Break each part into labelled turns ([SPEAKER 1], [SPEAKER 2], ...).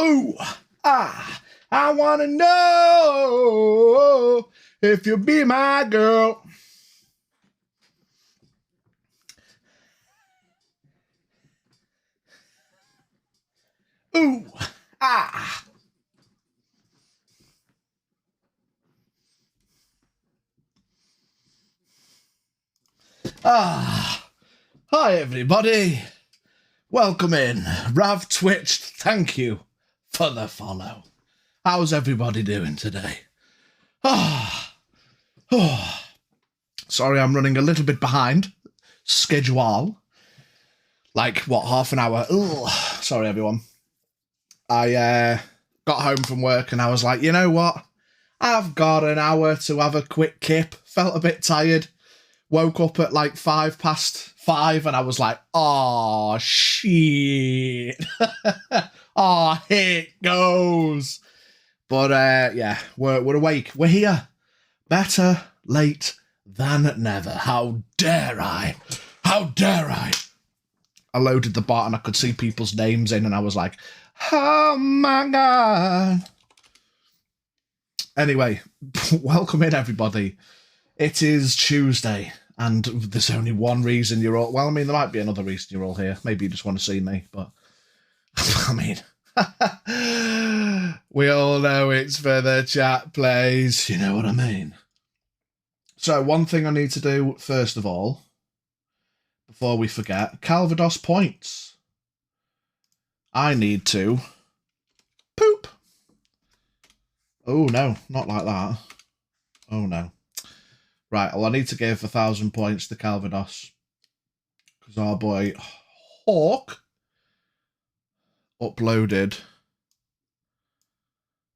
[SPEAKER 1] Ooh, I wanna know if you'll be my girl. Ooh, ah. Hi everybody. Welcome in. Rav Twitched, thank you for the follow. How's everybody doing today? Sorry, I'm running a little bit behind schedule. Like, what, half an hour? Sorry, everyone. I got home from work and I was like, you know what? I've got an hour to have a quick kip. Felt a bit tired. Woke up at like 5:05 and I was like, oh, shit. Oh, here it goes. But yeah, we're awake. We're here. Better late than never. How dare I? How dare I? I loaded the bot and I could see people's names in and I was like, oh my God. Anyway, welcome in everybody. It is Tuesday and there's only one reason you're all, well, I mean, there might be another reason you're all here. Maybe you just want to see me, but I mean, we all know it's for the chat plays. You know what I mean? So one thing I need to do, first of all, before we forget, Calvados points. I need to poop. Oh, no, not like that. Oh, no. Right, well, I need to give 1,000 points to Calvados. Because our boy Hawk uploaded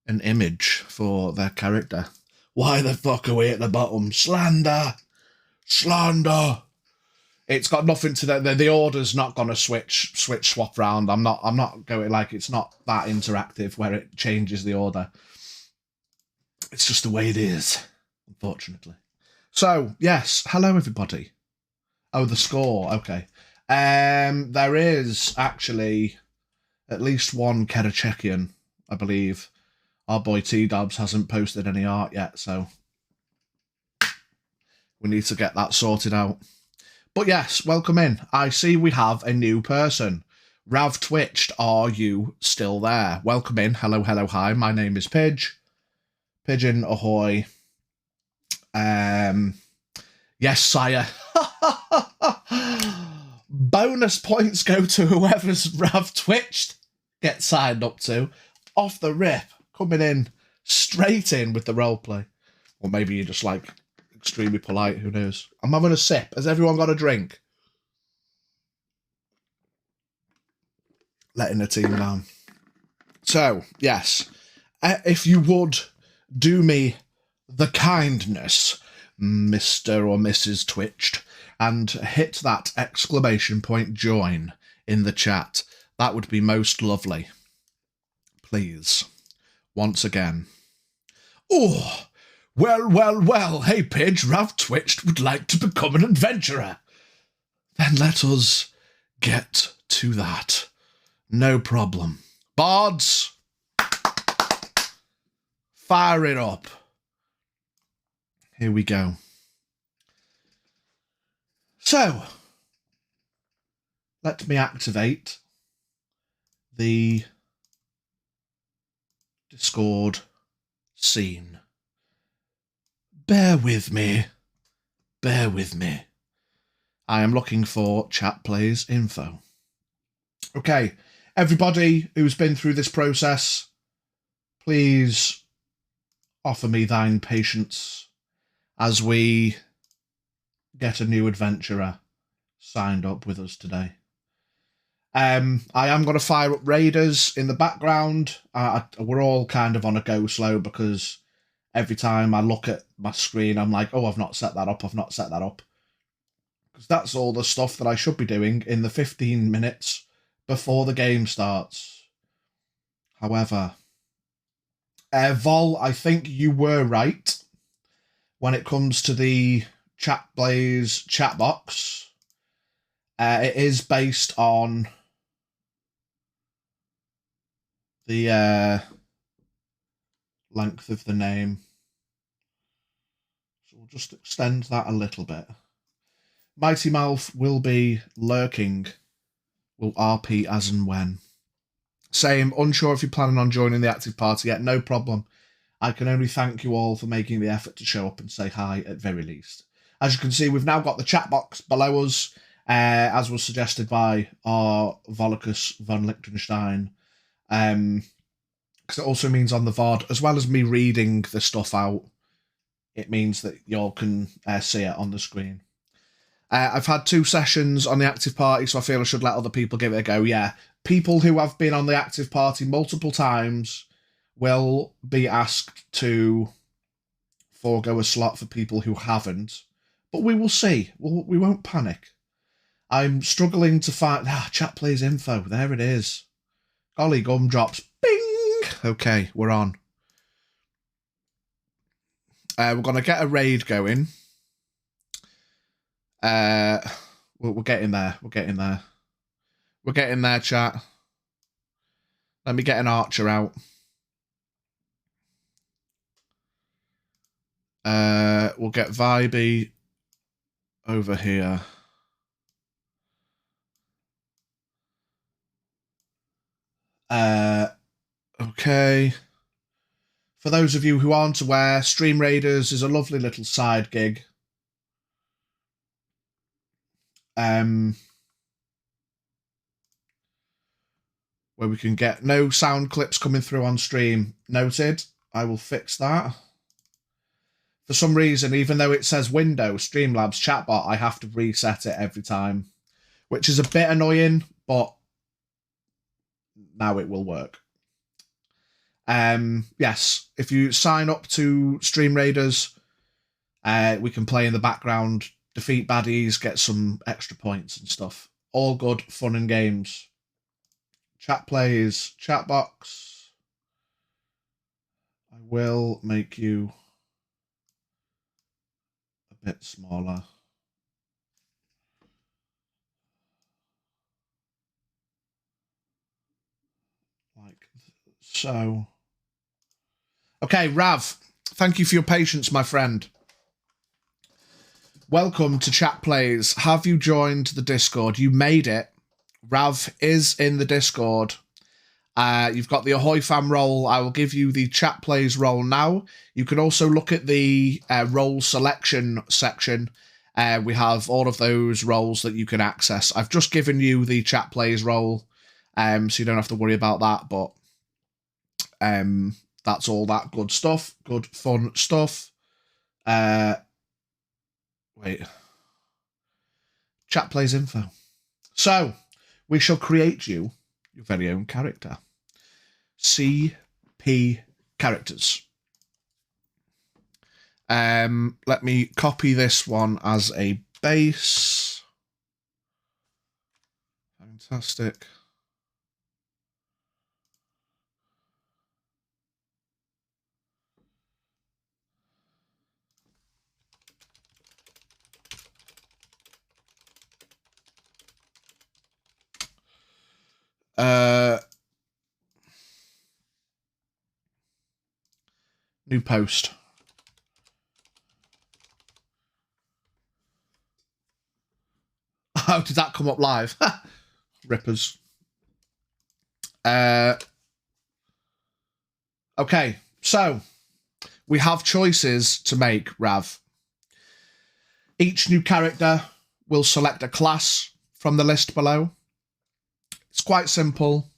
[SPEAKER 1] an image for their character. Why the fuck are we at the bottom? Slander! Slander! It's got nothing to the order's not gonna swap round. I'm not going, like, it's not that interactive where it changes the order. It's just the way it is, unfortunately. So, yes, hello everybody. Oh, the score, okay. There is actually at least one Kerachekian, I believe. Our boy T-Dubs hasn't posted any art yet, so we need to get that sorted out. But yes, welcome in. I see we have a new person. Rav Twitched, are you still there? Welcome in. Hello, hello, hi. My name is Pidge. Pigeon ahoy. Yes, sire. Bonus points go to whoever's Rav Twitched gets signed up to. Off the rip. Coming in straight in with the roleplay. Or maybe you're just like extremely polite, who knows. I'm having a sip. Has everyone got a drink? Letting the team down. So, yes. If you would do me the kindness, Mr. or Mrs. Twitched, and hit that exclamation point join in the chat, that would be most lovely. Please. Once again. Oh, well, hey Pidge, Rav Twitched would like to become an adventurer. Then let us get to that. No problem. Bards, fire it up. Here we go. So, let me activate the Discord scene. Bear with me. Bear with me. I am looking for chat plays info. Okay, everybody who's been through this process, please offer me thine patience as we get a new adventurer signed up with us today. I am going to fire up raiders in the background. We're all kind of on a go slow because every time I look at my screen, I'm like, oh, I've not set that up. Because that's all the stuff that I should be doing in the 15 minutes before the game starts. However, Vol, I think you were right when it comes to the Chat Blaze chat box. It is based on the length of the name. So we'll just extend that a little bit. Mighty Mouth will be lurking. Will RP as and when. Same, unsure if you're planning on joining the active party yet. No problem. I can only thank you all for making the effort to show up and say hi at very least. As you can see, we've now got the chat box below us, as was suggested by our Volocus von Liechtenstein. Because it also means on the VOD, as well as me reading the stuff out, it means that y'all can see it on the screen. I've had 2 sessions on the active party, so I feel I should let other people give it a go. Yeah, people who have been on the active party multiple times will be asked to forego a slot for people who haven't. But we will see. We won't panic. I'm struggling to find... chat plays info. There it is. Golly gumdrops. Bing! Okay, we're on. We're going to get a raid going. We're getting there. We're getting there. We're getting there, chat. Let me get an archer out. We'll get Vibey over here. Okay. For those of you who aren't aware, Stream Raiders is a lovely little side gig. Where we can get no sound clips coming through on stream. Noted. I will fix that. For some reason, even though it says Windows, Streamlabs, chatbot, I have to reset it every time, which is a bit annoying, but now it will work. Yes, if you sign up to Stream Raiders, we can play in the background, defeat baddies, get some extra points and stuff. All good fun and games. Chat plays, chat box. I will make you a bit smaller. Like so. Okay, Rav, thank you for your patience, my friend. Welcome to Chat Plays. Have you joined the Discord? You made it. Rav is in the Discord. You've got the Ahoy Fam role. I will give you the Chat Plays role now. You can also look at the role selection section. We have all of those roles that you can access. I've just given you the Chat Plays role, so you don't have to worry about that, but that's all that good stuff. Good, fun stuff. Wait. Chat Plays info. So, we shall create you your very own character. CP characters. Let me copy this one as a base. Fantastic. New post. How did that come up live? Rippers. Okay, so we have choices to make, Rav. Each new character will select a class from the list below. It's quite simple.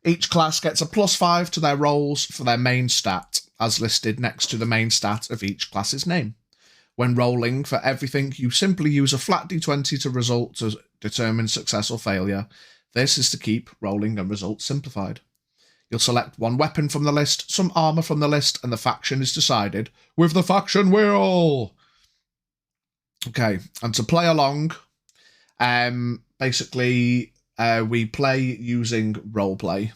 [SPEAKER 1] Each class gets a +5 to their rolls for their main stat, as listed next to the main stat of each class's name. When rolling for everything, you simply use a flat d20 to result to determine success or failure. This is to keep rolling and results simplified. You'll select one weapon from the list, some armour from the list, and the faction is decided with the faction wheel. Okay, and to play along, basically, we play using roleplay.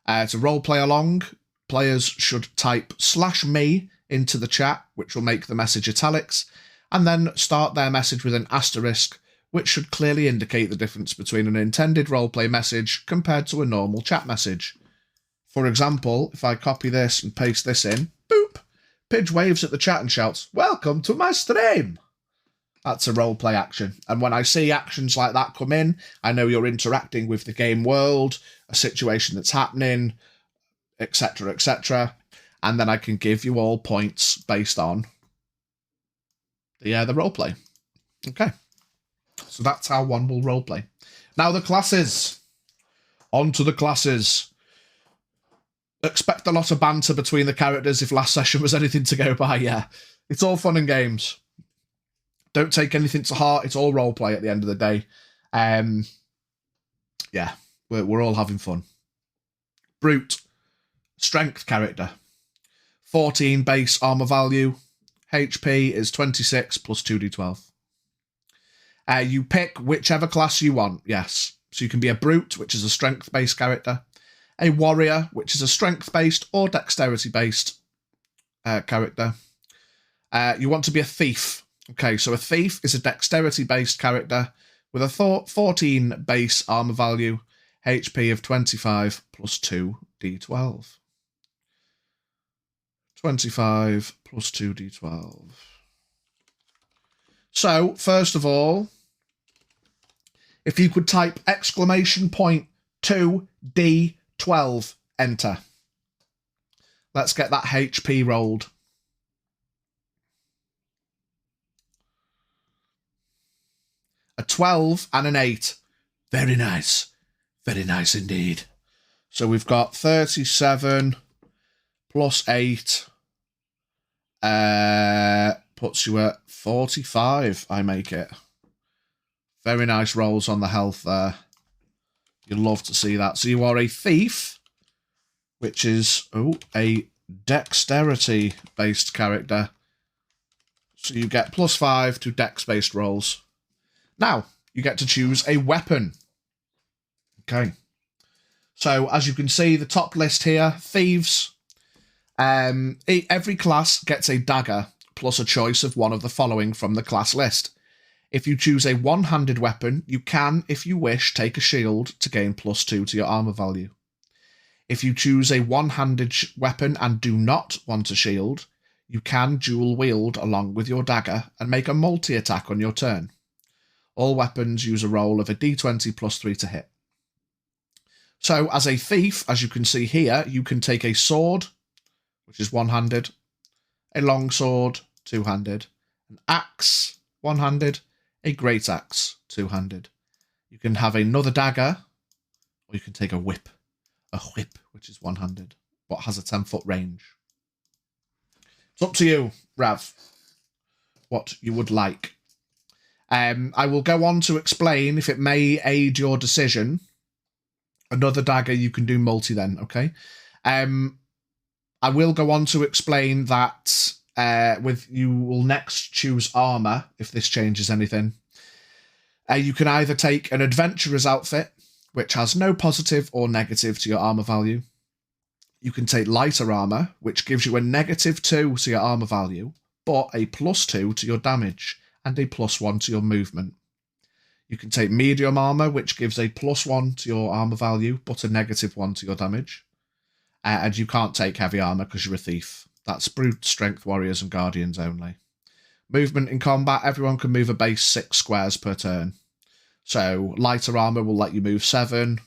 [SPEAKER 1] To roleplay along, players should type /me into the chat, which will make the message italics, and then start their message with an asterisk, which should clearly indicate the difference between an intended roleplay message compared to a normal chat message. For example, if I copy this and paste this in, boop, Pidge waves at the chat and shouts, "Welcome to my stream." That's a roleplay action. And when I see actions like that come in, I know you're interacting with the game world, a situation that's happening, etc., etc. And then I can give you all points based on the roleplay. Okay. So that's how one will roleplay. Now the classes. On to the classes. Expect a lot of banter between the characters if last session was anything to go by, yeah. It's all fun and games. Don't take anything to heart. It's all roleplay at the end of the day. Yeah, we're all having fun. Brute. Strength character. 14 base armor value. HP is 26 plus 2d12. You pick whichever class you want, yes. So you can be a brute, which is a strength-based character. A warrior, which is a strength-based or dexterity-based character. You want to be a thief. Okay, so a thief is a dexterity-based character with a 14 base armor value, HP of 25 plus 2d12. 25 plus 2d12. So, first of all, if you could type exclamation point 2d12, enter. Let's get that HP rolled. A 12 and an 8. Very nice. Very nice indeed. So we've got 37 plus 8. Puts you at 45, I make it. Very nice rolls on the health there. You'd love to see that. So you are a thief, which is a dexterity-based character. So you get +5 to dex-based rolls. Now, you get to choose a weapon. Okay. So, as you can see, the top list here, thieves. Every class gets a dagger, plus a choice of one of the following from the class list. If you choose a one-handed weapon, you can, if you wish, take a shield to gain +2 to your armor value. If you choose a one-handed weapon and do not want a shield, you can dual wield along with your dagger and make a multi-attack on your turn. All weapons use a roll of a d20 +3 to hit. So, as a thief, as you can see here, you can take a sword, which is one-handed, a long sword, two-handed, an axe, one-handed, a great axe, two-handed. You can have another dagger, or you can take a whip, which is one-handed, but has a 10-foot range. It's up to you, Rav, what you would like. I will go on to explain, if it may aid your decision, another dagger you can do multi then, okay? I will go on to explain that you will next choose armor, if this changes anything. You can either take an adventurer's outfit, which has no positive or negative to your armor value. You can take lighter armor, which gives you a -2 to your armor value, but a +2 to your damage, and a +1 to your movement. You can take medium armor, which gives a +1 to your armor value, but a -1 to your damage. And you can't take heavy armor because you're a thief. That's brute, strength, warriors, and guardians only. Movement in combat, everyone can move a base 6 squares per turn. So lighter armor will let you move 7.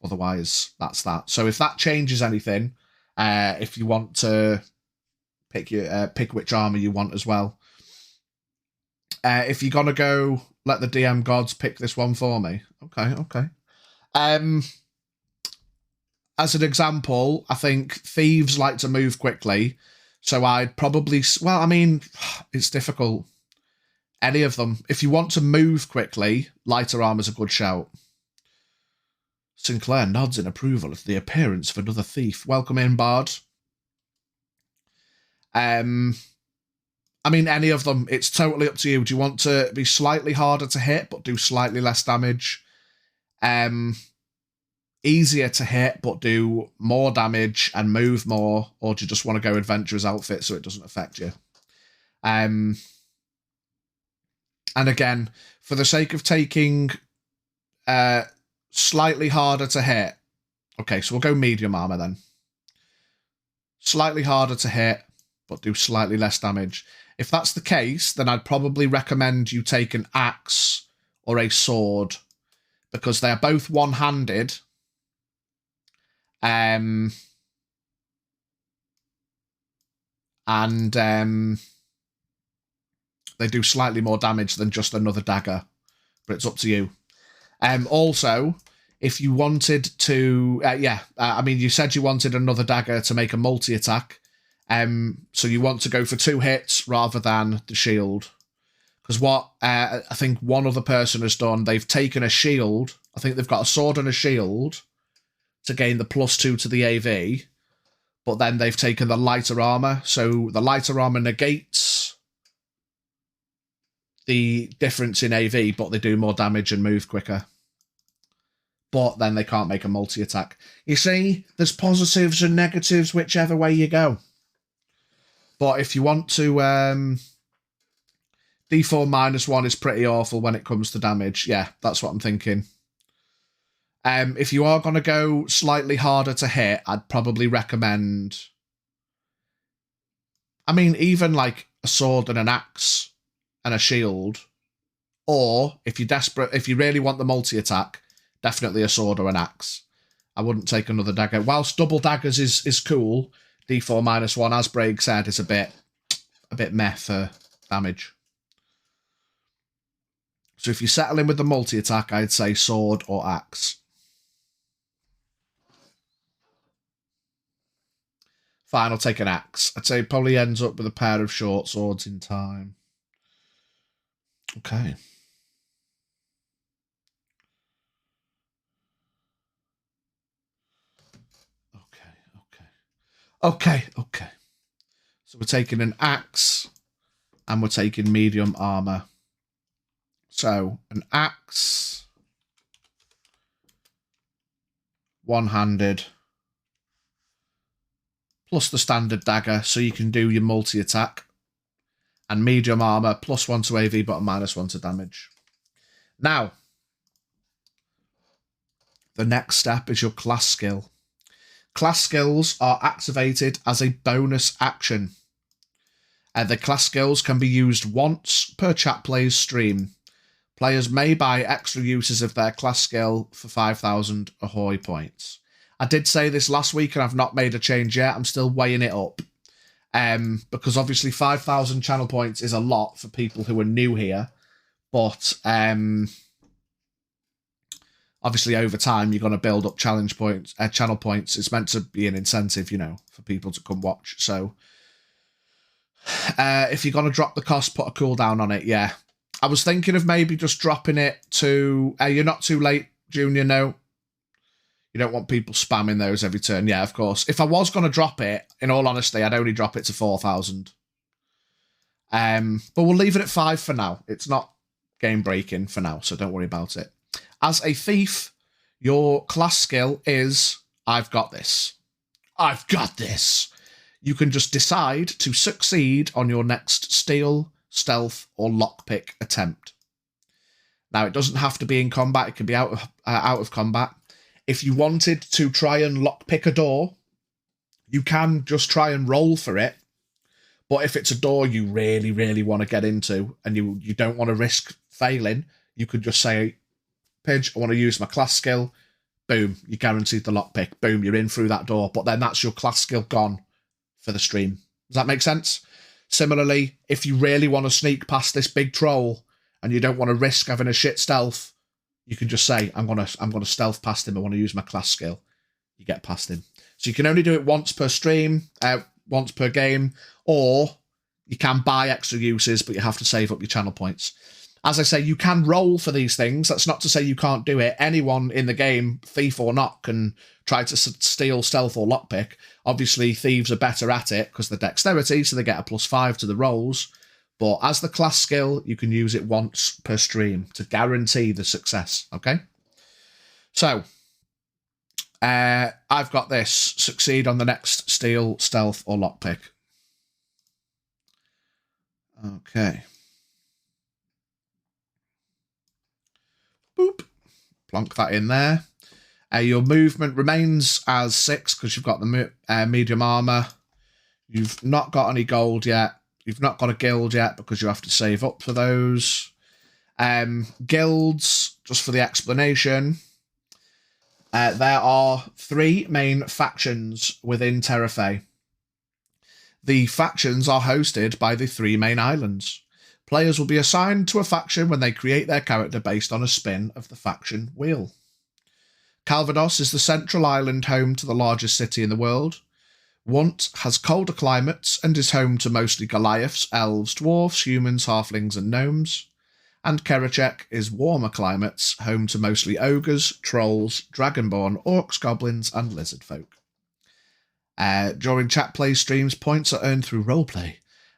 [SPEAKER 1] Otherwise, that's that. So if that changes anything, if you want to pick which armor you want as well. If you're going to go, let the DM gods pick this one for me. Okay. As an example, I think thieves like to move quickly. So I'd probably, well, I mean, it's difficult. Any of them. If you want to move quickly, lighter armor's a good shout. Sinclair nods in approval at the appearance of another thief. Welcome in, Bard. I mean, any of them. It's totally up to you. Do you want to be slightly harder to hit, but do slightly less damage? Easier to hit, but do more damage and move more? Or do you just want to go adventurer's outfit so it doesn't affect you? And again, for the sake of taking slightly harder to hit, Okay, so we'll go medium armor then. Slightly harder to hit, but do slightly less damage. If that's the case, then I'd probably recommend you take an axe or a sword, because they're both one-handed. And they do slightly more damage than just another dagger, but it's up to you. Also, if you wanted to, I mean, you said you wanted another dagger to make a multi-attack, so you want to go for 2 hits rather than the shield. Because what I think one other person has done, they've taken a shield, I think they've got a sword and a shield to gain the +2 to the AV, but then they've taken the lighter armor, so the lighter armor negates the difference in AV, but they do more damage and move quicker. But then they can't make a multi-attack. You see, there's positives and negatives whichever way you go. But if you want to... D4 -1 is pretty awful when it comes to damage. Yeah, that's what I'm thinking. If you are going to go slightly harder to hit, I'd probably recommend... I mean, even like a sword and an axe and a shield. Or, if you're desperate, if you really want the multi-attack, definitely a sword or an axe. I wouldn't take another dagger. Whilst double daggers is cool, D4 -1, as Braig said, is a bit meh for damage. So if you settle in with the multi-attack, I'd say sword or axe. Fine, I'll take an axe. I'd say it probably ends up with a pair of short swords in time. Okay. Okay. So we're taking an axe and we're taking medium armor. So an axe, one-handed, plus the standard dagger, so you can do your multi-attack. And medium armor, +1 to AV, but a -1 to damage. Now, the next step is your class skill. Class skills are activated as a bonus action. The class skills can be used once per chat player's stream. Players may buy extra uses of their class skill for 5,000 Ahoy points. I did say this last week and I've not made a change yet. I'm still weighing it up. Because obviously 5,000 channel points is a lot for people who are new here. But obviously over time you're going to build up channel points. It's meant to be an incentive, you know, for people to come watch. So if you're going to drop the cost, put a cooldown on it, yeah. I was thinking of maybe just dropping it to... you're not too late, Junior, no. You don't want people spamming those every turn. Yeah, of course. If I was going to drop it, in all honesty, I'd only drop it to 4,000. But we'll leave it at 5 for now. It's not game-breaking for now, so don't worry about it. As a thief, your class skill is, I've got this. I've got this. You can just decide to succeed on your next steal, stealth, or lockpick attempt. Now, it doesn't have to be in combat. It can be out of combat. If you wanted to try and lockpick a door, you can just try and roll for it. But if it's a door you really, really want to get into and you don't want to risk failing, you could just say, Pidge, I want to use my class skill. Boom, you guaranteed the lockpick. Boom, you're in through that door. But then that's your class skill gone for the stream. Does that make sense? Similarly, if you really want to sneak past this big troll and you don't want to risk having a shit stealth, you can just say, I'm gonna stealth past him. I want to use my class skill. You get past him. So you can only do it once per stream, once per game, or you can buy extra uses, but you have to save up your channel points. As I say, you can roll for these things. That's not to say you can't do it. Anyone in the game, thief or not, can try to steal, stealth, or lockpick. Obviously, thieves are better at it because they're dexterity, so they get a +5 to the rolls. But as the class skill, you can use it once per stream to guarantee the success, okay? So, I've got this. Succeed on the next steal, stealth, or lockpick. Okay. Boop. Plonk that in there. Your movement remains as 6 because you've got the medium armor. You've not got any gold yet. You've not got a guild yet because you have to save up for those. Guilds, just for the explanation, there are 3 main factions within Terrafae. The factions are hosted by the 3 main islands. Players will be assigned to a faction when they create their character based on a spin of the faction wheel. Calvados is the central island home to the largest city in the world. Want has colder climates and is home to mostly Goliaths, elves, dwarfs, humans, halflings and gnomes. And Kerachek is warmer climates, home to mostly ogres, trolls, dragonborn, orcs, goblins and lizard folk. During chat play streams, points are earned through roleplay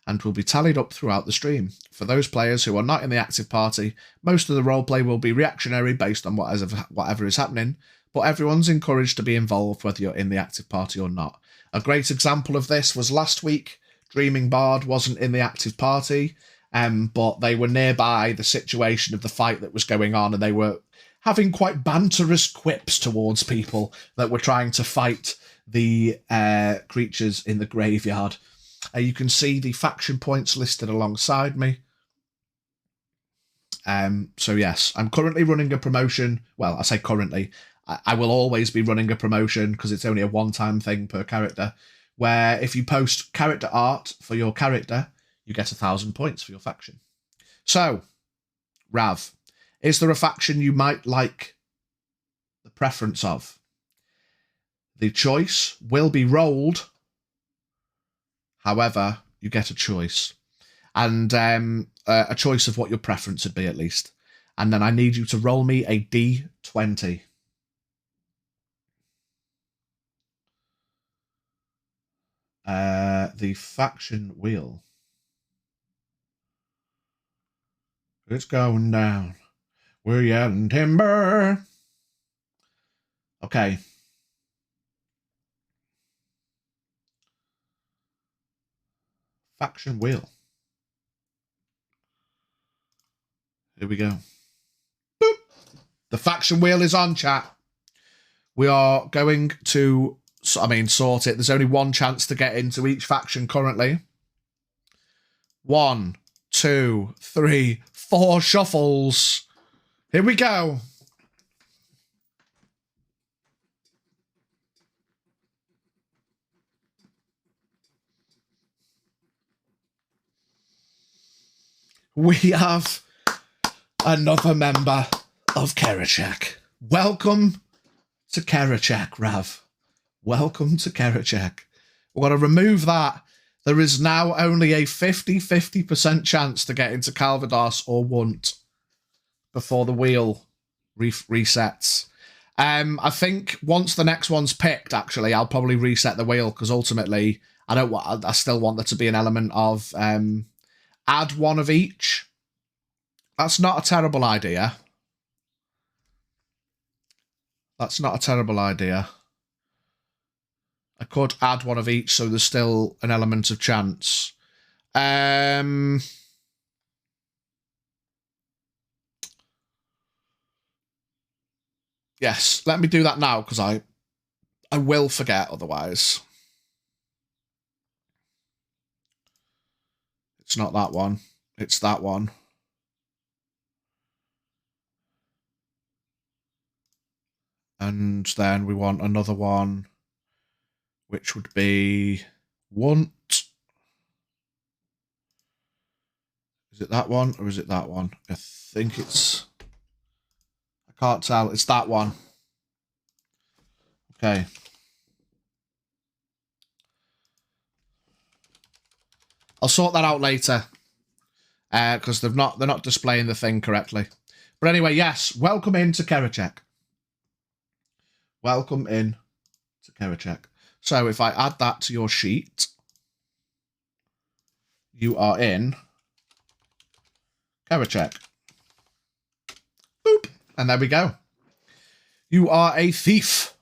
[SPEAKER 1] and will be tallied up throughout the stream. For those players who are not in the active party, most of the roleplay will be reactionary based on whatever is happening, but everyone's encouraged to be involved whether you're in the active party or not. A great example of this was last week. Dreaming Bard wasn't in the active party, but they were nearby the situation of the fight that was going on, and they were having quite banterous quips towards people that were trying to fight the creatures in the graveyard. You can see the faction points listed alongside me. So yes, I'm currently running a promotion. Well, I say currently. I will always be running a promotion because it's only a one-time thing per character, where if you post character art for your character, you get 1,000 points for your faction. So, Rav, is there a faction you might like the preference of? The choice will be rolled. However, you get a choice. And a choice of what your preference would be, at least. And then I need you to roll me a D20. The faction wheel. It's going down. We're yelling timber. Okay. Faction wheel. Here we go. Boop. The faction wheel is on, chat. We are going to, sort it. There's only one chance to get into each faction currently. 1, 2, 3, 4 shuffles. Here we go. We have another member of Kerachek. Welcome to Kerachek, Rav. Welcome to Kerachek. We're going to remove that. There is now only a 50% chance to get into Calvados or Want before the wheel resets. I think once the next one's picked, actually, I'll probably reset the wheel because ultimately I still want there to be an element of add one of each. That's not a terrible idea. That's not a terrible idea. I could add one of each so there's still an element of chance. Yes, let me do that now because I will forget otherwise. It's not that one. It's that one. And then we want another one, which would be Want. Is it that one or is it that one? I think it's... I can't tell. It's that one. Okay. I'll sort that out later. Because they're not displaying the thing correctly. But anyway, yes, welcome into Kerachek. Welcome in to Kerachek. So if I add that to your sheet, you are in Kerachek. Boop. And there we go. You are a thief.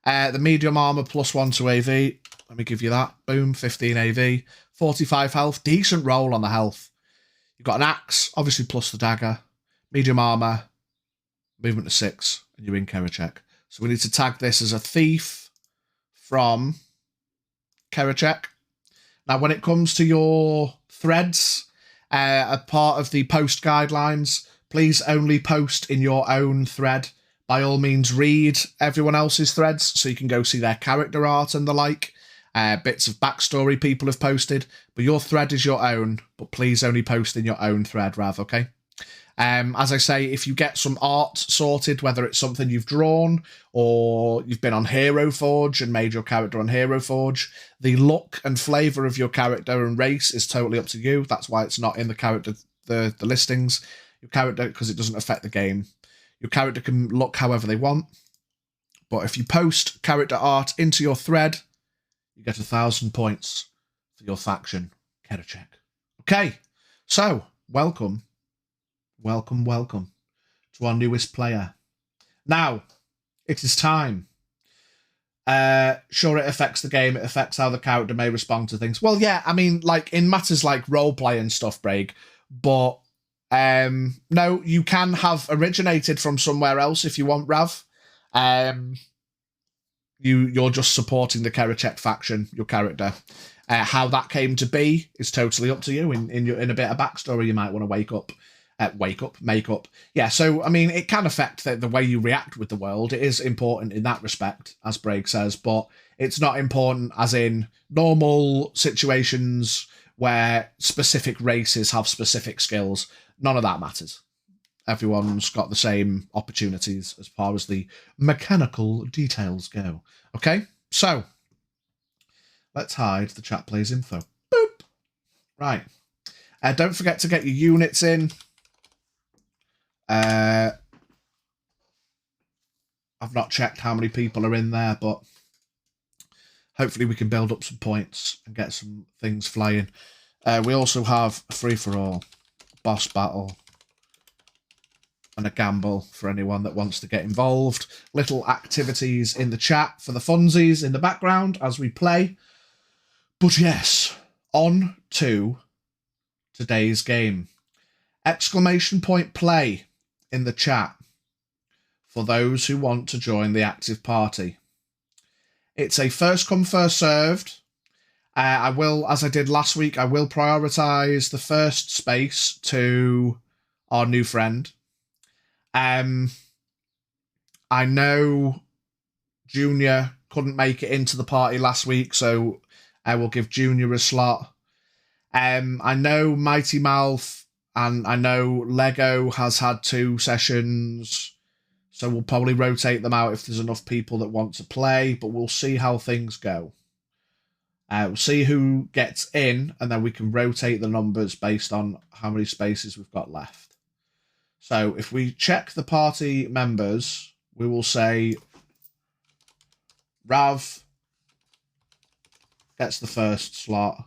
[SPEAKER 1] The medium armor +1 to AV. Let me give you that. Boom, 15 AV. 45 health. Decent roll on the health. You've got an axe, obviously plus the dagger. Medium armor. Movement to 6. And you're in Kerachek. So we need to tag this as a thief from Kerachek. Now, when it comes to your threads, a part of the post guidelines, please only post in your own thread. By all means, read everyone else's threads so you can go see their character art and the like. Bits of backstory people have posted, but your thread is your own, but please only post in your own thread, Rav, okay? As I say, if you get some art sorted, whether it's something you've drawn or you've been on Hero Forge and made your character on Hero Forge, the look and flavour of your character and race is totally up to you. That's why it's not in the character, the listings. Your character, because it doesn't affect the game. Your character can look however they want. But if you post character art into your thread, you get 1,000 points for your faction, Kerachek. Okay, so welcome to our newest player. Now, it is time. Sure, it affects the game, it affects how the character may respond to things. Well, yeah, I mean, like, in matters like roleplay and stuff, Brig, but no, you can have originated from somewhere else if you want, Rav. You're just supporting the Kerachek faction, your character. How that came to be is totally up to you. In a bit of backstory, you might want to make up. Yeah, so, I mean, it can affect the way you react with the world. It is important in that respect, as Braig says, but it's not important as in normal situations where specific races have specific skills. None of that matters. Everyone's got the same opportunities as far as the mechanical details go. Okay, so let's hide the chat plays info. Boop. Right. Don't forget to get your units in. I've not checked how many people are in there, but hopefully we can build up some points and get some things flying. We also have a free-for-all, boss battle, and a gamble for anyone that wants to get involved. Little activities in the chat for the funsies in the background as we play. But yes, on to today's game. Exclamation point play in the chat for those who want to join the active party. It's a first come, first served. I will, as I did last week, I will prioritise the first space to our new friend. I know Junior couldn't make it into the party last week, so I will give Junior a slot. I know Mighty Mouth and I know Lego has had 2 sessions, so we'll probably rotate them out if there's enough people that want to play, but we'll see how things go. We'll see who gets in, and then we can rotate the numbers based on how many spaces we've got left. So if we check the party members, we will say Rav gets the first slot.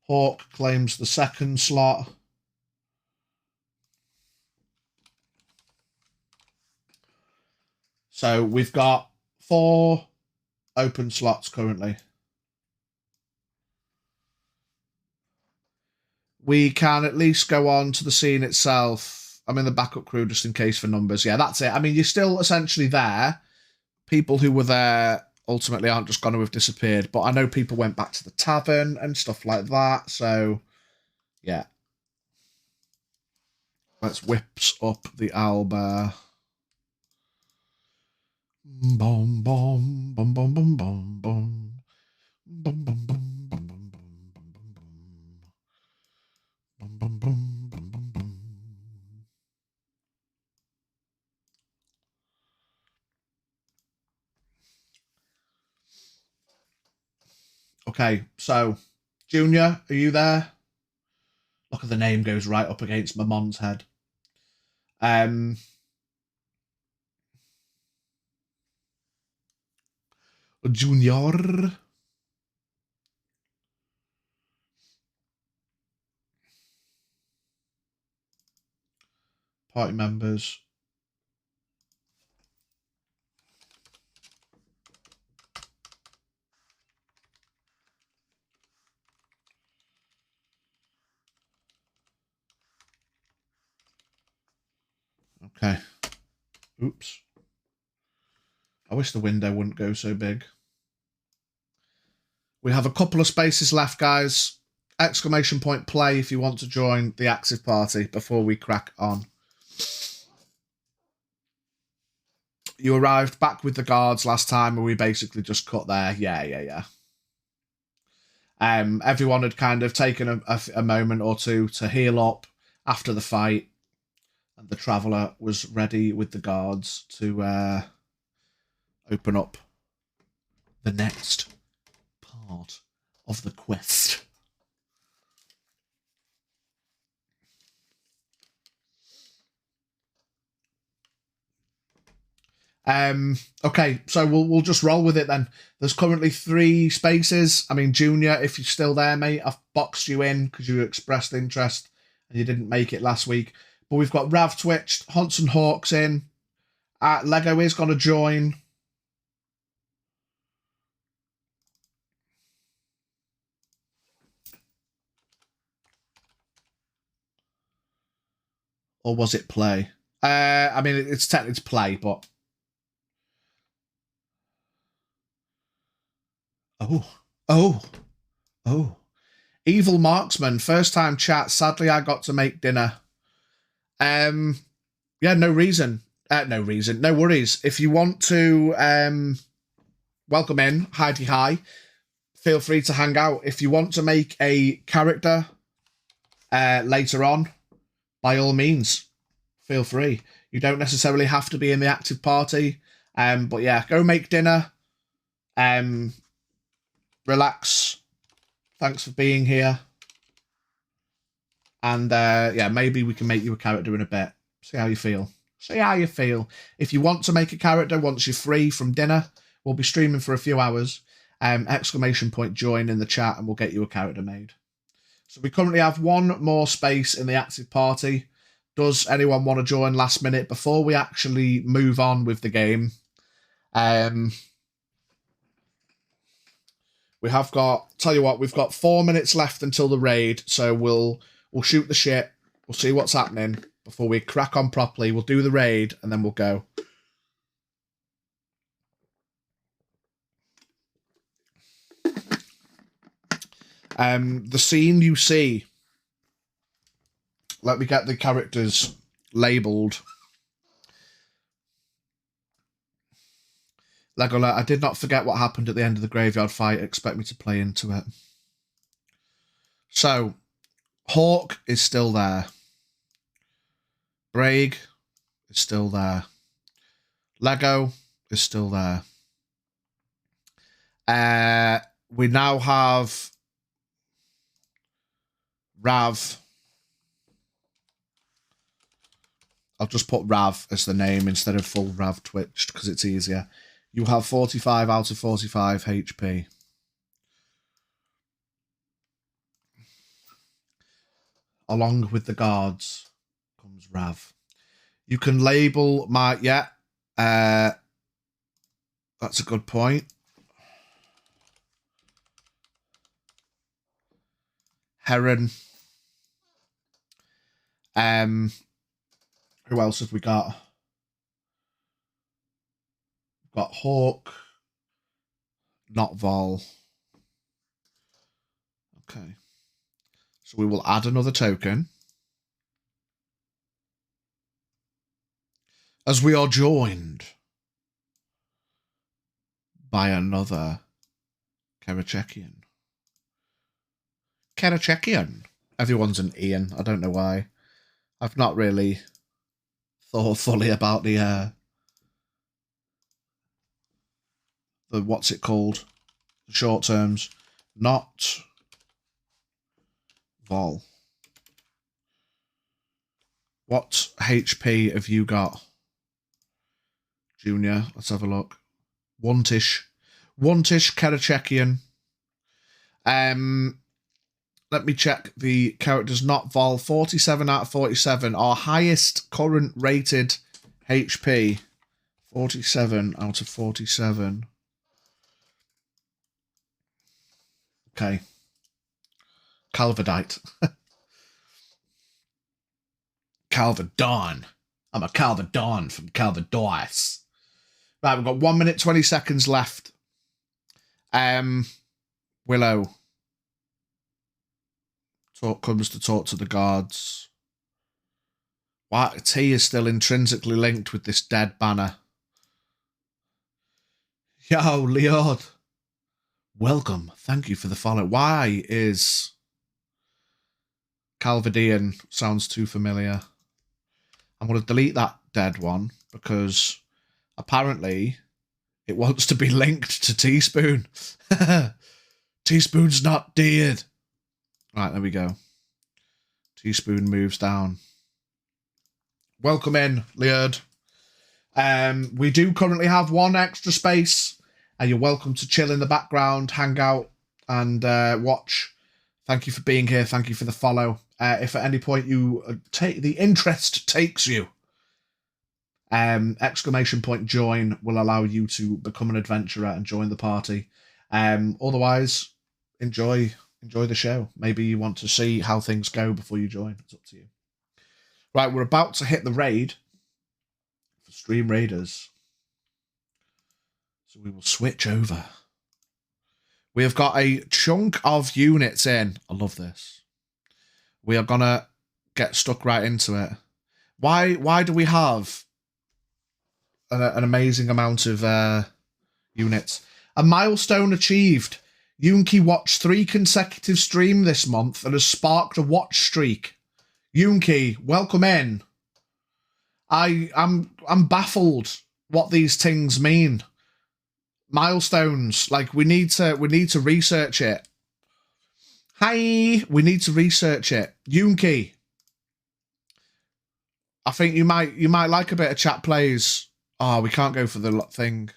[SPEAKER 1] Hawk claims the second slot. So we've got 4 open slots currently. We can at least go on to the scene itself. I'm in the backup crew just in case for numbers. Yeah, that's it. I mean, you're still essentially there. People who were there ultimately aren't just going to have disappeared, but I know people went back to the tavern and stuff like that, so yeah. Let's whips up the owlbear. Bom bom bom bom bom bom bom bom bom bom bom bom bom bom bom bom bom bom. Okay, so Junior, are you there? Look at the name goes right up against Mamon's head. Junior. Party members. Okay. Oops. I wish the window wouldn't go so big. We have a couple of spaces left, guys. Exclamation point play if you want to join the active party before we crack on. You arrived back with the guards last time, and we basically just cut there. Yeah. Everyone had kind of taken a moment or two to heal up after the fight, and the Traveller was ready with the guards to open up the next part of the quest. Okay, so we'll just roll with it then. There's currently 3 spaces. I mean, Junior, if you're still there, mate, I've boxed you in because you expressed interest and you didn't make it last week. But we've got Rav Twitched, Hunts and Hawks in. Lego is going to join. Or was it play? I mean, it's technically play, but... Oh. Evil Marksman, first time chat. Sadly, I got to make dinner. Yeah, no reason. No worries. If you want to welcome in, hi. Feel free to hang out. If you want to make a character later on, by all means, feel free. You don't necessarily have to be in the active party. But yeah, go make dinner. Relax. Thanks for being here. And yeah, maybe we can make you a character in a bit. See how you feel. If you want to make a character once you're free from dinner, we'll be streaming for a few hours. Exclamation point join in the chat and we'll get you a character made. So we currently have 1 more space in the active party. Does anyone want to join last minute before we actually move on with the game? We have got, tell you what, we've got 4 minutes left until the raid, so we'll shoot the shit. We'll see what's happening before we crack on properly. We'll do the raid, and then we'll go. The scene you see... Let me get the characters labelled. Legola, I did not forget what happened at the end of the graveyard fight. Expect me to play into it. So, Hawk is still there. Braig is still there. Lego is still there. We now have Rav. I'll just put Rav as the name instead of full Rav Twitched because it's easier. You have 45 out of 45 HP. Along with the guards comes Rav. You can label my... Yeah. That's a good point. Heron. Who else have we got? We've got Hawk. Not Vol. Okay. So we will add another token. As we are joined by another Karachekian. Everyone's an Ian. I don't know why. I've not really thought fully about the what's it called? The short terms. Not Vol. What HP have you got? Junior, let's have a look. One-ish Karachekian. Let me check the characters. Not Vol. 47 out of 47. Our highest current rated HP. 47 out of 47. Okay. Calverdite. Calverdon. I'm a Calvadon from Calvados. Right, we've got 1 minute, 20 seconds left. Willow comes to talk to the guards. Why T is still intrinsically linked with this dead banner. Yo, Leon. Welcome. Thank you for the follow. Why is Calvadian sounds too familiar? I'm going to delete that dead one because apparently it wants to be linked to Teaspoon. Teaspoon's not dead. Right, there we go. Teaspoon moves down. Welcome in, Leard. We do currently have one extra space, and you're welcome to chill in the background, hang out, and watch. Thank you for being here. Thank you for the follow. If at any point you take the interest takes you, exclamation point join will allow you to become an adventurer and join the party. Otherwise, enjoy the show. Maybe you want to see how things go before you join. It's up to you. Right, we're about to hit the raid for Stream Raiders. So we will switch over. We have got a chunk of units in. I love this. We are going to get stuck right into it. Why do we have an amazing amount of units? A milestone achieved. Yoonki watched 3 consecutive streams this month and has sparked a watch streak. Yoonki, welcome in. I'm baffled what these things mean. Milestones, like we need to research it. Hi, we need to research it. Yoonki, I think you might like a bit of chat plays. Oh, we can't go for the thing.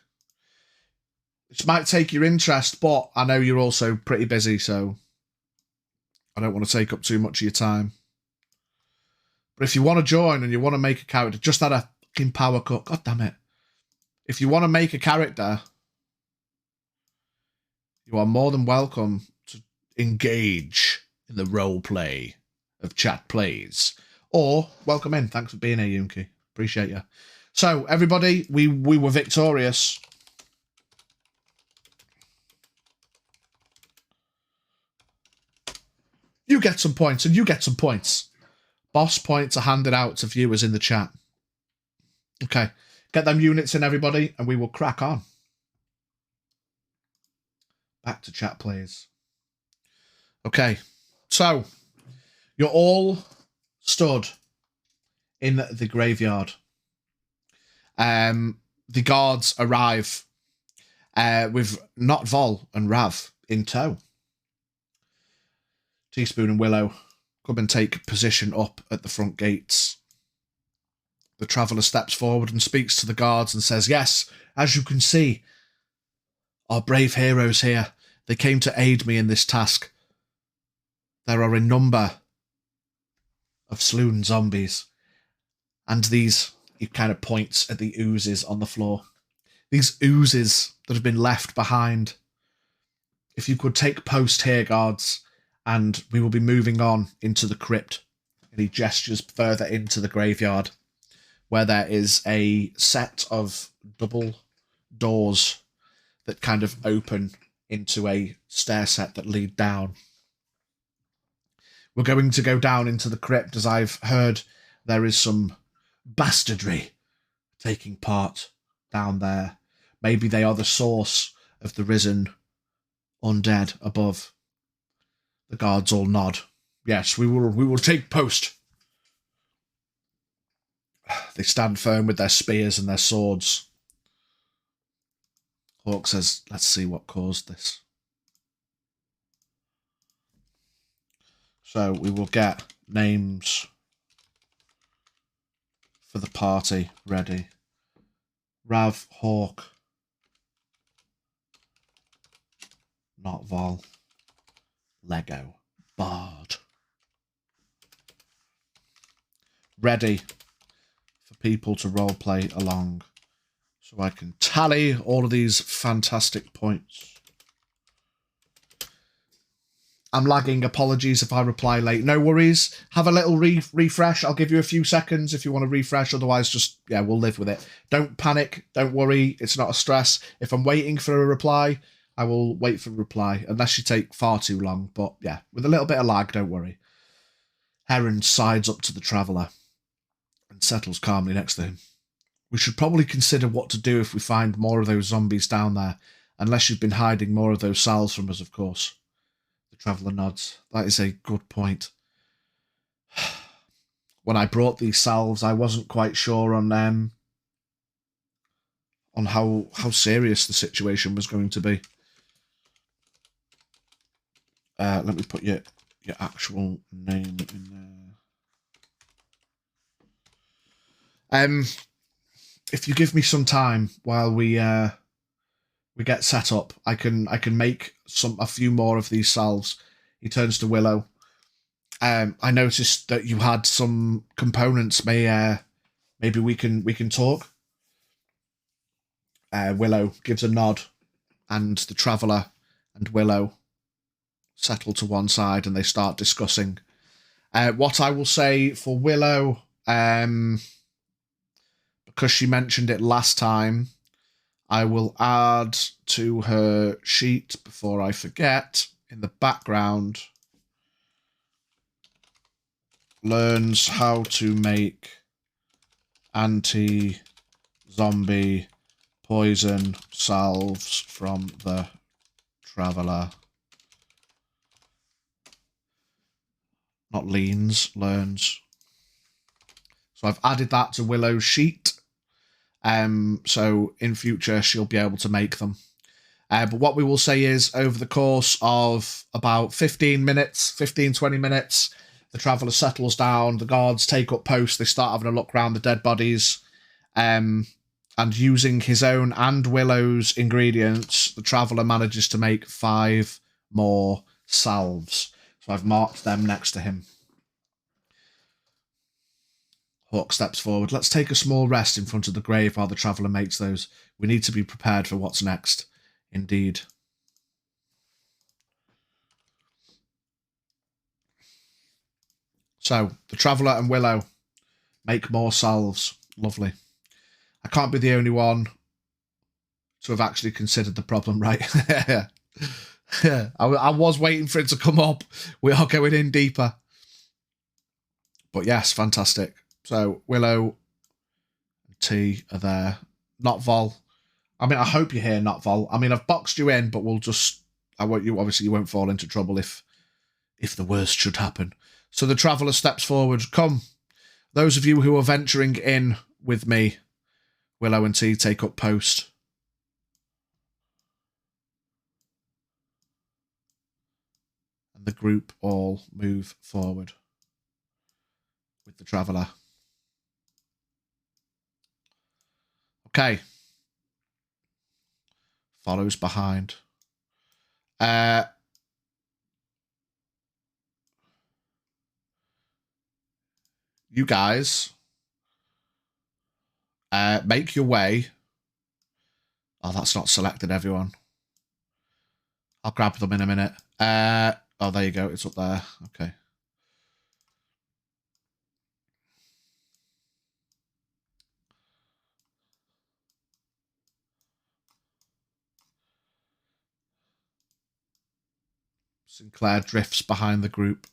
[SPEAKER 1] This might take your interest, but I know you're also pretty busy, so I don't want to take up too much of your time. But if you want to join and you want to make a character, just add a fucking power cut. God damn it. If you want to make a character, you are more than welcome to engage in the role play of chat plays. Or welcome in. Thanks for being here, Yoonki. Appreciate you. So, everybody, we were victorious. You get some points and you get some points. Boss points are handed out to viewers in the chat. Okay. Get them units in, everybody, and we will crack on. Back to chat, please. Okay. So, you're all stood in the graveyard. The guards arrive with Not Vol and Rav in tow. Teaspoon and Willow come and take position up at the front gates. The traveller steps forward and speaks to the guards and says, yes, as you can see, our brave heroes here, they came to aid me in this task. There are a number of Sloon zombies, and these, he kind of points at the oozes on the floor. These oozes that have been left behind. If you could take post here, guards, and we will be moving on into the crypt. And he gestures further into the graveyard, where there is a set of double doors that kind of open into a stair set that lead down. We're going to go down into the crypt, as I've heard there is some bastardry taking part down there. Maybe they are the source of the risen undead above. The guards all nod. Yes, we will take post. They stand firm with their spears and their swords. Hawk says, let's see what caused this. So we will get names for the party ready. Rav, Hawk, Not Vol, Lego, Bard. Ready for people to roleplay along so I can tally all of these fantastic points. I'm lagging. Apologies if I reply late. No worries. Have a little refresh. I'll give you a few seconds if you want to refresh. Otherwise, just, yeah, we'll live with it. Don't panic. Don't worry. It's not a stress. If I'm waiting for a reply, I will wait for a reply, unless you take far too long. But yeah, with a little bit of lag, don't worry. Heron sides up to the traveller and settles calmly next to him. We should probably consider what to do if we find more of those zombies down there, unless you've been hiding more of those salves from us, of course. The traveller nods. That is a good point. When I brought these salves, I wasn't quite sure on how serious the situation was going to be. Let me put your actual name in there. If you give me some time while we get set up, I can make a few more of these salves. He turns to Willow. I noticed that you had some components. Maybe we can talk. Willow gives a nod, and the traveller and Willow settle to one side and they start discussing. What I will say for Willow, because she mentioned it last time, I will add to her sheet before I forget, in the background, learns how to make anti-zombie poison salves from the traveller. Not leans, learns. So I've added that to Willow's sheet. So in future she'll be able to make them. But what we will say is, over the course of about 20 minutes, the traveller settles down, the guards take up post, they start having a look around the dead bodies, and using his own and Willow's ingredients, the traveller manages to make 5 more salves. So I've marked them next to him. Hawk steps forward. Let's take a small rest in front of the grave while the traveller makes those. We need to be prepared for what's next. Indeed. So, the traveller and Willow make more salves. Lovely. I can't be the only one to have actually considered the problem, right? Yeah. I was waiting for it to come up. We are going in deeper. But yes, fantastic. So, Willow and T are there. Not Vol. I mean, I hope you're here, not Vol. I mean, I've boxed you in, but we'll just... Obviously, you won't fall into trouble if the worst should happen. So the traveller steps forward. Come, those of you who are venturing in with me, Willow and T take up post. And the group all move forward with the traveller. Okay. Follows behind. You guys make your way. Oh, that's not selected, everyone. I'll grab them in a minute. Oh, there you go. It's up there. Okay. Sinclair drifts behind the group.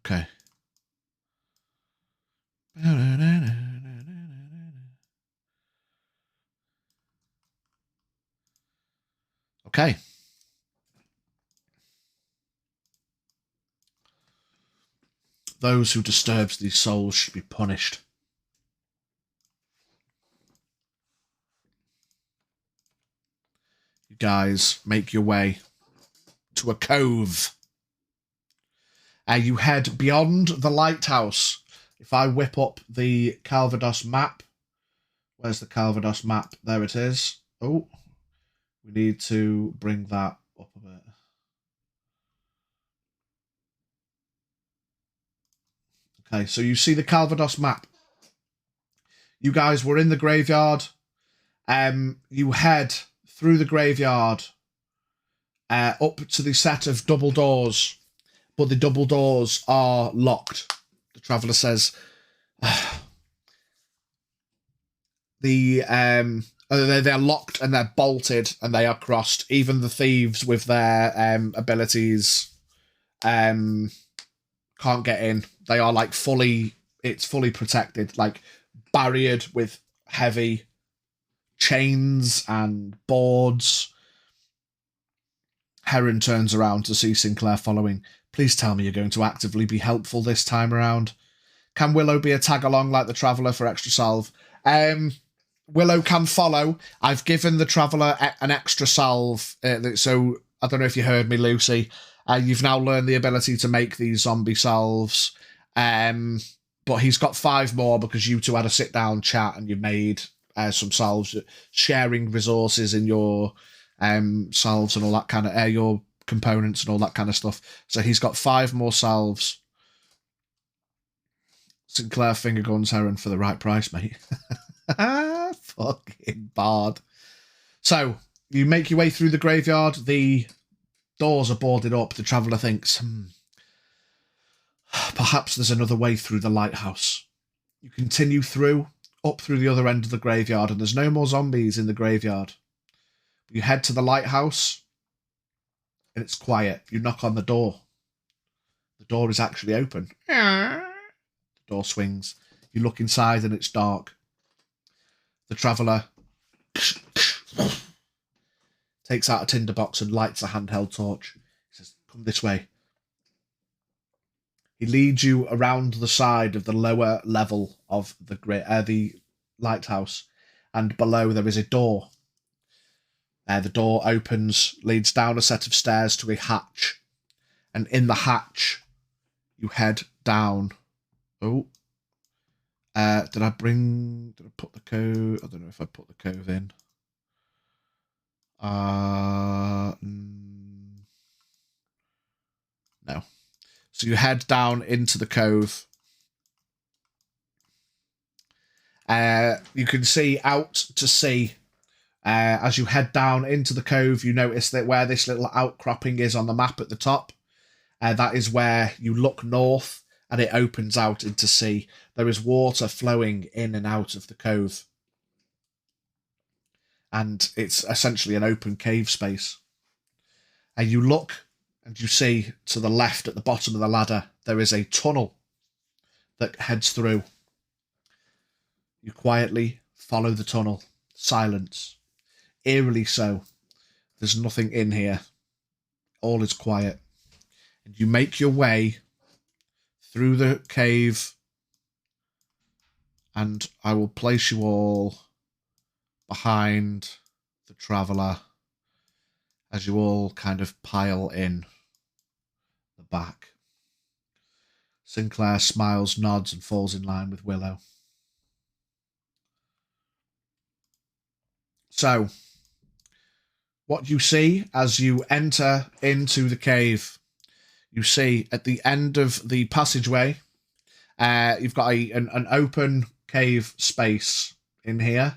[SPEAKER 1] Okay. Okay. Those who disturbs these souls should be punished. You guys make your way to a cove. You head beyond the lighthouse. If I whip up the Calvados map, where's the Calvados map? There it is. Oh, we need to bring that up a bit. Okay, so you see the Calvados map. You guys were in the graveyard. You head through the graveyard up to the set of double doors, but the double doors are locked. The traveller says, they're locked and they're bolted and they are crossed. Even the thieves with their abilities can't get in. They are like it's fully protected, like barriered with heavy chains and boards. Heron turns around to see Sinclair following. Please tell me you're going to actively be helpful this time around. Can Willow be a tag-along like the Traveller for extra salve? Willow can follow. I've given the Traveller an extra salve. So, I don't know if you heard me, Lucy. You've now learned the ability to make these zombie salves. But he's got 5 more because you two had a sit-down chat and you made some salves, sharing resources in your salves and all that kind of... your components and all that kind of stuff. So he's got 5 more salves. Sinclair finger guns Heron for the right price, mate. Fucking bard. So, you make your way through the graveyard. The doors are boarded up. The Traveller thinks, perhaps there's another way through the lighthouse. You continue up through the other end of the graveyard, and there's no more zombies in the graveyard. You head to the lighthouse, and it's quiet. You knock on the door. The door is actually open. The door swings. You look inside, and it's dark. The Traveller takes out a tinderbox and lights a handheld torch. He says, come this way. He leads you around the side of the lower level of the lighthouse, and below there is a door. The door opens, leads down a set of stairs to a hatch, and in the hatch you head down. Oh. Did I put the code? I don't know if I put the code in. No. So you head down into the cove. You can see out to sea. As you head down into the cove, you notice that where this little outcropping is on the map at the top, that is where you look north and it opens out into sea. There is water flowing in and out of the cove. And it's essentially an open cave space. And you look and you see to the left at the bottom of the ladder, there is a tunnel that heads through. You quietly follow the tunnel. Silence. Eerily so. There's nothing in here. All is quiet. And you make your way through the cave, and I will place you all behind the Traveller as you all kind of pile in the back. Sinclair smiles, nods, and falls in line with Willow. So, what you see as you enter into the cave, you see at the end of the passageway, you've got an open cave space in here,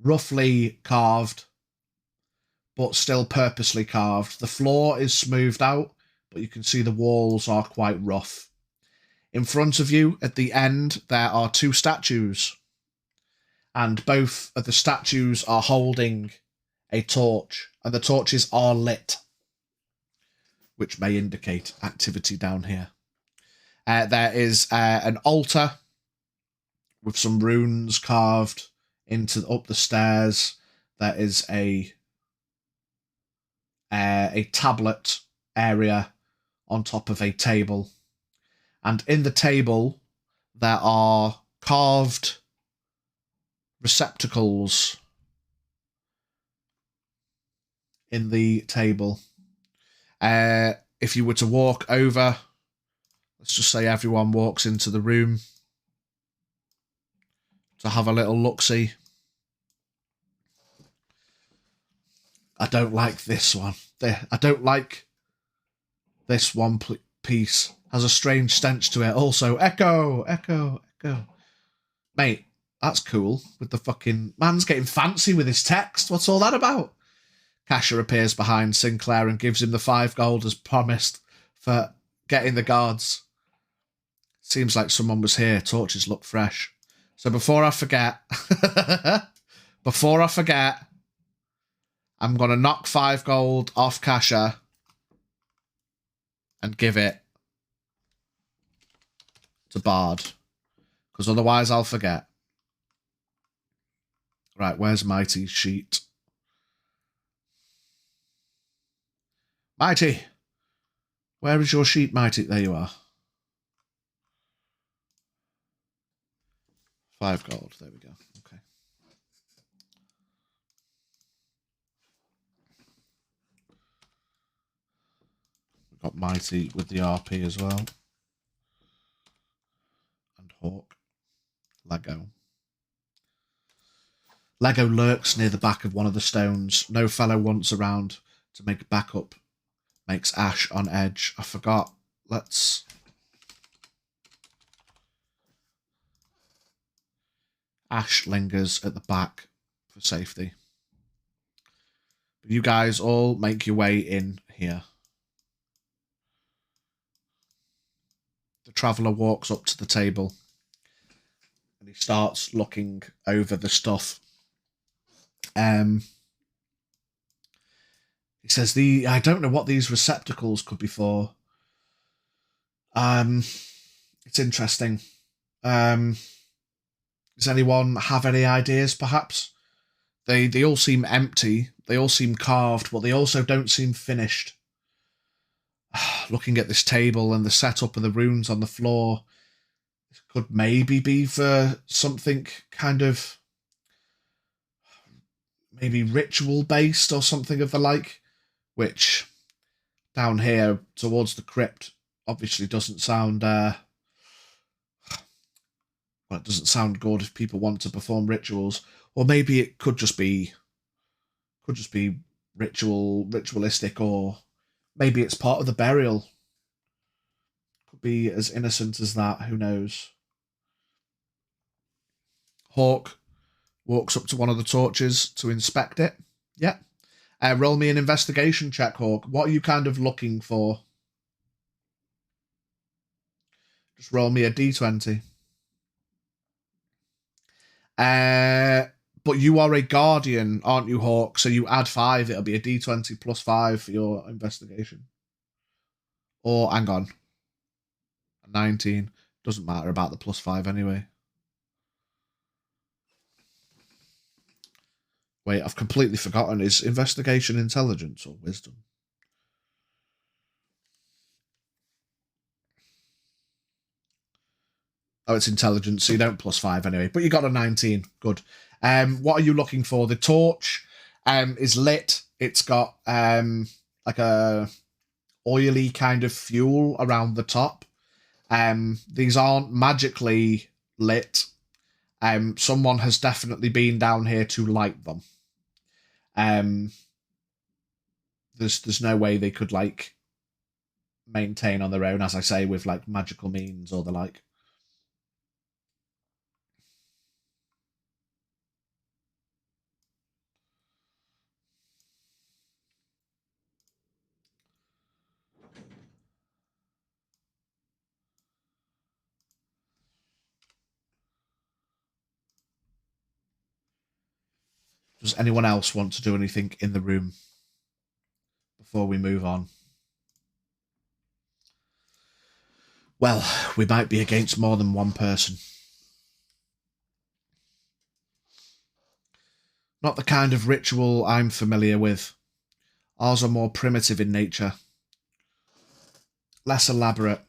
[SPEAKER 1] roughly carved, but still purposely carved. The floor is smoothed out, but you can see the walls are quite rough. In front of you, at the end, there are 2 statues, and both of the statues are holding a torch, and the torches are lit, which may indicate activity down here. There is an altar with some runes carved up the stairs. There is a tablet area on top of a table, and in the table there are carved receptacles in the table. If you were to walk over, let's just say everyone walks into the room to have a little look-see. I don't like this one. I don't like this one piece. Has a strange stench to it. Also, echo, echo, echo. Mate, that's cool. With the fucking... Man's getting fancy with his text. What's all that about? Casher appears behind Sinclair and gives him the 5 gold as promised for getting the guards. Seems like someone was here. Torches look fresh. So before I forget... I'm going to knock 5 gold off Casher and give it to Bard. Because otherwise I'll forget. Right, where's Mighty's sheet? Mighty! Where is your sheet, Mighty? There you are. 5 gold. There we go. Okay. We've got Mighty with the RP as well. And Hawk. Lego. Lego lurks near the back of one of the stones. No fellow wants around to make a backup. Makes Ash on edge. I forgot. Let's... Ash lingers at the back for safety. But you guys all make your way in here. The traveller walks up to the table and he starts looking over the stuff. He says, I don't know what these receptacles could be for. It's interesting. Does anyone have any ideas, perhaps? They all seem empty. They all seem carved, but they also don't seem finished. Looking at this table and the setup of the runes on the floor, this could maybe be for something kind of maybe ritual-based or something of the like, which down here towards the crypt obviously doesn't sound... well, it doesn't sound good if people want to perform rituals. Or maybe it could just be ritualistic, or maybe it's part of the burial. Could be as innocent as that, who knows. Hawk walks up to one of the torches to inspect it. Yeah. Roll me an investigation check, Hawk. What are you kind of looking for? Just roll me a d20. But you are a guardian, aren't you, Hawk? So you add 5. It'll be a d20 plus 5 for your investigation. Or, hang on. 19. Doesn't matter about the plus 5 anyway. Wait, I've completely forgotten. Is investigation intelligence or wisdom? Oh, it's intelligence, so you don't plus 5 anyway. But you got a 19. Good. What are you looking for? The torch is lit. It's got like a oily kind of fuel around the top. These aren't magically lit. Someone has definitely been down here to light them. There's no way they could like maintain on their own, as I say, with like magical means or the like. Does anyone else want to do anything in the room before we move on? Well, we might be against more than one person. Not the kind of ritual I'm familiar with. Ours are more primitive in nature. Less elaborate.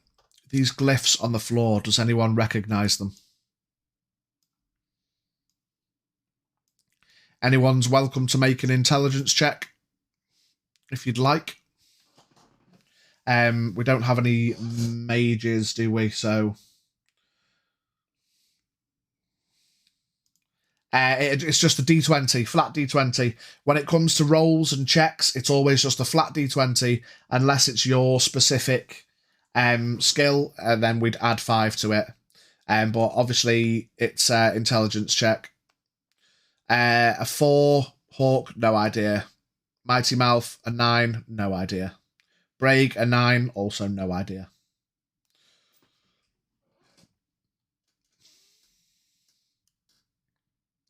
[SPEAKER 1] These glyphs on the floor, does anyone recognise them? Anyone's welcome to make an intelligence check, if you'd like. We don't have any mages, do we? So it's just a d20, flat d20. When it comes to rolls and checks, it's always just a flat d20, unless it's your specific skill, and then we'd add 5 to it. But obviously it's intelligence check. A 4, Hawk, no idea. Mighty Mouth, a 9, no idea. Braig, a 9, also no idea.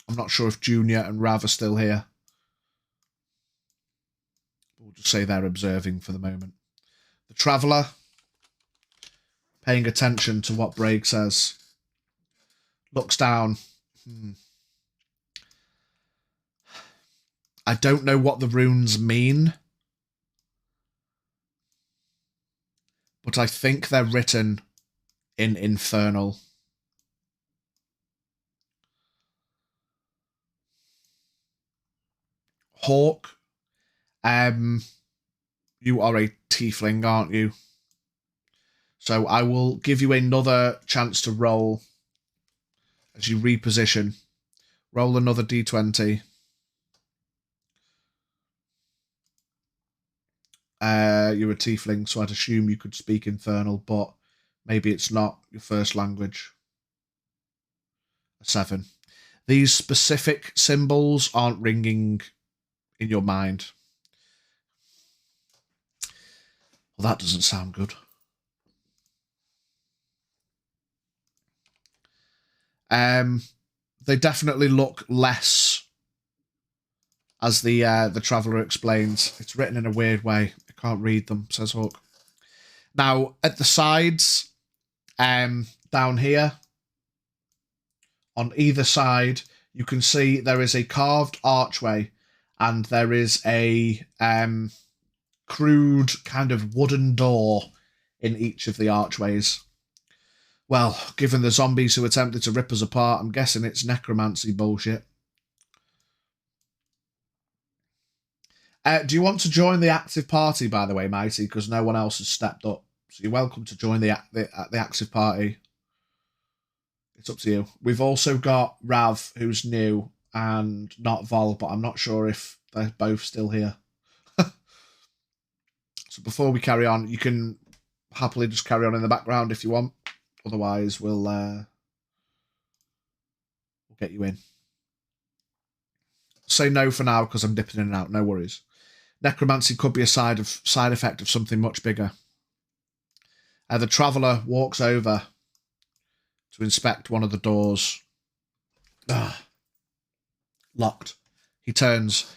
[SPEAKER 1] I'm not sure if Junior and Rav are still here. We'll just say they're observing for the moment. The Traveller, paying attention to what Braig says, looks down. I don't know what the runes mean, but I think they're written in Infernal. Hawk, you are a tiefling, aren't you? So I will give you another chance to roll as you reposition. Roll another d20. You're a tiefling, so I'd assume you could speak Infernal, but maybe it's not your first language. A 7. These specific symbols aren't ringing in your mind. Well, that doesn't sound good. They definitely look less, as the Traveller explains. It's written in a weird way. I can't read them, says Hawk. Now, at the sides, down here, on either side, you can see there is a carved archway, and there is a crude kind of wooden door in each of the archways. Well, given the zombies who attempted to rip us apart, I'm guessing it's necromancy bullshit. Do you want to join the active party, by the way, Mighty? Because no one else has stepped up. So you're welcome to join the active party. It's up to you. We've also got Rav, who's new, and not Vol, but I'm not sure if they're both still here. So before we carry on, you can happily just carry on in the background if you want. Otherwise, we'll get you in. Say no for now because I'm dipping in and out. No worries. Necromancy could be a side effect of something much bigger. The Traveller walks over to inspect one of the doors. Locked. He turns.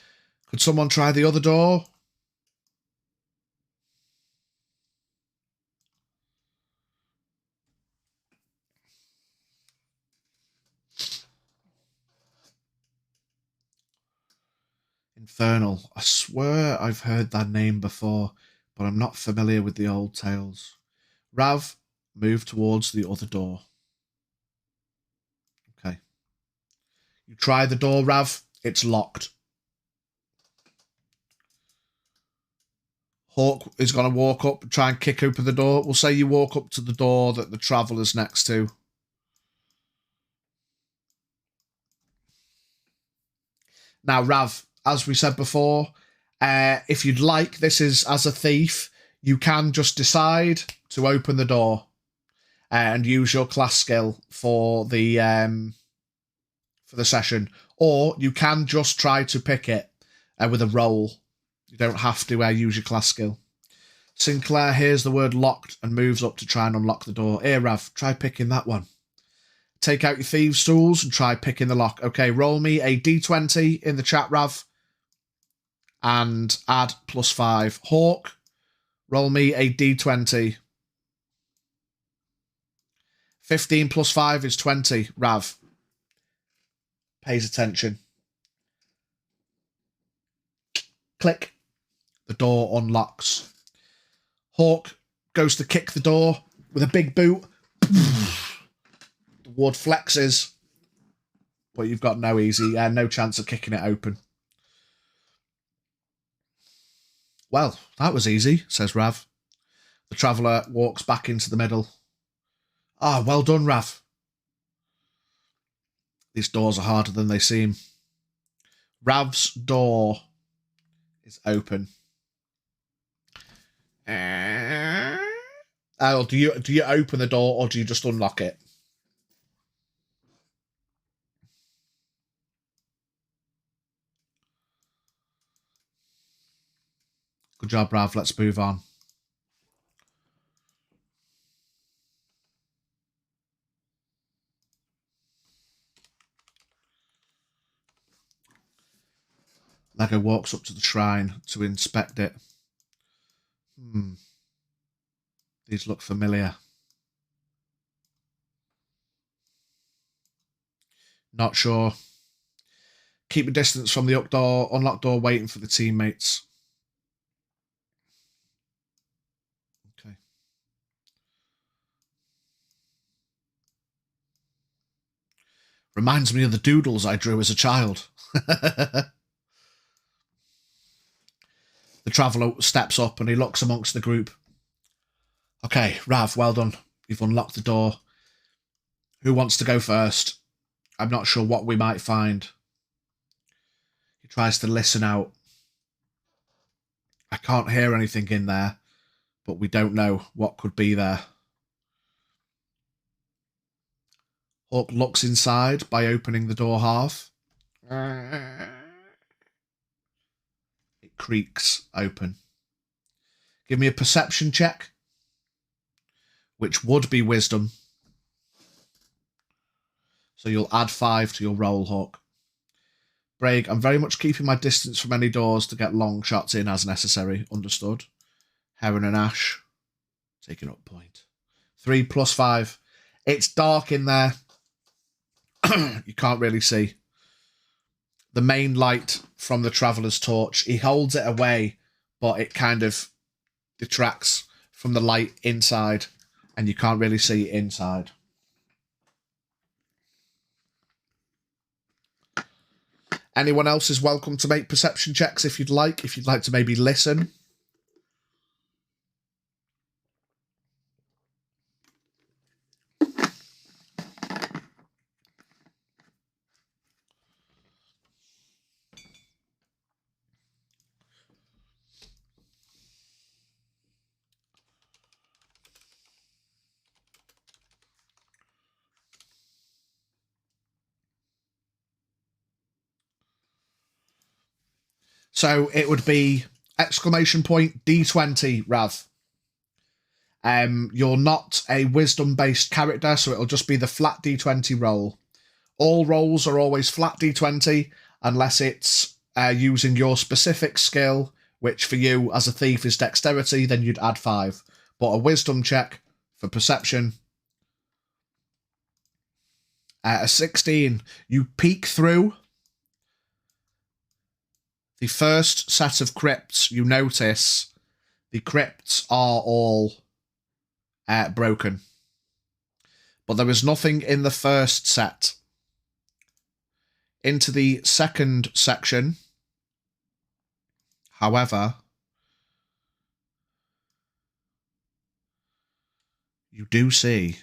[SPEAKER 1] Could someone try the other door? Infernal. I swear I've heard that name before, but I'm not familiar with the old tales. Rav, move towards the other door. Okay. You try the door, Rav. It's locked. Hawk is going to walk up and try and kick open the door. We'll say you walk up to the door that the Traveller's next to. Now, Rav, as we said before, if you'd like, this is as a thief, you can just decide to open the door and use your class skill for the session, or you can just try to pick it with a roll. You don't have to use your class skill. Sinclair hears the word locked and moves up to try and unlock the door. Here, Rav, try picking that one. Take out your thieves' tools and try picking the lock. Okay, roll me a d20 in the chat, Rav, and add +5. Hawk, roll me a d20. 15 + 5 is 20. Rav pays attention. Click. The door unlocks. Hawk goes to kick the door with a big boot. The wood flexes, but you've got no chance of kicking it open. Well, that was easy, says Rav. The Traveller walks back into the middle. Ah, well done, Rav. These doors are harder than they seem. Rav's door is open. Oh, do you open the door or do you just unlock it? Good job, Rav. Let's move on. Lego walks up to the shrine to inspect it. These look familiar. Not sure. Keep a distance from the unlocked door, waiting for the teammates. Okay. Reminds me of the doodles I drew as a child. The traveller steps up and he looks amongst the group. Okay, Rav, well done. You've unlocked the door. Who wants to go first? I'm not sure what we might find. He tries to listen out. I can't hear anything in there, but we don't know what could be there. Hawk looks inside by opening the door half. It creaks open. Give me a perception check, which would be wisdom. So you'll add 5 to your roll, Hawk. Braig, I'm very much keeping my distance from any doors to get long shots in as necessary. Understood. Heron and Ash, taking up point. 3 plus 5. It's dark in there. You can't really see. The main light from the Traveller's torch, he holds it away, but it kind of detracts from the light inside, and you can't really see inside. Anyone else is welcome to make perception checks if you'd like to maybe listen. So it would be exclamation point D20, Rav. You're not a wisdom-based character, so it'll just be the flat D20 roll. All rolls are always flat D20, unless it's using your specific skill, which for you as a thief is dexterity, then you'd add 5. But a wisdom check for perception. A 16. You peek through the first set of crypts. You notice the crypts are all broken. But there is nothing in the first set. Into the second section, however, you do see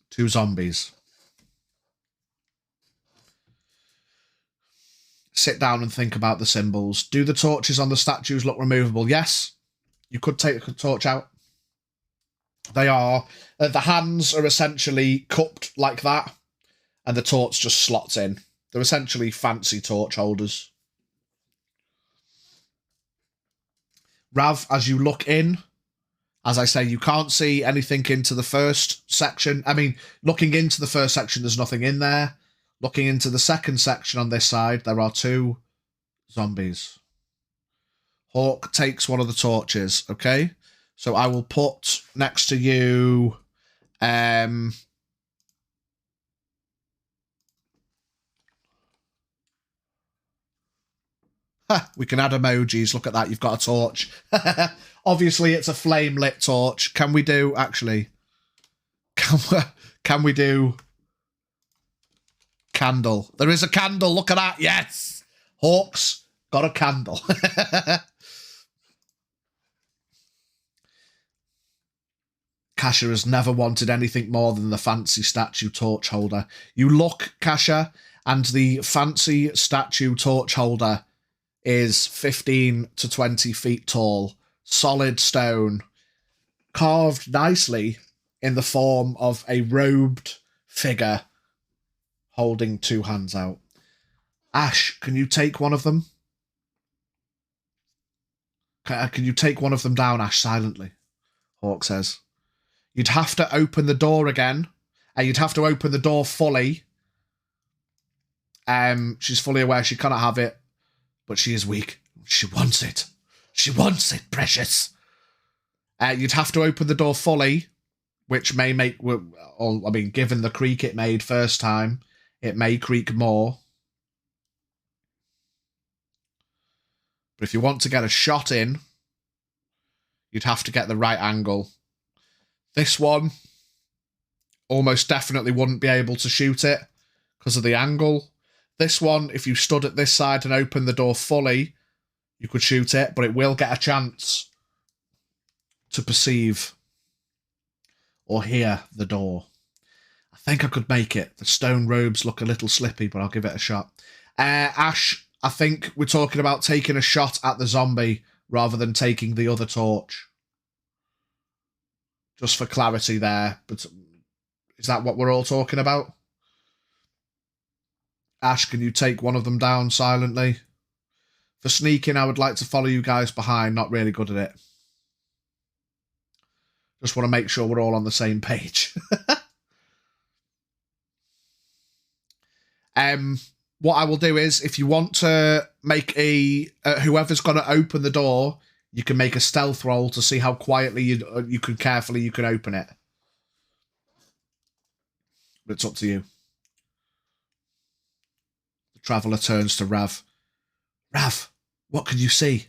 [SPEAKER 1] two zombies. Sit down and think about the symbols. Do the torches on the statues look removable? Yes. You could take the torch out. They are... the hands are essentially cupped like that, and the torch just slots in. They're essentially fancy torch holders. Rav, as you look in, as I say, you can't see anything into the first section. I mean, looking into the first section, there's nothing in there. Looking into the second section on this side, there are two zombies. Hawk takes one of the torches, okay? So I will put next to you... we can add emojis. Look at that. You've got a torch. Obviously, it's a flame-lit torch. Can we do... Actually, can we do... Candle. There is a candle. Look at that. Yes. Hawk's got a candle. Kasha has never wanted anything more than the fancy statue torch holder. You look, Kasha, and the fancy statue torch holder is 15 to 20 feet tall, solid stone, carved nicely in the form of a robed figure holding two hands out. Ash, can you take one of them? Can you take one of them down, Ash, silently? Hawk says. You'd have to open the door again. You'd have to open the door fully. She's fully aware she cannot have it, but she is weak. She wants it. She wants it, precious. You'd have to open the door fully, which may make... I mean, given the creak it made first time, it may creak more. But if you want to get a shot in, you'd have to get the right angle. This one almost definitely wouldn't be able to shoot it because of the angle. This one, if you stood at this side and opened the door fully, you could shoot it, but it will get a chance to perceive or hear the door. I think I could make it. The stone robes look a little slippy, but I'll give it a shot. Ash, I think we're talking about taking a shot at the zombie rather than taking the other torch. Just for clarity there. But is that what we're all talking about? Ash, can you take one of them down silently? For sneaking, I would like to follow you guys behind. Not really good at it. Just want to make sure we're all on the same page. What I will do is, if you want to make a... whoever's going to open the door, you can make a stealth roll to see how quietly you can carefully open it. But it's up to you. The Traveller turns to Rav. Rav, what can you see?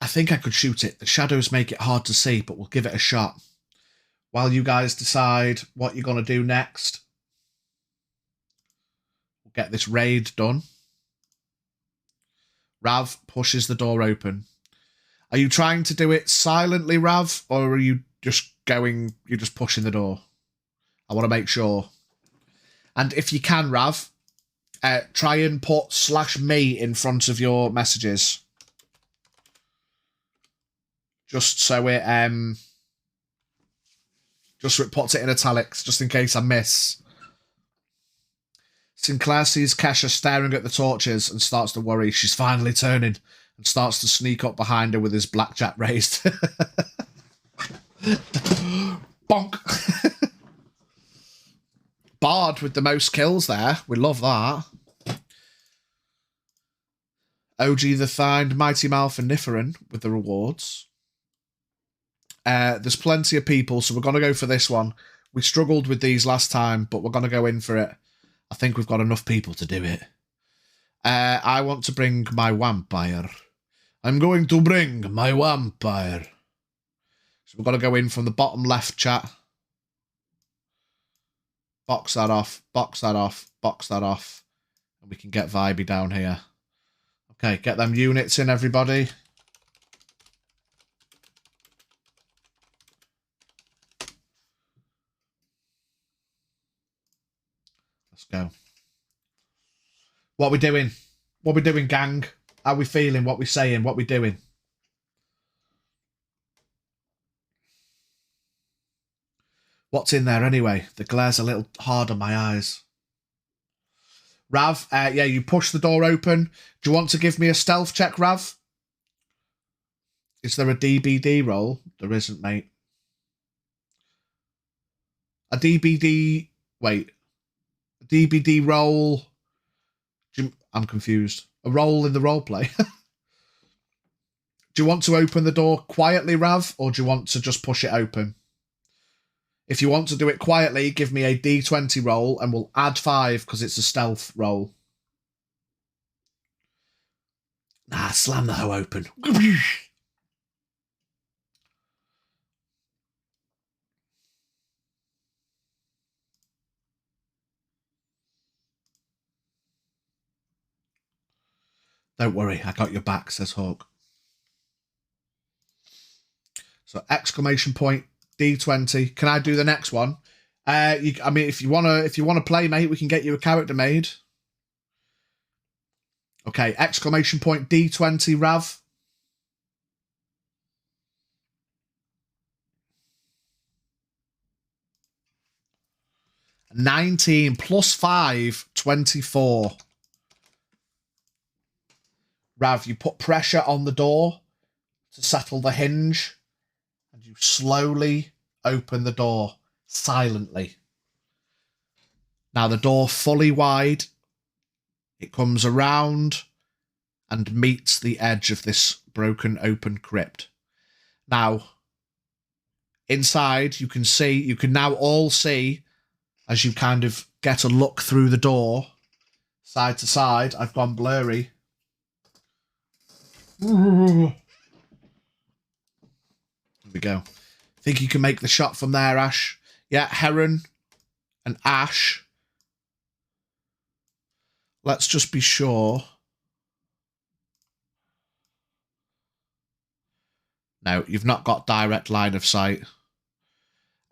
[SPEAKER 1] I think I could shoot it. The shadows make it hard to see, but we'll give it a shot. While you guys decide what you're going to do next, we'll get this raid done. Rav pushes the door open. Are you trying to do it silently, Rav, or are you just going, you're just pushing the door? I want to make sure. And if you can, Rav, try and put /me in front of your messages. Just so it puts it in italics, just in case I miss. Sinclair sees Kesha staring at the torches and starts to worry. She's finally turning and starts to sneak up behind her with his blackjack raised. Bonk. Bard with the most kills there. We love that. OG the Thind, Mighty Mouth and Niferin with the rewards. There's plenty of people, so we're going to go for this one. We struggled with these last time, but we're going to go in for it. I think we've got enough people to do it. I want to bring my vampire. I'm going to bring my vampire. So we're going to go in from the bottom left, chat. Box that off, box that off, box that off. And we can get vibey down here. Okay, get them units in, everybody. Let's go. What we doing? What we doing, gang? How we feeling? What we saying? What we doing? What's in there anyway? The glare's a little hard on my eyes. Rav, yeah, you push the door open. Do you want to give me a stealth check, Rav? Is there a DBD roll? There isn't, mate. A DBD... Wait. A DBD roll... I'm confused. A roll in the roleplay. Do you want to open the door quietly, Rav? Or do you want to just push it open? If you want to do it quietly, give me a D20 roll and we'll add 5 because it's a stealth roll. Nah, slam the hoe open. Don't worry, I got your back, says Hawk. So exclamation point D20. Can I do the next one? I mean, if you wanna play, mate, we can get you a character made. Okay, exclamation point D20, Rav. 19 plus 5, 24. Rav, you put pressure on the door to settle the hinge, and you slowly open the door silently. Now the door fully wide, it comes around and meets the edge of this broken open crypt. Now, inside you can now all see, as you kind of get a look through the door, side to side. I've gone blurry. Here we go. Think you can make the shot from there, Ash? Yeah, Heron and Ash. Let's just be sure. No, you've not got direct line of sight.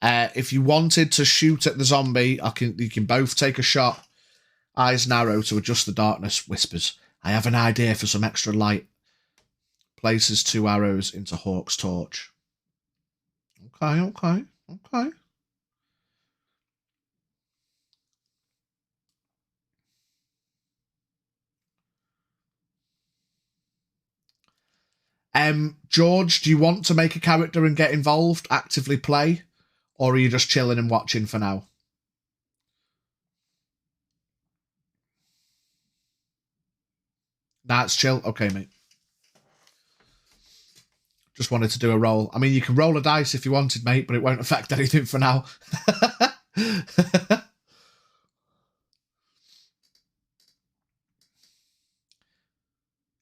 [SPEAKER 1] If you wanted to shoot at the zombie, you can both take a shot. Eyes narrow to adjust the darkness. Whispers, I have an idea for some extra light. Places 2 arrows into Hawk's torch. Okay. George, do you want to make a character and get involved, actively play? Or are you just chilling and watching for now? Nah, it's chill. Okay, mate. Just wanted to do a roll. I mean, you can roll a dice if you wanted, mate, but it won't affect anything for now.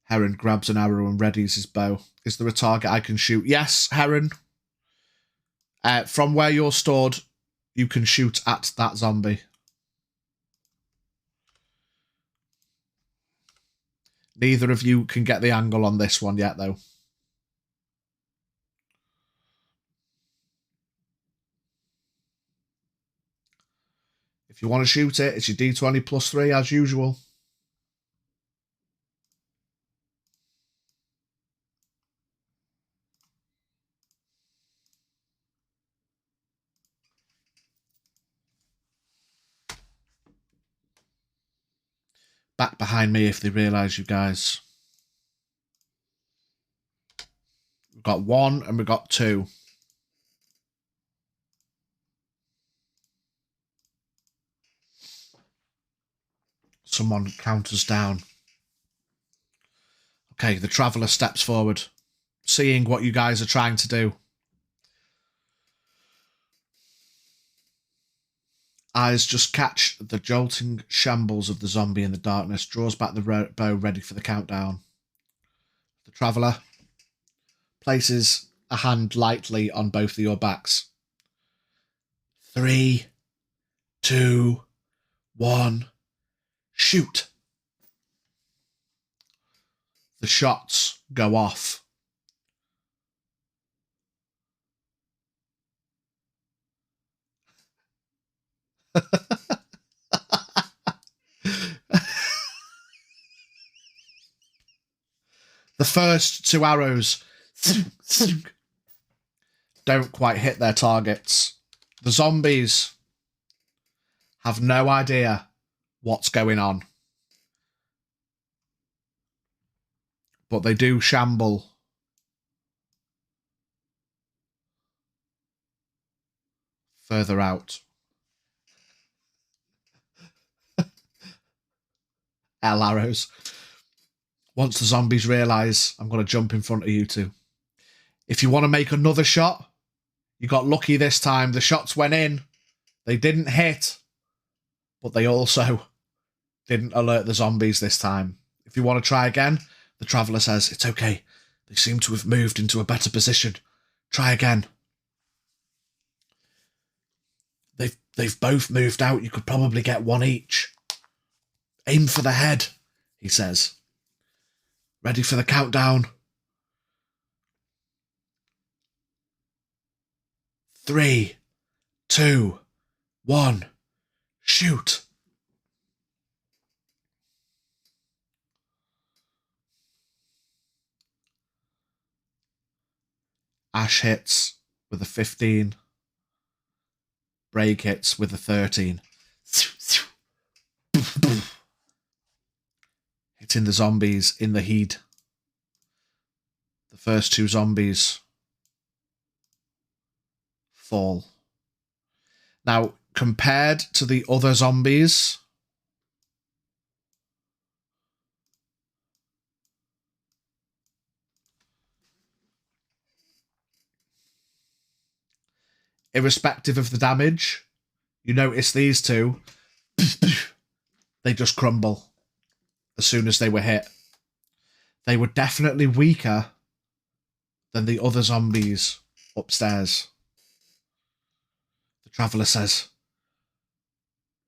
[SPEAKER 1] Heron grabs an arrow and readies his bow. Is there a target I can shoot? Yes, Heron. From where you're stored, you can shoot at that zombie. Neither of you can get the angle on this one yet, though. If you want to shoot it, it's your D20 plus 3 as usual. Back behind me if they realise you guys. We've got 1 and we've got 2. Someone counters down. Okay, the Traveller steps forward, seeing what you guys are trying to do. Eyes just catch the jolting shambles of the zombie in the darkness, draws back the bow ready for the countdown. The Traveller places a hand lightly on both of your backs. 3, 2, 1, shoot. The shots go off. The first 2 arrows don't quite hit their targets. The zombies have no idea what's going on, but they do shamble. Further out. L arrows. Once the zombies realise I'm going to jump in front of you two. If you want to make another shot, you got lucky this time. The shots went in. They didn't hit, but they also didn't alert the zombies this time. If you want to try again, the Traveller says, it's okay. They seem to have moved into a better position. Try again. They've both moved out. You could probably get 1 each. Aim for the head, he says. Ready for the countdown. 3, 2, 1, shoot. Ash hits with a 15. Break hits with a 13. Hitting the zombies in the heat. The first 2 zombies fall. Now, compared to the other zombies, irrespective of the damage, you notice these 2, they just crumble as soon as they were hit. They were definitely weaker than the other zombies upstairs. The Traveller says,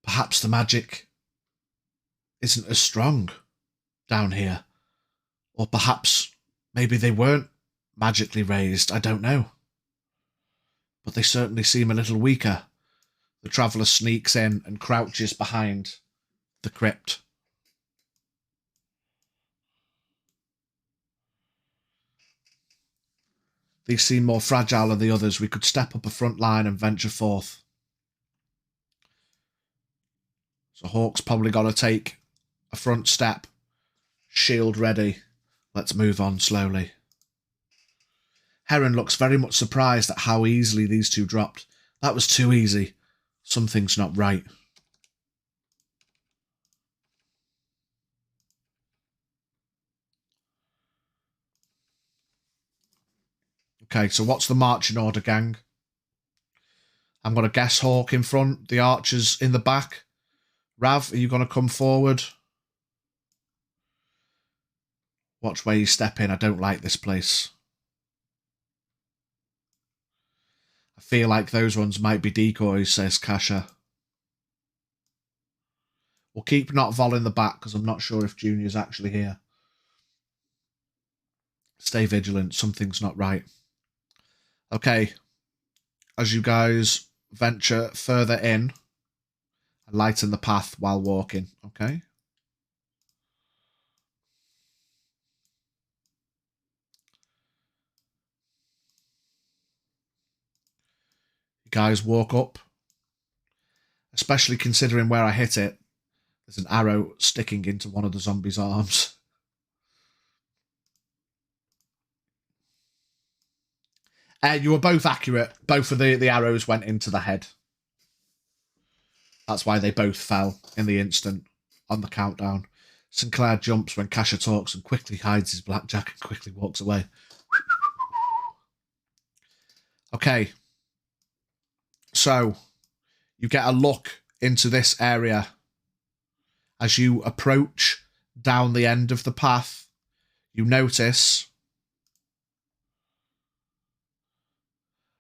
[SPEAKER 1] perhaps the magic isn't as strong down here. Or perhaps maybe they weren't magically raised, I don't know. But they certainly seem a little weaker. The Traveller sneaks in and crouches behind the crypt. These seem more fragile than the others. We could step up a front line and venture forth. So Hawk's probably got to take a front step. Shield ready. Let's move on slowly. Heron looks very much surprised at how easily these 2 dropped. That was too easy. Something's not right. Okay, so what's the marching order, gang? I'm going to guess Hawk in front, the archers in the back. Rav, are you going to come forward? Watch where you step in. I don't like this place. I feel like those ones might be decoys, says Kasha. We'll keep not vol in the back because I'm not sure if Junior's actually here. Stay vigilant. Something's not right. Okay. As you guys venture further in, lighten the path while walking, okay? You guys walk up, especially considering where I hit it. There's an arrow sticking into one of the zombies' arms. You were both accurate. Both of the arrows went into the head. That's why they both fell in the instant on the countdown. Sinclair jumps when Kasha talks and quickly hides his blackjack and quickly walks away. Okay. So, you get a look into this area. As you approach down the end of the path, you notice...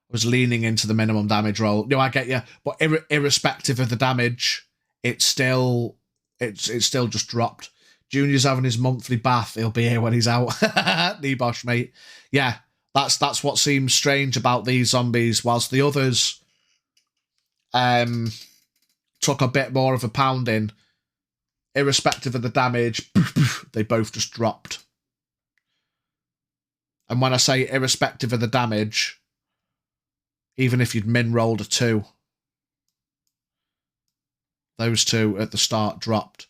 [SPEAKER 1] I was leaning into the minimum damage roll. No, I get you. But irrespective of the damage, it's still just dropped. Junior's having his monthly bath. He'll be here when he's out. Nebosh, mate. Yeah, that's what seems strange about these zombies. Whilst the others took a bit more of a pounding, irrespective of the damage, they both just dropped. And when I say irrespective of the damage... Even if you'd min-rolled a 2, those 2 at the start dropped.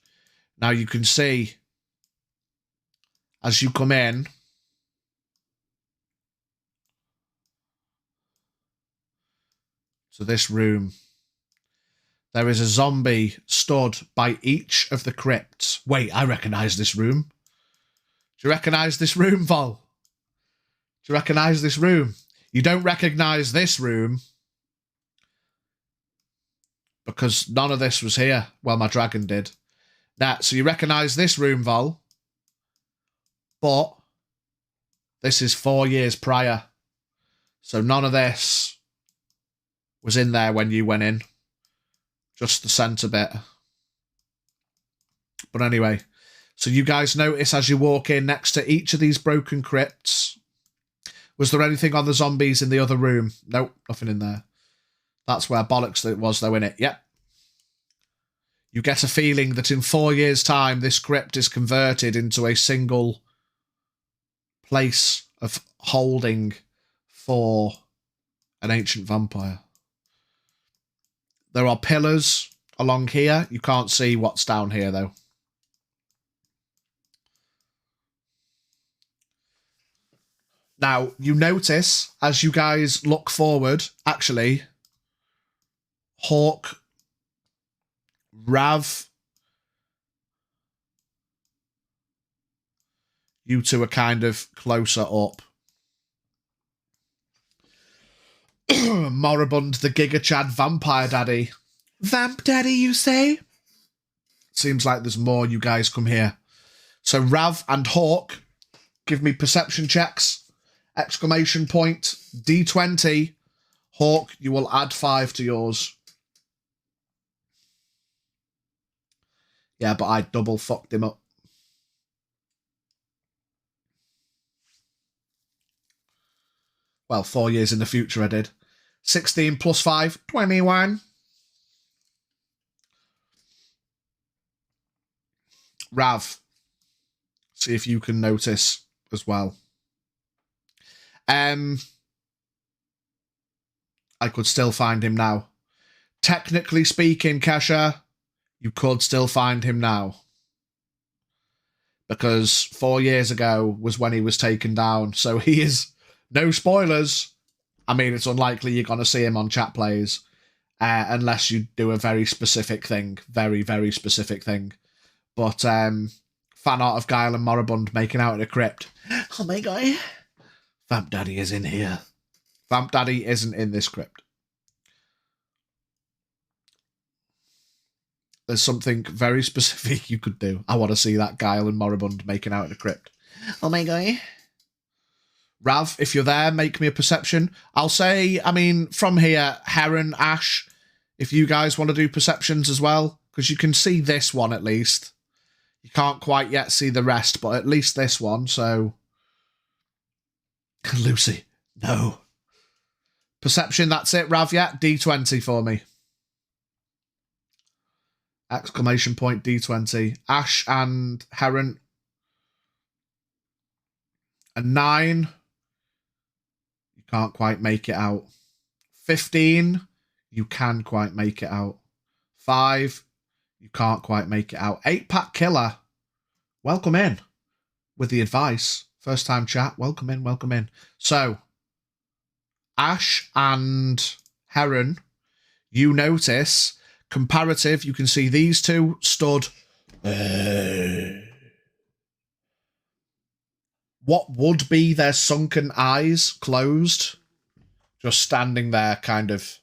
[SPEAKER 1] Now you can see, as you come in, to this room, there is a zombie stood by each of the crypts. Wait, I recognise this room. Do you recognise this room, Vol? Do you recognise this room? You don't recognise this room because none of this was here. Well, my dragon did. So you recognise this room, Vol, but this is 4 years prior. So none of this was in there when you went in. Just the centre bit. But anyway, So you guys notice as you walk in, next to each of these broken crypts, was there anything on the zombies in the other room? Nope, nothing in there. That's where bollocks it was, though, innit? Yep. You get a feeling that in 4 years' time, this crypt is converted into a single place of holding for an ancient vampire. There are pillars along here. You can't see what's down here, though. Now, you notice, as you guys look forward, actually, Hawk, Rav, you two are kind of closer up. Moribund, the Giga Chad Vampire Daddy. Vamp Daddy, you say? Seems like there's more you guys come here. So Rav and Hawk, give me perception checks. Exclamation point, D20. Hawk, you will add 5 to yours. Yeah, but I double fucked him up. Well, 4 years in the future I did. 16 plus 5, 21. Rav, see if you can notice as well. I could still find him now. Technically speaking, Kesha, you could still find him now. Because 4 years ago was when he was taken down. So he is, no spoilers. I mean, it's unlikely you're going to see him on chat plays. Unless you do a very specific thing. Very, very specific thing. But fan art of Guile and Moribund making out in a crypt. Oh my god. Vamp Daddy is in here. Vamp Daddy isn't in this crypt. There's something very specific you could do. I want to see that Guile and Moribund making out in a crypt. Oh my god. Rav, if you're there, make me a perception. I'll say, I mean, from here, Heron, Ash, if you guys want to do perceptions as well, because you can see this one at least. You can't quite yet see the rest, but at least this one, so... Lucy, no. Perception, that's it, Rav, yeah? D20 for me. Exclamation point, D20. Ash and Heron. A 9. You can't quite make it out. 15. You can quite make it out. 5. You can't quite make it out. 8-pack killer. Welcome in. With the advice. First time chat. Welcome in, welcome in. So, Ash and Heron, you notice, comparative, you can see these two stood. What would be their sunken eyes closed, just standing there kind of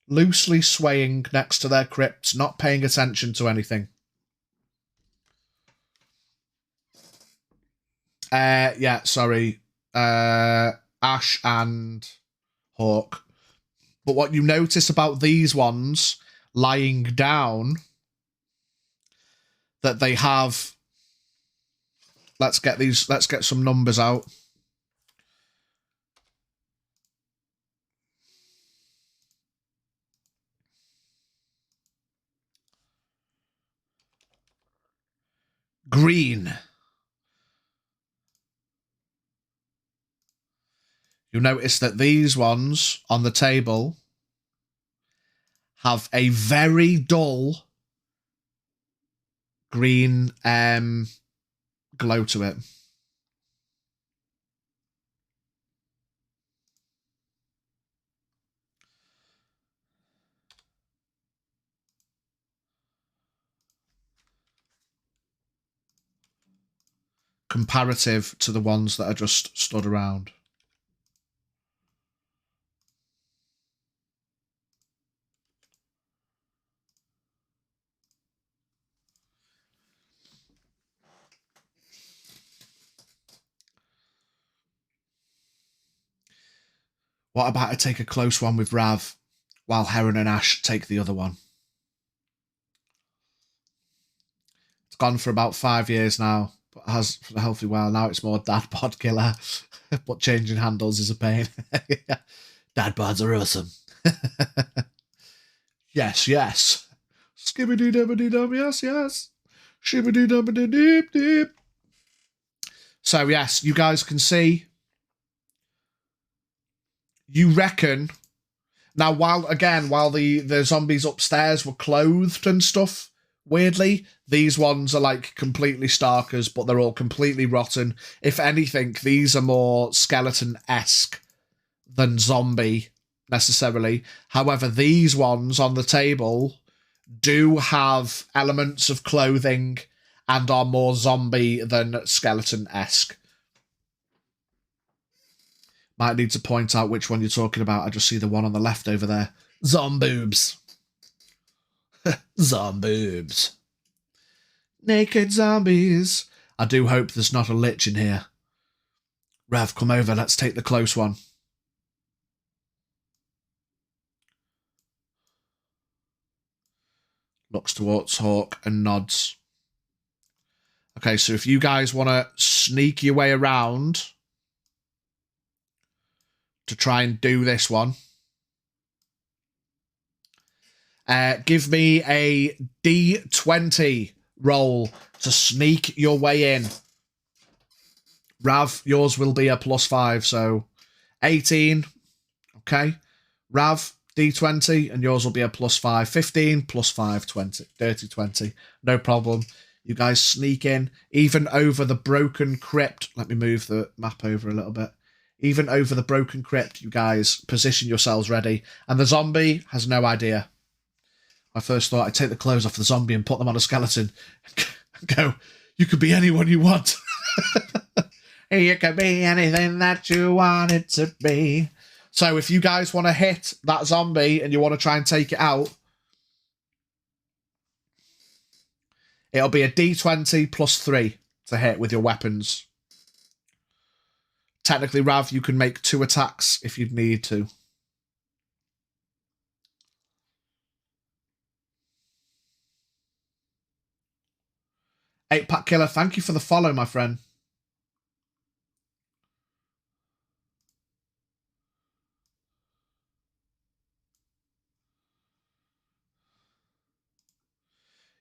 [SPEAKER 1] loosely swaying next to their crypts, not paying attention to anything. Yeah, sorry. Ash and Hawk. But what you notice about these ones lying down, that they have... Let's get some numbers out. Green. You'll notice that these ones on the table have a very dull green glow to it. Comparative to the ones that are just stood around. What about I take a close one with Rav while Heron and Ash take the other one? It's gone for about 5 years now, but has for a healthy while. Now it's more dad bod killer, but changing handles is a pain. Dad bods are awesome. Yes, yes. Skibbity dubbity dub, yes, yes. Shibbity dubbity deep deep. So yes, you guys can see. You reckon now while the zombies upstairs were clothed and stuff, weirdly, these ones are like completely starkers, but they're all completely rotten. If anything, these are more skeleton-esque than zombie necessarily. However, these ones on the table do have elements of clothing and are more zombie than skeleton-esque. Might need to point out which one you're talking about. I just see the one on the left over there. Zomboobs. Zomboobs. Naked zombies. I do hope there's not a lich in here. Rav, come over. Let's take the close one. Looks towards Hawk and nods. Okay, so if you guys want to sneak your way around to try and do this one, give me a D20 roll to sneak your way in. Rav, yours will be a +5, so 18. Okay. Rav, D20, and yours will be a +5. 15, +5, 20. Dirty 20. No problem. You guys sneak in, even over the broken crypt. Let me move the map over a little bit. Even over the broken crypt, you guys position yourselves ready. And the zombie has no idea. I first thought I'd take the clothes off the zombie and put them on a skeleton. And go, you could be anyone you want. You could be anything that you want it to be. So if you guys want to hit that zombie and you want to try and take it out, it'll be a D20 +3 to hit with your weapons. Technically, Rav, you can make 2 attacks if you'd need to. Eight-pack killer, thank you for the follow, my friend.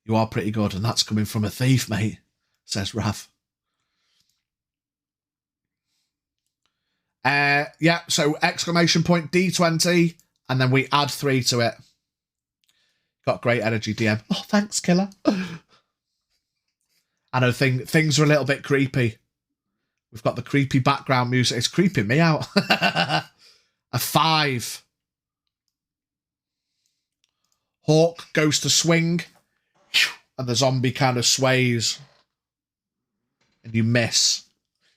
[SPEAKER 1] You are pretty good, and that's coming from a thief, mate, says Rav. Yeah, so exclamation point D20, and then we add 3 to it. Got great energy, DM. Oh, thanks, killer. I know things are a little bit creepy. We've got the creepy background music. It's creeping me out. A 5. Hawk goes to swing, and the zombie kind of sways. And you miss.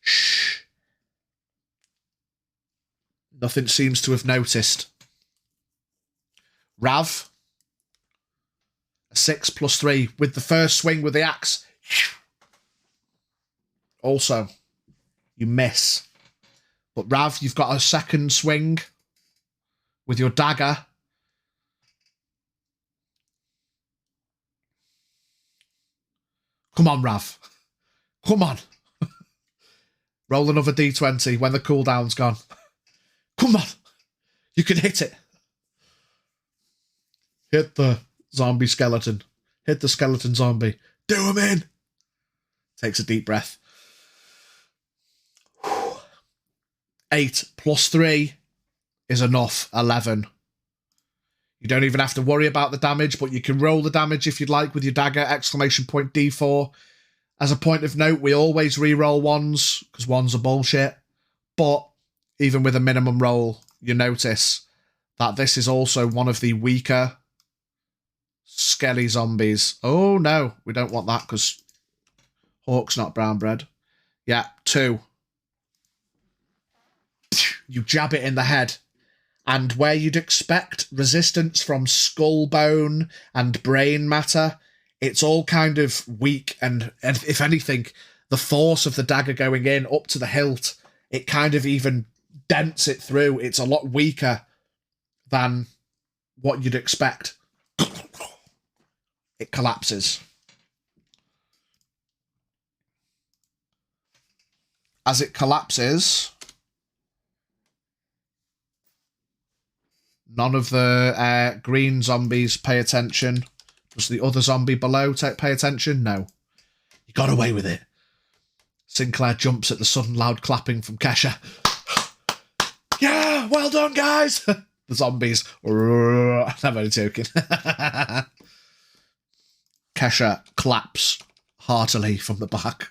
[SPEAKER 1] Shh. Nothing seems to have noticed. Rav. A 6 +3 with the first swing with the axe. Also, you miss. But Rav, you've got a second swing with your dagger. Come on, Rav. Come on. Roll another D20 when the cooldown's gone. Come on. You can hit it. Hit the zombie skeleton. Hit the skeleton zombie. Do him in. Takes a deep breath. 8 +3 is enough. 11. You don't even have to worry about the damage, but you can roll the damage if you'd like with your dagger. Exclamation point D4. As a point of note, we always re-roll 1s because 1s are bullshit. But even with a minimum roll, you notice that this is also one of the weaker skelly zombies. Oh no, we don't want that because Hawk's not brown bread. Yeah, 2. You jab it in the head. And where you'd expect resistance from skull bone and brain matter, it's all kind of weak. And if anything, the force of the dagger going in up to the hilt, it kind of even dents it through. It's a lot weaker than what you'd expect. It collapses. as it collapses, none of the green zombies pay attention. Does the other zombie below pay attention? No. You got away with it. Sinclair jumps at the sudden loud clapping from Kesha. Yeah, well done, guys. The zombies. I'm only joking. Kesha claps heartily from the back.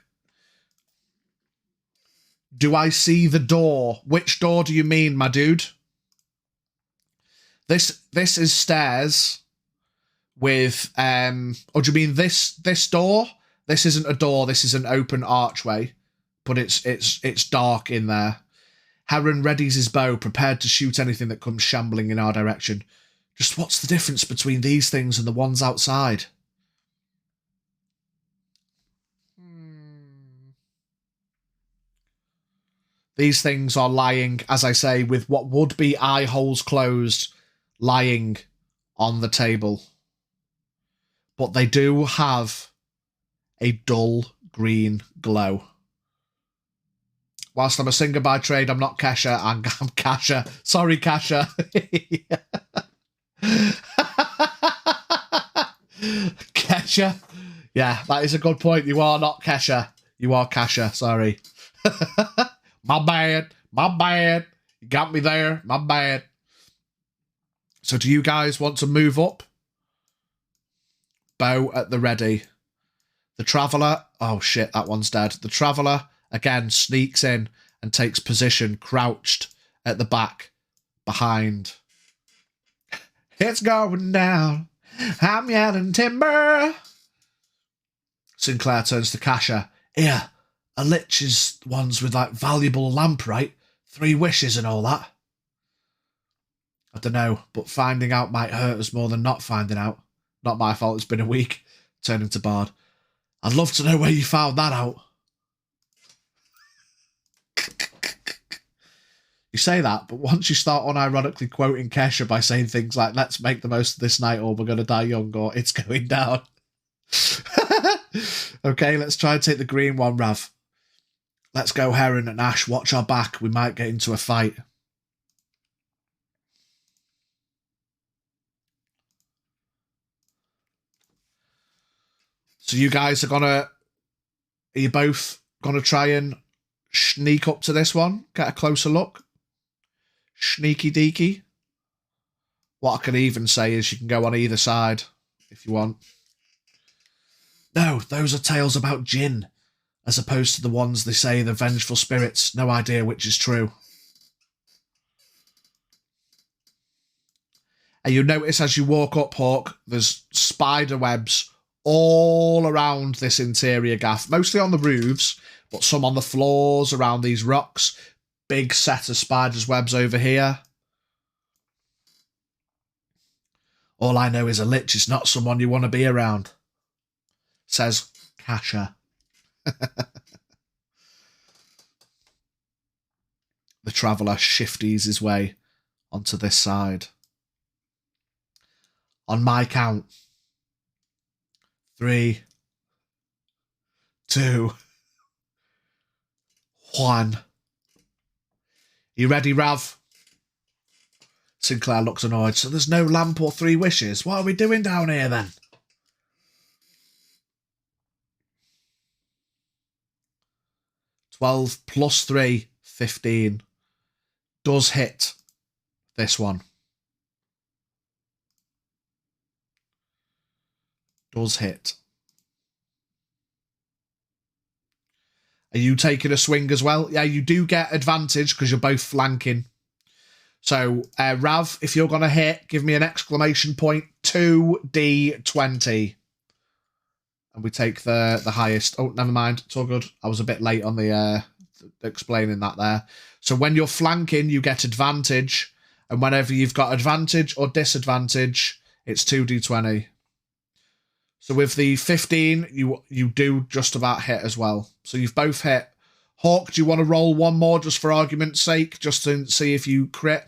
[SPEAKER 1] Do I see the door? Which door do you mean, my dude? This is stairs with or do you mean this door? This isn't a door, this is an open archway, but it's dark in there. Heron readies his bow, prepared to shoot anything that comes shambling in our direction. Just what's the difference between these things and the ones outside? These things are lying, as I say, with what would be eye holes closed, lying on the table. But they do have a dull green glow. Whilst I'm a singer by trade, I'm not Kesha. I'm Kasha. Sorry, Kasha. Kesha. Yeah, that is a good point. You are not Kesha. You are Kasha. Sorry. My bad. My bad. You got me there. My bad. So do you guys want to move up? Bow at the ready. The Traveller... Oh, shit, that one's dead. The Traveller, again, sneaks in and takes position, crouched at the back, behind. It's going down. I'm yelling timber. Sinclair turns to Kasha. Here, a lich is ones with, like, valuable lamprite. 3 wishes and all that. I don't know, but finding out might hurt us more than not finding out. Not my fault, it's been a week. Turning to Bard. I'd love to know where you found that out. You say that, but once you start unironically quoting Kesha by saying things like, let's make the most of this night or we're going to die young or it's going down. Okay, let's try and take the green one, Rav. Let's go, Heron and Ash. Watch our back. We might get into a fight. So you guys are gonna... Are you both gonna try and sneak up to this one? Get a closer look? Sneaky deaky? What I can even say is you can go on either side if you want. No, those are tales about Jinn, as opposed to the ones they say the vengeful spirits. No idea which is true. And you notice as you walk up, Hawk, there's spider webs all around this interior gaff, mostly on the roofs, but some on the floors around these rocks. Big set of spiders' webs over here. All I know is a lich is not someone you want to be around, says Kasha. The Traveller shifties his way onto this side. On my count. 3, 2, 1. You ready, Rav? Sinclair looks annoyed. So there's no lamp or 3 wishes. What are we doing down here then? $12 plus 3, 15. Does hit this one. Does hit. Are you taking a swing as well? Yeah, you do get advantage because you're both flanking. So, Rav, if you're going to hit, give me an exclamation point, 2d20. And we take the highest. Oh, never mind. It's all good. I was a bit late on the explaining that there. So when you're flanking, you get advantage. And whenever you've got advantage or disadvantage, it's 2d20. So with the 15, you do just about hit as well. So you've both hit. Hawk, do you want to roll one more just for argument's sake? Just to see if you crit?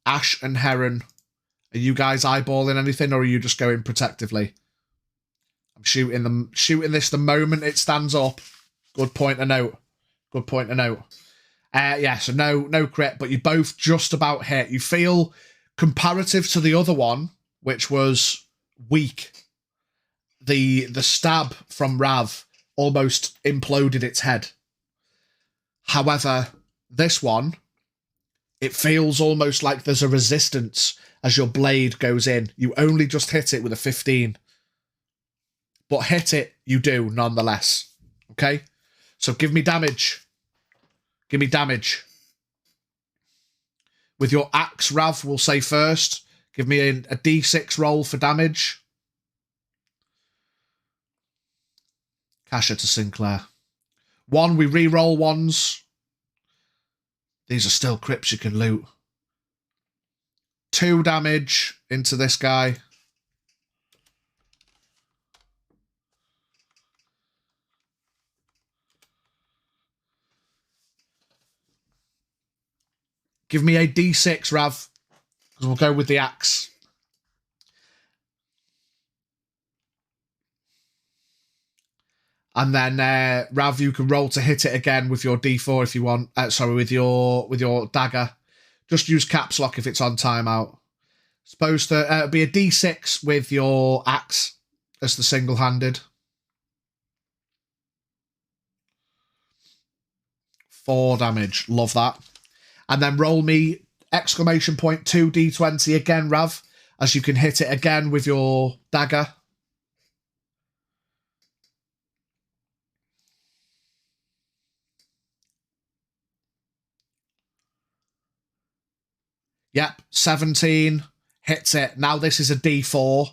[SPEAKER 1] Ash and Heron, are you guys eyeballing anything or are you just going protectively? I'm shooting this the moment it stands up. Good point to note. Good point to note. Yeah, so no crit, but you both just about hit. You feel comparative to the other one, which was weak. The stab from Rav almost imploded its head. However, this one, it feels almost like there's a resistance as your blade goes in. You only just hit it with a 15. But hit it, you do, nonetheless. Okay? So give me damage. Give me damage. With your axe, Rav, we'll say first. Give me a d6 roll for damage. Kasha to Sinclair. 1, we re-roll ones. These are still crypts you can loot. 2 damage into this guy. Give me a d6, Rav, because we'll go with the axe. And then, Rav, you can roll to hit it again with your d4 if you want. Sorry, with your dagger. Just use caps lock if it's on timeout. Supposed to be a d6 with your axe as the single-handed. 4 damage. Love that. And then roll me exclamation point 2d20 again, Rav, as you can hit it again with your dagger. Yep, 17 hits it. Now this is a d4.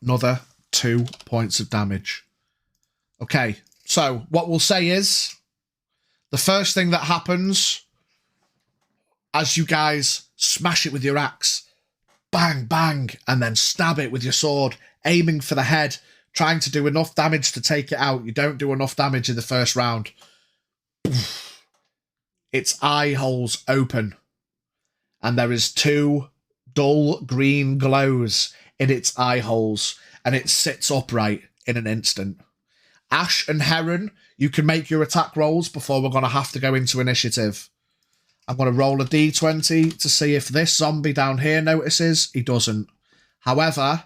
[SPEAKER 1] Another 2 points of damage. Okay, so what we'll say is the first thing that happens as you guys smash it with your axe, bang, bang, and then stab it with your sword, aiming for the head, trying to do enough damage to take it out. You don't do enough damage in the first round. Its eye holes open, and there is 2 dull green glows in its eye holes, and it sits upright in an instant. Ash and Heron, you can make your attack rolls before we're going to have to go into initiative. I'm going to roll a d20 to see if this zombie down here notices. He doesn't. However,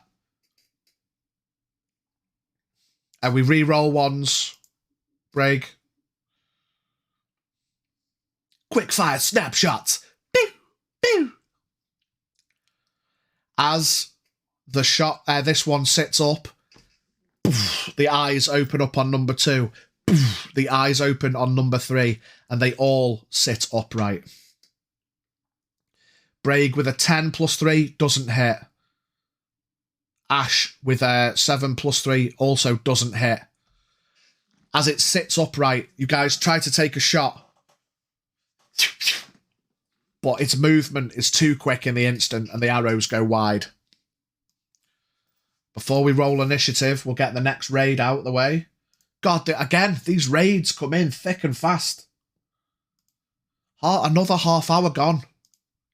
[SPEAKER 1] and we re-roll ones. Brig. Quick fire snapshots. Pew, pew. As the shot, this one sits up, the eyes open up on number 2. The eyes open on number 3, and they all sit upright. Braig with a 10 plus 3 doesn't hit. Ash with a 7 plus 3 also doesn't hit. As it sits upright, you guys try to take a shot, but its movement is too quick in the instant, and the arrows go wide. Before we roll initiative, we'll get the next raid out of the way. God, again, these raids come in thick and fast. Another half hour gone.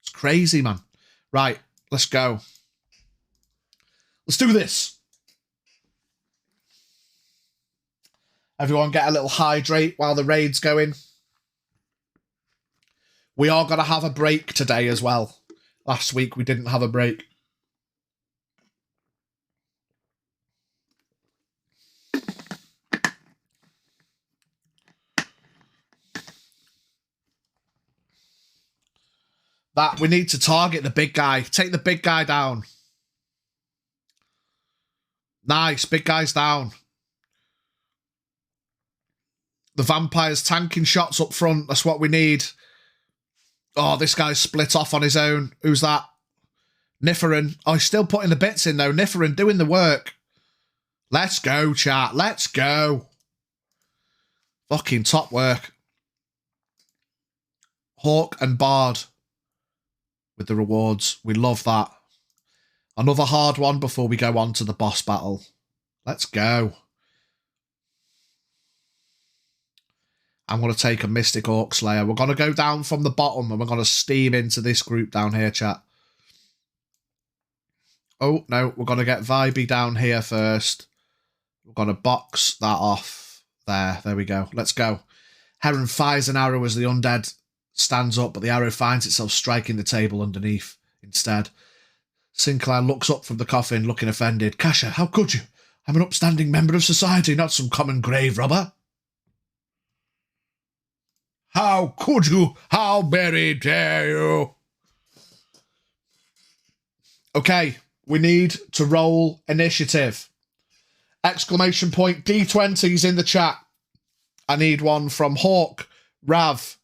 [SPEAKER 1] It's crazy, man. Right, let's go. Let's do this. Everyone get a little hydrate while the raid's going. We are going to have a break today as well. Last week we didn't have a break. That we need to target the big guy. Take the big guy down. Nice, big guy's down. The vampire's tanking shots up front. That's what we need. Oh, this guy's split off on his own. Who's that? Niferin. Oh, he's still putting the bits in, though. Niferin doing the work. Let's go, chat. Let's go. Fucking top work. Hawk and Bard with the rewards. We love that. Another hard one before we go on to the boss battle. Let's go. I'm going to take a Mystic Orc Slayer. We're going to go down from the bottom and we're going to steam into this group down here, chat. Oh, no, we're going to get Vibey down here first. We're going to box that off there. There we go. Let's go. Heron fires an arrow as the undead stands up, but the arrow finds itself striking the table underneath instead. Sinclair looks up from the coffin, looking offended. Kasha, how could you? I'm an upstanding member of society, not some common grave robber. How could you? How very dare you? Okay, we need to roll initiative. Exclamation point D20's in the chat. I need one from Hawk, Rav,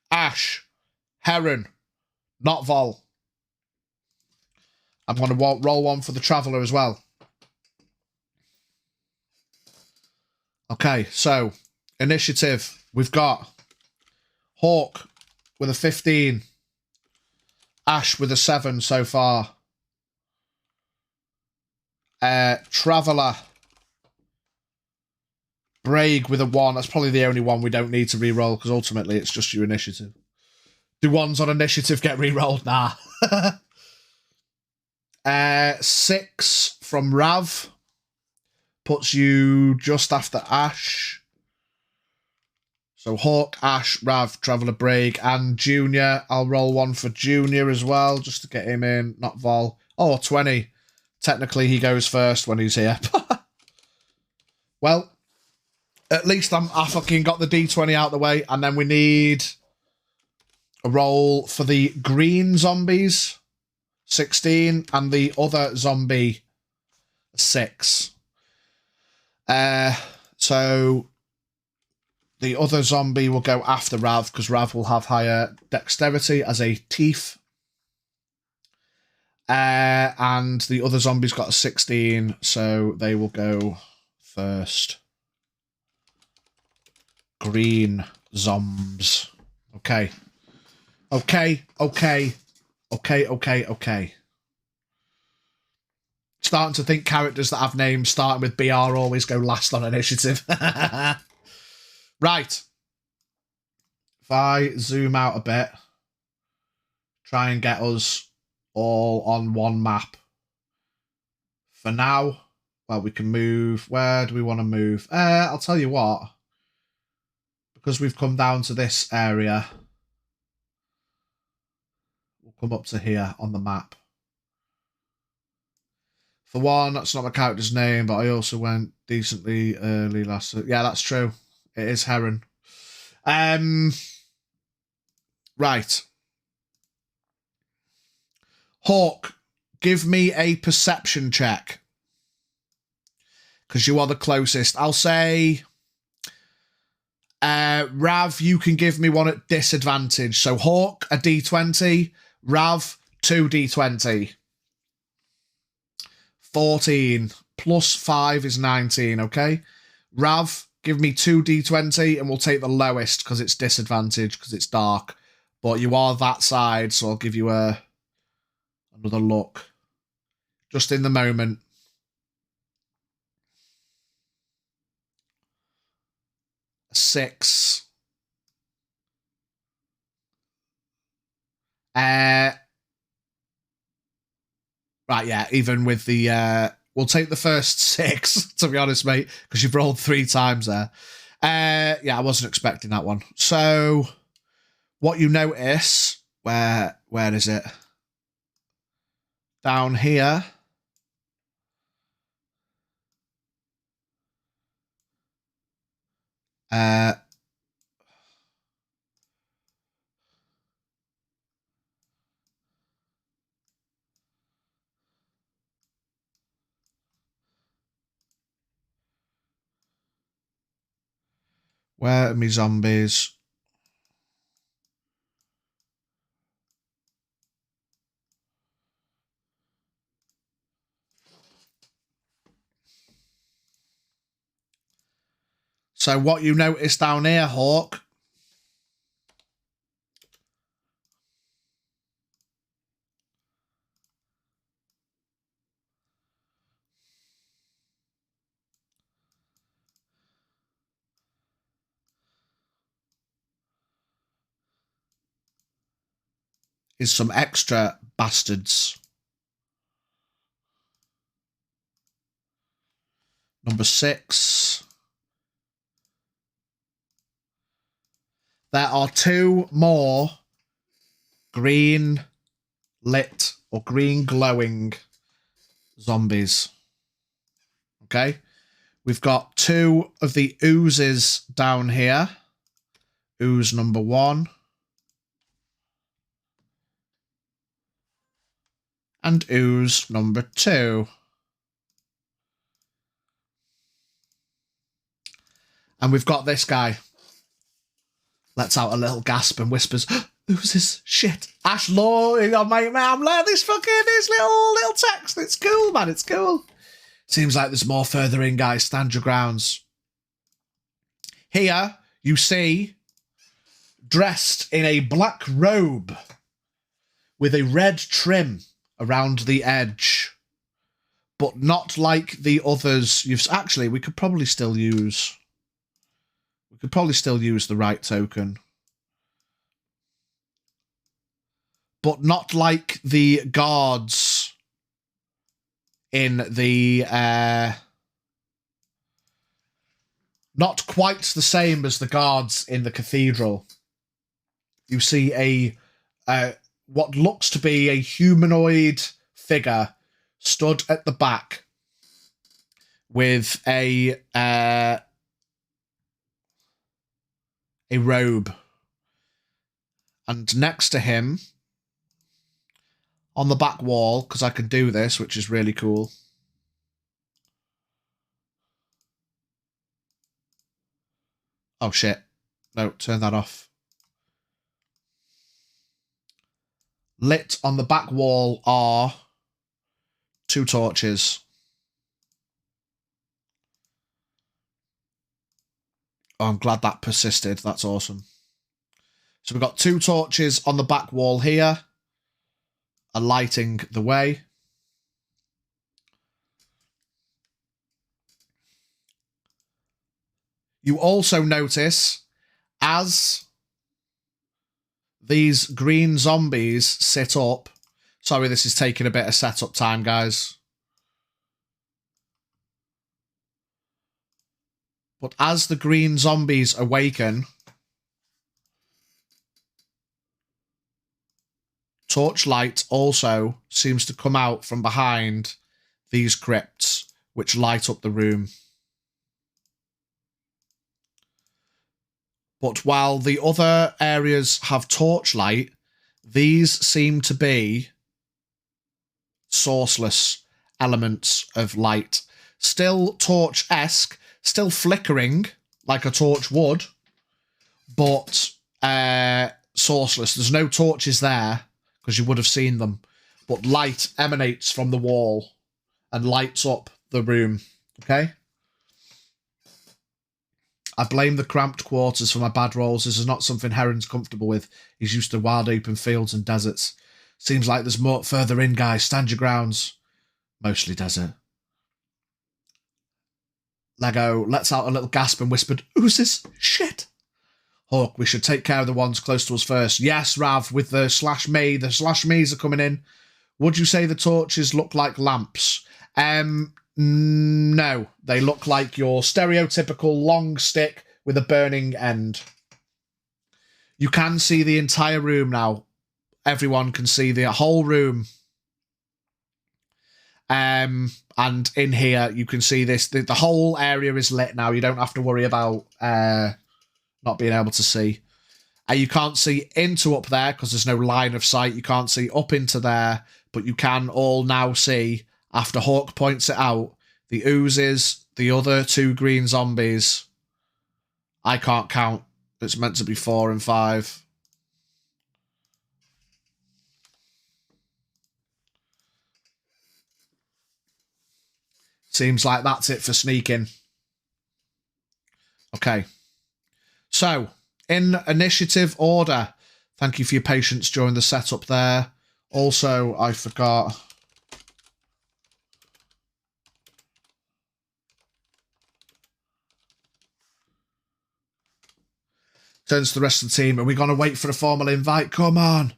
[SPEAKER 1] Ash, Heron, not Vol. I'm going to roll one for the Traveller as well. Okay, so initiative. We've got Hawk with a 15. Ash with a 7 so far. Traveller. Braig with a 1. That's probably the only one we don't need to re-roll because ultimately it's just your initiative. Do ones on initiative get re-rolled? Nah. 6 from Rav. Puts you just after Ash. So Hawk, Ash, Rav, Traveller, Braig, and Junior. I'll roll one for Junior as well, just to get him in, not Vol. Oh, 20. Technically, he goes first when he's here. Well, at least I fucking got the D20 out of the way, and then we need a roll for the green zombies, 16, and the other zombie, 6. So the other zombie will go after Rav because Rav will have higher dexterity as a thief. And the other zombie's got a 16, so they will go first. Green zombs. Okay. Okay. Starting to think characters that have names starting with BR always go last on initiative. Right. If I zoom out a bit, try and get us all on one map. For now, well, we can move. Where do we want to move? I'll tell you what. Because we've come down to this area, we'll come up to here on the map. For one, that's not my character's name, but I also went decently early last... Yeah, that's true. It is Heron. Right. Hawk, give me a perception check. Because you are the closest. I'll say... Rav, you can give me one at disadvantage. So Hawk, a D20. Rav, 2 D20. 14 plus 5 is 19, okay? Rav, give me 2 D20 and we'll take the lowest because it's disadvantage because it's dark. But you are that side, so I'll give you another look. Just in the moment. A 6. Right, yeah, even with the... we'll take the first 6, to be honest, mate, because you've rolled 3 times there. Yeah, I wasn't expecting that one. So, what you notice... Where is it? Down here. Where are my zombies? So what you notice down here, Hawk... is some extra bastards. Number 6. There are 2 more green lit or green glowing zombies. Okay. We've got 2 of the oozes down here. Ooze number 1. And ooze number 2. And we've got this guy. Lets out a little gasp and whispers, oozes, shit. Ash Law, mate, I'm learning this little text. It's cool, man, it's cool. Seems like there's more further in, guys. Stand your grounds. Here, you see, dressed in a black robe with a red trim around the edge, but not like the others. Actually, we could probably still use the right token, but not like the guards in the not quite the same as the guards in the cathedral. You see a what looks to be a humanoid figure stood at the back with a robe. And next to him, on the back wall, because I can do this, which is really cool. Oh, shit. No, turn that off. Lit on the back wall are 2 torches. Oh, I'm glad that persisted. That's awesome. So we've got 2 torches on the back wall here, are lighting the way. You also notice, as these green zombies sit up... Sorry, this is taking a bit of setup time, guys. But as the green zombies awaken, torchlight also seems to come out from behind these crypts, which light up the room. But while the other areas have torchlight, these seem to be sourceless elements of light. Still torch-esque, still flickering like a torch would, but sourceless. There's no torches there, because you would have seen them. But light emanates from the wall and lights up the room. Okay? I blame the cramped quarters for my bad rolls. This is not something Heron's comfortable with. He's used to wild open fields and deserts. Seems like there's more further in, guys. Stand your grounds. Mostly desert. Lego lets out a little gasp and whispered, oozes, shit. Hawk, we should take care of the ones close to us first. Yes, Rav, with the /me. The /me's are coming in. Would you say the torches look like lamps? No, they look like your stereotypical long stick with a burning end. You can see the entire room now. Everyone can see the whole room. And in here, you can see this. The whole area is lit now. You don't have to worry about not being able to see. You can't see into up there because there's no line of sight. You can't see up into there, but you can all now see, after Hawk points it out, the oozes, the other 2 green zombies. I can't count. It's meant to be 4 and 5. Seems like that's it for sneaking. Okay. So, in initiative order, thank you for your patience during the setup there. Also, I forgot... Turns to the rest of the team. Are we going to wait for a formal invite? Come on.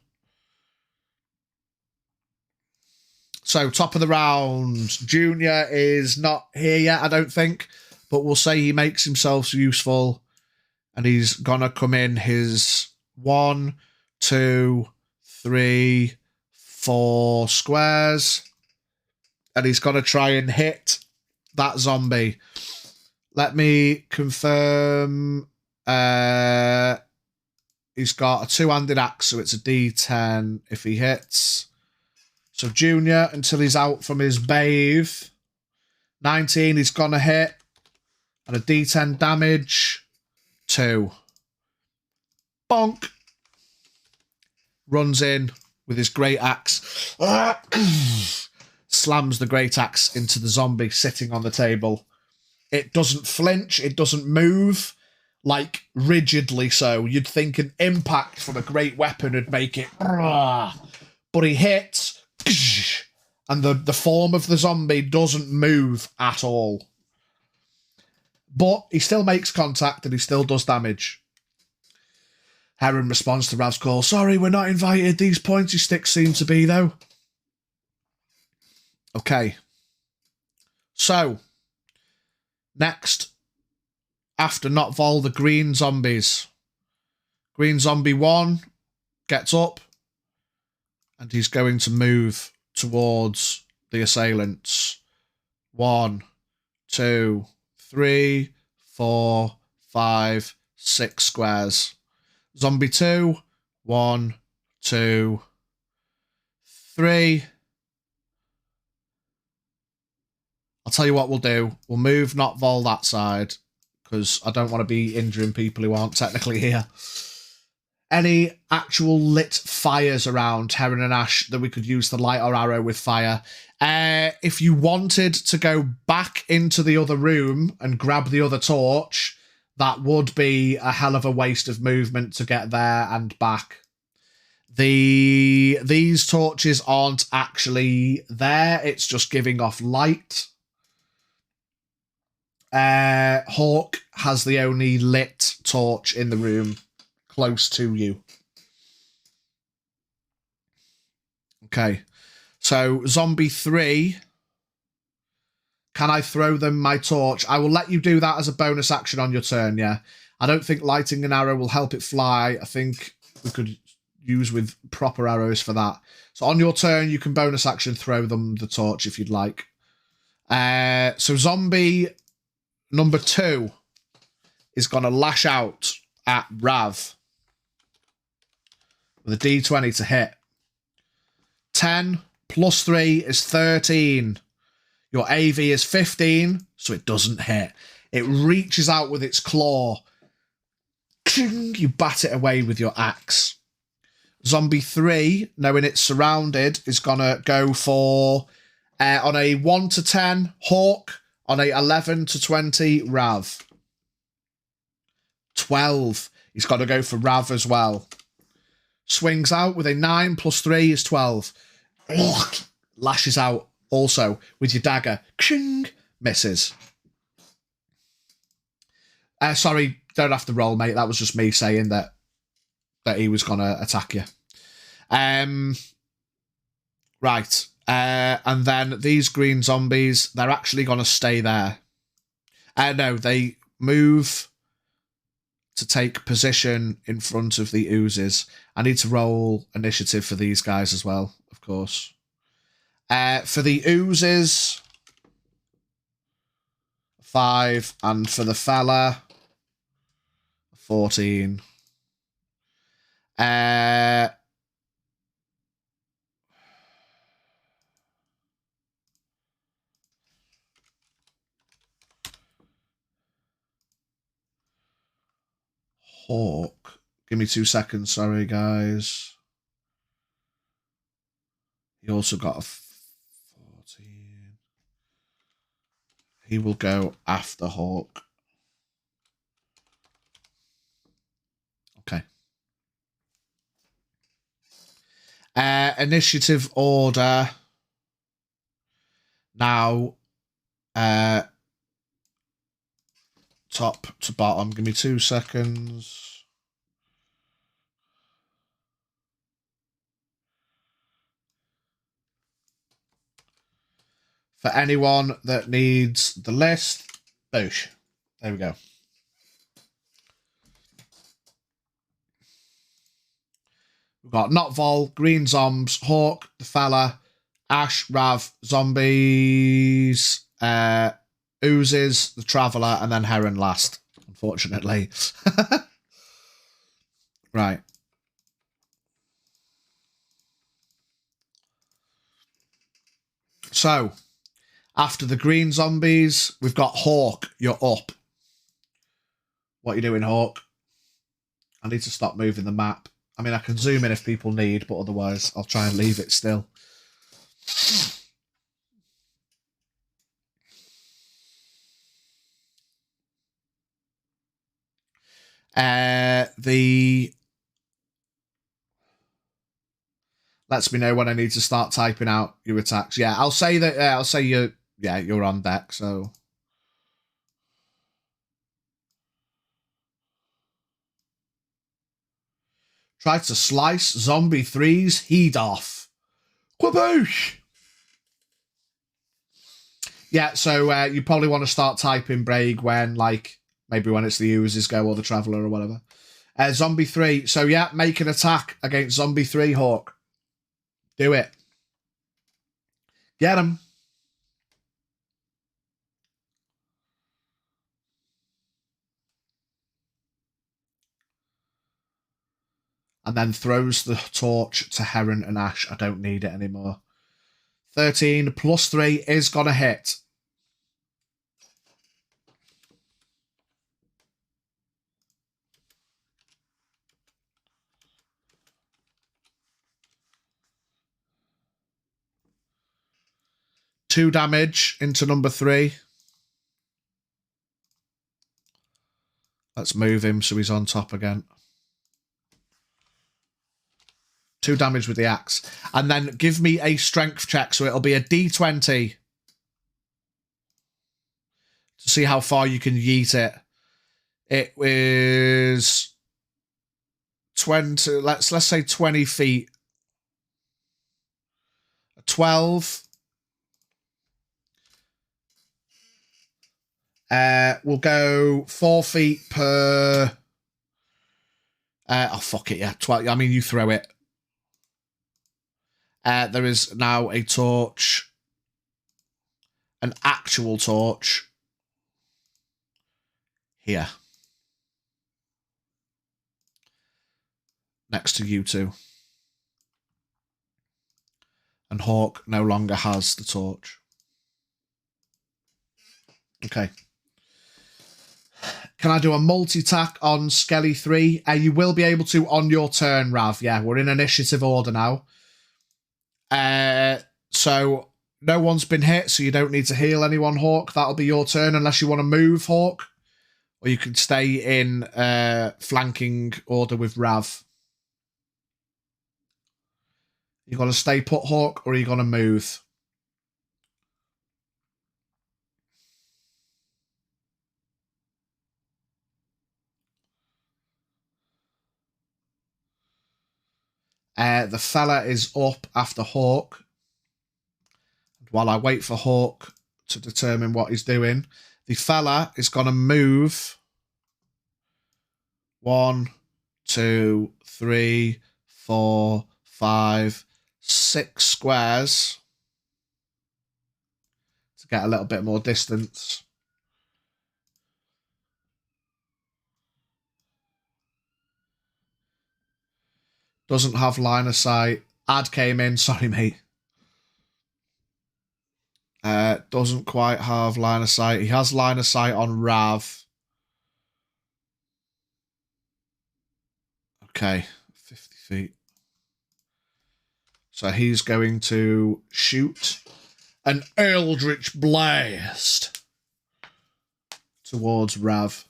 [SPEAKER 1] So, top of the round. Junior is not here yet, I don't think. But we'll say he makes himself useful. And he's going to come in his 1, 2, 3, 4 squares. And he's going to try and hit that zombie. Let me confirm. He's got a two-handed axe, so it's a D10 if he hits. So Junior, until he's out from his bathe. 19, he's going to hit. And a D10 damage. 2. Bonk. Runs in with his great axe. Slams the great axe into the zombie sitting on the table. It doesn't flinch. It doesn't move. Like, rigidly so. You'd think an impact from a great weapon would make it... But he hits... And the form of the zombie doesn't move at all. But he still makes contact and he still does damage. Heron responds to Rav's call. Sorry, we're not invited. These pointy sticks seem to be, though. Okay. So, next, after Notvol, the green zombies. Green zombie 1 gets up and he's going to move towards the assailants. 1, 2, 3, 4, 5, 6 squares. Zombie 2, 1, 2, 3. I'll tell you what we'll do. We'll move Notvol that side because I don't want to be injuring people who aren't technically here. Any actual lit fires around Heron and Ash that we could use the light or arrow with fire. If you wanted to go back into the other room and grab the other torch, that would be a hell of a waste of movement to get there and back. These torches aren't actually there. It's just giving off light. Hawk has the only lit torch in the room close to you. Okay. So, zombie 3. Can I throw them my torch? I will let you do that as a bonus action on your turn, yeah. I don't think lighting an arrow will help it fly. I think we could use with proper arrows for that. So on your turn, you can bonus action throw them the torch if you'd like. So zombie number 2 is going to lash out at Rav with a D20 to hit. 10 plus 3 is 13. Your AV is 15, so it doesn't hit. It reaches out with its claw. You bat it away with your axe. Zombie 3, knowing it's surrounded, is going to go for, on a 1 to 10, Hawk. On a 11 to 20, Rav. 12. He's got to go for Rav as well. Swings out with a 9 plus 3 is 12. Lashes out also with your dagger. Misses. Sorry, don't have to roll, mate. That was just me saying that he was going to attack you. Right. And then these green zombies, they're actually going to stay there. No, they move to take position in front of the oozes. I need to roll initiative for these guys as well, of course. For the oozes, 5, and for the fella, 14. Hawk. Give me 2 seconds, sorry, guys. He also got a 14. He will go after Hawk. Okay. Initiative order. Now, top to bottom. Give me 2 seconds. For anyone that needs the list, boosh. There we go. We've got Not Vol, Green Zombs, Hawk, the Fella, Ash, Rav, Zombies, Oozes, the Traveller, and then Heron last, unfortunately. Right. So, after the Green Zombies, we've got Hawk. You're up. What are you doing, Hawk? I need to stop moving the map. I mean, I can zoom in if people need, but otherwise I'll try and leave it still. Lets me know when I need to start typing out your attacks. Yeah, I'll say that. I'll say you're on deck. So try to slice zombie 3's heat off. Quaboosh! Yeah, so you probably want to start typing Braig when, like, maybe when it's the Oozes go or the Traveller or whatever. Zombie 3. So, yeah, make an attack against Zombie 3, Hawk. Do it. Get him. And then throws the torch to Heron and Ash. I don't need it anymore. 13 plus 3 is going to hit. Two damage into number 3. Let's move him so he's on top again. 2 damage with the axe. And then give me a strength check, so it'll be a D20 to see how far you can yeet it. It is 20, let's say 20 feet. 12. We'll go 4 feet per... oh, fuck it, yeah. 12. I mean, you throw it. There is now a torch. An actual torch. Here. Next to you two. And Hawk no longer has the torch. Okay. Can I do a multi-tack on Skelly 3? You will be able to on your turn, Rav. Yeah, we're in initiative order now. So no one's been hit, so you don't need to heal anyone, Hawk. That'll be your turn unless you want to move, Hawk. Or you can stay in flanking order with Rav. You going to stay put, Hawk, or are you going to move? The fella is up after Hawk. While I wait for Hawk to determine what he's doing, the fella is going to move 1, 2, 3, 4, 5, 6 squares to get a little bit more distance. Doesn't have line of sight. Ad came in. Sorry, mate. Doesn't quite have line of sight. He has line of sight on Rav. Okay, 50 feet. So he's going to shoot an Eldritch Blast towards Rav.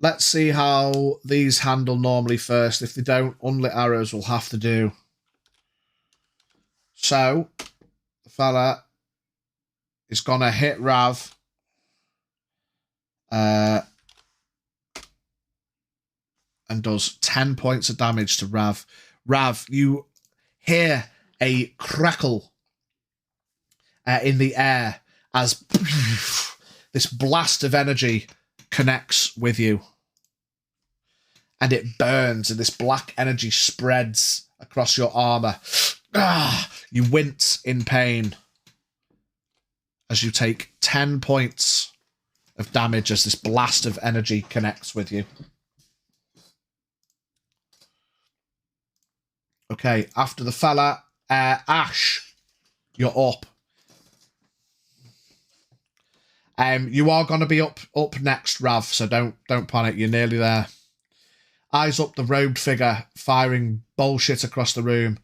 [SPEAKER 1] Let's see how these handle normally first. If they don't, unlit arrows will have to do. So, the fella is going to hit Rav. And does 10 points of damage to Rav. Rav, you hear a crackle in the air as this blast of energy connects with you. And it burns, and this black energy spreads across your armor. You wince in pain as you take 10 points of damage as this blast of energy connects with you. Okay, after the fella, Ash, you're up. You are going to be up next, Rav, so don't panic. You're nearly there. Eyes up the robed figure, firing bullshit across the room.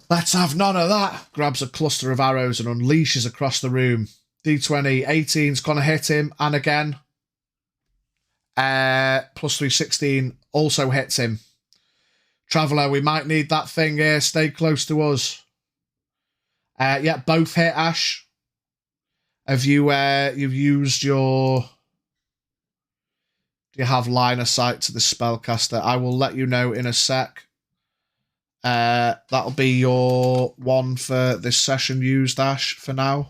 [SPEAKER 1] Let's have none of that. Grabs a cluster of arrows and unleashes across the room. D20, 18's going to hit him, and again. Plus 316 also hits him. Traveller, we might need that thing here. Stay close to us. Yeah, both hit, Ash. Have you, you've used your... Do you have line of sight to the spellcaster? I will let you know in a sec. That'll be your one for this session used, Ash, for now.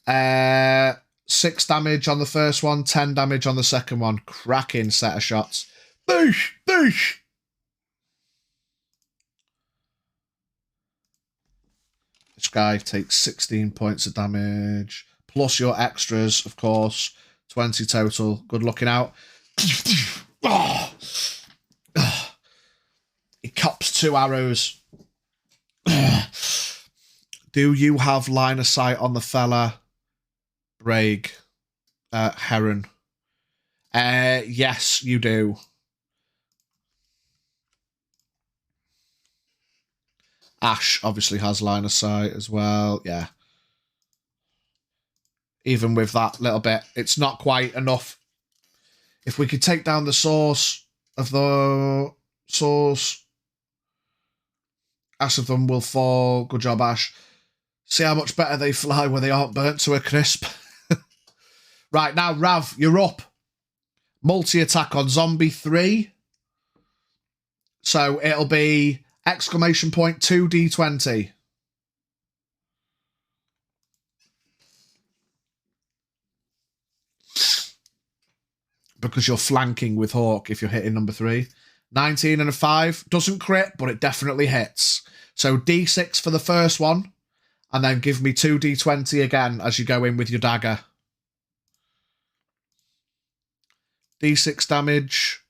[SPEAKER 1] Uh, 6 damage on the first one, 10 damage on the second one. Cracking set of shots. Boosh! Boosh! This guy takes 16 points of damage. Plus your extras, of course. 20 total. Good looking out. He cops 2 arrows. Do you have line of sight on the fella? Braig. Heron. Yes, you do. Ash obviously has line of sight as well. Yeah. Even with that little bit, it's not quite enough. If we could take down the source of the source, Ash of them will fall. Good job, Ash. See how much better they fly when they aren't burnt to a crisp. Right, now, Rav, you're up. Multi-attack on zombie 3. So it'll be exclamation point 2d20. Because you're flanking with Hawk if you're hitting number 3. 19 and a 5. Doesn't crit, but it definitely hits. So d6 for the first one. And then give me 2d20 again as you go in with your dagger. D6 damage.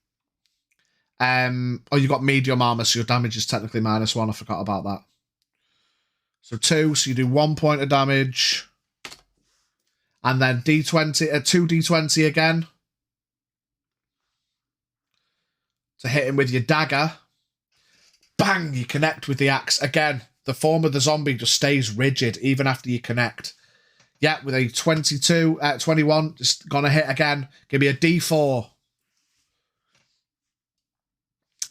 [SPEAKER 1] Oh, you got medium armor, so your damage is technically -1. I forgot about that. So 2, so you do 1 point of damage. And then D20, 2d20 again. To hit him with your dagger. Bang! You connect with the axe. Again, the form of the zombie just stays rigid even after you connect. Yeah, with a 21, just gonna hit again. Give me a D4.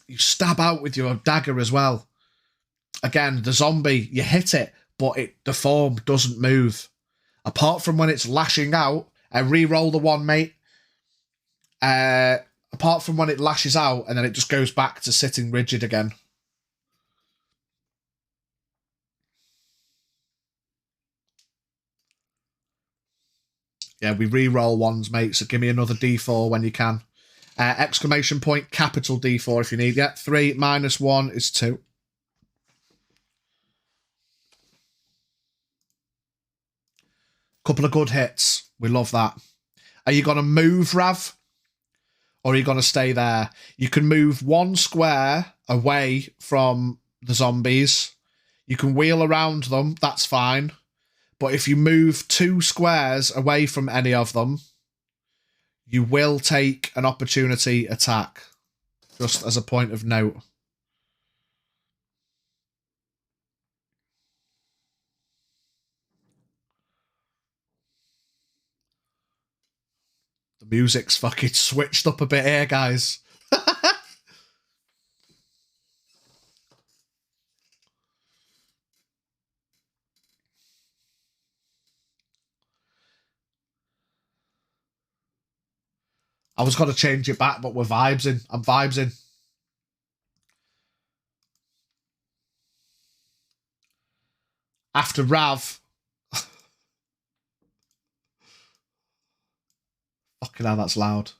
[SPEAKER 1] You stab out with your dagger as well. Again, the zombie, you hit it, but the form doesn't move. Apart from when it's lashing out, re-roll the one, mate. Apart from when it lashes out, and then it just goes back to sitting rigid again. Yeah, we re-roll ones, mate, so give me another D4 when you can. Exclamation point, capital D4 if you need. Yeah, 3 minus 1 is 2. Couple of good hits. We love that. Are you going to move, Rav? Or are you going to stay there? You can move 1 square away from the zombies. You can wheel around them. That's fine. But if you move 2 squares away from any of them, you will take an opportunity attack. Just as a point of note. The music's fucking switched up a bit here, guys. I was going to change it back, but we're vibes in. I'm vibes in. After Rav. Fucking hell, that's loud.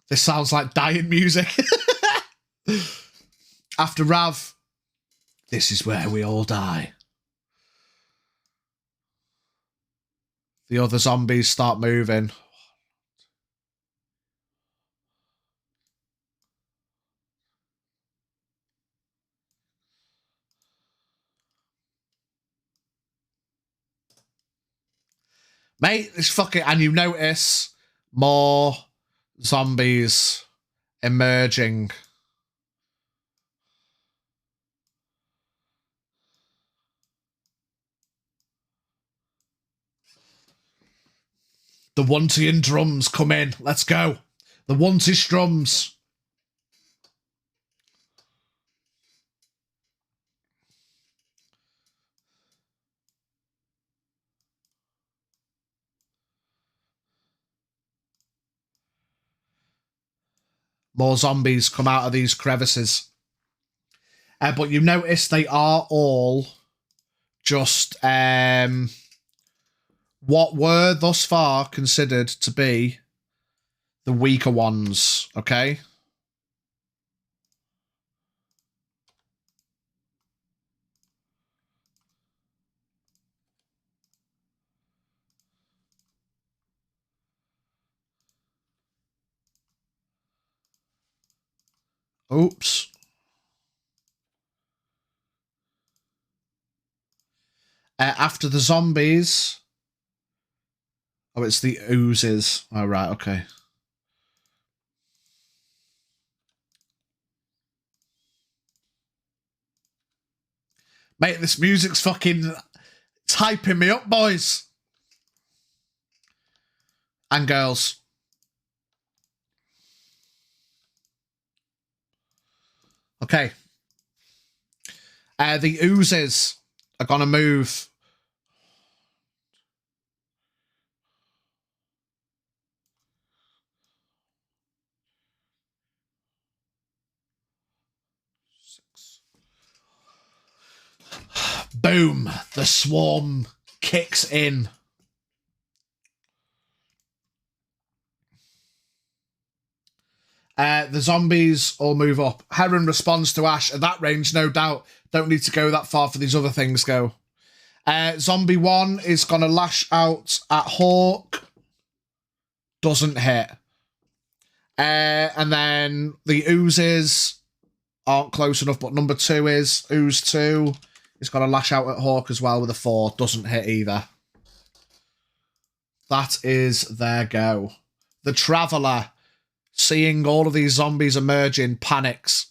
[SPEAKER 1] This sounds like dying music. After Rav, this is where we all die. The other zombies start moving. Mate, it's fucking... And you notice more zombies emerging. The Wantian drums come in. Let's go. The Wantish drums. More zombies come out of these crevices. But you notice they are all just what were thus far considered to be the weaker ones, okay? Oops. After the zombies... Oh, it's the oozes. Oh, right, okay. Mate, this music's fucking... It's hyping me up, boys. And girls. Okay. The oozes are going to move... Boom! The swarm kicks in. The zombies all move up. Heron responds to Ash at that range, no doubt. Don't need to go that far for these other things go. Zombie 1 is going to lash out at Hawk. Doesn't hit. And then the oozes aren't close enough, but number 2 is. Ooze 2 is going to lash out at Hawk as well with a 4. Doesn't hit either. That is their go. The Traveller, seeing all of these zombies emerging, panics,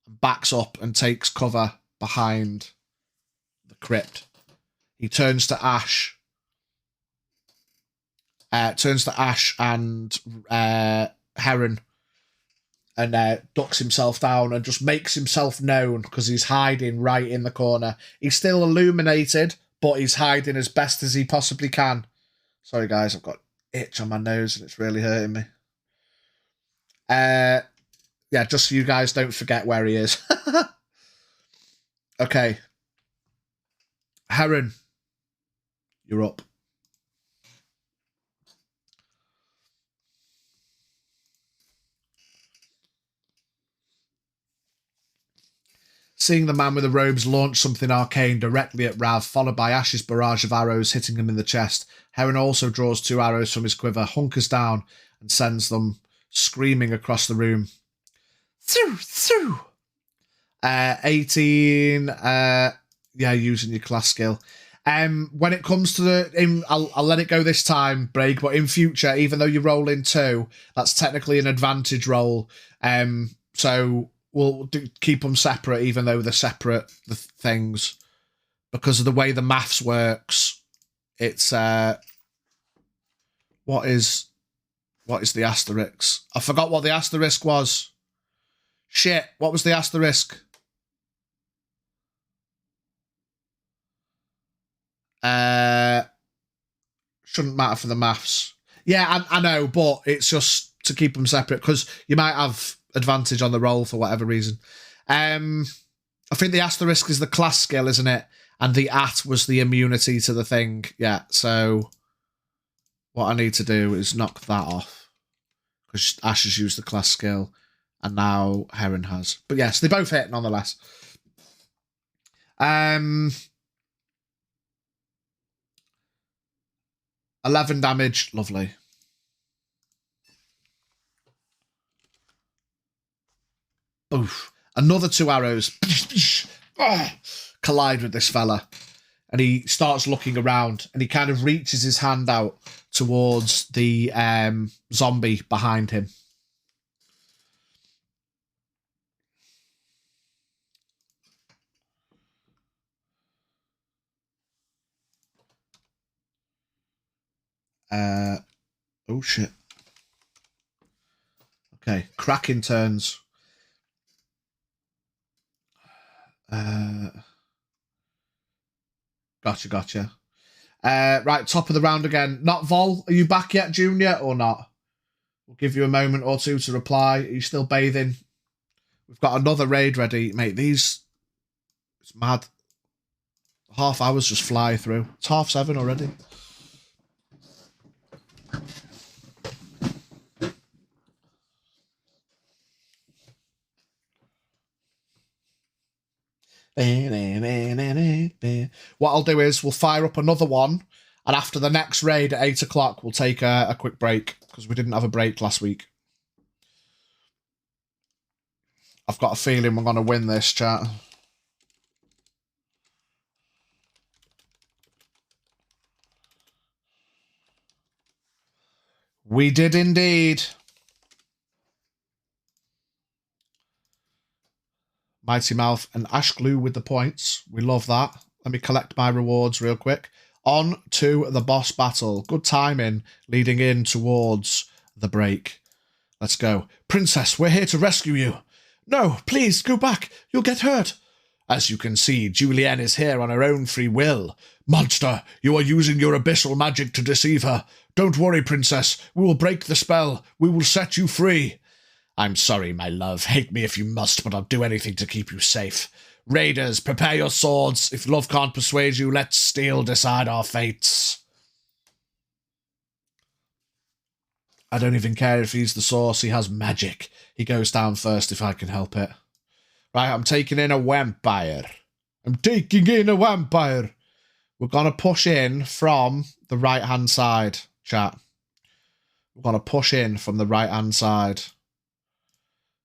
[SPEAKER 1] backs up and takes cover behind the crypt. He turns to Ash. And Heron and ducks himself down and just makes himself known because he's hiding right in the corner. He's still illuminated, but he's hiding as best as he possibly can. Sorry, guys, I've got itch on my nose and it's really hurting me. Yeah, just so you guys don't forget where he is. Okay. Heron, you're up. Seeing the man with the robes launch something arcane directly at Rav, followed by Ash's barrage of arrows hitting him in the chest, Heron also draws 2 arrows from his quiver, hunkers down, and sends them screaming across the room. Through. 18. Yeah, using your class skill. When it comes to the... I'll let it go this time, Brig, but in future, even though you roll in 2, that's technically an advantage roll. So... We'll keep them separate, even though they're separate things, because of the way the maths works. It's what is the asterisk? I forgot what the asterisk was. Shit, what was the asterisk? Shouldn't matter for the maths. Yeah, I know, but it's just to keep them separate because you might have advantage on the roll for whatever reason. I think the asterisk is the class skill, isn't it? And the at was the immunity to the thing. Yeah, so what I need to do is knock that off. Because Ash has used the class skill, and now Heron has. But yes, they both hit, nonetheless. 11 damage. Lovely. Oof. Another 2 arrows. Collide with this fella. And he starts looking around, and he kind of reaches his hand out towards the zombie behind him. Oh, shit. Okay, Kraken turns. Gotcha. Right, top of the round again. Not Vol, are you back yet, Junior, or not? We'll give you a moment or two to reply. Are you still bathing? We've got another raid ready. Mate, these... It's mad. Half hours just fly through. It's 7:30 already. What I'll do is we'll fire up another one, and after the next raid at 8 o'clock, we'll take a quick break, because we didn't have a break last week. I've got a feeling we're going to win this, chat. We did indeed. Mighty Mouth and Ash Glue with the points. We love that. Let me collect my rewards real quick. On to the boss battle. Good timing leading in towards the break. Let's go. Princess, we're here to rescue you. No, please, go back. You'll get hurt. As you can see, Julienne is here on her own free will. Monster, you are using your abyssal magic to deceive her. Don't worry, Princess. We will break the spell. We will set you free. I'm sorry, my love. Hate me if you must, but I'll do anything to keep you safe. Raiders, prepare your swords. If love can't persuade you, let steel decide our fates. I don't even care if he's the source. He has magic. He goes down first if I can help it. Right, I'm taking in a vampire. We're going to push in from the right-hand side, chat. We're going to push in from the right-hand side.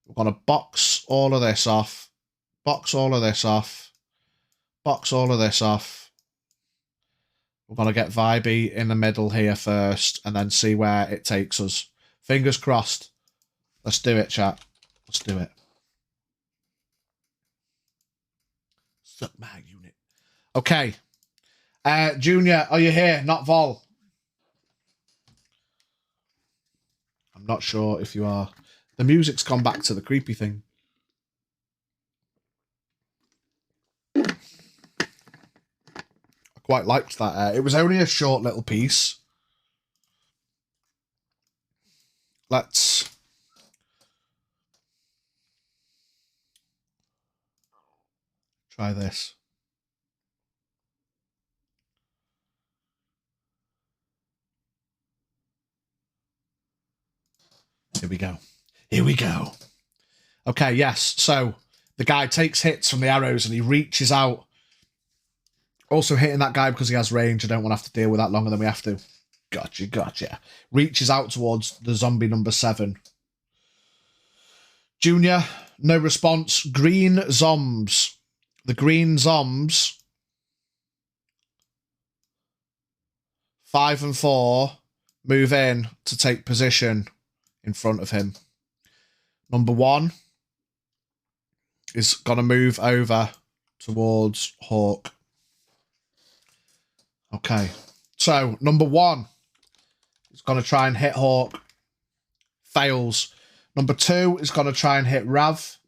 [SPEAKER 1] We're going to box all of this off. Box all of this off. Box all of this off. We're going to get Vibey in the middle here first and then see where it takes us. Fingers crossed. Let's do it, chat. Let's do it. Suck my unit. Okay. Junior, are you here? Not Vol. I'm not sure if you are. The music's gone back to the creepy thing. I quite liked that. It was only a short little piece. Let's... try this. Here we go. Here we go. Okay, yes. So the guy takes hits from the arrows and he reaches out. Also hitting that guy because he has range. I don't want to have to deal with that longer than we have to. Gotcha. Reaches out towards the zombie number 7. Junior, no response. Green zombs. The green zombs. 5 and 4 move in to take position in front of him. Number 1 is going to move over towards Hawk. Okay. So, number 1 is going to try and hit Hawk. Fails. Number 2 is going to try and hit Rav.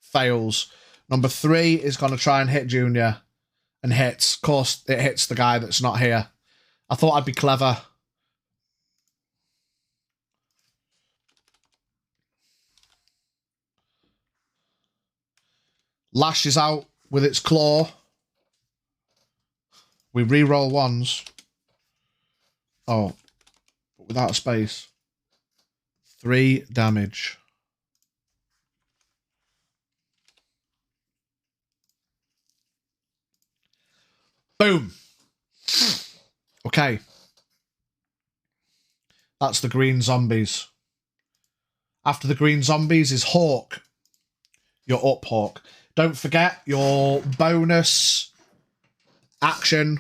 [SPEAKER 1] Fails. Number 3 is going to try and hit Junior. And hits. Of course, it hits the guy that's not here. I thought I'd be clever. Lashes out with its claw. We re-roll ones. Oh, but without a space. 3 damage. Boom. Okay. That's the green zombies. After the green zombies is Hawk. You're up, Hawk. Don't forget your bonus action.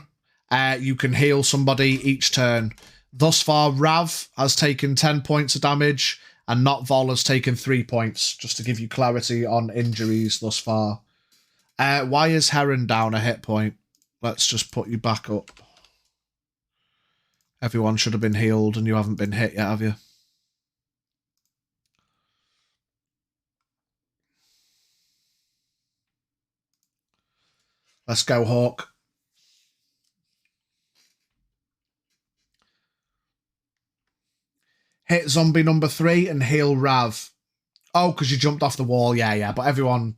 [SPEAKER 1] You can heal somebody each turn. Thus far, Rav has taken 10 points of damage and Not Vol has taken 3 points, just to give you clarity on injuries thus far. Why is Heron down a hit point? Let's just put you back up. Everyone should have been healed and you haven't been hit yet, have you? Let's go, Hawk. Hit zombie number 3 and heal Rav. Oh, because you jumped off the wall. Yeah. But everyone,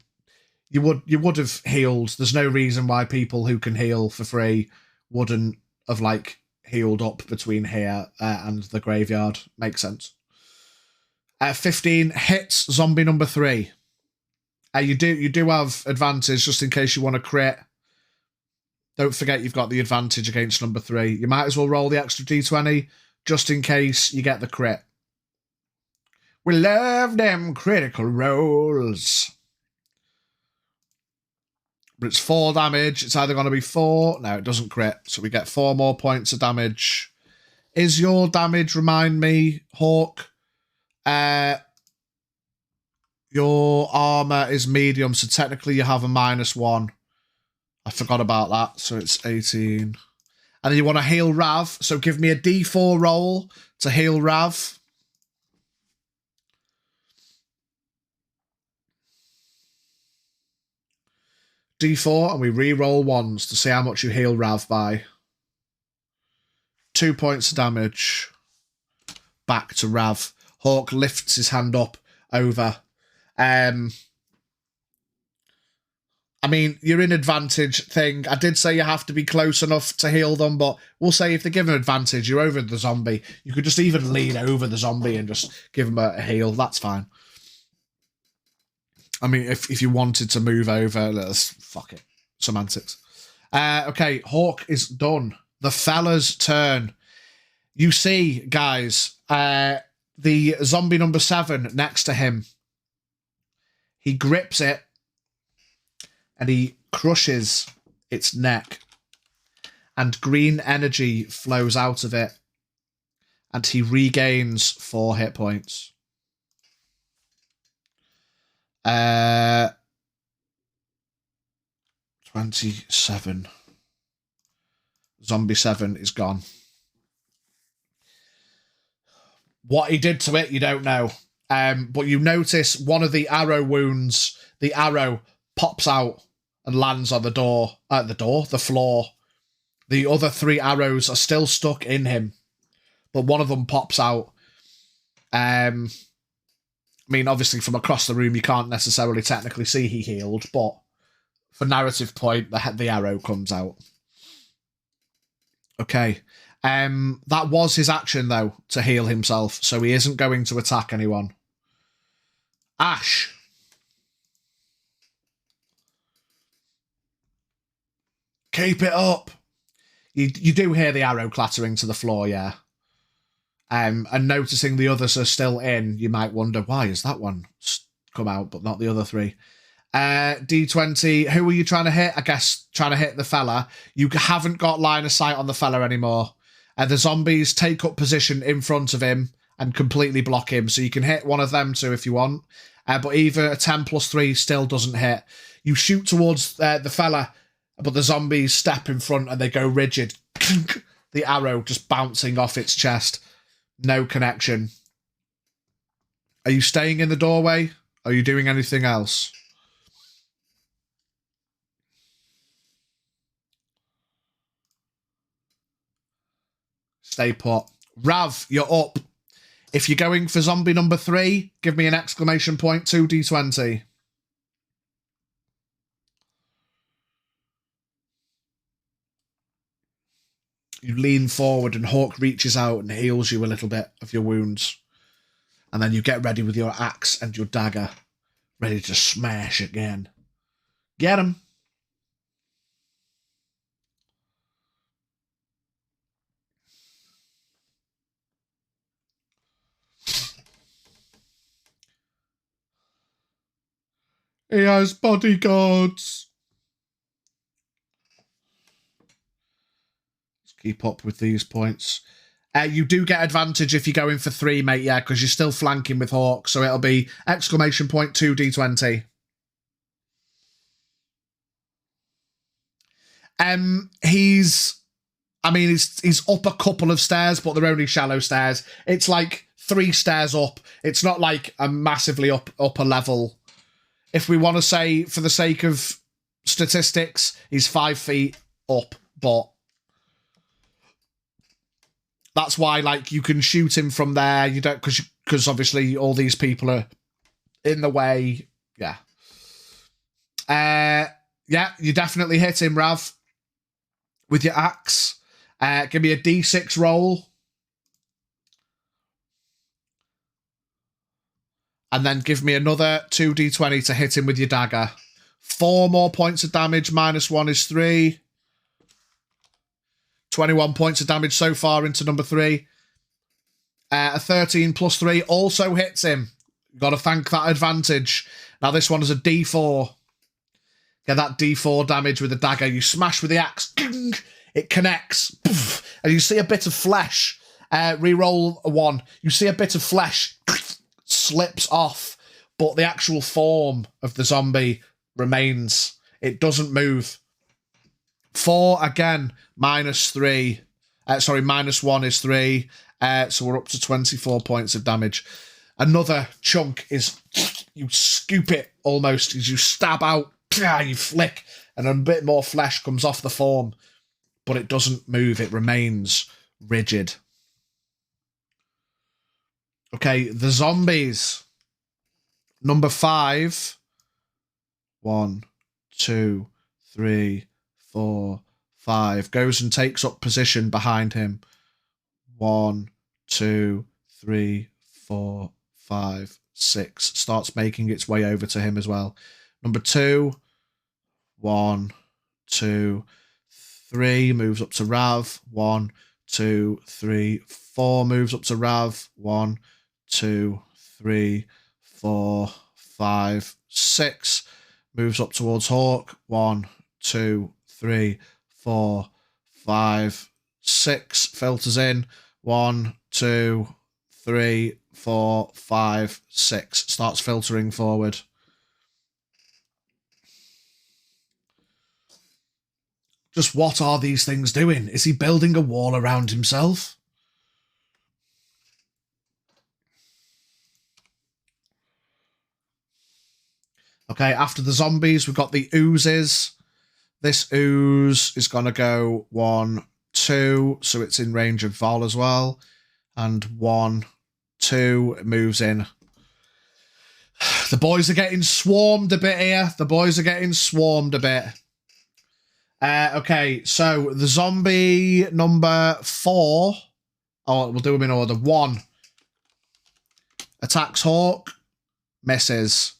[SPEAKER 1] you would have healed. There's no reason why people who can heal for free wouldn't have, like, healed up between here and the graveyard. Makes sense. 15 hits zombie number 3. You do have advantage just in case you want to crit. Don't forget you've got the advantage against number 3. You might as well roll the extra d20 just in case you get the crit. We love them critical rolls. But it's 4 damage. It's either going to be 4. No, it doesn't crit. So we get 4 more points of damage. Is your damage, remind me, Hawk? Your armor is medium, so technically you have a -1. I forgot about that. So it's 18. And then you want to heal Rav. So give me a d4 roll to heal Rav. D4, and we re-roll ones to see how much you heal Rav by. 2 points of damage. Back to Rav. Hawk lifts his hand up over. I mean, you're in advantage thing. I did say you have to be close enough to heal them, but we'll say if they give an advantage, you're over the zombie. You could just even lean over the zombie and just give him a heal. That's fine. I mean, if you wanted to move over, let's fuck it. Semantics. Okay, Hawk is done. The fella's turn. You see, guys, the zombie number 7 next to him. He grips it and he crushes its neck. And green energy flows out of it. And he regains 4 hit points. 27. Zombie 7 is gone. What he did to it, you don't know. But you notice one of the arrow wounds, the arrow pops out and lands on the floor. The other 3 arrows are still stuck in him, but one of them pops out. I mean, obviously from across the room, you can't necessarily technically see he healed, but for narrative point, the arrow comes out. Okay. That was his action, though, to heal himself, so he isn't going to attack anyone. Ash. Keep it up. You do hear the arrow clattering to the floor, yeah. And noticing the others are still in, you might wonder, why is that one come out, but not the other 3? D20, who are you trying to hit? I guess trying to hit the fella. You haven't got line of sight on the fella anymore. The zombies take up position in front of him and completely block him, so you can hit one of them too if you want. But either a 10 plus 3 still doesn't hit. You shoot towards the fella, but the zombies step in front and they go rigid. The arrow just bouncing off its chest. No connection. Are you staying in the doorway? Are you doing anything else? Stay put. Rav, you're up. If you're going for zombie number 3, give me an exclamation point, 2d20. You lean forward and Hawk reaches out and heals you a little bit of your wounds. And then you get ready with your axe and your dagger, ready to smash again. Get him. He has bodyguards. Let's keep up with these points. You do get advantage if you're going for 3, mate, yeah, because you're still flanking with Hawk, so it'll be exclamation point 2d20. He's up a couple of stairs, but they're only shallow stairs. It's like 3 stairs up. It's not like a massively upper level. If we want to say, for the sake of statistics, he's 5 feet up, but that's why, like, you can shoot him from there. You don't, because obviously all these people are in the way. Yeah. Yeah, you definitely hit him, Rav, with your axe. Give me a d6 roll. And then give me another 2d20 to hit him with your dagger. 4 more points of damage, -1 is 3. 21 points of damage so far into number 3. A 13 plus 3 also hits him. You've got to thank that advantage. Now this one is a d4. Get that d4 damage with the dagger. You smash with the axe. It connects. And you see a bit of flesh. Reroll a 1. You see a bit of flesh slips off, but the actual form of the zombie remains. It doesn't move. 4 again, -3. Sorry, -1 is 3. So we're up to 24 points of damage. Another chunk is, you scoop it almost as you stab out, you flick, and a bit more flesh comes off the form, but it doesn't move. It remains rigid. Okay, the zombies. Number 5. 1, 2, 3, 4, 5. Goes and takes up position behind him. 1, 2, 3, 4, 5, 6. Starts making its way over to him as well. Number 2. 1, 2, 3. Moves up to Rav. 1, 2, 3, 4. Moves up to Rav. 1, 2, 3, 4, 5, 6. Moves up towards Hawk. 1, 2, 3, 4, 5, 6. Filters in. 1, 2, 3, 4, 5, 6. Starts filtering forward. Just what are these things doing? Is he building a wall around himself? Okay, after the zombies, we've got the oozes. This ooze is going to go 1, 2, so it's in range of Vol as well. And 1, 2, it moves in. The boys are getting swarmed a bit here. The boys are getting swarmed a bit. Okay, so the zombie number 4. Oh, we'll do them in order. 1 attacks Hawk, misses.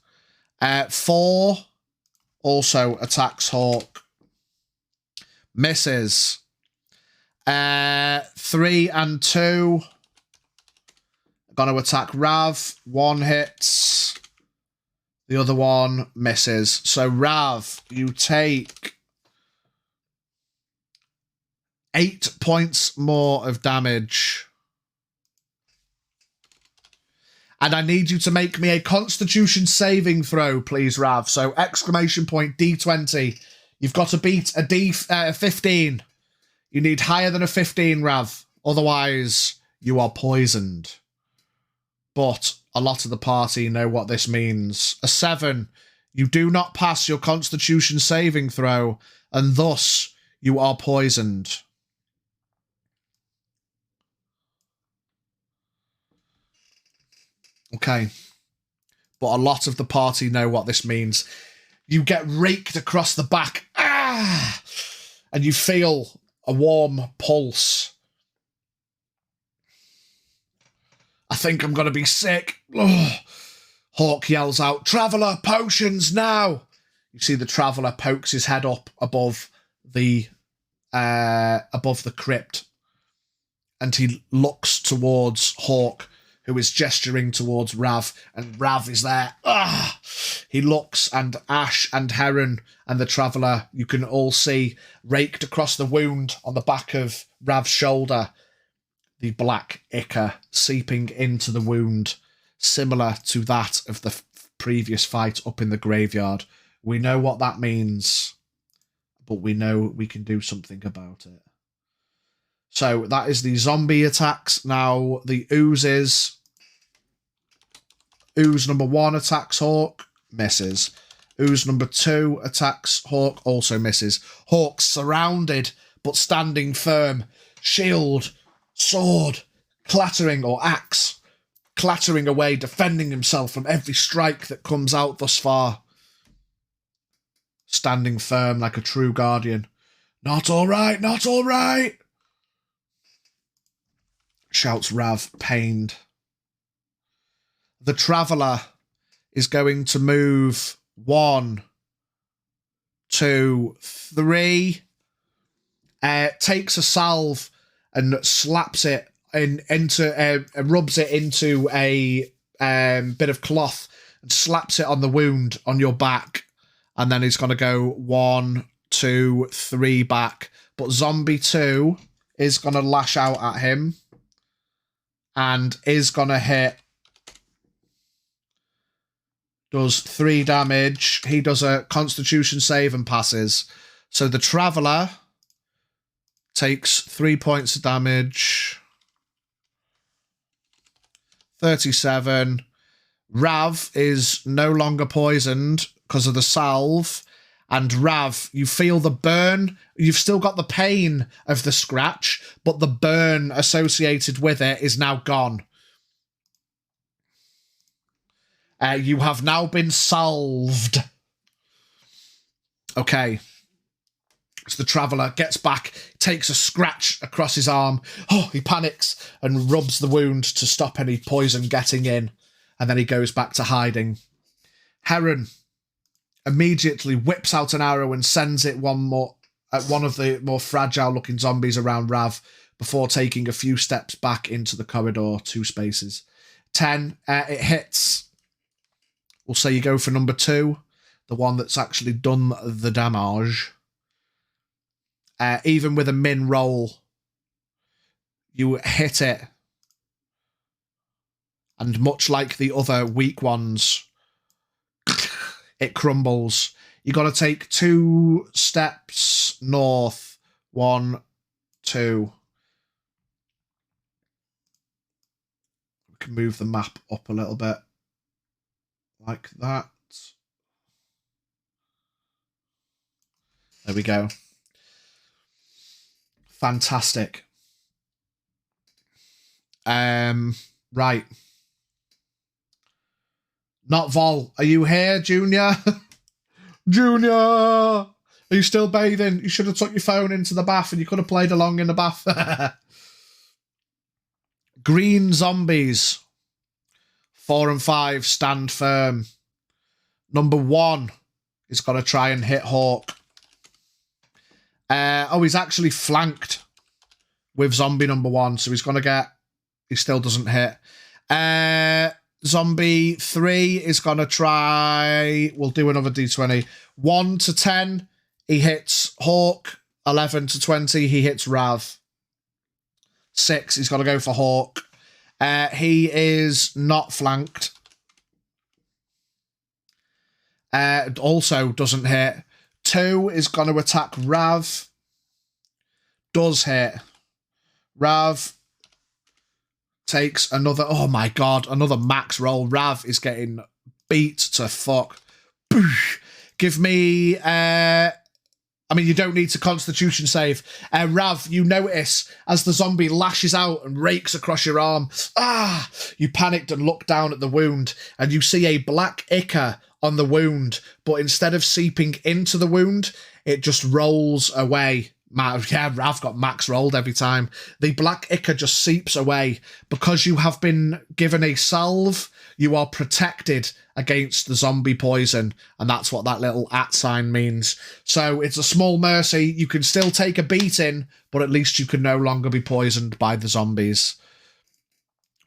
[SPEAKER 1] 4 also attacks Hawk, misses. 3 and 2 gonna attack Rav. 1 hits, the other one misses. So Rav, you take 8 points more of damage. And I need you to make me a Constitution saving throw, please, Rav. So exclamation point D20. You've got to beat a 15. You need higher than a 15, Rav. Otherwise, you are poisoned. But a lot of the party know what this means. A 7. You do not pass your Constitution saving throw, and thus you are poisoned. Okay. But a lot of the party know what this means. You get raked across the back. Ah! And you feel a warm pulse. I think I'm going to be sick. Ugh. Hawk yells out, "Traveller, potions now!" You see the Traveller pokes his head up above the crypt, and he looks towards Hawk, who is gesturing towards Rav, and Rav is there. Ah! He looks, and Ash and Heron and the Traveller, you can all see, raked across the wound on the back of Rav's shoulder, the black ichor seeping into the wound, similar to that of the previous fight up in the graveyard. We know what that means, but we know we can do something about it. So that is the zombie attacks. Now the oozes. Ooze number 1 attacks Hawk, misses. Ooze number 2 attacks Hawk, also misses. Hawk surrounded, but standing firm. Shield, sword, clattering, or axe, clattering away, defending himself from every strike that comes out thus far. Standing firm like a true guardian. "Not all right, not all right!" shouts Rav, pained. The Traveller is going to move 1, 2, 3. Takes a salve and slaps it rubs it into a bit of cloth and slaps it on the wound on your back. And then he's going to go 1, 2, 3 back. But Zombie 2 is going to lash out at him and is going to hit. Does 3 damage. He does a Constitution save and passes. So the Traveller takes 3 points of damage. 37. Rav is no longer poisoned because of the salve. And Rav, you feel the burn. You've still got the pain of the scratch, but the burn associated with it is now gone. You have now been salved. Okay. So the Traveller gets back, takes a scratch across his arm. Oh, he panics and rubs the wound to stop any poison getting in. And then he goes back to hiding. Heron immediately whips out an arrow and sends it at one of the more fragile-looking zombies around Rav before taking a few steps back into the corridor, 2 spaces. 10, it hits. We'll say you go for number 2, the one that's actually done the damage. Even with a min roll, you hit it. And much like the other weak ones, it crumbles. You got to take 2 steps north. 1, 2. We can move the map up a little bit. Like that. There we go. Fantastic. Right. Not Vol. Are you here, Junior? Junior! Are you still bathing? You should have took your phone into the bath and you could have played along in the bath. Green zombies. 4 and 5 stand firm. Number 1 is going to try and hit Hawk. He's actually flanked with zombie number 1, so he's going to get... He still doesn't hit. Zombie 3 is going to try... We'll do another D20. 1 to 10, he hits Hawk. 11 to 20, he hits Rav. 6, he's got to go for Hawk. He is not flanked. Also doesn't hit. 2 is going to attack Rav. Does hit. Rav takes another... Oh my god, another max roll. Rav is getting beat to fuck. Give me... I mean, you don't need to Constitution save. Rav, you notice as the zombie lashes out and rakes across your arm. Ah! You panicked and look down at the wound, and you see a black ichor on the wound, but instead of seeping into the wound, it just rolls away Yeah, Rav got max rolled every time. The black ichor just seeps away. Because you have been given a salve, you are protected against the zombie poison, and that's what that little @ sign means. So it's a small mercy. You can still take a beating, but at least you can no longer be poisoned by the zombies.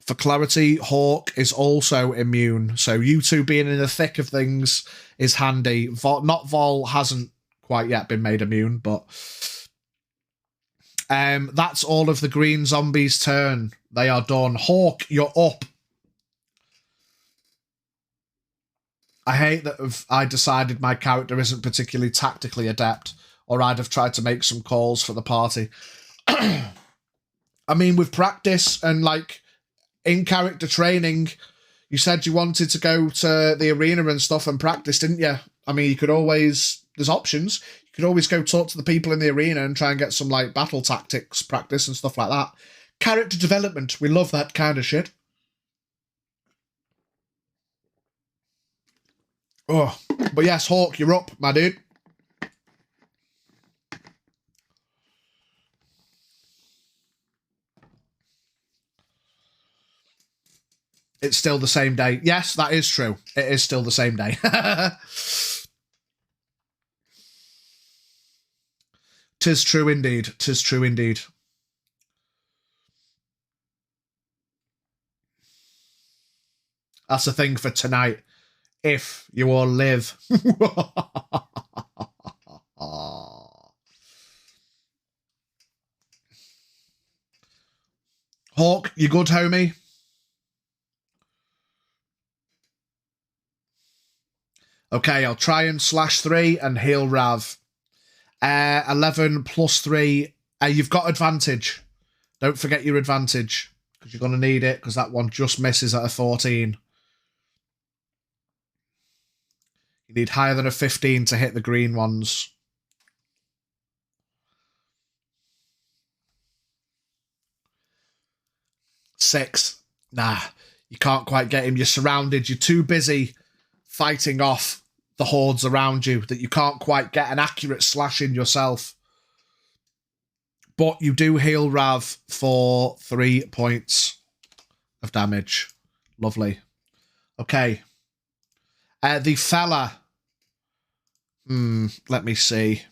[SPEAKER 1] For clarity, Hawk is also immune, so you two being in the thick of things is handy. Not Vol hasn't quite yet been made immune, but that's all of the green zombies' turn. They are done. Hawk, you're up. I hate that I decided my character isn't particularly tactically adept, or I'd have tried to make some calls for the party. I mean, with practice and, like, in-character training, you said you wanted to go to the arena and stuff and practice, didn't you? I mean, you could always... There's options. You could always go talk to the people in the arena and try and get some, like, battle tactics practice and stuff like that. Character development. We love that kind of shit. Oh, but yes, Hawk, you're up, my dude. It's still the same day. Yes, that is true. It is still the same day. Tis true indeed. Tis true indeed. That's the thing for tonight. If you all live. Hawk, you good, homie? Okay, I'll try and /3 and heal Rav. 11 plus 3. You've got advantage. Don't forget your advantage, because you're going to need it, because that one just misses at a 14. You need higher than a 15 to hit the green ones. Six. Nah, you can't quite get him. You're surrounded. You're too busy fighting off the hordes around you that you can't quite get an accurate slash in yourself. But you do heal Rav for 3 points of damage. Lovely. Okay. The fella. Let me see.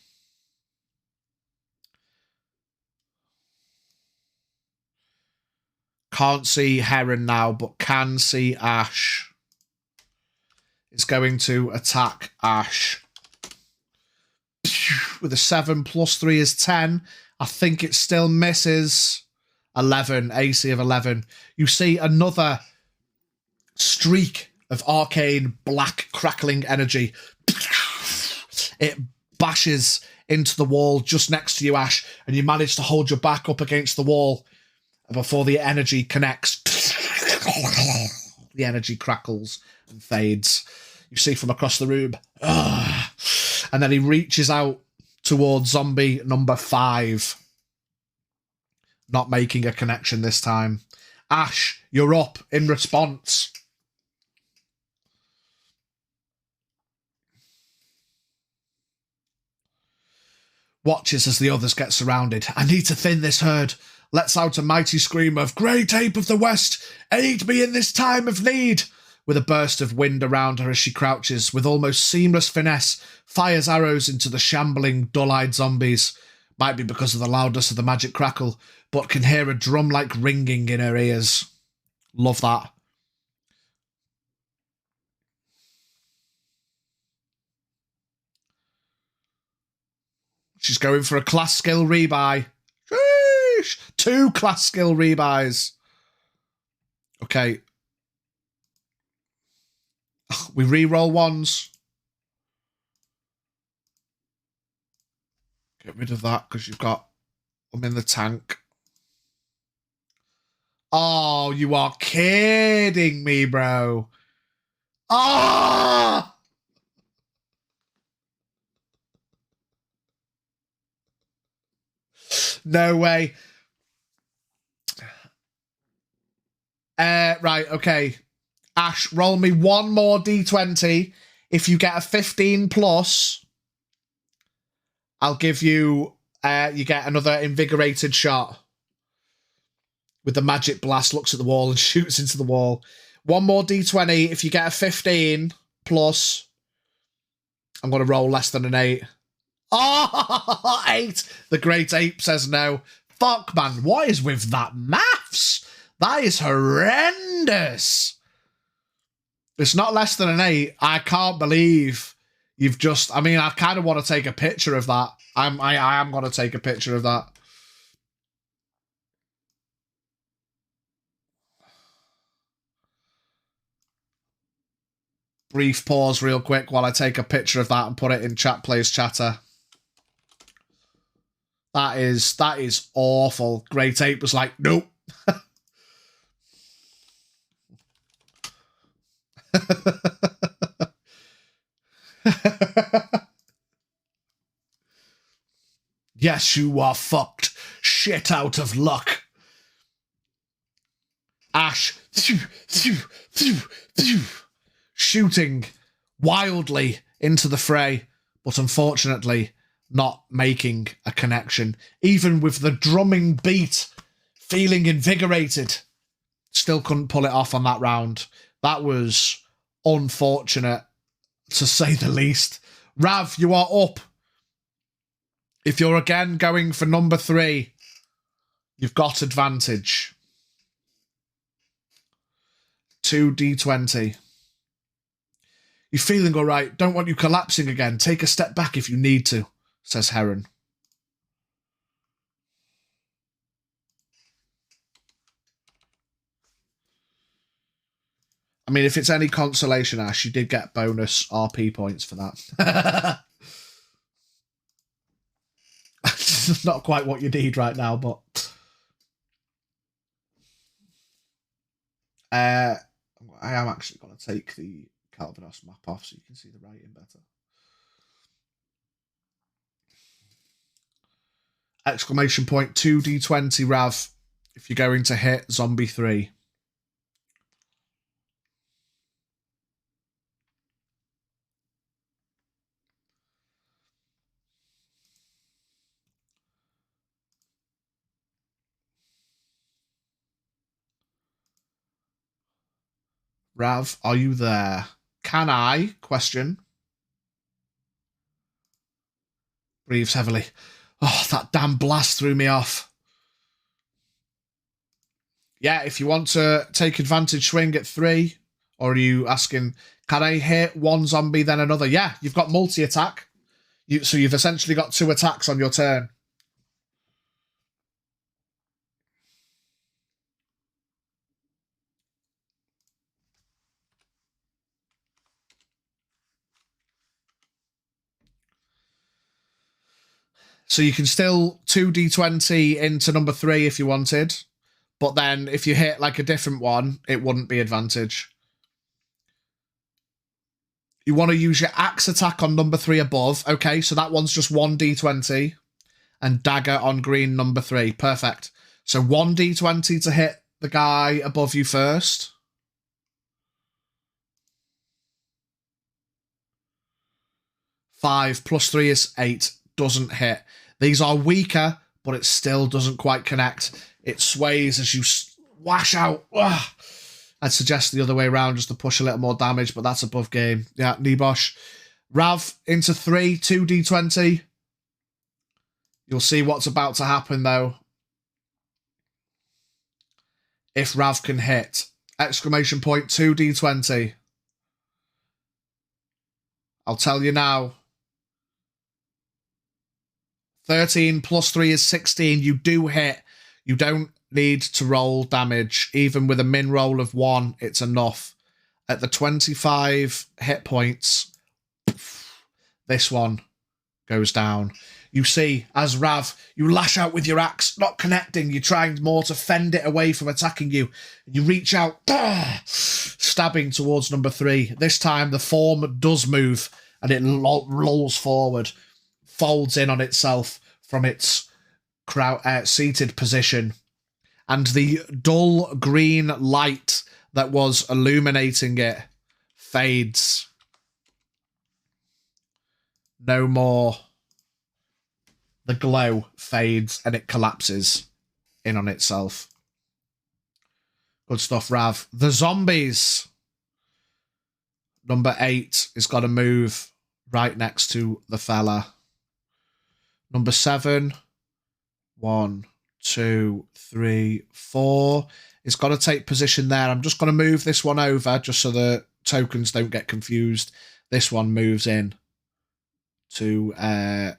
[SPEAKER 1] Can't see Heron now, but can see Ash. Is going to attack Ash. With a 7 plus 3 is 10. I think it still misses. 11. AC of 11. You see another streak of arcane black crackling energy. It bashes into the wall just next to you, Ash, and you manage to hold your back up against the wall before the energy connects. The energy crackles and fades. You see from across the room. And then he reaches out towards zombie number 5. Not making a connection this time. Ash, you're up in response. Watches as the others get surrounded. I need to thin this herd. Lets out a mighty scream of, "Great Ape of the West, aid me in this time of need!" With a burst of wind around her as she crouches, with almost seamless finesse, fires arrows into the shambling, dull-eyed zombies. Might be because of the loudness of the magic crackle, but can hear a drum-like ringing in her ears. Love that. She's going for a class skill rebuy. Sheesh! 2 class skill rebuys. Okay. We re-roll ones. Get rid of that because you've got them in the tank. Oh, you are kidding me, bro. Ah! No way. Right, okay. Ash, roll me one more d20. If you get a 15 plus, I'll give you you get another invigorated shot with the magic blast, looks at the wall and shoots into the wall. One more D20. If you get a 15 plus, I'm going to roll less than an 8. Oh, 8. The Great Ape says no. Fuck, man. What is with that maths? That is horrendous. It's not less than an 8. I can't believe you've just... I mean, I kind of want to take a picture of that. I am going to take a picture of that. Brief pause real quick while I take a picture of that and put it in Chat Plays Chatter. That is awful. Great Ape was like, nope. Yes, you are fucked. Shit out of luck. Ash. Shooting wildly into the fray, but unfortunately not making a connection. Even with the drumming beat, feeling invigorated, still couldn't pull it off on that round. That was unfortunate, to say the least. Rav, you are up. If you're again going for number 3, you've got advantage. 2d20. You're feeling all right. Don't want you collapsing again. Take a step back if you need to, says Heron. I mean, if it's any consolation, Ash, you did get bonus RP points for that. It's not quite what you need right now, but... I am actually going to take the Calvados map off so you can see the writing better. Exclamation point 2d20, Rav, if you're going to hit Zombie 3. Rav, are you there? Can I? Question. Breathes heavily. Oh, that damn blast threw me off. Yeah, if you want to take advantage swing at 3, or are you asking, can I hit one zombie then another? Yeah, you've got multi-attack. So you've essentially got 2 attacks on your turn. So you can still 2d20 into number 3 if you wanted. But then if you hit like a different one, it wouldn't be advantage. You want to use your axe attack on number 3 above. Okay, so that one's just 1d20. And dagger on green number 3. Perfect. So 1d20 to hit the guy above you first. 5 plus 3 is 8. Doesn't hit. These are weaker, but it still doesn't quite connect. It sways as you wash out. Ugh. I'd suggest the other way around just to push a little more damage, but that's above game. Yeah, Nibosh. Rav into 3, 2d20. You'll see what's about to happen, though. If Rav can hit. Exclamation point 2d20. I'll tell you now. 13 plus 3 is 16. You do hit. You don't need to roll damage. Even with a min roll of 1, it's enough. At the 25 hit points, this one goes down. You see, as Rav, you lash out with your axe, not connecting. You're trying more to fend it away from attacking you. You reach out, stabbing towards number 3. This time, the form does move, and it rolls forward, folds in on itself from its seated position. And the dull green light that was illuminating it fades. No more. the glow fades and it collapses in on itself. Good stuff, Rav. The zombies. Number 8 is got to move right next to the fella. Number 7. 1, 2, 3, 4. It's got to take position there. I'm just going to move this one over just so the tokens don't get confused. This one moves in to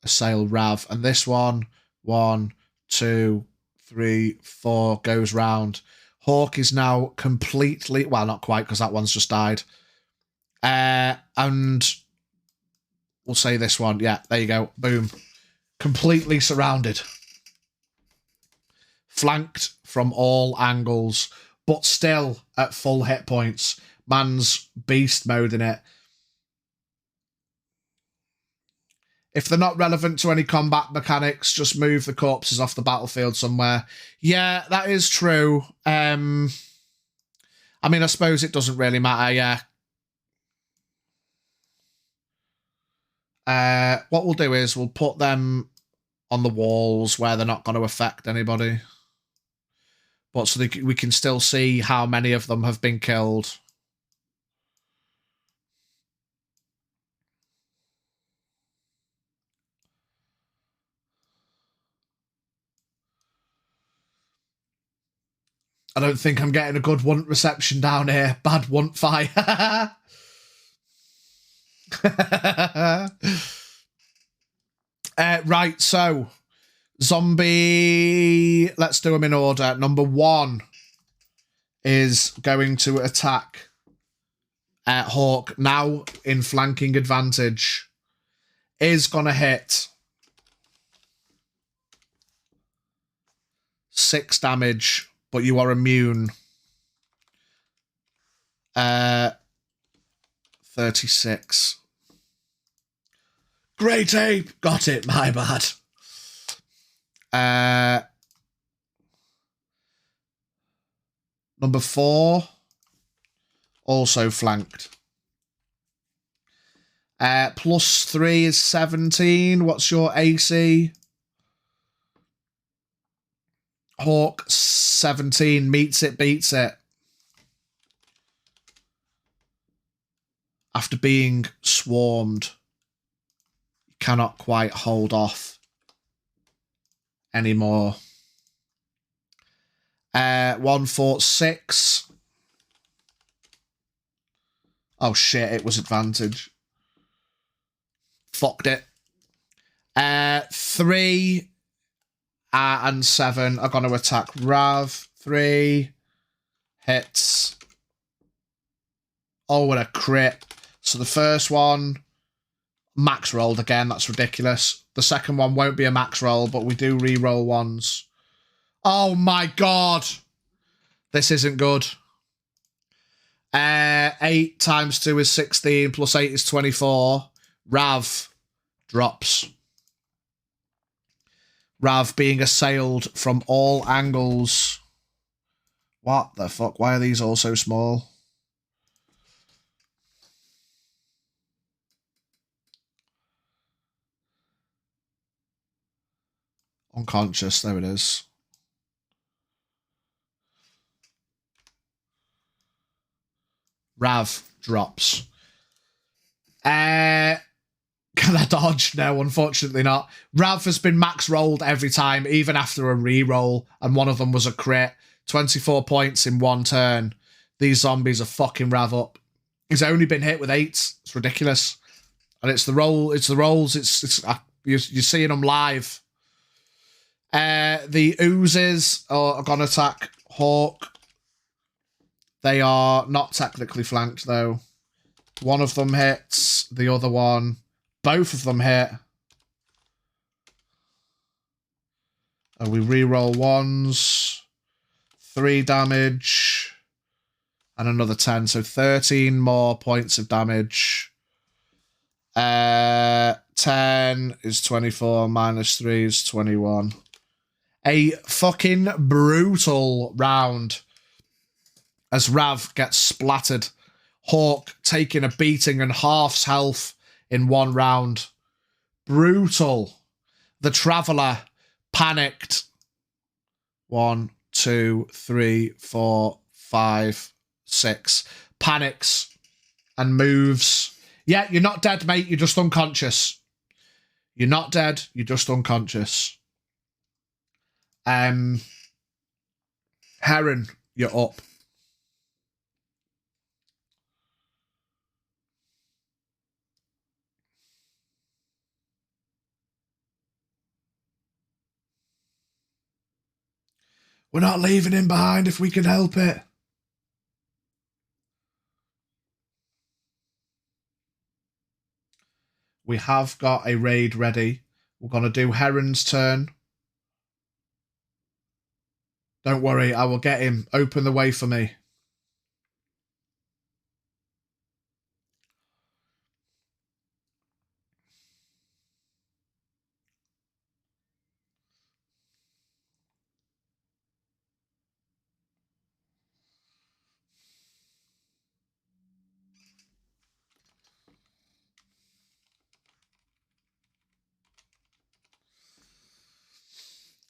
[SPEAKER 1] assail Rav. And this one, 1, 2, 3, 4, goes round. Hawk is now completely... Well, not quite, because that one's just died. And we'll say this one. Yeah, there you go. Boom. Completely surrounded. Flanked from all angles, but still at full hit points. Man's beast mode in it. If they're not relevant to any combat mechanics, just move the corpses off the battlefield somewhere. Yeah, that is true. I mean, I suppose it doesn't really matter, yeah. What we'll do is we'll put them on the walls where they're not going to affect anybody. But so we can still see how many of them have been killed. I don't think I'm getting a good want reception down here. Bad want fire. Right, so zombie, let's do them in order. Number 1 is going to attack Hawk, now in flanking advantage. Is going to hit 6 damage, but you are immune. 36. Great ape! Got it, my bad. Number 4, also flanked. +3 is 17. What's your AC? Hawk, 17. Meets it, beats it. After being swarmed, you cannot quite hold off anymore. 146. Oh shit, it was advantage. Fucked it. 3 and 7 are going to attack Rav. 3 hits. Oh, what a crit. So the first one, max rolled again. That's ridiculous. The second one won't be a max roll, but we do re-roll ones. Oh my god. This isn't good. 8 times 2 is 16, plus 8 is 24. Rav drops. Rav being assailed from all angles. What the fuck? Why are these all so small? Unconscious, there it is. Rav drops. Can I dodge? No, unfortunately not. Rav has been max rolled every time, even after a re-roll, and one of them was a crit. 24 points in one turn. These zombies are fucking Rav up. He's only been hit with 8. It's ridiculous. And it's the roll. It's the rolls. You're seeing them live. The oozes are going to attack Hawk. They are not technically flanked, though. One of them hits. The other one. Both of them hit. And we re-roll ones. 3 damage. And another 10. So 13 more points of damage. 10 is 24. Minus 3 is 21. A fucking brutal round. As Rav gets splattered. Hawk taking a beating and halves health in one round. Brutal. The Traveller panicked. 1, 2, 3, 4, 5, 6. Panics and moves. Yeah, you're not dead, mate. You're just unconscious. You're not dead. You're just unconscious. Heron, you're up. We're not leaving him behind if we can help it. We have got a raid ready. We're going to do Heron's turn. Don't worry, I will get him. Open the way for me.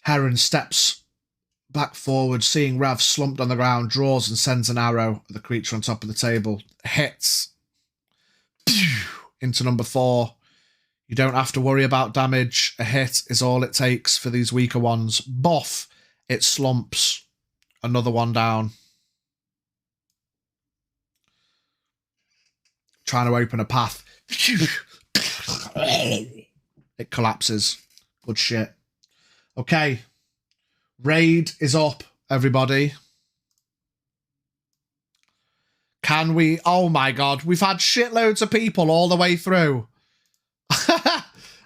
[SPEAKER 1] Heron steps back forward, seeing Rav slumped on the ground, draws and sends an arrow at the creature on top of the table. Hits. Into number 4. You don't have to worry about damage. A hit is all it takes for these weaker ones. Buff. It slumps. Another one down. Trying to open a path. It collapses. Good shit. Okay. Raid is up, everybody. Can we... Oh my god. We've had shitloads of people all the way through.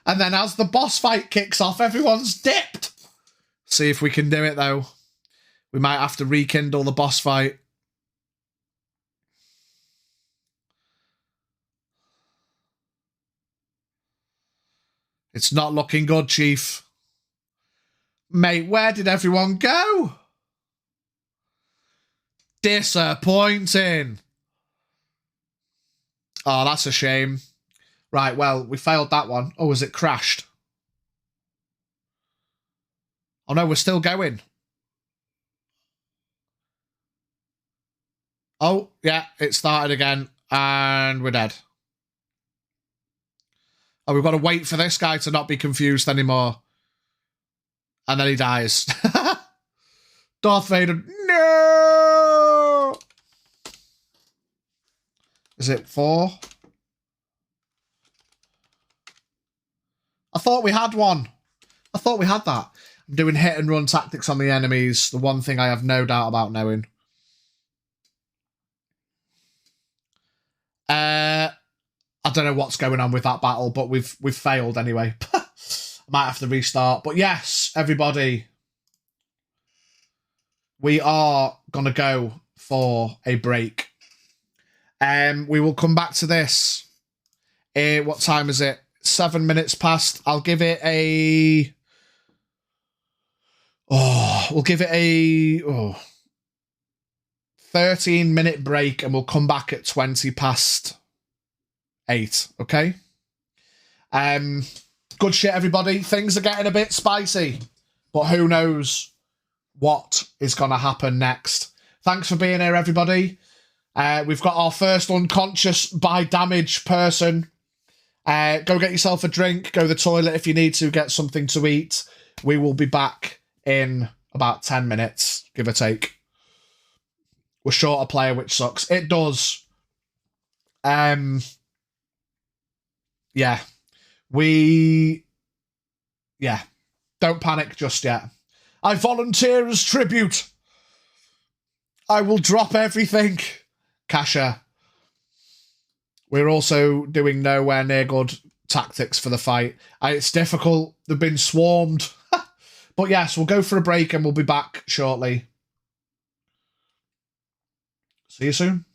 [SPEAKER 1] And then as the boss fight kicks off, everyone's dipped. See if we can do it, though. We might have to rekindle the boss fight. It's not looking good, Chief. Mate, where did everyone go? Disappointing. Oh, that's a shame. Right, well, we failed that one. Oh, has it crashed? Oh, no, we're still going. Oh, yeah, it started again, and we're dead. Oh, we've got to wait for this guy to not be confused anymore. And then he dies. Darth Vader, no! Is it 4? I thought we had one. I thought we had that. I'm doing hit and run tactics on the enemies. The one thing I have no doubt about knowing. I don't know what's going on with that battle, but we've failed anyway. I might have to restart. But yes, everybody. We are going to go for a break. We will come back to this. What time is it? 7 minutes past. I'll give it a... we'll give it a 13-minute break and we'll come back at 20 past 8, okay? Good shit, everybody. Things are getting a bit spicy, but who knows what is going to happen next. Thanks for being here, everybody. We've got our first unconscious by damage person. Go get yourself a drink. Go to the toilet if you need to. Get something to eat. We will be back in about 10 minutes, give or take. We're short a player, which sucks. It does. Yeah. Don't panic just yet. I volunteer as tribute. I will drop everything. Kasha. We're also doing nowhere near good tactics for the fight. It's difficult. They've been swarmed. But yes, we'll go for a break and we'll be back shortly. See you soon.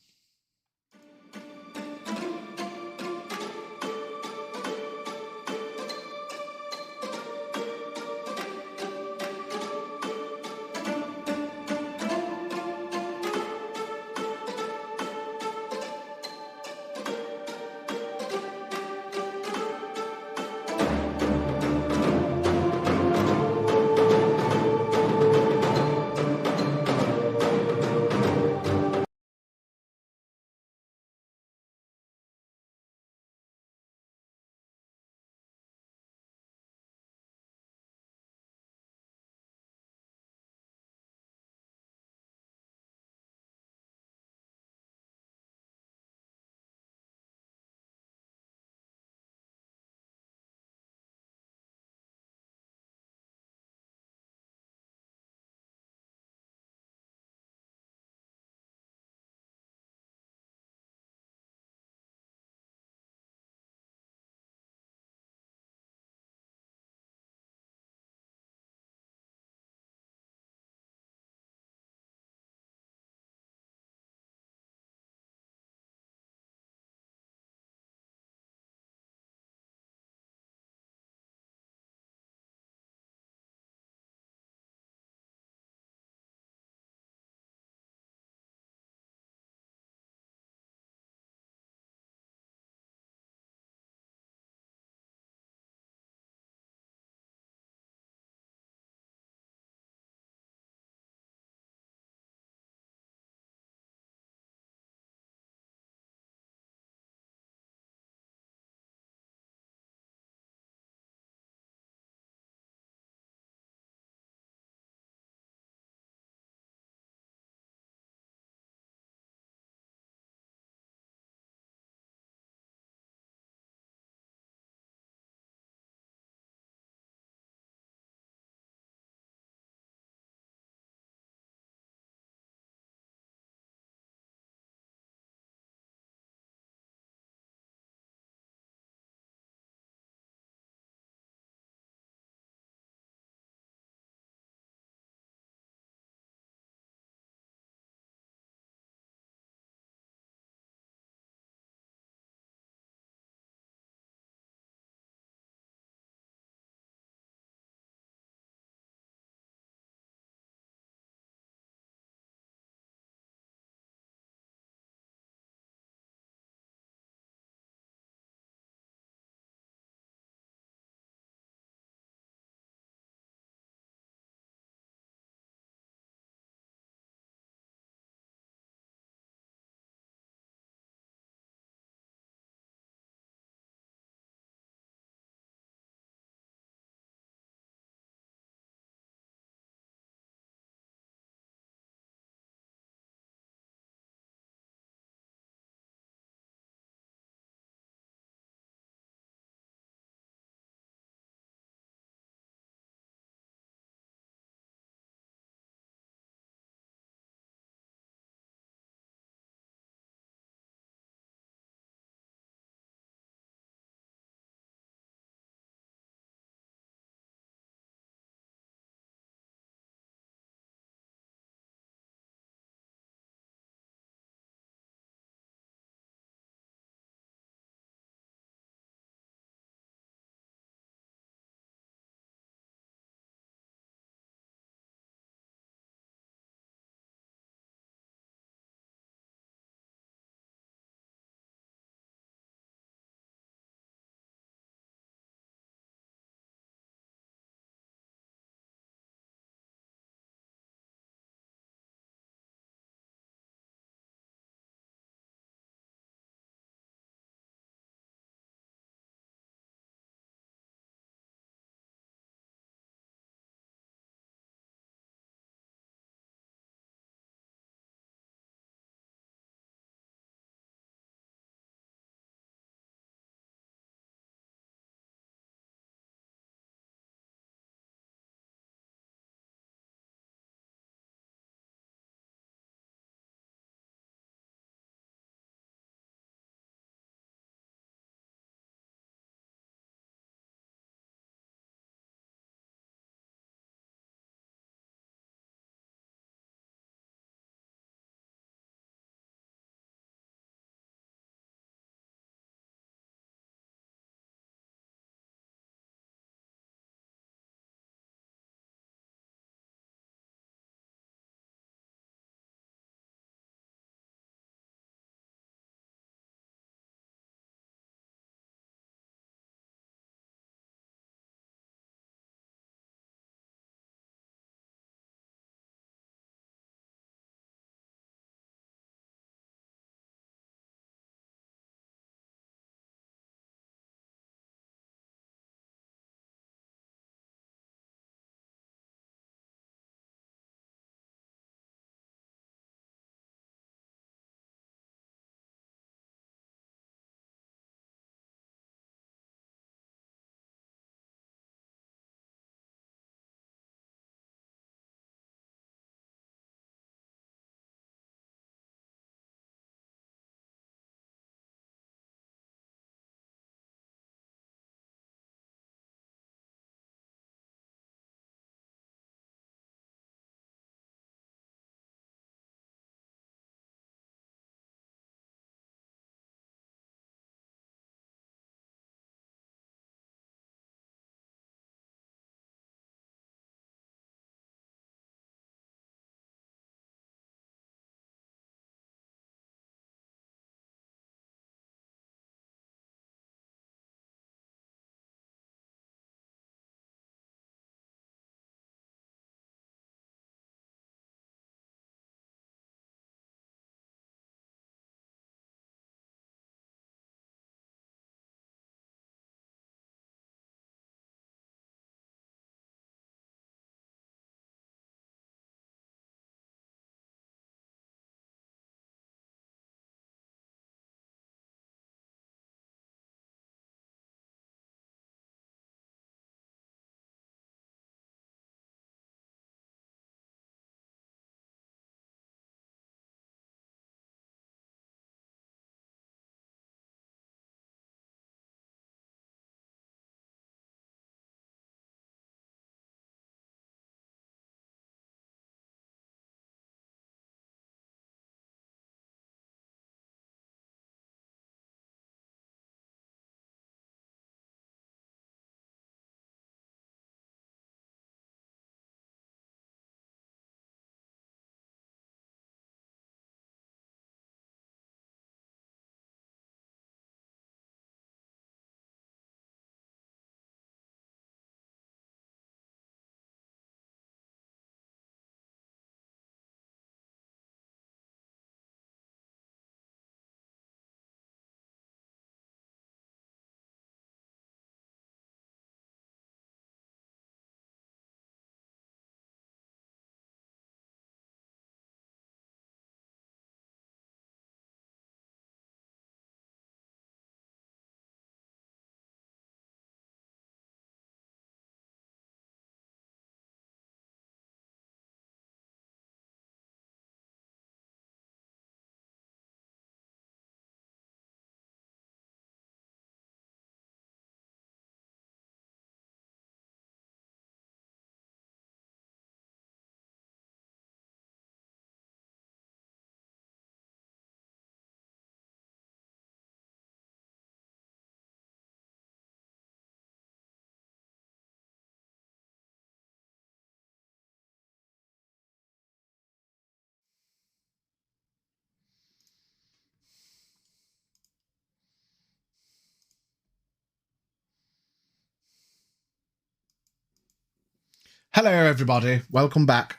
[SPEAKER 1] Hello, everybody. Welcome back.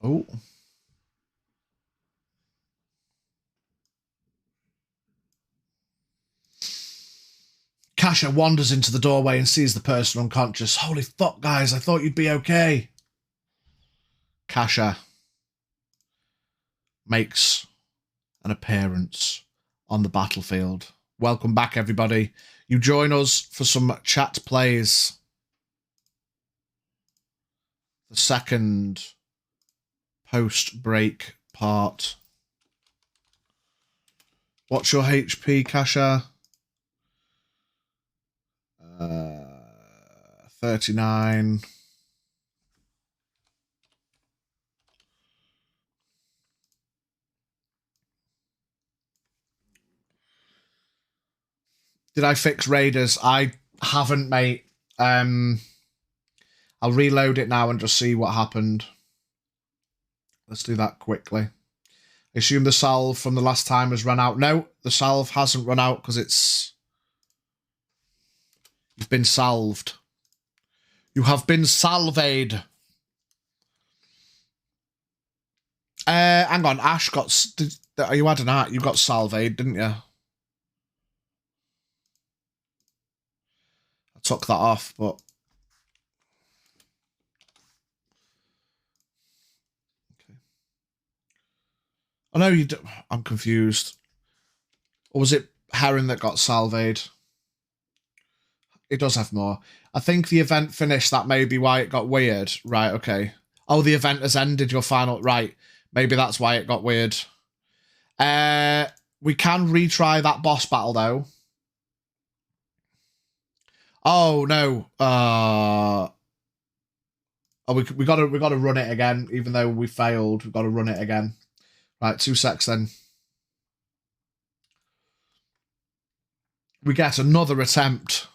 [SPEAKER 1] Oh. Kasha wanders into the doorway and sees the person unconscious. Holy fuck, guys. I thought you'd be okay. Kasha makes an appearance on the battlefield. Welcome back, everybody. You join us for some chat plays. The second post-break part. What's your HP, Kasha? 39. Did I fix Raiders? I haven't, mate. I'll reload it now and just see what happened. Let's do that quickly. I assume the salve from the last time has run out. No, the salve hasn't run out because it's... You've been salved. You have been salved. Hang on, Ash got... You had an art. You got salved, didn't you? I took that off, but... Okay. I know you... I'm confused. Or was it Heron that got salved? It does have more. I think the event finished. That may be why it got weird. Right, okay. Oh, the event has ended your final... Right. Maybe that's why it got weird. We can retry that boss battle, though. Oh, no. Oh, we gotta run it again. Even though we failed, we've got to run it again. Right, 2 secs then. We get another attempt.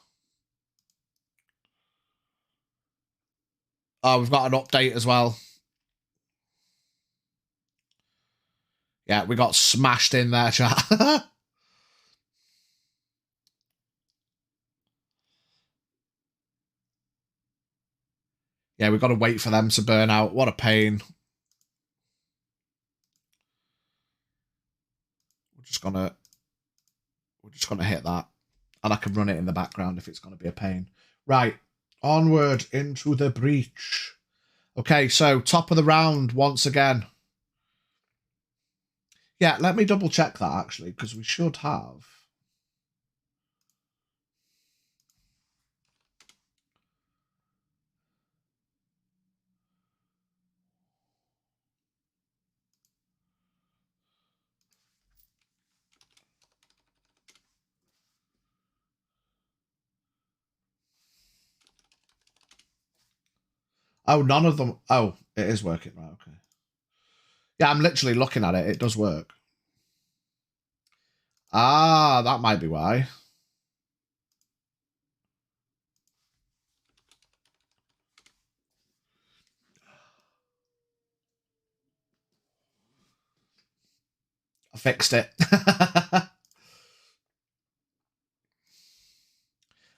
[SPEAKER 1] Oh, we've got an update as well. Yeah, we got smashed in there, chat. Yeah, we've got to wait for them to burn out. What a pain. We're just gonna hit that. And I can run it in the background if it's gonna be a pain. Right. Onward into the breach. Okay, so top of the round once again. Yeah, let me double check that actually, because we should have. Oh, none of them. Oh, it is working. Right, okay. Yeah, I'm literally looking at it. It does work. Ah, that might be why. I fixed it.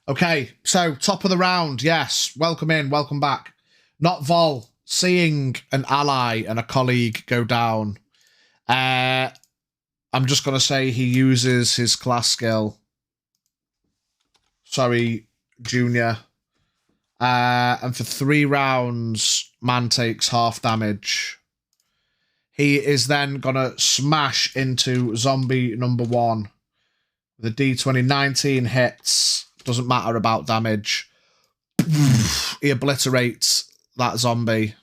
[SPEAKER 1] Okay, so top of the round. Yes, welcome in, welcome back. Not Vol. Seeing an ally and a colleague go down. I'm just going to say he uses his class skill. Sorry, Junior. And for 3 rounds, man takes half damage. He is then going to smash into zombie number 1. The D20, 19 hits. Doesn't matter about damage. He obliterates that zombie.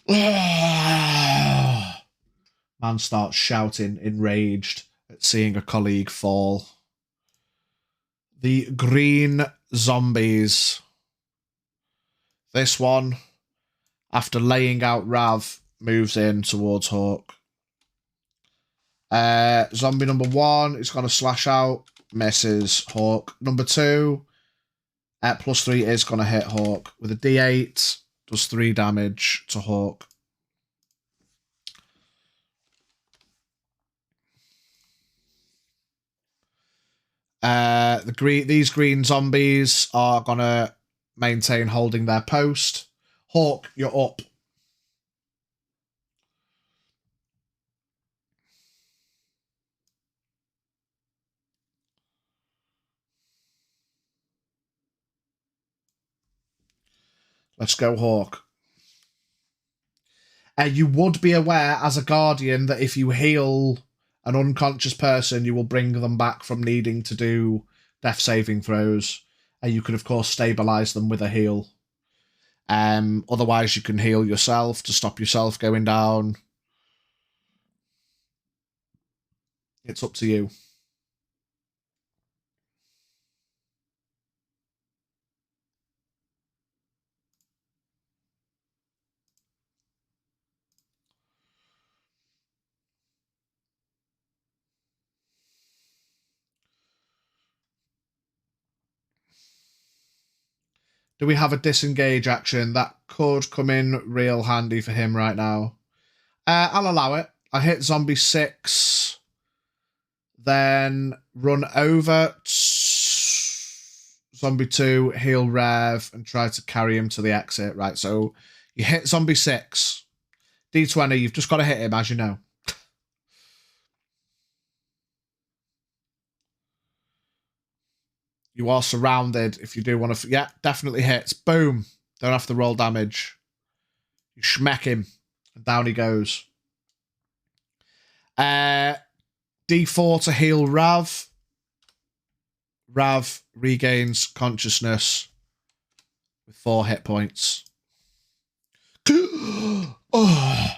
[SPEAKER 1] Man starts shouting, enraged at seeing a colleague fall. The green zombies. This one, after laying out Rav, moves in towards Hawk. Zombie number 1 is going to slash out, misses Hawk. Number 2, at +3 is going to hit Hawk with a D8, does 3 damage to Hawk. These green zombies are gonna maintain holding their post. Hawk, you're up. Let's go, Hawk. You would be aware as a guardian that if you heal an unconscious person, you will bring them back from needing to do death saving throws. And you can, of course, stabilize them with a heal. Otherwise, you can heal yourself to stop yourself going down. It's up to you. Do we have a disengage action? That could come in real handy for him right now. I'll allow it. I hit zombie 6. Then run over zombie 2, heal Rev, and try to carry him to the exit. Right, so you hit zombie 6. D20, you've just got to hit him, as you know. You are surrounded if you do want to... Yeah, definitely hits. Boom. Don't have to roll damage. You schmeck him, and down he goes. D4 to heal Rav. Rav regains consciousness with 4 hit points. Oh.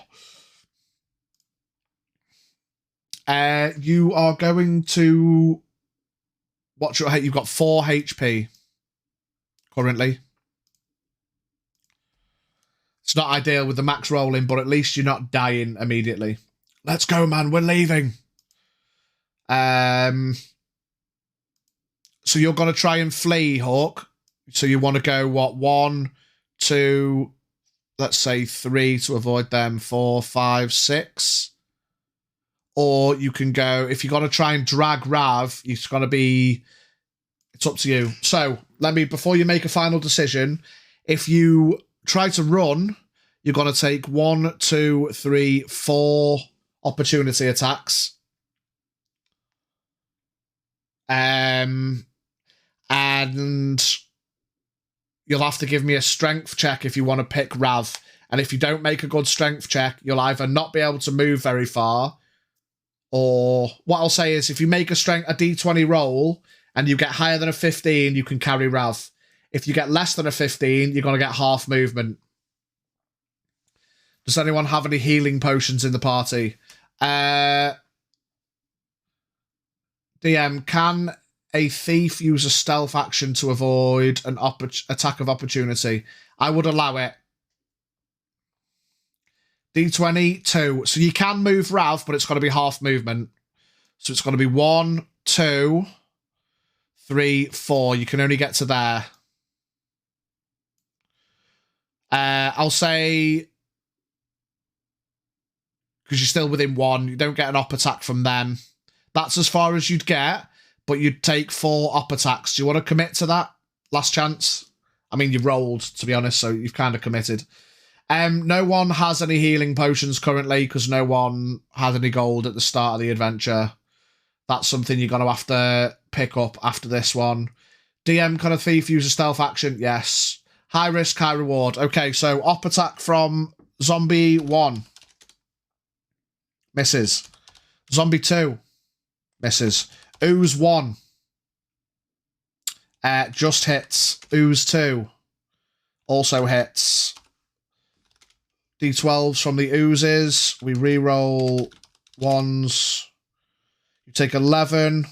[SPEAKER 1] You are going to... What's your hit? You've got 4 HP currently. It's not ideal with the max rolling, but at least you're not dying immediately. Let's go, man. We're leaving. So you're going to try and flee, Hawk. So you want to go, what, 1, 2, let's say 3 to avoid them, 4, 5, 6. Or you can go, if you're going to try and drag Rav, it's going to be, it's up to you. So let me, before you make a final decision, if you try to run, you're going to take 1, 2, 3, 4 opportunity attacks. And you'll have to give me a strength check if you want to pick Rav. And if you don't make a good strength check, you'll either not be able to move very far, or what I'll say is if you make a D20 roll and you get higher than a 15, you can carry Rav. If you get less than a 15, you're going to get half movement. Does anyone have any healing potions in the party? DM, can a thief use a stealth action to avoid an attack of opportunity? I would allow it. D20, 2. So you can move Rav, but it's got to be half movement. So it's going to be 1, 2, 3, 4. You can only get to there. I'll say... because you're still within 1. You don't get an op attack from them. That's as far as you'd get, but you'd take 4 op attacks. Do you want to commit to that? Last chance? I mean, you rolled, to be honest, so you've kind of committed. No one has any healing potions currently because no one had any gold at the start of the adventure. That's something you're going to have to pick up after this one. DM, can a thief use a stealth action? Yes. High risk, high reward. Okay, so op attack from zombie 1. Misses. Zombie 2. Misses. Ooze 1. Just hits. Ooze 2. Also hits. D12s from the oozes. We re-roll 1s. You take 11.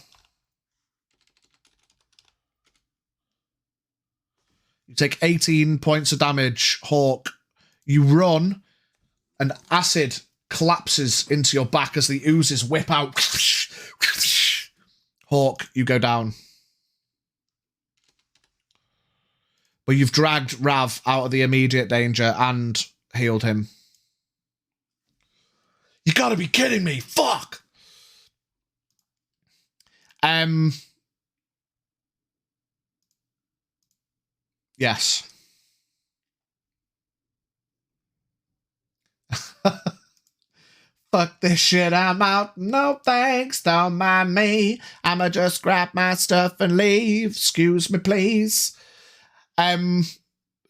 [SPEAKER 1] You take 18 points of damage, Hawk. You run, and acid collapses into your back as the oozes whip out. Hawk, you go down. But you've dragged Rav out of the immediate danger and healed him. You gotta be kidding me! Fuck! Yes. Fuck this shit, I'm out. No thanks, don't mind me. I'ma just grab my stuff and leave. Excuse me, please.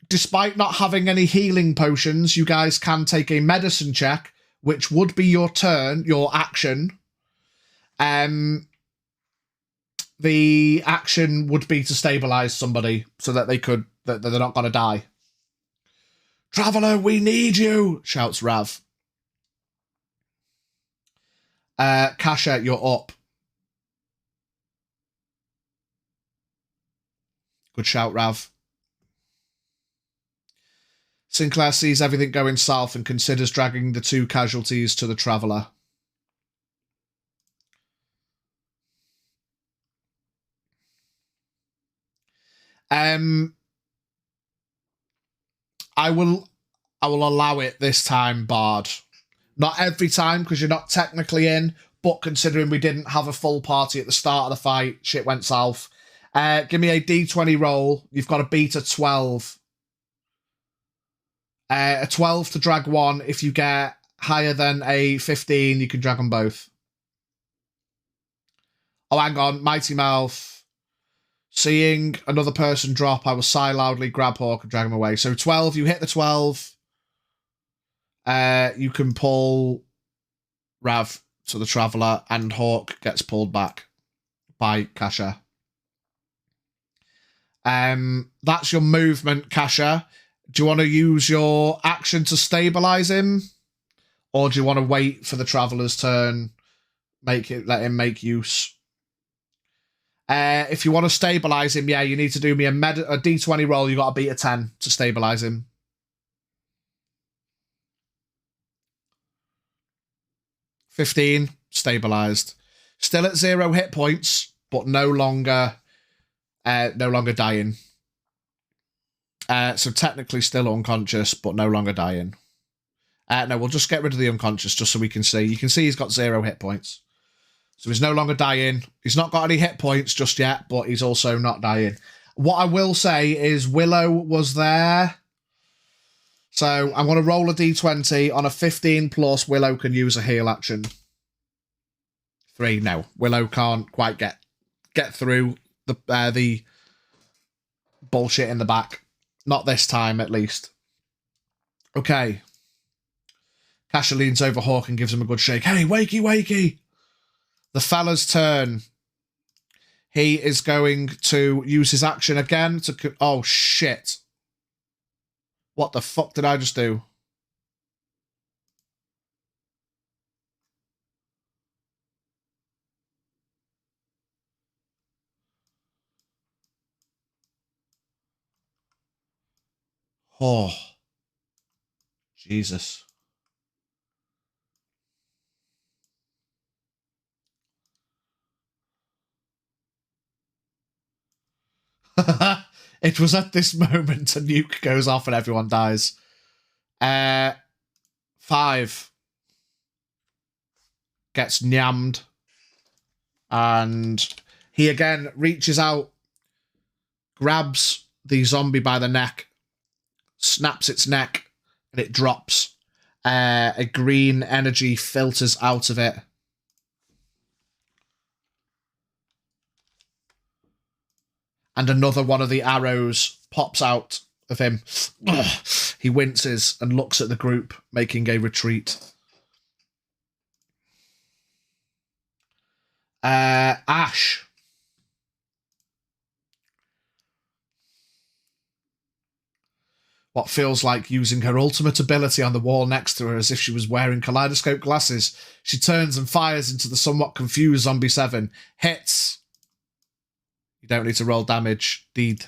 [SPEAKER 1] Despite not having any healing potions, you guys can take a medicine check, which would be your turn, your action. The action would be to stabilize somebody so that that they're not going to die. Traveller, we need you, shouts Rav. Kasha, you're up. Good shout, Rav. Sinclair sees everything going south and considers dragging the 2 casualties to the Traveller. I will allow it this time, Bard. Not every time, because you're not technically in, but considering we didn't have a full party at the start of the fight, shit went south. Give me a D20 roll. You've got to beat a 12. A 12 to drag 1. If you get higher than a 15, you can drag them both. Oh, hang on. Mighty Mouth. Seeing another person drop, I will sigh loudly, grab Hawk, and drag him away. So 12, you hit the 12. You can pull Rav to the Traveller, and Hawk gets pulled back by Kasha. That's your movement, Kasha. Do you want to use your action to stabilize him? Or do you want to wait for the Traveller's turn? Let him make use. If you want to stabilize him, yeah, you need to do me a D20 roll. You got to beat a 10 to stabilize him. 15, stabilized. Still at 0 hit points, but no longer dying. So technically still unconscious, but no longer dying. No, we'll just get rid of the unconscious just so we can see. You can see he's got 0 hit points. So he's no longer dying. He's not got any hit points just yet, but he's also not dying. What I will say is Willow was there. So I'm going to roll a d20. On a 15 plus, Willow can use a heal action. 3, no. Willow can't quite get through the bullshit in the back. Not this time, at least. Okay. Kasha leans over Hawk and gives him a good shake. Hey, wakey, wakey! The fella's turn. He is going to use his action again to... Oh, shit. What the fuck did I just do? Oh. Jesus. It was at this moment a nuke goes off and everyone dies. 5 gets nyammed. And he again reaches out, grabs the zombie by the neck, snaps its neck, and it drops. A green energy filters out of it. And another one of the arrows pops out of him. He winces and looks at the group, making a retreat. Ash. What feels like using her ultimate ability on the wall next to her as if she was wearing kaleidoscope glasses. She turns and fires into the somewhat confused Zombie 7. Hits. You don't need to roll damage. Deed.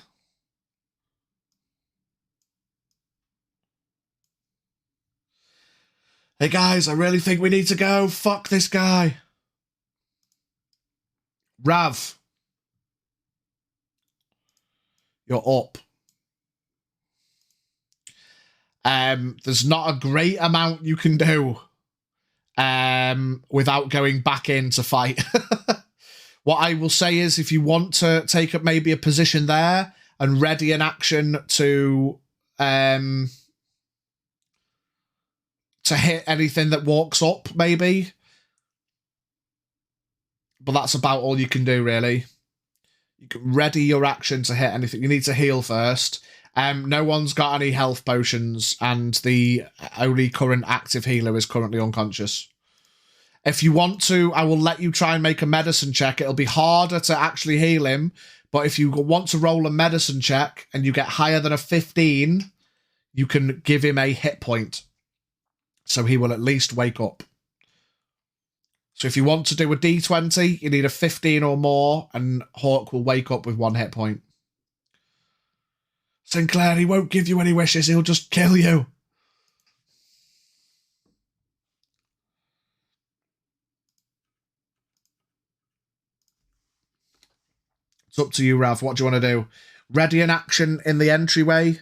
[SPEAKER 1] Hey guys, I really think we need to go. Fuck this guy. Rav. You're up. There's not a great amount you can do without going back in to fight. What I will say is if you want to take up maybe a position there and ready an action to hit anything that walks up, maybe. But that's about all you can do, really. You can ready your action to hit anything. You need to heal first. No one's got any health potions, and the only current active healer is currently unconscious. If you want to, I will let you try and make a medicine check. It'll be harder to actually heal him, but if you want to roll a medicine check and you get higher than a 15, you can give him a hit point. So he will at least wake up. So if you want to do a D20, you need a 15 or more, and Hawk will wake up with 1 hit point. Sinclair, he won't give you any wishes, he'll just kill you. It's up to you, Rav. What do you want to do? Ready an action in the entryway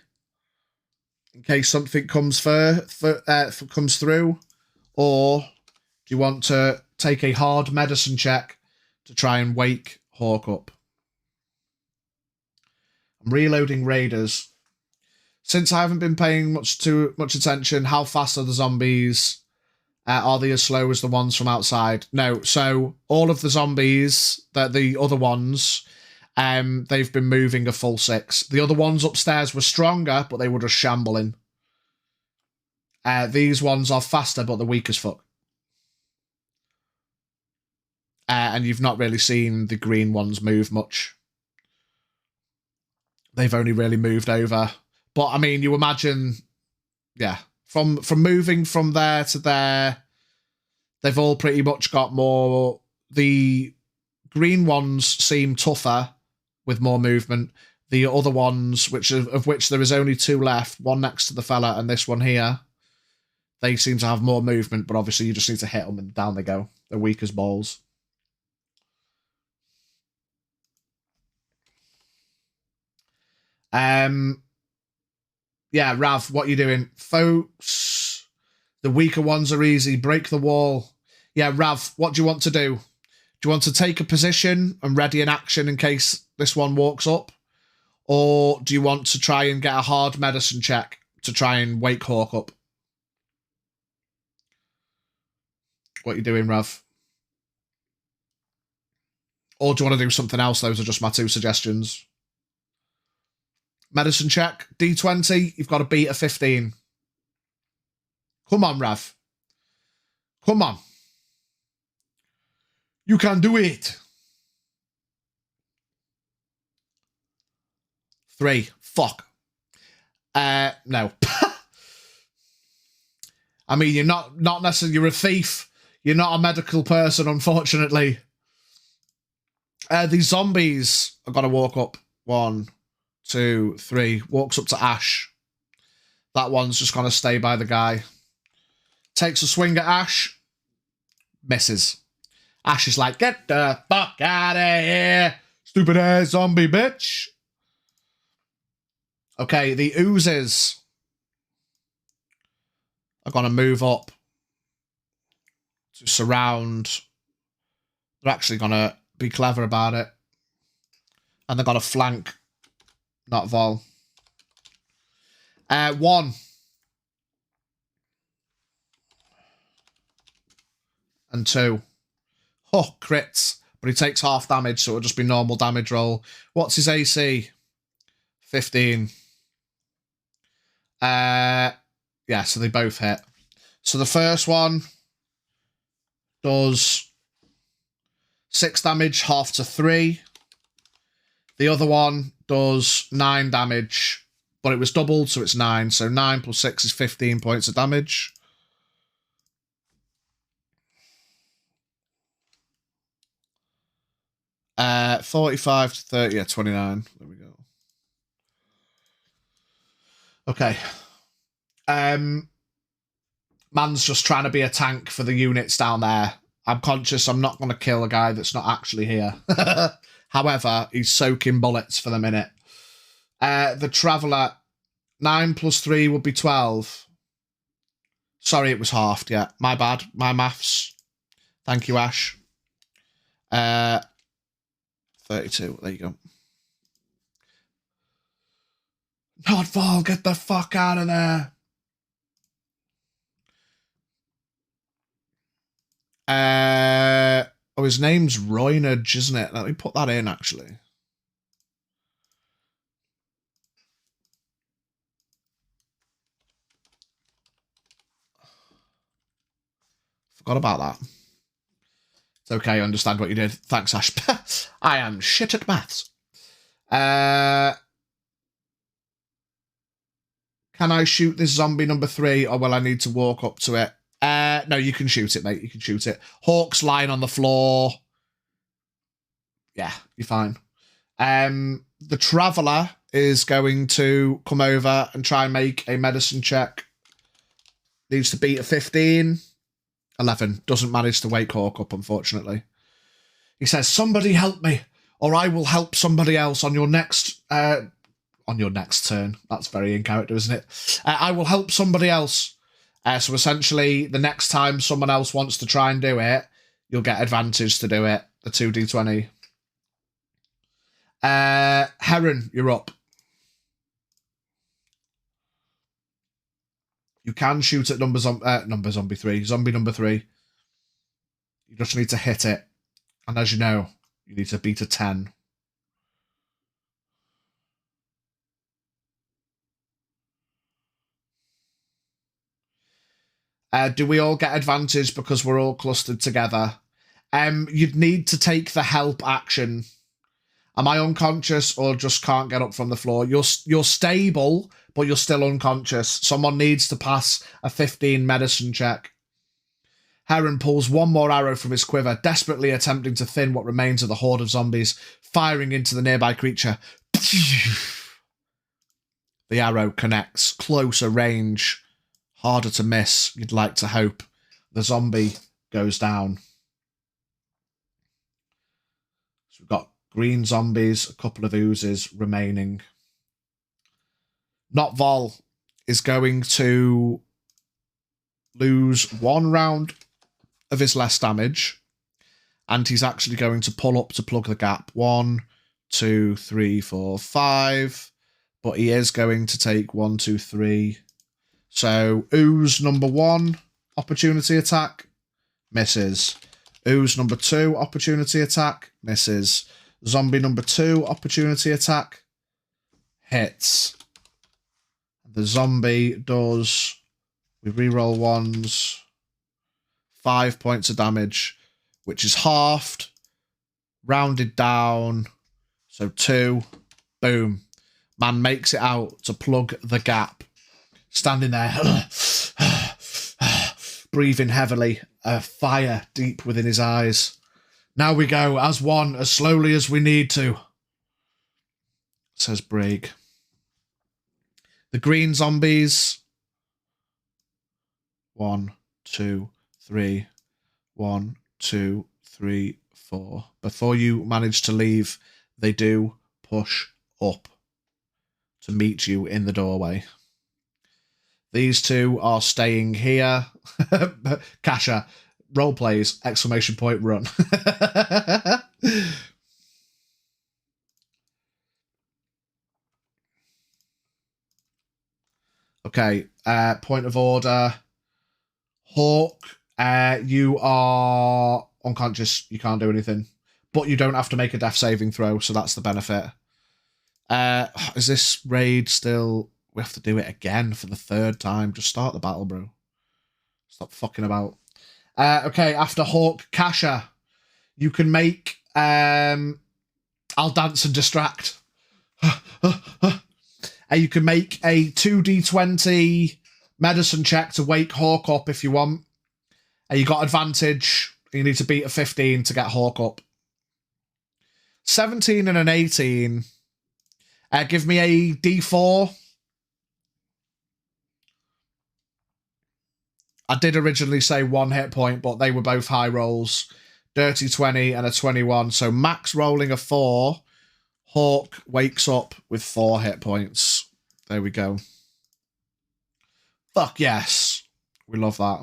[SPEAKER 1] in case something comes through, or do you want to take a hard medicine check to try and wake Hawk up? I'm reloading Raiders. Since I haven't been paying much attention, how fast are the zombies? Are they as slow as the ones from outside? No. So all of the zombies, the other ones, they've been moving a full 6. The other ones upstairs were stronger, but they were just shambling. These ones are faster, but they're weak as fuck. And you've not really seen the green ones move much. They've only really moved over. But, I mean, you imagine, yeah, from moving from there to there, they've all pretty much got more. The green ones seem tougher with more movement. The other ones, of which there is only 2 left, one next to the fella and this one here, they seem to have more movement, but obviously you just need to hit them and down they go. They're weak as balls. Yeah, Rav, what are you doing? Folks, the weaker ones are easy. Break the wall. Yeah, Rav, what do you want to do? Do you want to take a position and ready an action in case this one walks up? Or do you want to try and get a hard medicine check to try and wake Hawk up? What are you doing, Rav? Or do you want to do something else? Those are just my 2 suggestions. Medicine check, D20, you've got to beat a 15. Come on, Rav. Come on. You can do it. 3. Fuck. No. I mean, you're not necessarily, you're a thief. You're not a medical person, unfortunately. These zombies are going to walk up. 1, 2, 3. Walks up to Ash. That one's just going to stay by the guy. Takes a swing at Ash. Misses. Ash is like, get the fuck out of here, stupid ass zombie bitch. Okay, the oozes are going to move up to surround. They're actually going to be clever about it. And they're going to flank, not Vol. 1. And 2. Oh, crits. But he takes half damage, so it'll just be normal damage roll. What's his AC? 15. Yeah, so they both hit. So the first one does 6 damage, half to 3. The other one does 9 damage, but it was doubled, so it's 9. So 9 plus 6 is 15 points of damage. Uh, 45 to 30, yeah, 29. There we go. Okay. Man's just trying to be a tank for the units down there. I'm conscious I'm not going to kill a guy that's not actually here. However, he's soaking bullets for the minute. The Traveller, 9 plus 3 would be 12. Sorry, it was halved, yeah. My bad. My maths. Thank you, Ash. 32. There you go. Not Vol, get the fuck out of there. Oh, his name's Roynage, isn't it? Let me put that in, actually. Forgot about that. It's okay, I understand what you did. Thanks, Ash. I am shit at maths. Can I shoot this zombie number 3, or will I need to walk up to it? No, you can shoot it, mate. You can shoot it. Hawk's lying on the floor. Yeah, you're fine. The Traveller is going to come over and try and make a medicine check. Needs to beat a 15. 11. Doesn't manage to wake Hawk up, unfortunately. He says, somebody help me, or I will help somebody else on your next turn. That's very in character, isn't it? I will help somebody else. So essentially, the next time someone else wants to try and do it, you'll get advantage to do it. The 2d20. Heron, you're up. You can shoot at zombie 3. Zombie number 3. You just need to hit it. And as you know, you need to beat a 10. Do we all get advantage because we're all clustered together? You'd need to take the help action. Am I unconscious or just can't get up from the floor? You're stable, but you're still unconscious. Someone needs to pass a 15 medicine check. Heron pulls one more arrow from his quiver, desperately attempting to thin what remains of the horde of zombies, firing into the nearby creature. The arrow connects. Closer range. Harder to miss, you'd like to hope. The zombie goes down. So we've got green zombies, a couple of oozes remaining. Not Vol is going to lose 1 round of his less damage, and he's actually going to pull up to plug the gap. 1, 2, 3, 4, 5. But he is going to take 1, 2, 3. So, ooze number 1, opportunity attack, misses. Ooze number 2, opportunity attack, misses. Zombie number 2, opportunity attack, hits. The zombie does, we reroll 1s, 5 points of damage, which is halved, rounded down, so 2, boom. Man makes it out to plug the gap. Standing there, breathing heavily, a fire deep within his eyes. Now we go, as one, as slowly as we need to, says Brig. The green zombies. 1, 2, 3. 1, 2, 3, 4. Before you manage to leave, they do push up to meet you in the doorway. These 2 are staying here. Kasha, role plays, exclamation point, run. Okay, point of order. Hawk, you are unconscious. You can't do anything. But you don't have to make a death saving throw, so that's the benefit. Is this raid still... We have to do it again for the 3rd time. Just start the battle, bro. Stop fucking about. Okay, after Hawk, Kasha. You can make... I'll dance and distract. You can make a 2d20 medicine check to wake Hawk up if you want. You got advantage. You need to beat a 15 to get Hawk up. 17 and an 18. Give me a d4. I did originally say 1 hit point, but they were both high rolls. Dirty 20 and a 21. So max rolling a 4. Hawk wakes up with 4 hit points. There we go. Fuck yes. We love that.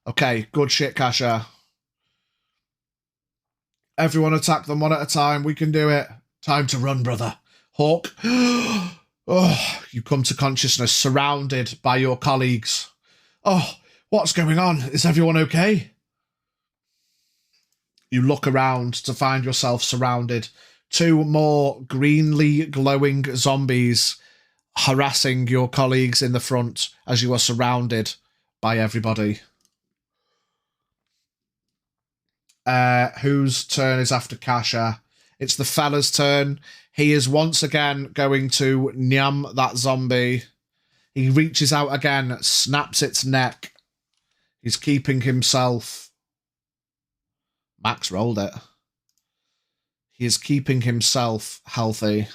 [SPEAKER 1] Okay, good shit, Kasha. Everyone attack them one at a time. We can do it. Time to run, brother. Hawk. Oh, you come to consciousness, surrounded by your colleagues. Oh, what's going on? Is everyone okay? You look around to find yourself surrounded. 2 more greenly glowing zombies harassing your colleagues in the front as you are surrounded by everybody. Whose turn is after Kasha? It's the fella's turn. He is once again going to nyam that zombie. He reaches out again, snaps its neck. He's keeping himself... Max rolled it. He is keeping himself healthy.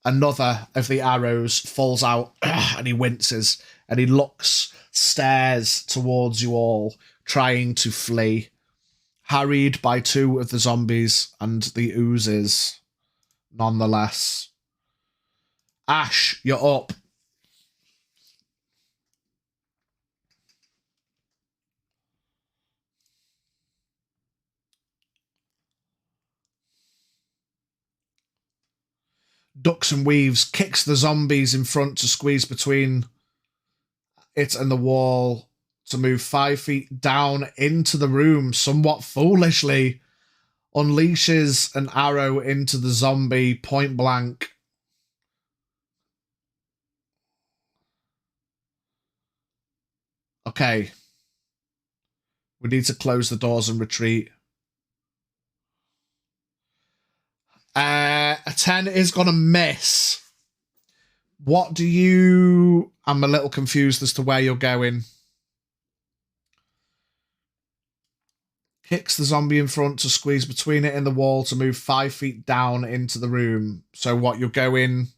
[SPEAKER 1] Another of the arrows falls out and he winces and he looks, stares towards you all, trying to flee. Harried by 2 of the zombies and the oozes, nonetheless. Ash, you're up. Ducks and weaves, kicks the zombies in front to squeeze between it and the wall to move 5 feet down into the room, somewhat foolishly. Unleashes an arrow into the zombie point blank. Okay. We need to close the doors and retreat. A 10 is going to miss. What do you... I'm a little confused as to where you're going. Kicks the zombie in front to squeeze between it and the wall to move 5 feet down into the room. So what, you're going...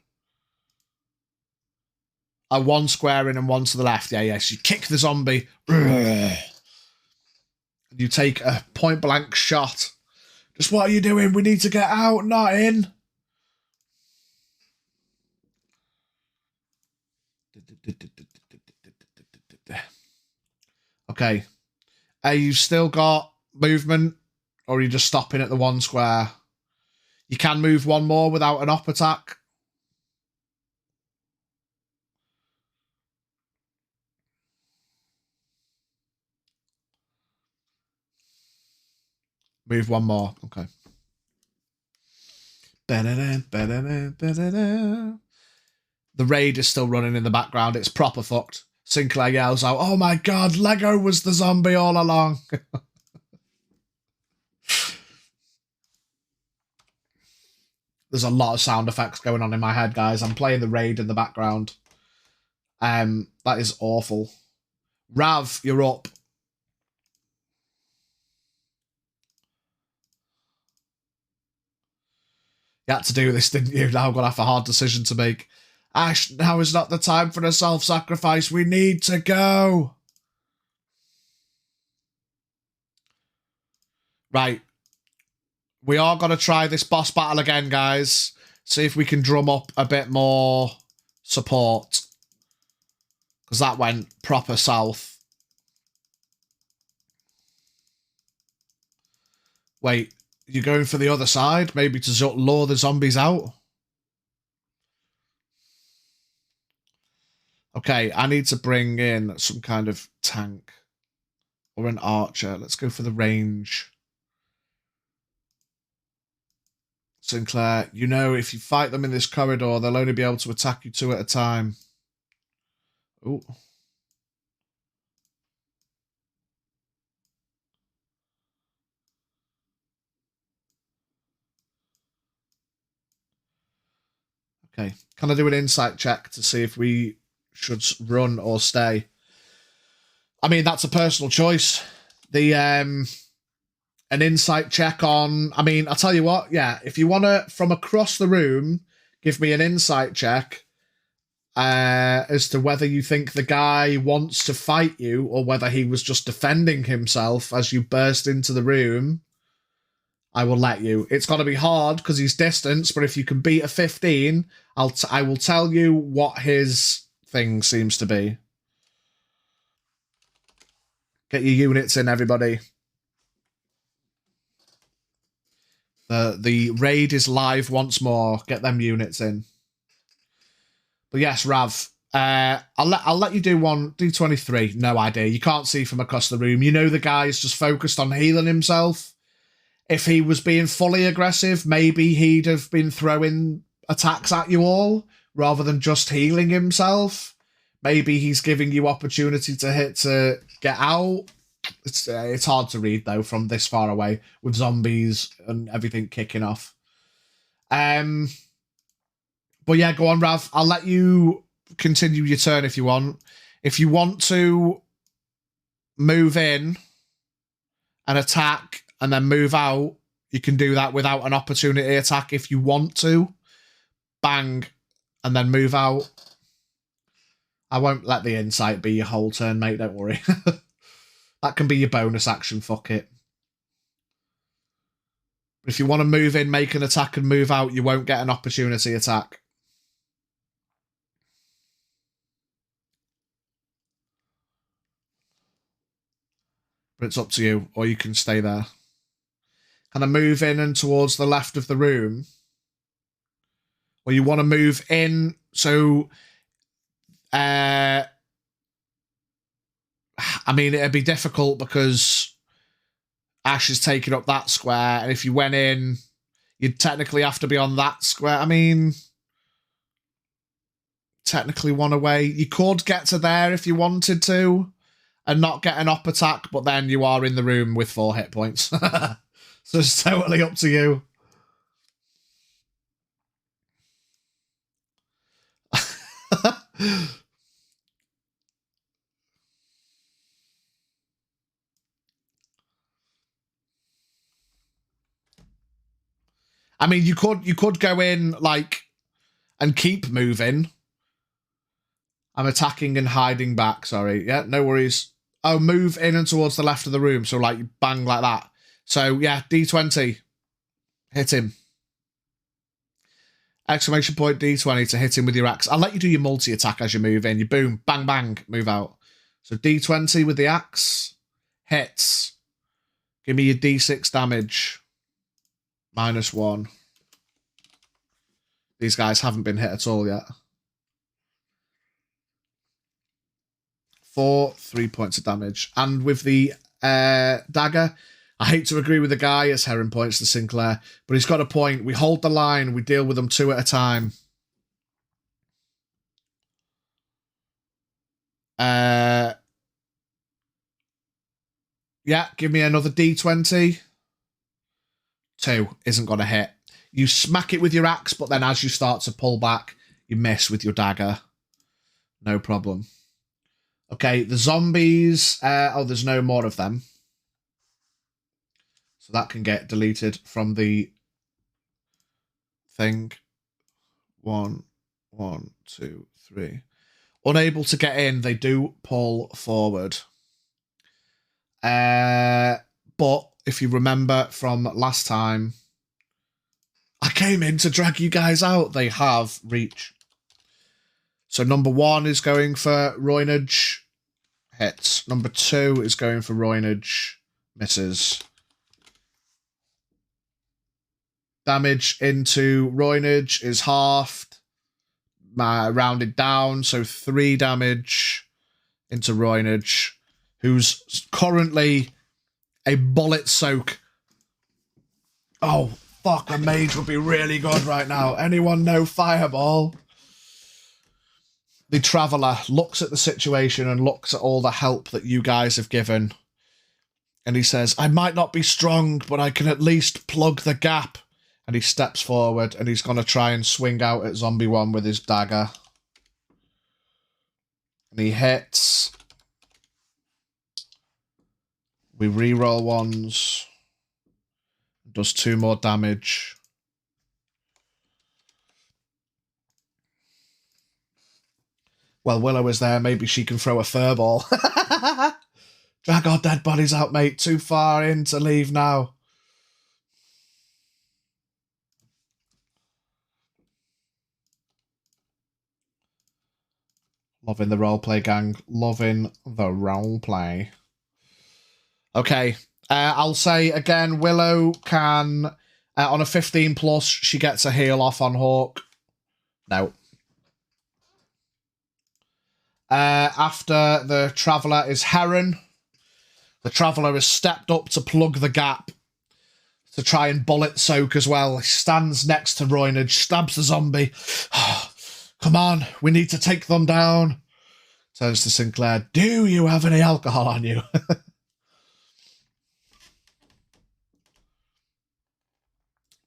[SPEAKER 1] A 1 square in and 1 to the left. Yeah, yes. You kick the zombie. You take a point blank shot. Just what are you doing? We need to get out, not in. Okay. You still got movement, or are you just stopping at the 1 square? You can move 1 more without an op attack. Move 1 more. Okay. The raid is still running in the background. It's proper fucked. Sinclair yells out, "Oh my god, Lego was the zombie all along." There's a lot of sound effects going on in my head, guys. I'm playing the raid in the background. That is awful. Rav, you're up. You had to do this, didn't you? Now I'm going to have a hard decision to make. Ash, now is not the time for a self-sacrifice. We need to go. Right. We are going to try this boss battle again, guys. See if we can drum up a bit more support. Because that went proper south. Wait. You're going for the other side? Maybe to lure the zombies out? Okay, I need to bring in some kind of tank. Or an archer. Let's go for the range. Sinclair, you know, if you fight them in this corridor, they'll only be able to attack you 2 at a time. Ooh. Okay. Can I do an insight check to see if we should run or stay? I mean, that's a personal choice. An insight check on... I mean, I'll tell you what. Yeah, if you want to, from across the room, give me an insight check as to whether you think the guy wants to fight you or whether he was just defending himself as you burst into the room. I will let you. It's going to be hard because he's distance, but if you can beat a 15, I will tell you what his thing seems to be. Get your units in, everybody. The raid is live once more. Get them units in. But yes, Rav, I'll let you do one D23. No idea. You can't see from across the room. You know the guy's just focused on healing himself. If he was being fully aggressive, maybe he'd have been throwing attacks at you all rather than just healing himself. Maybe he's giving you opportunity to hit to get out. It's hard to read though from this far away with zombies and everything kicking off. But yeah, go on, Rav. I'll let you continue your turn if you want. If you want to move in and attack and then move out, you can do that without an opportunity attack if you want to. Bang, and then move out. I won't let the insight be your whole turn, mate. Don't worry. That can be your bonus action. Fuck it. But if you want to move in, make an attack and move out, you won't get an opportunity attack. But it's up to you, or you can stay there. Can I move in and towards the left of the room? Or you want to move in, so... I mean, it'd be difficult because Ash is taking up that square, and if you went in, you'd technically have to be on that square. I mean... Technically one away. You could get to there if you wanted to and not get an op attack, but then you are in the room with 4 hit points. So it's totally up to you. I mean, you could go in, like, and keep moving. I'm attacking and hiding back, sorry. Yeah, no worries. Oh, move in and towards the left of the room, so, like, bang like that. So, yeah, D20. Hit him. Exclamation point D20 to hit him with your axe. I'll let you do your multi-attack as you move in. You boom, bang, bang, move out. So D20 with the axe. Hits. Give me your D6 damage. -1. These guys haven't been hit at all yet. 3 points of damage. And with the dagger, I hate to agree with the guy, as Heron points to Sinclair, but he's got a point. We hold the line, we deal with them 2 at a time. Yeah, give me another D20. 2 isn't going to hit. You smack it with your axe, but then as you start to pull back, you miss with your dagger. No problem. Okay, the zombies. Oh, there's no more of them. So that can get deleted from the thing. 1, 1, 2, 3. Unable to get in, they do pull forward. But if you remember from last time, I came in to drag you guys out. They have reach. So number 1 is going for Roynage. Hits. Number 2 is going for Roynage. Misses. Damage into Roynage is halved. Rounded down. So 3 damage into Roynage, who's currently a bullet soak. Oh, fuck, a mage would be really good right now. Anyone know Fireball? The Traveller looks at the situation and looks at all the help that you guys have given. And he says, I might not be strong, but I can at least plug the gap. And he steps forward and he's going to try and swing out at Zombie 1 with his dagger. And he hits. We reroll ones. Does 2 more damage. Well, Willow is there. Maybe she can throw a furball. Drag our dead bodies out, mate. Too far in to leave now. Loving the roleplay, gang. Loving the roleplay. Okay. I'll say again, Willow can On a 15 plus, she gets a heal off on Hawk. No. After the Traveller is Heron. The Traveller has stepped up to plug the gap to try and bullet soak as well. He stands next to Roynage, stabs the zombie. Come on, we need to take them down. Turns to Sinclair. Do you have any alcohol on you?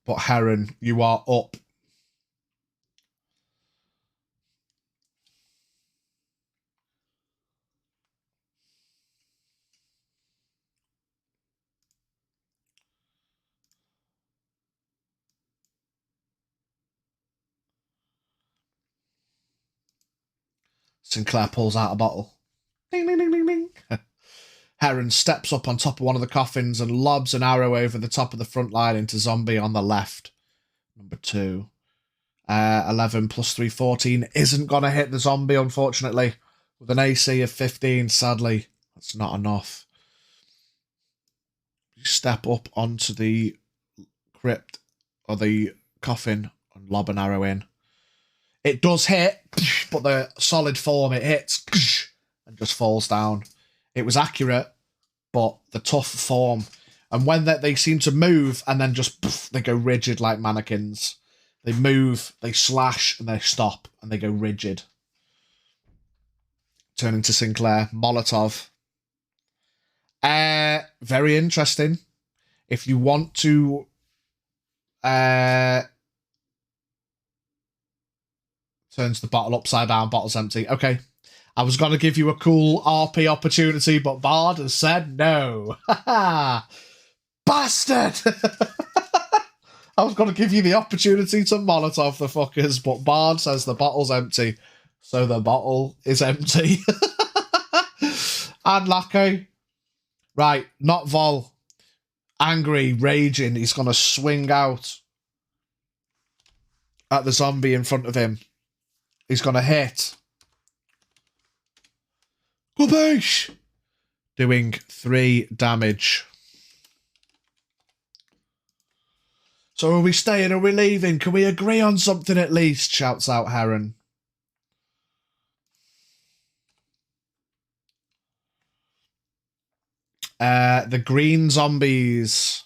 [SPEAKER 1] But Heron, you are up. Sinclair pulls out a bottle. Ding, ding, ding, ding, ding. Heron steps up on top of one of the coffins and lobs an arrow over the top of the front line into zombie on the left. Number 2. 11 plus 3, 14. Isn't going to hit the zombie, unfortunately. With an AC of 15, sadly. That's not enough. You step up onto the crypt, or the coffin, and lob an arrow in. It does hit, but the solid form it hits and just falls down. It was accurate, but the tough form. And when they seem to move and then just they go rigid like mannequins. They move, they slash, and they stop, and they go rigid. Turning to Sinclair. Molotov. Very interesting. If you want to... Turns the bottle upside down, bottle's empty. Okay. I was going to give you a cool RP opportunity, but Bard has said no. Bastard! I was going to give you the opportunity to Molotov the fuckers, but Bard says the bottle's empty. So the bottle is empty. Unlucky. Right, not Vol. Angry, raging. He's going to swing out at the zombie in front of him. He's going to hit. Garbage! Doing 3 damage. So are we staying? Are we leaving? Can we agree on something at least? Shouts out Heron. The green zombies.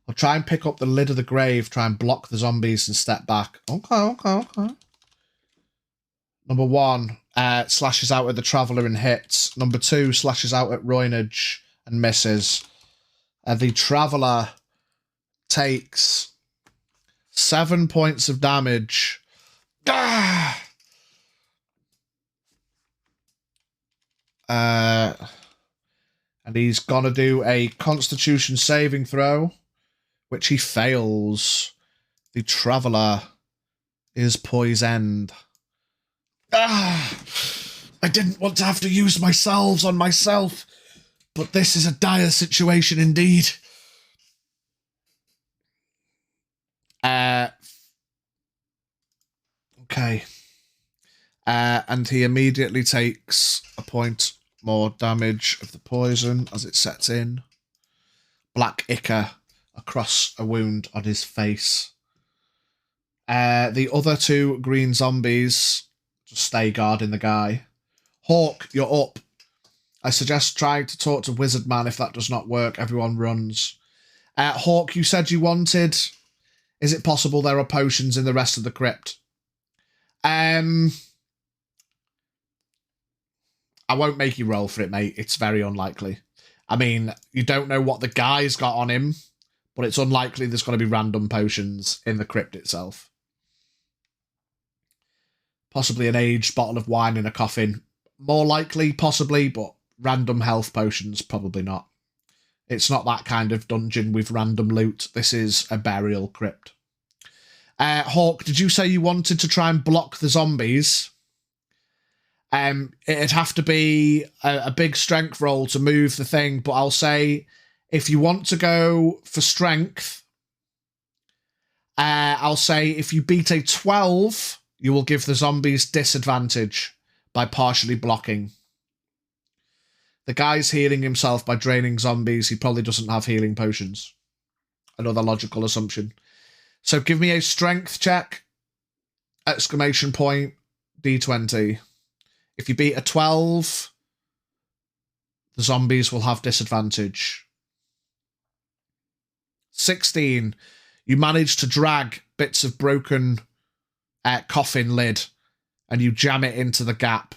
[SPEAKER 1] I'll try and pick up the lid of the grave, try and block the zombies and step back. Okay. Number 1 slashes out at the Traveller and hits. Number 2 slashes out at Roynage and misses. The Traveller takes 7 points of damage. And he's gonna do a Constitution saving throw, which he fails. The Traveller is poisoned. I didn't want to have to use my salves on myself, but this is a dire situation indeed. Okay. And he immediately takes a point more damage of the poison as it sets in. Black ichor across a wound on his face. The other 2 green zombies just stay guarding the guy. Hawk, you're up. I suggest trying to talk to Wizard Man. If that does not work, everyone runs. Hawk, you said you wanted... Is it possible there are potions in the rest of the crypt? I won't make you roll for it, mate. It's very unlikely. I mean, you don't know what the guy's got on him, but it's unlikely there's going to be random potions in the crypt itself. Possibly an aged bottle of wine in a coffin. More likely, possibly, but random health potions, probably not. It's not that kind of dungeon with random loot. This is a burial crypt. Hawk, did you say you wanted to try and block the zombies? It'd have to be a big strength roll to move the thing, but I'll say if you want to go for strength, I'll say if you beat a 12, you will give the zombies disadvantage by partially blocking. The guy's healing himself by draining zombies. He probably doesn't have healing potions. Another logical assumption. So give me a strength check, exclamation point, D20. If you beat a 12, the zombies will have disadvantage. 16, you manage to drag bits of broken coffin lid and you jam it into the gap,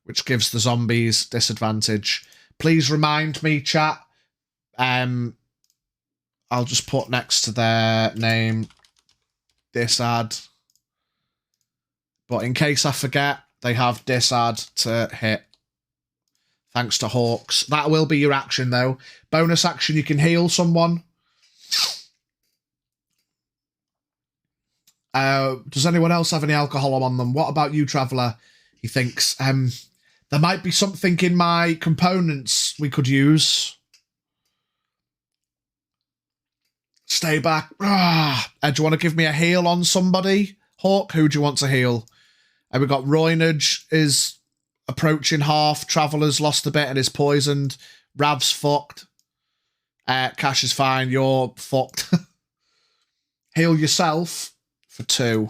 [SPEAKER 1] which gives the zombies disadvantage. Please remind me, chat. I'll just put next to their name, disad. But in case I forget, they have disad to hit. Thanks to Hawks. That will be your action, though. Bonus action, you can heal someone. Does anyone else have any alcohol on them? What about you, Traveller? He thinks, there might be something in my components we could use. Stay back. Do you want to give me a heal on somebody? Hawk, who do you want to heal? We've got Roynage is approaching half. Traveller's lost a bit and is poisoned. Rav's fucked. Cash is fine. You're fucked. Heal yourself for 2.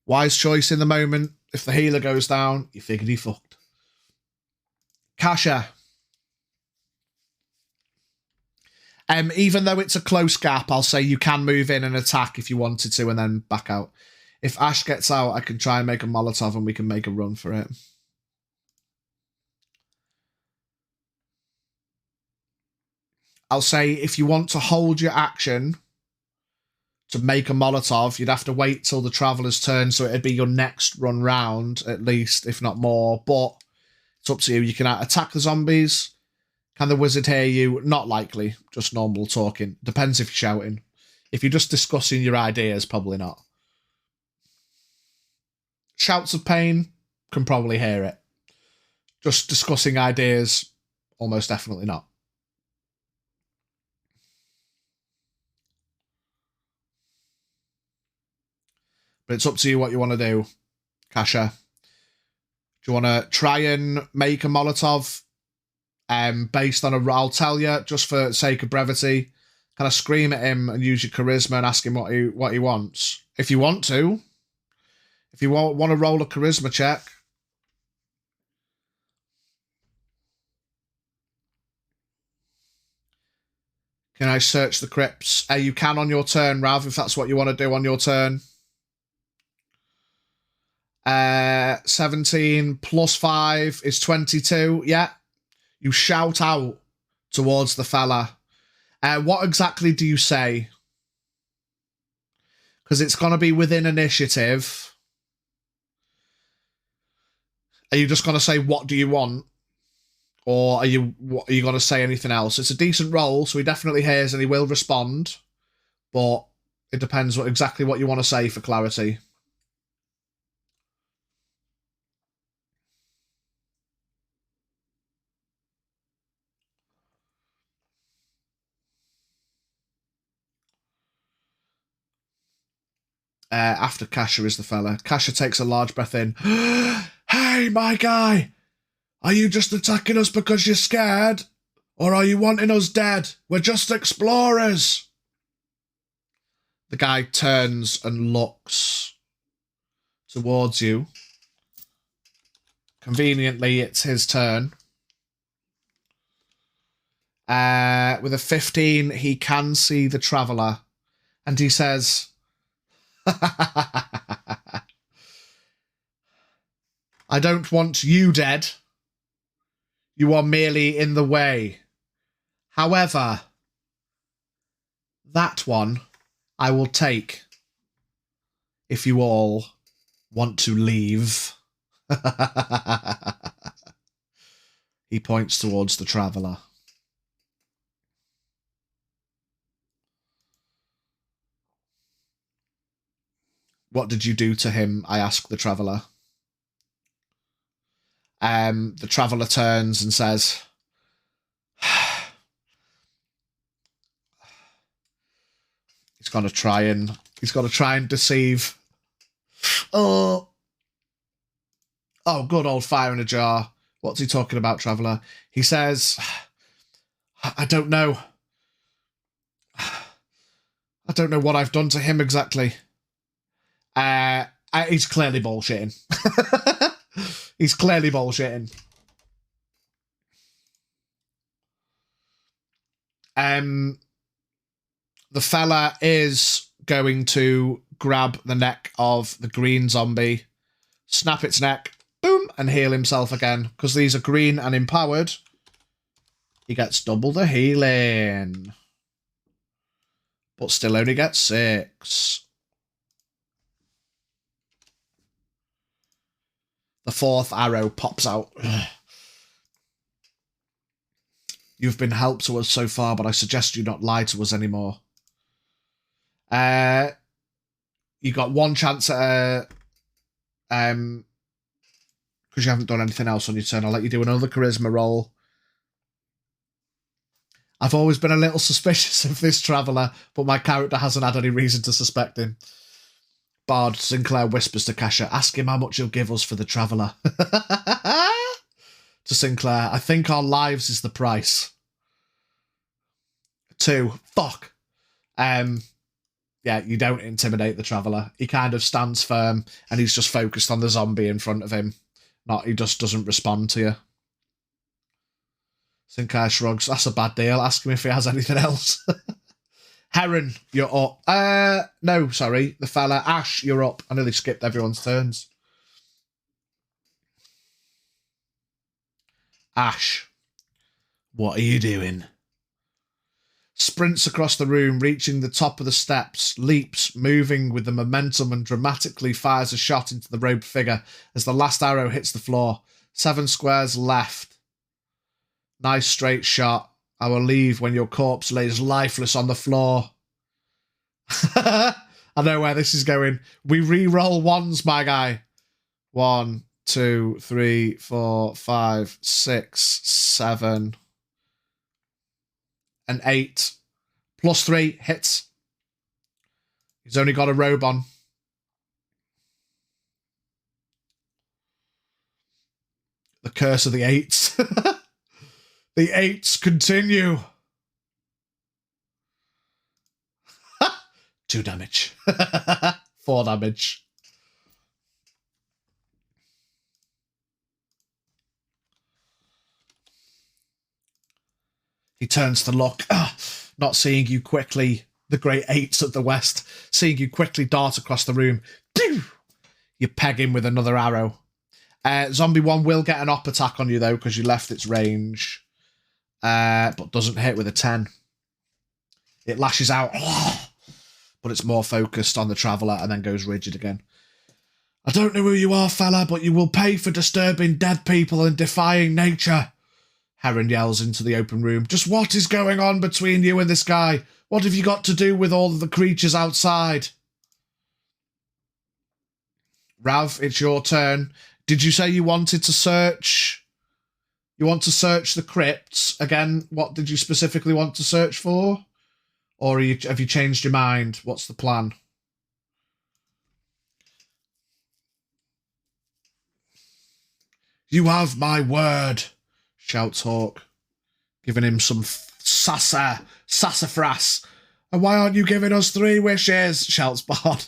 [SPEAKER 1] Wise choice in the moment. If the healer goes down, you figured he fucked. Kasha. Even though it's a close gap, I'll say you can move in and attack if you wanted to and then back out. If Ash gets out, I can try and make a Molotov and we can make a run for it. I'll say if you want to hold your action to make a Molotov, you'd have to wait till the Traveller's turn, so it'd be your next run round, at least, if not more. But it's up to you. You can attack the zombies. Can the wizard hear you? Not likely. Just normal talking. Depends if you're shouting. If you're just discussing your ideas, probably not. Shouts of pain, can probably hear it. Just discussing ideas, almost definitely not. But it's up to you what you want to do, Kasha. Do you want to try and make a Molotov based on a... I'll tell you, just for sake of brevity, kind of scream at him and use your charisma and ask him what he wants. If you want to. If you want to roll a charisma check. Can I search the crypts? You can on your turn, Rav, if that's what you want to do on your turn. 17 plus 5 is 22. Yeah. You shout out towards the fella. What exactly do you say? Because it's going to be within initiative. Are you just going to say, what do you want? Or are you going to say anything else? It's a decent roll, so he definitely hears and he will respond. But it depends exactly what you want to say for clarity. After Kasha is the fella. Kasha takes a large breath in. Hey, my guy! Are you just attacking us because you're scared? Or are you wanting us dead? We're just explorers! The guy turns and looks towards you. Conveniently, it's his turn. With a 15, he can see the Traveller. And he says... I don't want you dead. You are merely in the way. However, that one I will take if you all want to leave. He points towards the Traveller. What did you do to him? I ask the Traveller. The Traveller turns and says, he's got to try and deceive. Oh, good old fire in a jar. What's he talking about, Traveller? He says, I don't know. I don't know what I've done to him exactly. He's clearly bullshitting. He's clearly bullshitting. The fella is going to grab the neck of the green zombie, snap its neck, boom, and heal himself again. Because these are green and empowered, he gets double the healing. But still only gets 6. The 4th arrow pops out. You've been help to us so far, but I suggest you not lie to us anymore. You got 1 chance at because you haven't done anything else on your turn. I'll let you do another charisma roll. I've always been a little suspicious of this traveller, but my character hasn't had any reason to suspect him. Bard Sinclair whispers to Kasha, ask him how much he'll give us for the traveller. To Sinclair, I think our lives is the price. 2, fuck. Yeah, you don't intimidate the traveller. He kind of stands firm and he's just focused on the zombie in front of him. He just doesn't respond to you. Sinclair shrugs. That's a bad deal. Ask him if he has anything else. Heron, you're up. No, sorry. The fella. Ash, you're up. I nearly skipped everyone's turns. Ash, what are you doing? Sprints across the room, reaching the top of the steps, leaps, moving with the momentum, and dramatically fires a shot into the robed figure as the last arrow hits the floor. 7 squares left. Nice straight shot. I will leave when your corpse lays lifeless on the floor. I know where this is going. We re-roll 1s, my guy. 1, 2, 3, 4, 5, 6, 7, and 8. +3 hits. He's only got a robe on. The curse of the 8s. The 8s continue. 2 damage. 4 damage. He turns to look, not seeing you quickly, the great 8s of the west, seeing you quickly dart across the room. You peg him with another arrow. Zombie 1 will get an op attack on you, though, because you left its range. But doesn't hit with a 10. It lashes out, but it's more focused on the traveller and then goes rigid again. I don't know who you are, fella, but you will pay for disturbing dead people and defying nature. Heron yells into the open room. Just what is going on between you and this guy? What have you got to do with all of the creatures outside? Rav, it's your turn. Did you say you wanted to search? You want to search the crypts? Again, what did you specifically want to search for? Or have you changed your mind? What's the plan? You have my word, shouts Hawk, giving him some sassafras. And why aren't you giving us 3 wishes? Shouts Bard.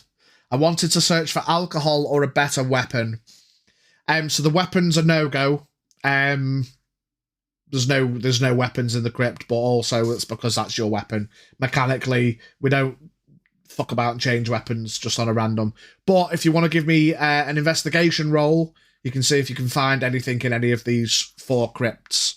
[SPEAKER 1] I wanted to search for alcohol or a better weapon. So the weapons are no-go. There's no weapons in the crypt, but also it's because that's your weapon. Mechanically, we don't fuck about and change weapons just on a random. But if you want to give me an investigation roll, you can see if you can find anything in any of these 4 crypts.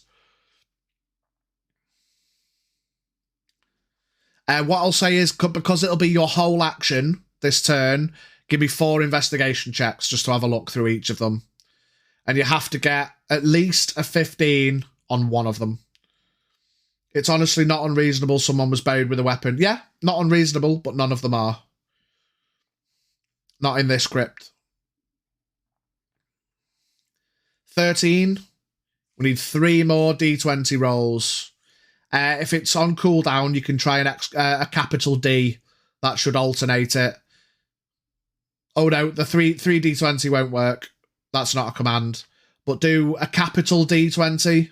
[SPEAKER 1] What I'll say is, because it'll be your whole action this turn, give me 4 investigation checks just to have a look through each of them. And you have to get at least a 15 on one of them. It's honestly not unreasonable someone was buried with a weapon. Yeah, not unreasonable, but none of them are. Not in this crypt. 13. We need 3 more D20 rolls. If it's on cooldown, you can try a capital D. That should alternate it. Oh no, the 3 D20 won't work. That's not a command. But do a capital D20.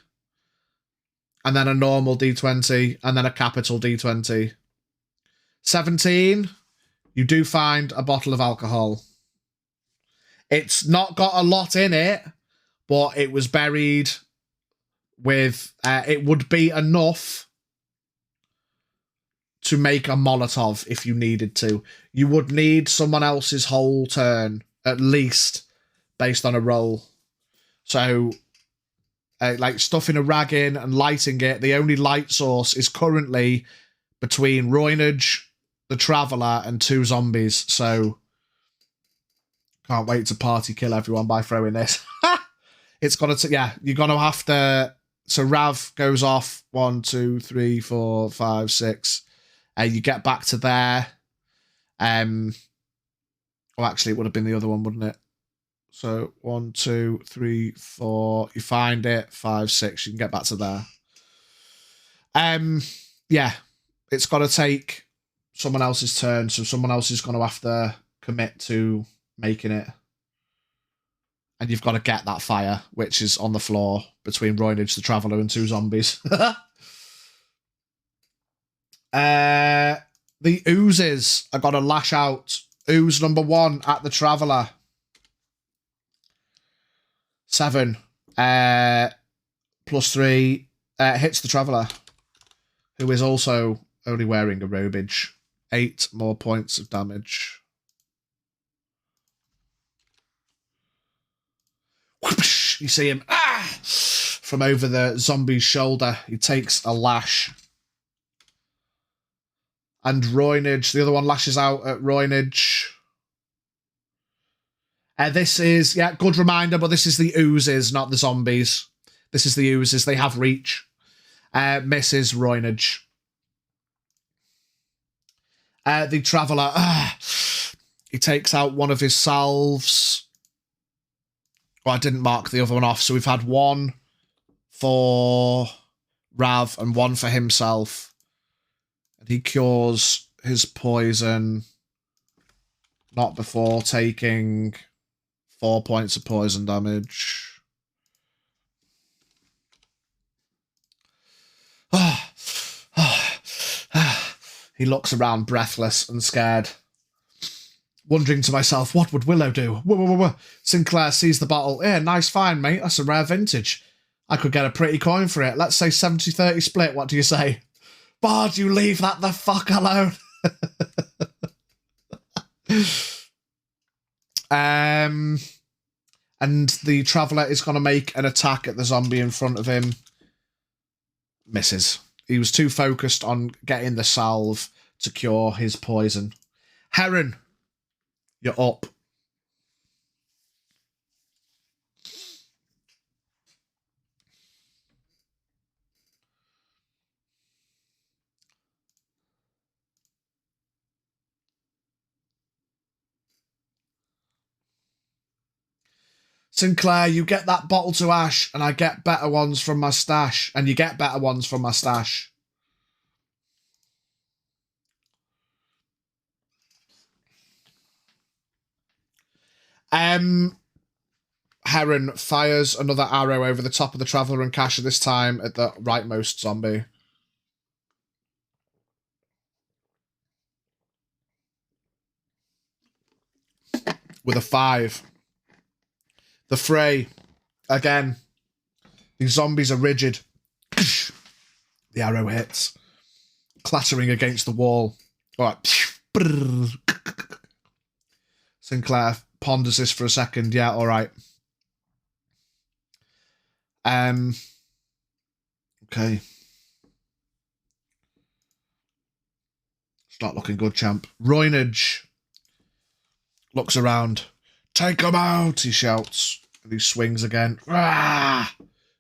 [SPEAKER 1] and then a normal D20, and then a capital D20. 17, you do find a bottle of alcohol. It's not got a lot in it, but it was buried with... it would be enough to make a Molotov if you needed to. You would need someone else's whole turn, at least, based on a roll. So, like, stuffing a rag in and lighting it, the only light source is currently between Roynage, the Traveller, and 2 zombies. So, can't wait to party kill everyone by throwing this. It's got to... Yeah, you're going to have to... So, Rav goes off. 1, 2, 3, 4, 5, 6... you get back to there. Well, actually, it would have been the other one, wouldn't it? So 1, 2, 3, 4. You find it. 5, 6. You can get back to there. Yeah, it's got to take someone else's turn, so someone else is going to have to commit to making it. And you've got to get that fire, which is on the floor between Roynage, the Traveller, and 2 zombies. The oozes are going to lash out. Ooze number 1 at the Traveller. 7. +3 hits the Traveller, who is also only wearing a robage. 8 more points of damage. Whoosh, you see him from over the zombie's shoulder. He takes a lash. And Roynage, the other one lashes out at Roynage. This is, yeah, good reminder, but this is the oozes, not the zombies. This is the oozes. They have reach. Misses Roynage. The Traveller, he takes out one of his salves. Well, I didn't mark the other one off, so we've had 1 for Rav and 1 for himself. He cures his poison, not before taking 4 points of poison damage. He looks around breathless and scared, wondering to myself, what would Willow do? Sinclair sees the bottle. Yeah, nice find, mate. That's a rare vintage. I could get a pretty coin for it. Let's say 70-30 split. What do you say? Bard, you leave that the fuck alone. And the Traveller is going to make an attack at the zombie in front of him. Misses. He was too focused on getting the salve to cure his poison. Heron, you're up. Sinclair, you get that bottle to Ash, and I get better ones from my stash. And you get better ones from my stash. Heron fires another arrow over the top of the Traveller and Kasha, this time at the rightmost zombie. With a 5. The fray, again, these zombies are rigid. The arrow hits, clattering against the wall. All right. Sinclair ponders this for a second. Yeah, all right. Okay. It's not looking good, champ. Roynage looks around. Take him out, he shouts. And he swings again.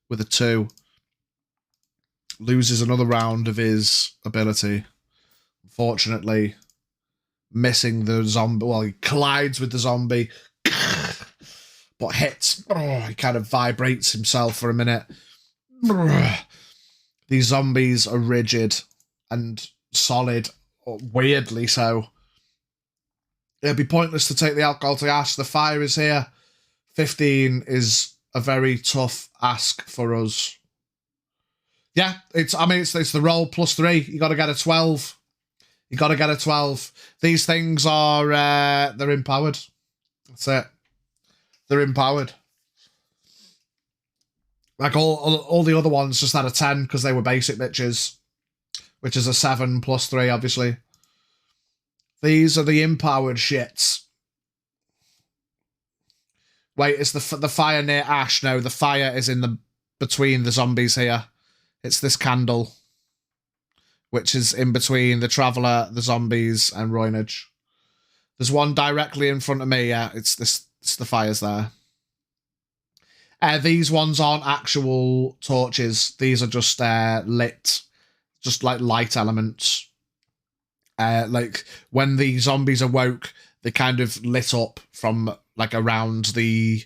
[SPEAKER 1] With a 2. Loses another round of his ability. Unfortunately, missing the zombie. Well, he collides with the zombie. But hits. He kind of vibrates himself for a minute. These zombies are rigid and solid. Weirdly so. It'd be pointless to take the alcohol to Ash. The fire is here. 15 is a very tough ask for us. Yeah, it's the roll +3. You got to get a 12. You got to get a 12. These things are they're empowered. That's it. They're empowered. Like all the other ones just had a 10 because they were basic bitches, which is a 7 +3, obviously. These are the empowered shits. Wait, is the fire near Ash? No, the fire is in between the zombies here. It's this candle, which is in between the Traveller, the zombies, and Roynage. There's one directly in front of me. Yeah, it's the fires there. These ones aren't actual torches. These are just lit, just like light elements. Like when the zombies awoke, they kind of lit up from like around the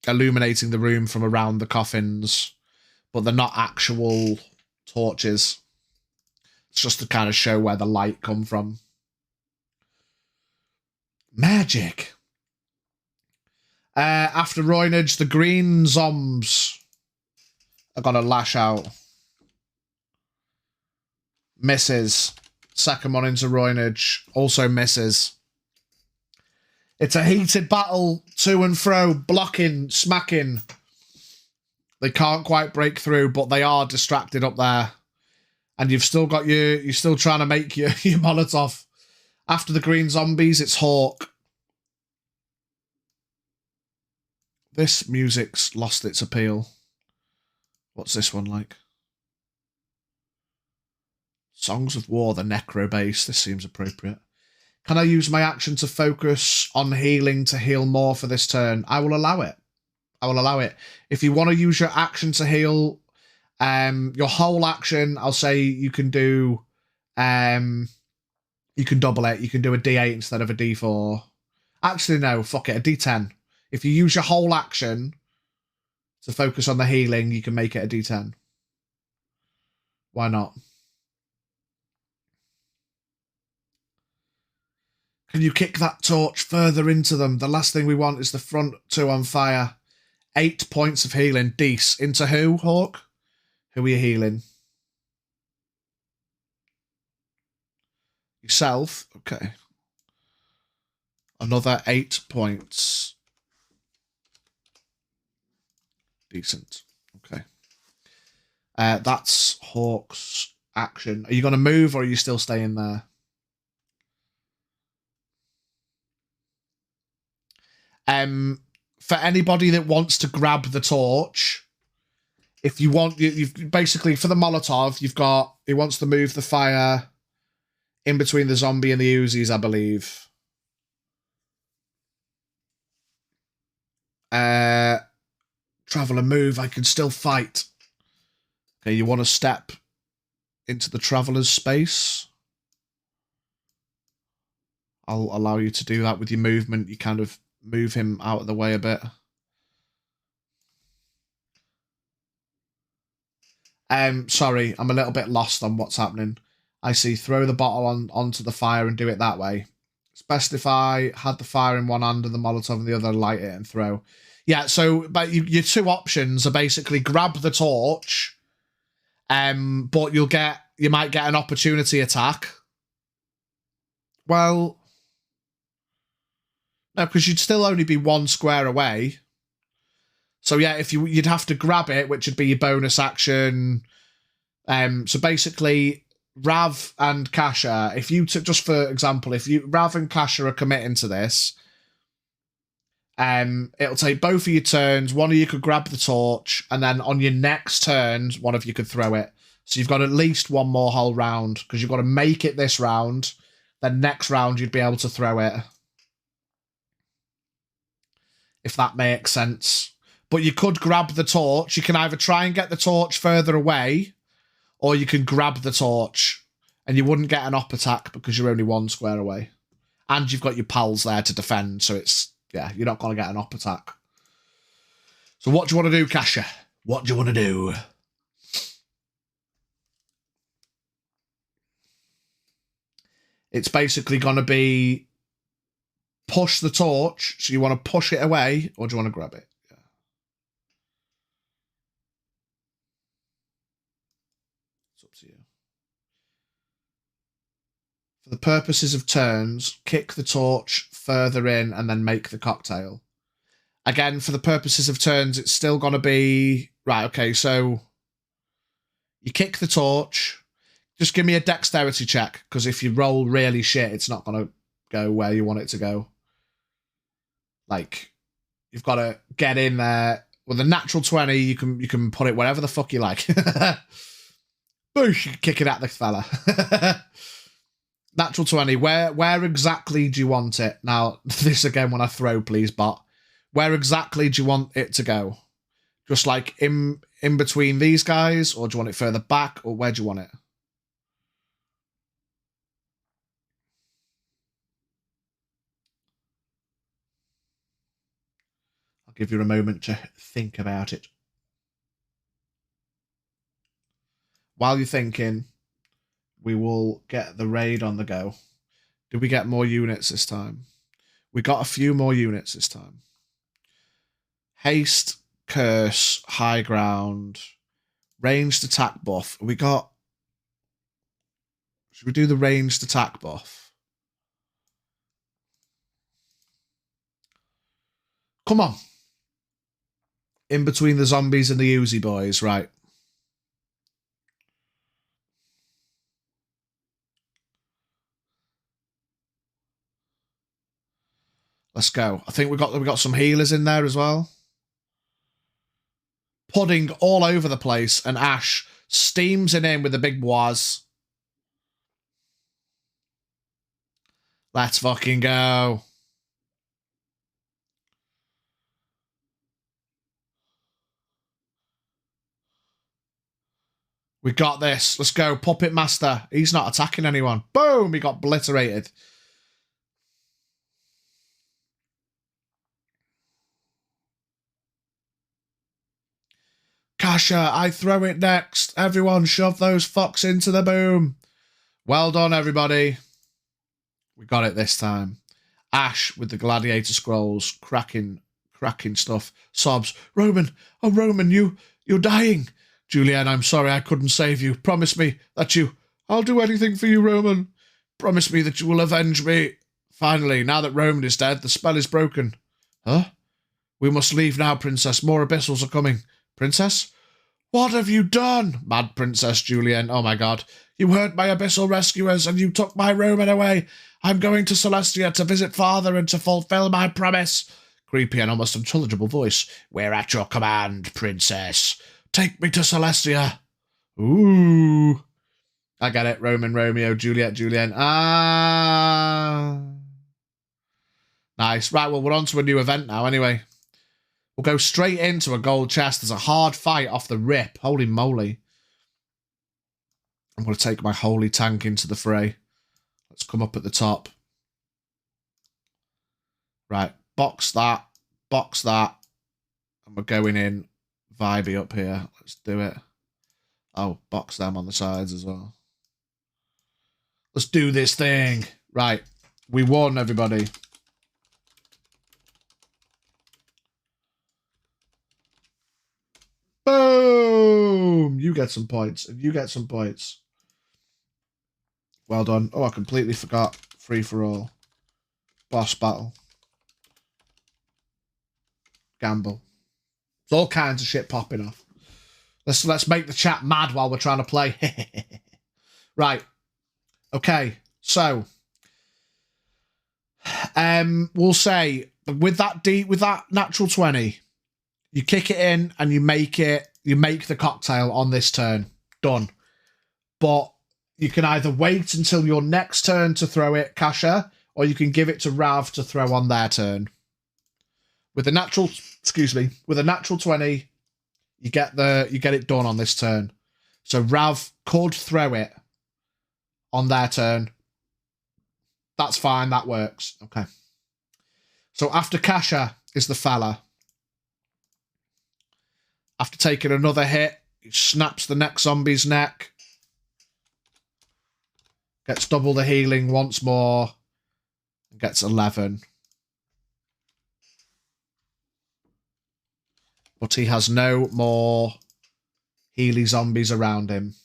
[SPEAKER 1] illuminating the room from around the coffins, but they're not actual torches. It's just to kind of show where the light come from. Magic. After Roynage, the green zombs are gonna lash out. Misses. Second one into Roynage. Also misses. It's a heated battle, to and fro, blocking, smacking. They can't quite break through, but they are distracted up there. And you've still got you're still trying to make your Molotov. After the green zombies, it's Hawk. This music's lost its appeal. What's this one like? Songs of War, the Necro Base. This seems appropriate. Can I use my action to focus on healing to heal more for this turn? I will allow it. I will allow it. If you want to use your action to heal, your whole action, I'll say you can do, you can double it. You can do a D8 instead of a D4. Actually, no, fuck it, a D10. If you use your whole action to focus on the healing, you can make it a D10. Why not? Can you kick that torch further into them? The last thing we want is the front two on fire. 8 points of healing. Deece. Into who, Hawk? Who are you healing? Yourself? Okay. Another 8 points. Decent. Okay. That's Hawk's action. Are you going to move or are you still staying there? For anybody that wants to grab the torch, if you want, you've basically, for the Molotov, you've got, he wants to move the fire in between the zombie and the Uzis, I believe. Traveller, move. I can still fight. Okay, you want to step into the Traveller's space? I'll allow you to do that with your movement. You kind of move him out of the way a bit. Sorry, I'm a little bit lost on what's happening. I see. Throw the bottle onto the fire and do it that way. It's best if I had the fire in one hand and the Molotov in the other, light it and throw. Yeah, so but your two options are basically grab the torch, but you might get an opportunity attack. Well, no, because you'd still only be 1 square away. So yeah, if you'd have to grab it, which would be your bonus action. So basically, Rav and Kasha, if you took, just for example, if Rav and Kasha are committing to this, it'll take both of your turns. One of you could grab the torch, and then on your next turn, one of you could throw it. So you've got at least one more whole round, because you've got to make it this round. Then next round, you'd be able to throw it. If that makes sense. But you could grab the torch. You can either try and get the torch further away, or you can grab the torch, and you wouldn't get an op attack because you're only 1 square away. And you've got your pals there to defend, so it's, yeah, you're not going to get an op attack. So what do you want to do, Kasha? What do you want to do? It's basically going to be push the torch. So you want to push it away, or do you want to grab it? Yeah. For the purposes of turns, kick the torch further in and then make the cocktail. Again, for the purposes of turns, it's still going to be... Right, okay, so... You kick the torch. Just give me a dexterity check, because if you roll really shit, it's not going to go where you want it to go. Like, you've got to get in there. With a natural 20, you can put it wherever the fuck you like. Boosh, kick it at the fella. Natural 20. Where exactly do you want it? Now, this again when I throw, please, bot. Where exactly do you want it to go? Just like in between these guys? Or do you want it further back? Or where do you want it? I'll give you a moment to think about it. While you're thinking, we will get the raid on the go. Did we get more units this time? We got a few more units this time. Haste, curse, high ground, ranged attack buff. We got... Should we do the ranged attack buff? Come on. In between the zombies and the Uzi boys, right. Let's go. I think we got some healers in there as well. Pudding all over the place, and Ash steams in with a big waz. Let's fucking go. We got this. Let's go. Puppet Master. He's not attacking anyone. Boom! He got obliterated. Kasha, I throw it next. Everyone shove those fucks into the boom. Well done, everybody. We got it this time. Ash with the gladiator scrolls. Cracking stuff. Sobs. Roman. Oh, Roman, you're dying. Julianne, I'm sorry I couldn't save you. Promise me that you... I'll do anything for you, Roman. Promise me that you will avenge me. Finally, now that Roman is dead, the spell is broken. Huh? We must leave now, Princess. More abyssals are coming. Princess? What have you done? Mad Princess Julianne. Oh my god. You hurt my abyssal rescuers and you took my Roman away. I'm going to Celestia to visit father and to fulfill my promise. Creepy and almost unintelligible voice. We're at your command, Princess. Take me to Celestia. Ooh. I get it. Roman, Romeo, Juliet, Julianne. Ah. Nice. Right, well, we're on to a new event now anyway. We'll go straight into a gold chest. There's a hard fight off the rip. Holy moly. I'm going to take my holy tank into the fray. Let's come up at the top. Right. Box that. Box that. And we're going in. Vibey up here. Let's do it. Oh, box them on the sides as well. Let's do this thing. Right. We won, everybody. Boom! You get some points. And you get some points. Well done. Oh, I completely forgot. Free for all. Boss battle. Gamble. There's all kinds of shit popping off. Let's make the chat mad while we're trying to play. Right. Okay. So we'll say with that natural 20, you kick it in and you make the cocktail on this turn. Done. But you can either wait until your next turn to throw it, Kasha, or you can give it to Rav to throw on their turn. With a natural 20, you get it done on this turn. So Rav could throw it on their turn. That's fine, that works. Okay. So after Kasha is the fella. After taking another hit, he snaps the next zombie's neck. Gets double the healing once more. And gets 11. But he has no more Healy zombies around him.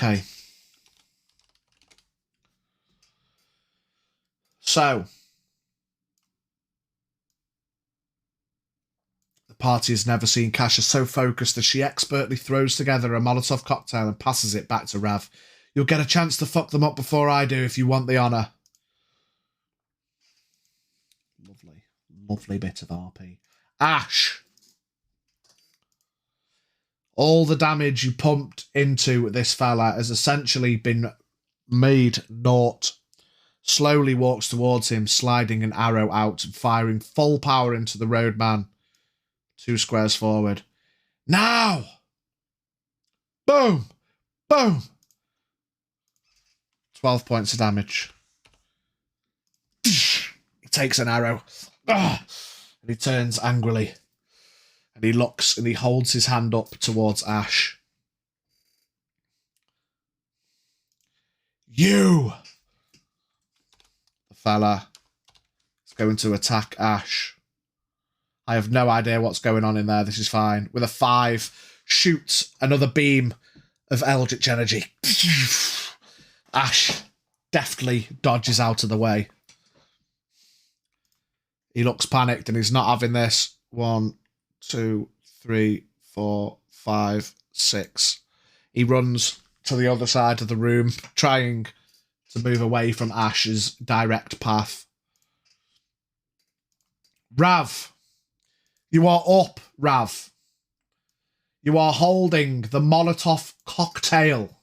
[SPEAKER 1] Okay. So, the party has never seen Kasha so focused that she expertly throws together a Molotov cocktail and passes it back to Rav. You'll get a chance to fuck them up before I do if you want the honour. Lovely. Lovely bit of RP. Ash. All the damage you pumped into this fella has essentially been made naught. Slowly walks towards him, sliding an arrow out and firing full power into the roadman. 2 squares forward. Now! Boom! Boom! 12 points of damage. He takes an arrow. And he turns angrily. And he looks and he holds his hand up towards Ash. You! The fella is going to attack Ash. I have no idea what's going on in there. This is fine. With a 5, shoots another beam of Eldritch energy. Ash deftly dodges out of the way. He looks panicked and he's not having this. 1, 2, 3, 4, 5, 6. He runs to the other side of the room, trying to move away from Ash's direct path. Rav. You are up, Rav. You are holding the Molotov cocktail.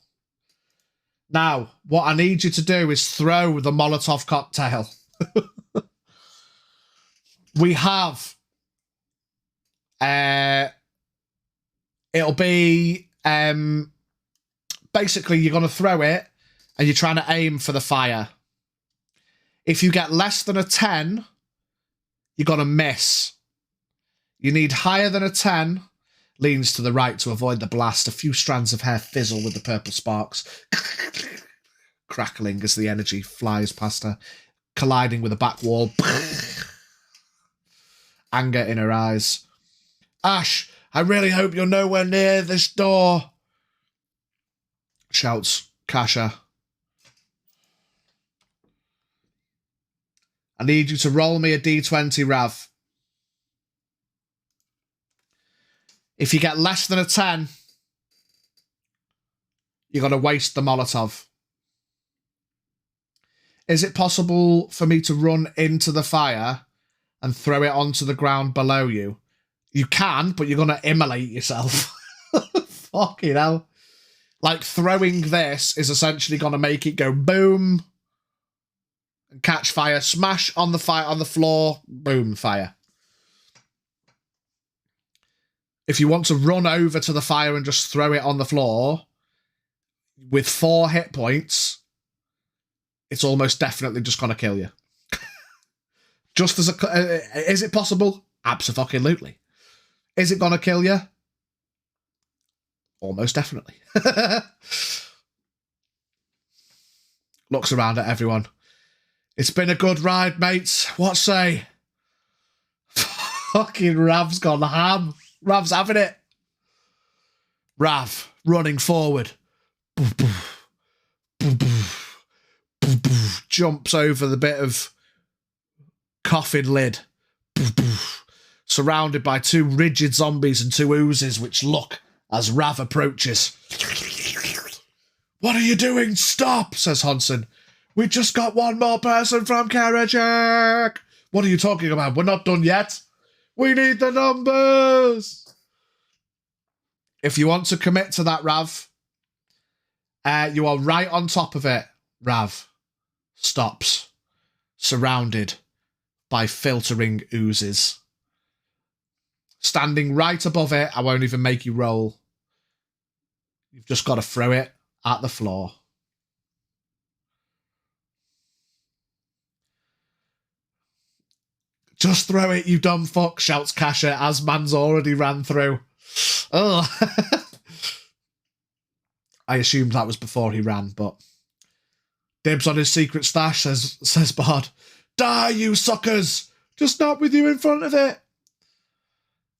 [SPEAKER 1] Now, what I need you to do is throw the Molotov cocktail. We have... it'll be... basically, you're going to throw it and you're trying to aim for the fire. If you get less than a 10, you're going to miss. You need higher than a 10. Leans to the right to avoid the blast. A few strands of hair fizzle with the purple sparks. Crackling as the energy flies past her. Colliding with the back wall. Anger in her eyes. Ash, I really hope you're nowhere near this door. Shouts Kasha. I need you to roll me a d20, Rav. If you get less than a 10, you're going to waste the Molotov. Is it possible for me to run into the fire and throw it onto the ground below you? You can, but you're going to immolate yourself. Fucking hell. Like, throwing this is essentially going to make it go boom and catch fire, smash on the fire on the floor, boom, fire. If you want to run over to the fire and just throw it on the floor with 4 hit points, it's almost definitely just going to kill you. Just as a... is it possible? Abso-fucking-lutely. Is it going to kill you? Almost definitely. Looks around at everyone. It's been a good ride, mates. What say? Fucking Rav's gone ham. Rav's having it. Rav running forward. Jumps over the bit of coffin lid. Surrounded by 2 rigid zombies and 2 oozes which look as Rav approaches. What are you doing? Stop, says Hodson. We just got 1 more person from Karajak. What are you talking about? We're not done yet. We need the numbers. If you want to commit to that, Rav, you are right on top of it. Rav stops, surrounded by filtering oozes. Standing right above it, I won't even make you roll. You've just got to throw it at the floor. Just throw it, you dumb fuck, shouts Kasha as man's already ran through. Oh. I assumed that was before he ran, but... Dibs on his secret stash, says Bard. Die, you suckers! Just not with you in front of it.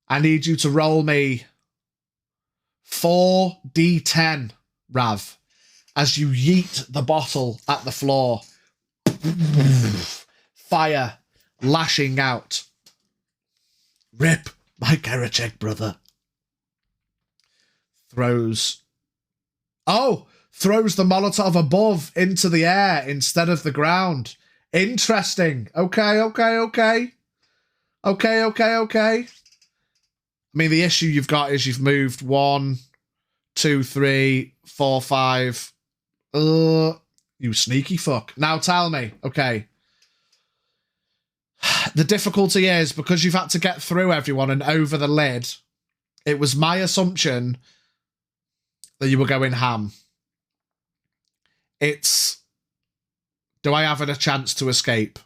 [SPEAKER 1] I need you to roll me 4d10, Rav. as you yeet the bottle at the floor. Fire lashing out. Rip, my Karachek brother. Throws the Molotov above into the air instead of the ground. Interesting. Okay. I mean, the issue you've got is you've moved 1, 2, 3, 4, 5. You sneaky fuck. Now tell me, okay. The difficulty is, because you've had to get through everyone and over the lid, it was my assumption that you were going ham. It's, do I have a chance to escape?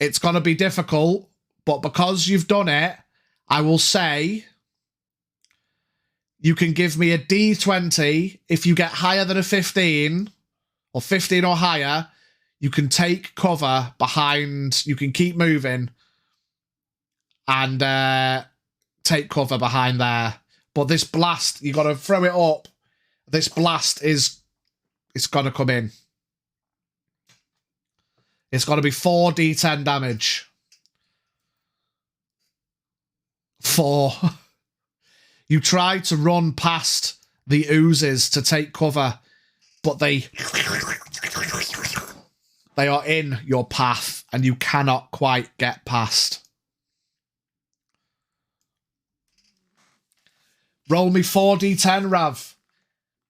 [SPEAKER 1] It's going to be difficult, but because you've done it, I will say you can give me a D20 if you get higher than a 15, or 15 or higher. You can take cover behind, you can keep moving and take cover behind there. But this blast, you got to throw it up. This blast it's got to come in. It's got to be 4d10 damage. 4. You try to run past the oozes to take cover, but they are in your path and you cannot quite get past. Roll me 4d10, Rav,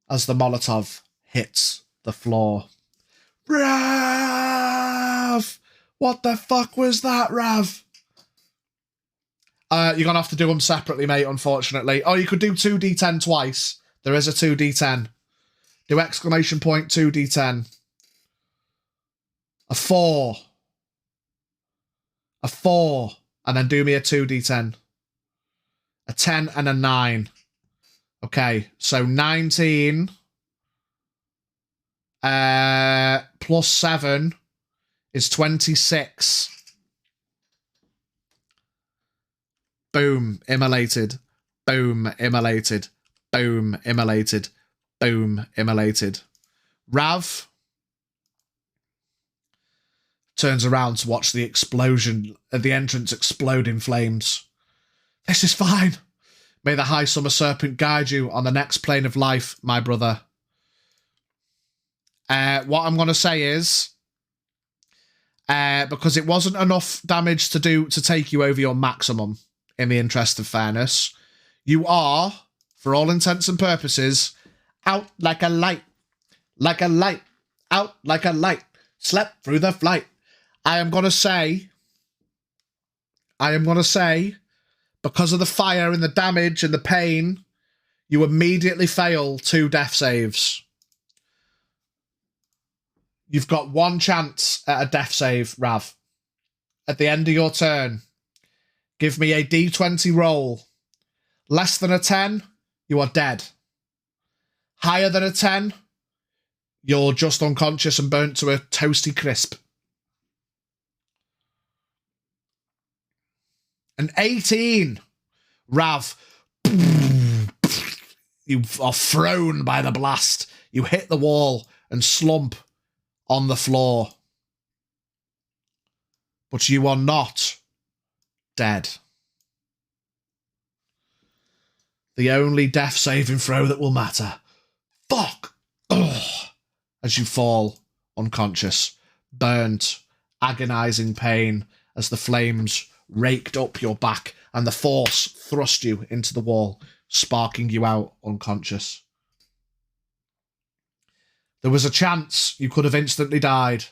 [SPEAKER 1] as the Molotov hits the floor. Rav! What the fuck was that, Rav? You're going to have to do them separately, mate, unfortunately. Oh, you could do 2d10 twice. There is a 2d10. Do exclamation point 2d10. A 4. A 4. And then do me a 2d10. A 10 and a 9. Okay, so 19 plus 7 is 26. Boom, immolated. Boom, immolated. Boom, immolated. Boom, immolated. Rav turns around to watch the explosion, the entrance explode in flames. This is fine. May the High Summer Serpent guide you on the next plane of life, my brother. What I'm going to say is, because it wasn't enough damage to take you over your maximum, in the interest of fairness, you are, for all intents and purposes, out like a light, out like a light, slept through the flight. I am going to say, because of the fire and the damage and the pain, you immediately fail 2 death saves. You've got 1 chance at a death save, Rav. At the end of your turn, give me a d20 roll. Less than a 10, you are dead. Higher than a 10, you're just unconscious and burnt to a toasty crisp. An 18, Rav. You are thrown by the blast. You hit the wall and slump on the floor. But you are not dead. The only death saving throw that will matter. Fuck! Ugh. As you fall unconscious, burnt, agonising pain as the flames raked up your back and the force thrust you into the wall, sparking you out unconscious. There was a chance you could have instantly died,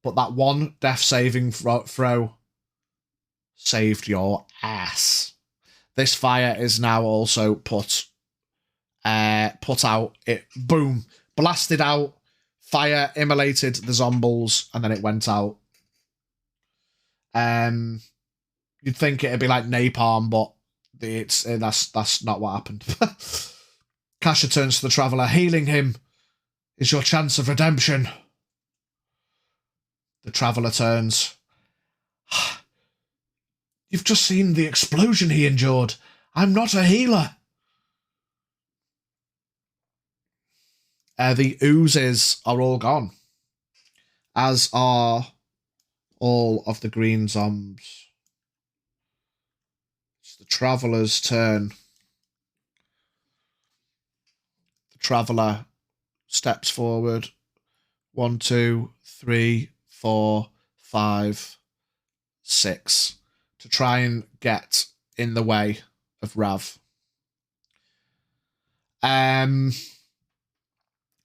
[SPEAKER 1] but that 1 death saving throw saved your ass. This fire is now also put out. It, boom, blasted out. Fire immolated the zombies, and then it went out. You'd think it'd be like napalm, but that's not what happened. Kasha turns to the traveller. Healing him is your chance of redemption. The traveller turns. You've just seen the explosion he endured. I'm not a healer. The oozes are all gone, as are all of the green zombs. It's the Traveller's turn. The Traveller steps forward. 1, 2, 3, 4, 5, 6 to try and get in the way of Rav.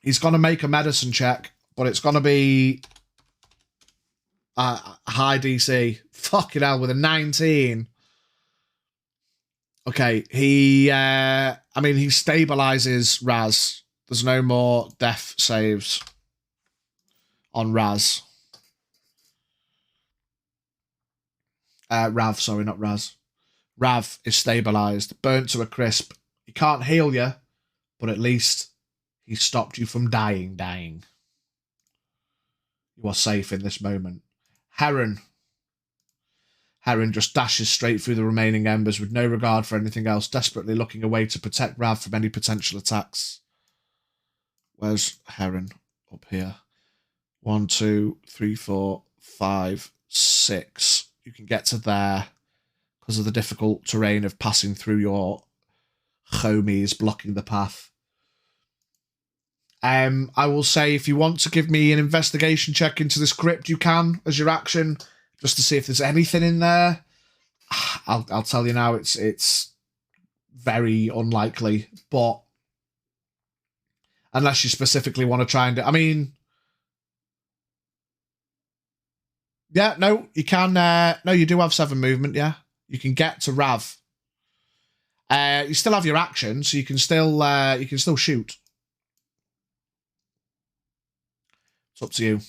[SPEAKER 1] He's going to make a medicine check, but it's going to be high DC. Fucking hell, with a 19. Okay, he stabilizes Raz. There's no more death saves on Raz. Rav, sorry, not Raz. Rav is stabilized, burnt to a crisp. He can't heal you, but at least he stopped you from dying. You are safe in this moment. Heron just dashes straight through the remaining embers with no regard for anything else, desperately looking away to protect Rav from any potential attacks. Where's Heron? Up here. 1, 2, 3, 4, 5, 6. You can get to there because of the difficult terrain of passing through your homies blocking the path. I will say if you want to give me an investigation check into this crypt, you can as your action, just to see if there's anything in there. I'll tell you now, it's very unlikely, but unless you specifically want to try and do, I mean, yeah, no, you can. No, you do have 7 movement. Yeah, you can get to Rav. You still have your action, so you can still shoot. It's up to you.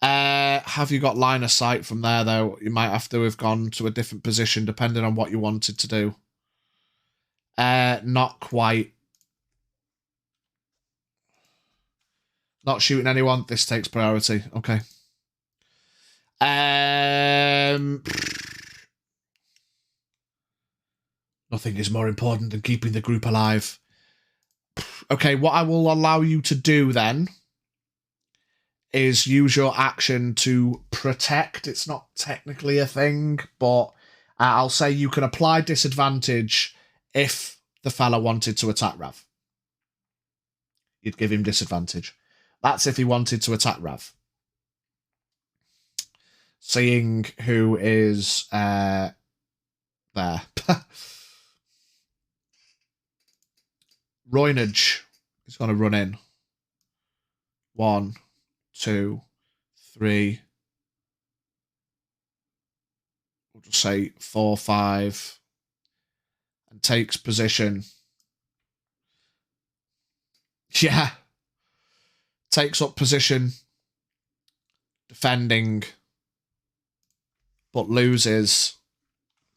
[SPEAKER 1] Have you got line of sight from there, though? You might have to have gone to a different position depending on what you wanted to do. Not quite. Not shooting anyone. This takes priority. Okay. Nothing is more important than keeping the group alive. Okay, what I will allow you to do then is use your action to protect. It's not technically a thing, but I'll say you can apply disadvantage if the fella wanted to attack Rav. You'd give him disadvantage. That's if he wanted to attack Rav. Seeing who is there. Roynage is going to run in. 1, 2, 3. We'll just say 4, 5. And takes position. Yeah. Takes up position. Defending. But loses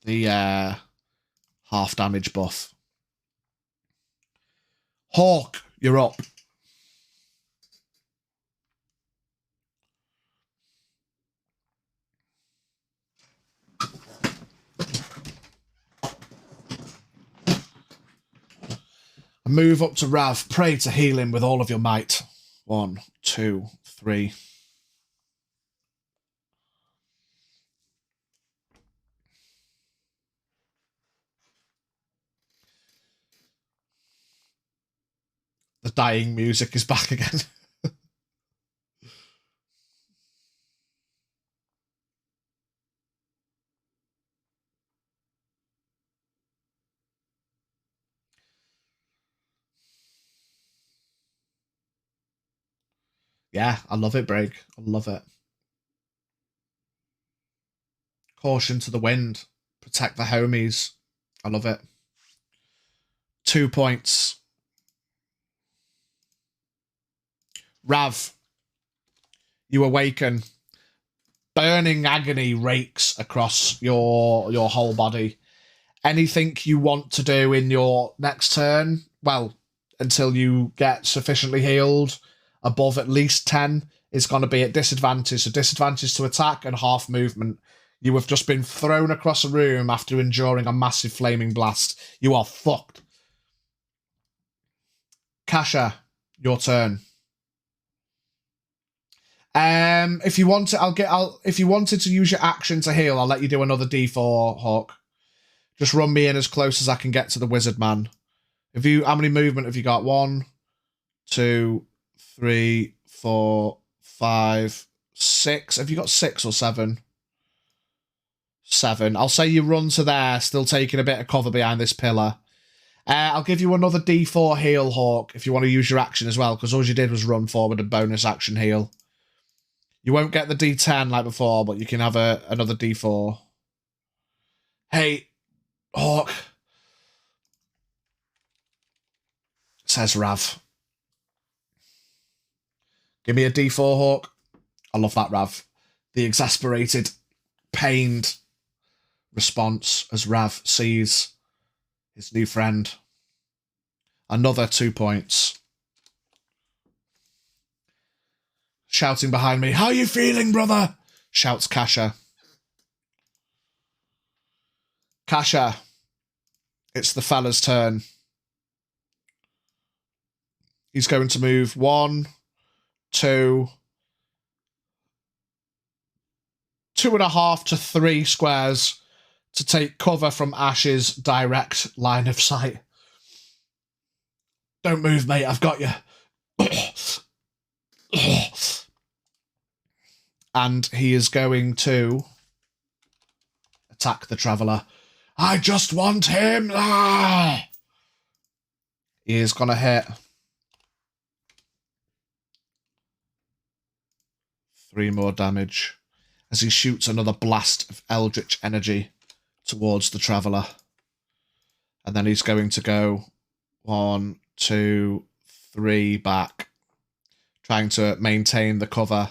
[SPEAKER 1] the half damage buff. Hawk, you're up. Move up to Rav. Pray to heal him with all of your might. 1, 2, 3. The dying music is back again. Yeah, I love it, Brig. I love it. Caution to the wind. Protect the homies. I love it. 2 points. Rav, you awaken. Burning agony rakes across your whole body. Anything you want to do in your next turn, well, until you get sufficiently healed above at least 10, is going to be at disadvantage. So disadvantage to attack and half movement. You have just been thrown across a room after enduring a massive flaming blast. You are fucked. Kasha, your turn. If you want to, if you wanted to use your action to heal, I'll let you do another D4, Hawk. Just run me in as close as I can get to the wizard man. How many movement have you got? 1, 2, 3, 4, 5, 6. Have you got 6 or 7? 7. I'll say you run to there, still taking a bit of cover behind this pillar. I'll give you another D4 heal, Hawk, if you want to use your action as well, because all you did was run forward and bonus action heal. You won't get the D10 like before, but you can have another D4. Hey, Hawk, says Rav. Give me a D4, Hawk. I love that, Rav. The exasperated, pained response as Rav sees his new friend. Another 2 points. Shouting behind me, how you feeling, brother? Shouts Kasha. Kasha, it's the fella's turn. He's going to move 1, 2, 2.5 to 3 squares to take cover from Ash's direct line of sight. Don't move, mate. I've got you. And he is going to attack the Traveller. I just want him. Ah! He is going to hit. 3 more damage as he shoots another blast of eldritch energy towards the Traveller. And then he's going to go 1, 2, 3 back, trying to maintain the cover.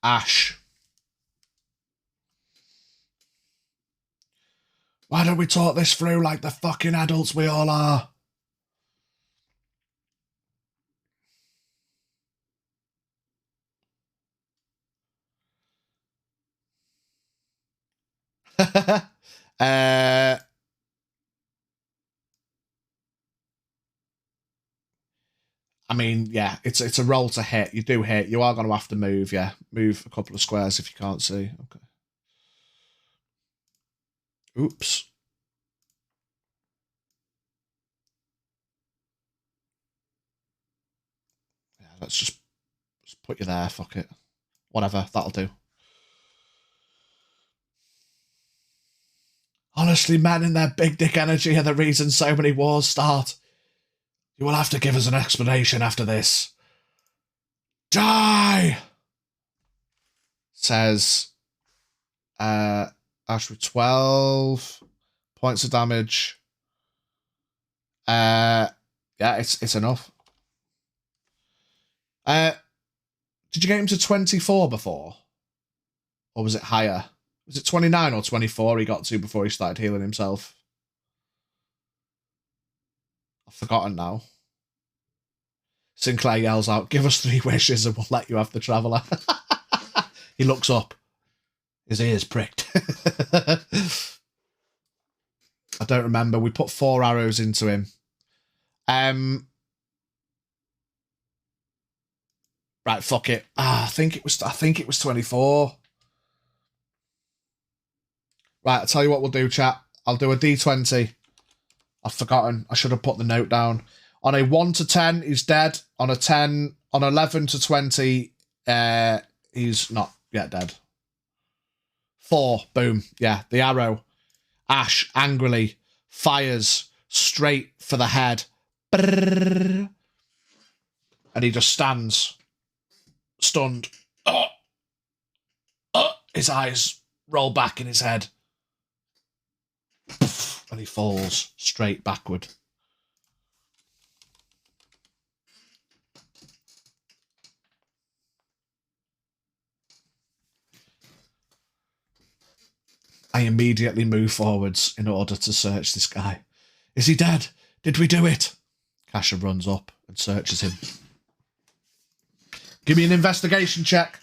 [SPEAKER 1] Ash. Why don't we talk this through like the fucking adults we all are? I mean, yeah, it's a roll to hit. You do hit. You are going to have to move, yeah. Move a couple of squares if you can't see. Okay. Oops. Yeah, let's just put you there. Fuck it. Whatever, that'll do. Honestly, men in their big dick energy are the reason so many wars start. You will have to give us an explanation after this. Die! Says Ash with 12 points of damage. Yeah, it's enough. Did you get him to 24 before? Or was it higher? Was it 29 or 24 he got to before he started healing himself? I've forgotten now. Sinclair yells out, give us 3 wishes and we'll let you have the Traveller. He looks up. His ears pricked. I don't remember. We put 4 arrows into him. Right, fuck it. I think it was 24. Right, I'll tell you what we'll do, chat. I'll do a D20. I've forgotten. I should have put the note down. On a 1 to 10, he's dead. On 11 to 20, he's not yet dead. 4, boom. Yeah, the arrow. Ash angrily fires straight for the head. Brrr. And he just stands stunned. His eyes roll back in his head. And he falls straight backward. I immediately move forwards in order to search this guy. Is he dead? Did we do it? Kasha runs up and searches him. Give me an investigation check.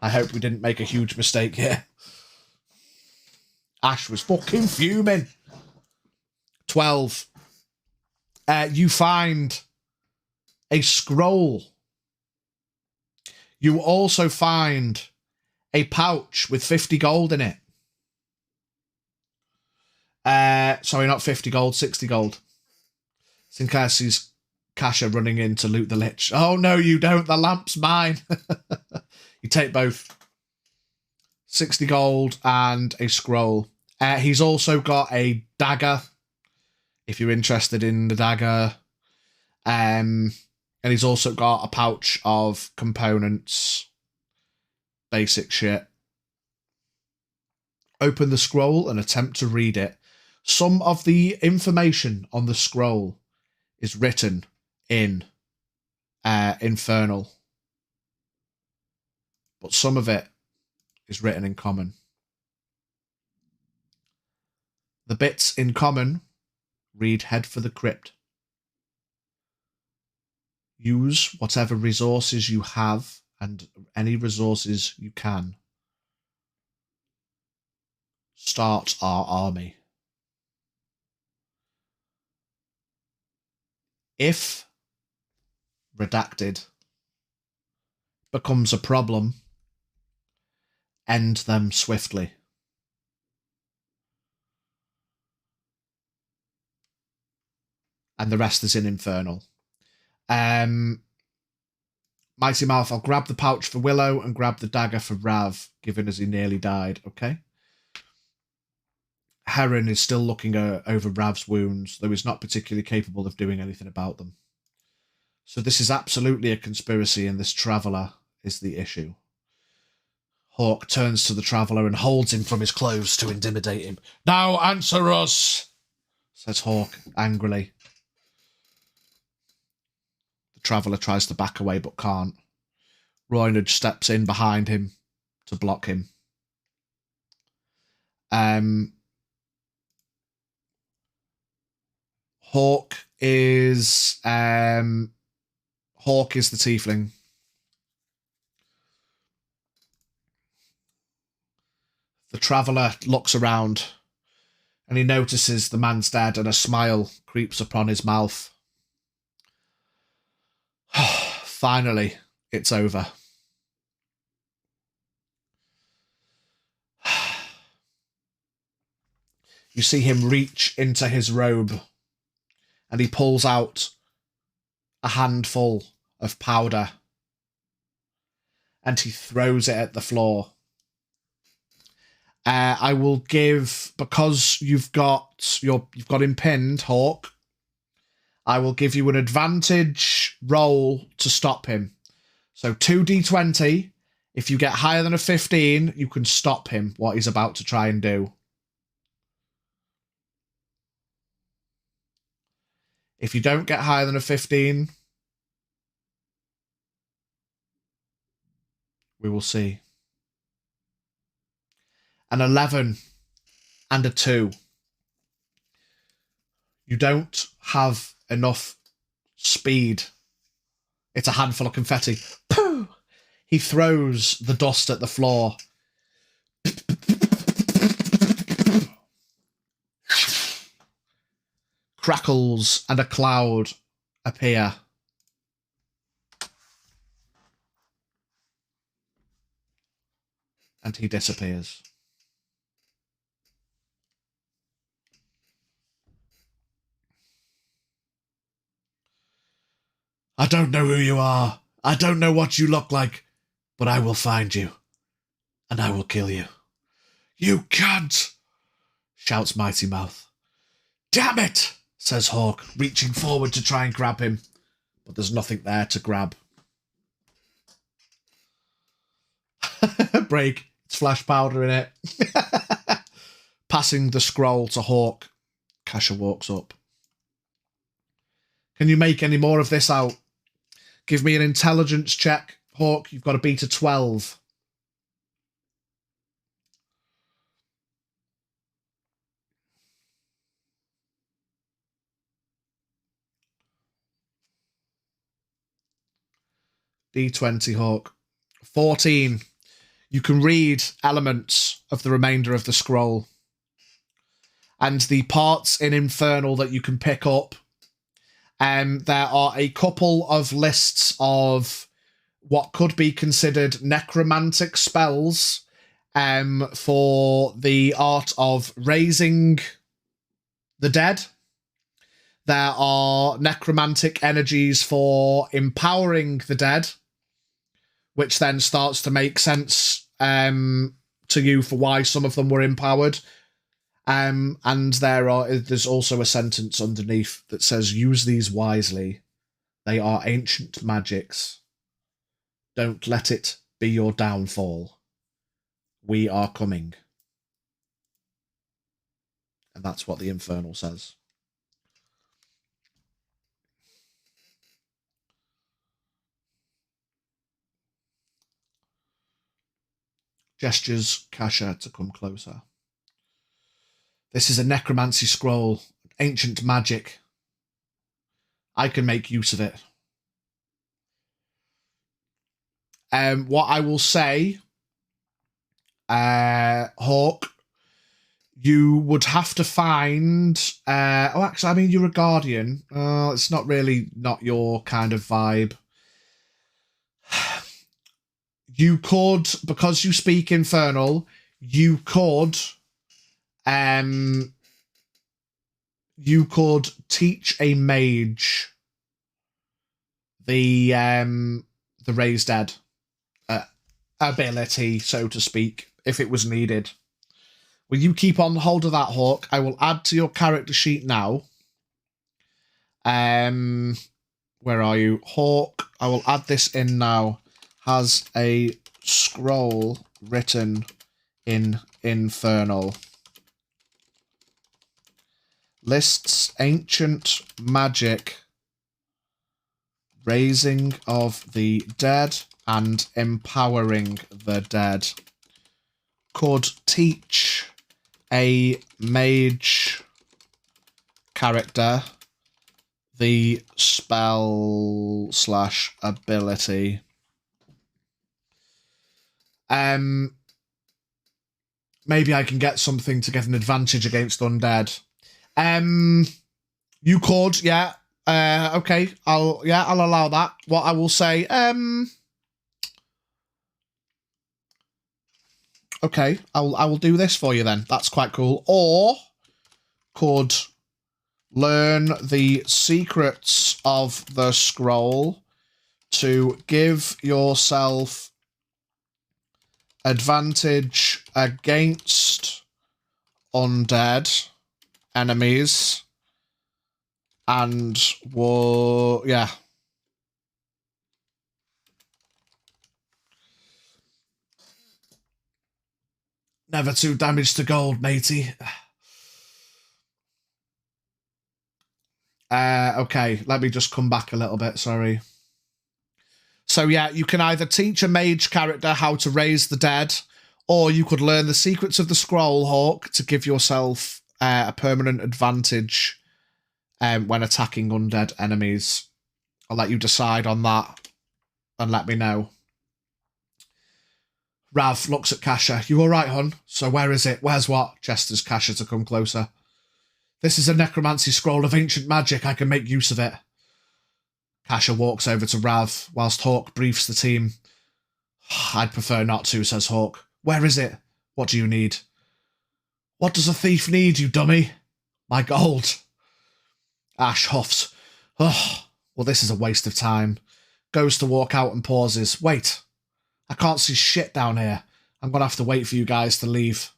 [SPEAKER 1] I hope we didn't make a huge mistake here. Ash was fucking fuming. 12. You find a scroll. You also find a pouch with 50 gold in it. Sorry, not 50 gold, 60 gold. Sinclair sees Kasha running in to loot the lich. Oh, no, you don't. The lamp's mine. You take both. 60 gold and a scroll. He's also got a dagger, if you're interested in the dagger. And he's also got a pouch of components. Basic shit. Open the scroll and attempt to read it. Some of the information on the scroll is written in Infernal, but some of it is written in Common. The bits in Common read, head for the crypt. Use whatever resources you have and any resources you can. Start our army. If redacted becomes a problem, end them swiftly. And the rest is in Infernal. Mighty Mouth, I'll grab the pouch for Willow and grab the dagger for Rav, given as he nearly died, okay? Heron is still looking over Rav's wounds, though he's not particularly capable of doing anything about them. So this is absolutely a conspiracy, and this traveller is the issue. Hawk turns to the traveller and holds him from his clothes to intimidate him. Now answer us, says Hawk angrily. The traveller tries to back away but can't. Roynage steps in behind him to block him. Hawk is the tiefling. The traveller looks around and he notices the man's dead and a smile creeps upon his mouth. Finally, it's over. You see him reach into his robe and he pulls out a handful of powder and he throws it at the floor. I will give, because you've got him pinned, Hawk, I will give you an advantage roll to stop him. So 2d20. If you get higher than a 15, you can stop him, what he's about to try and do. If you don't get higher than a 15, we will see. An 11 and a 2. You don't have enough speed. It's a handful of confetti. Pooh! He throws the dust at the floor. Crackles and a cloud appear. And he disappears. I don't know who you are. I don't know what you look like, but I will find you. And I will kill you. You cunt! Shouts Mighty Mouth. Damn it! Says Hawk, reaching forward to try and grab him. But there's nothing there to grab. Break. It's flash powder in it. Passing the scroll to Hawk, Kasha walks up. Can you make any more of this out? Give me an intelligence check, Hawk. You've got to beat a 12. D20, Hawk. 14. You can read elements of the remainder of the scroll. And the parts in Infernal that you can pick up, there are a couple of lists of what could be considered necromantic spells for the art of raising the dead. There are necromantic energies for empowering the dead, which then starts to make sense to you for why some of them were empowered. And there's also a sentence underneath that says, use these wisely. They are ancient magics. Don't let it be your downfall. We are coming. And that's what the Infernal says. Gestures Kasha to come closer. This is a necromancy scroll, ancient magic. I can make use of it. What I will say, Hawk, you would have to find... actually, I mean, you're a guardian. It's not really not your kind of vibe. You could, because you speak Infernal, you could teach a mage the raise dead ability, so to speak, if it was needed. Will you keep on hold of that, Hawk? I will add to your character sheet now. Where are you? Hawk, I will add this in now. Has a scroll written in Infernal. Lists ancient magic, raising of the dead, and empowering the dead. Could teach a mage character the spell/ability. Maybe I can get something to get an advantage against undead. You could, yeah. Okay, I'll allow that. What I will say, okay, I will do this for you then. That's quite cool. Or could learn the secrets of the scroll to give yourself advantage against undead enemies, and yeah. Never 2 damage to gold, matey. Okay, let me just come back a little bit, sorry. So yeah, you can either teach a mage character how to raise the dead, or you could learn the secrets of the scroll, Hawk, to give yourself a permanent advantage when attacking undead enemies. I'll let you decide on that and let me know. Rav looks at Kasha. You all right, hon? So where is it? Where's what? Gestures Kasha to come closer. This is a necromancy scroll of ancient magic. I can make use of it. Kasha walks over to Rav whilst Hawk briefs the team. I'd prefer not to, says Hawk. Where is it? What do you need? What does a thief need, you dummy? My gold. Ash huffs. Oh, well, this is a waste of time. Goes to walk out and pauses. Wait. I can't see shit down here. I'm going to have to wait for you guys to leave.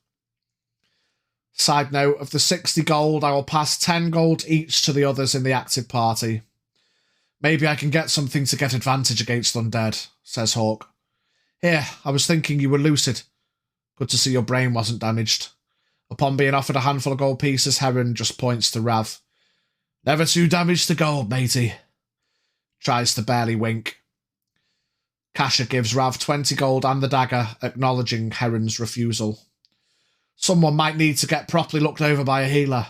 [SPEAKER 1] Side note, of the 60 gold, I will pass 10 gold each to the others in the active party. Maybe I can get something to get advantage against undead, says Hawk. Here, I was thinking you were lucid. Good to see your brain wasn't damaged. Upon being offered a handful of gold pieces, Heron just points to Rav. Never 2 damage to gold, matey. Tries to barely wink. Kasha gives Rav 20 gold and the dagger, acknowledging Heron's refusal. Someone might need to get properly looked over by a healer.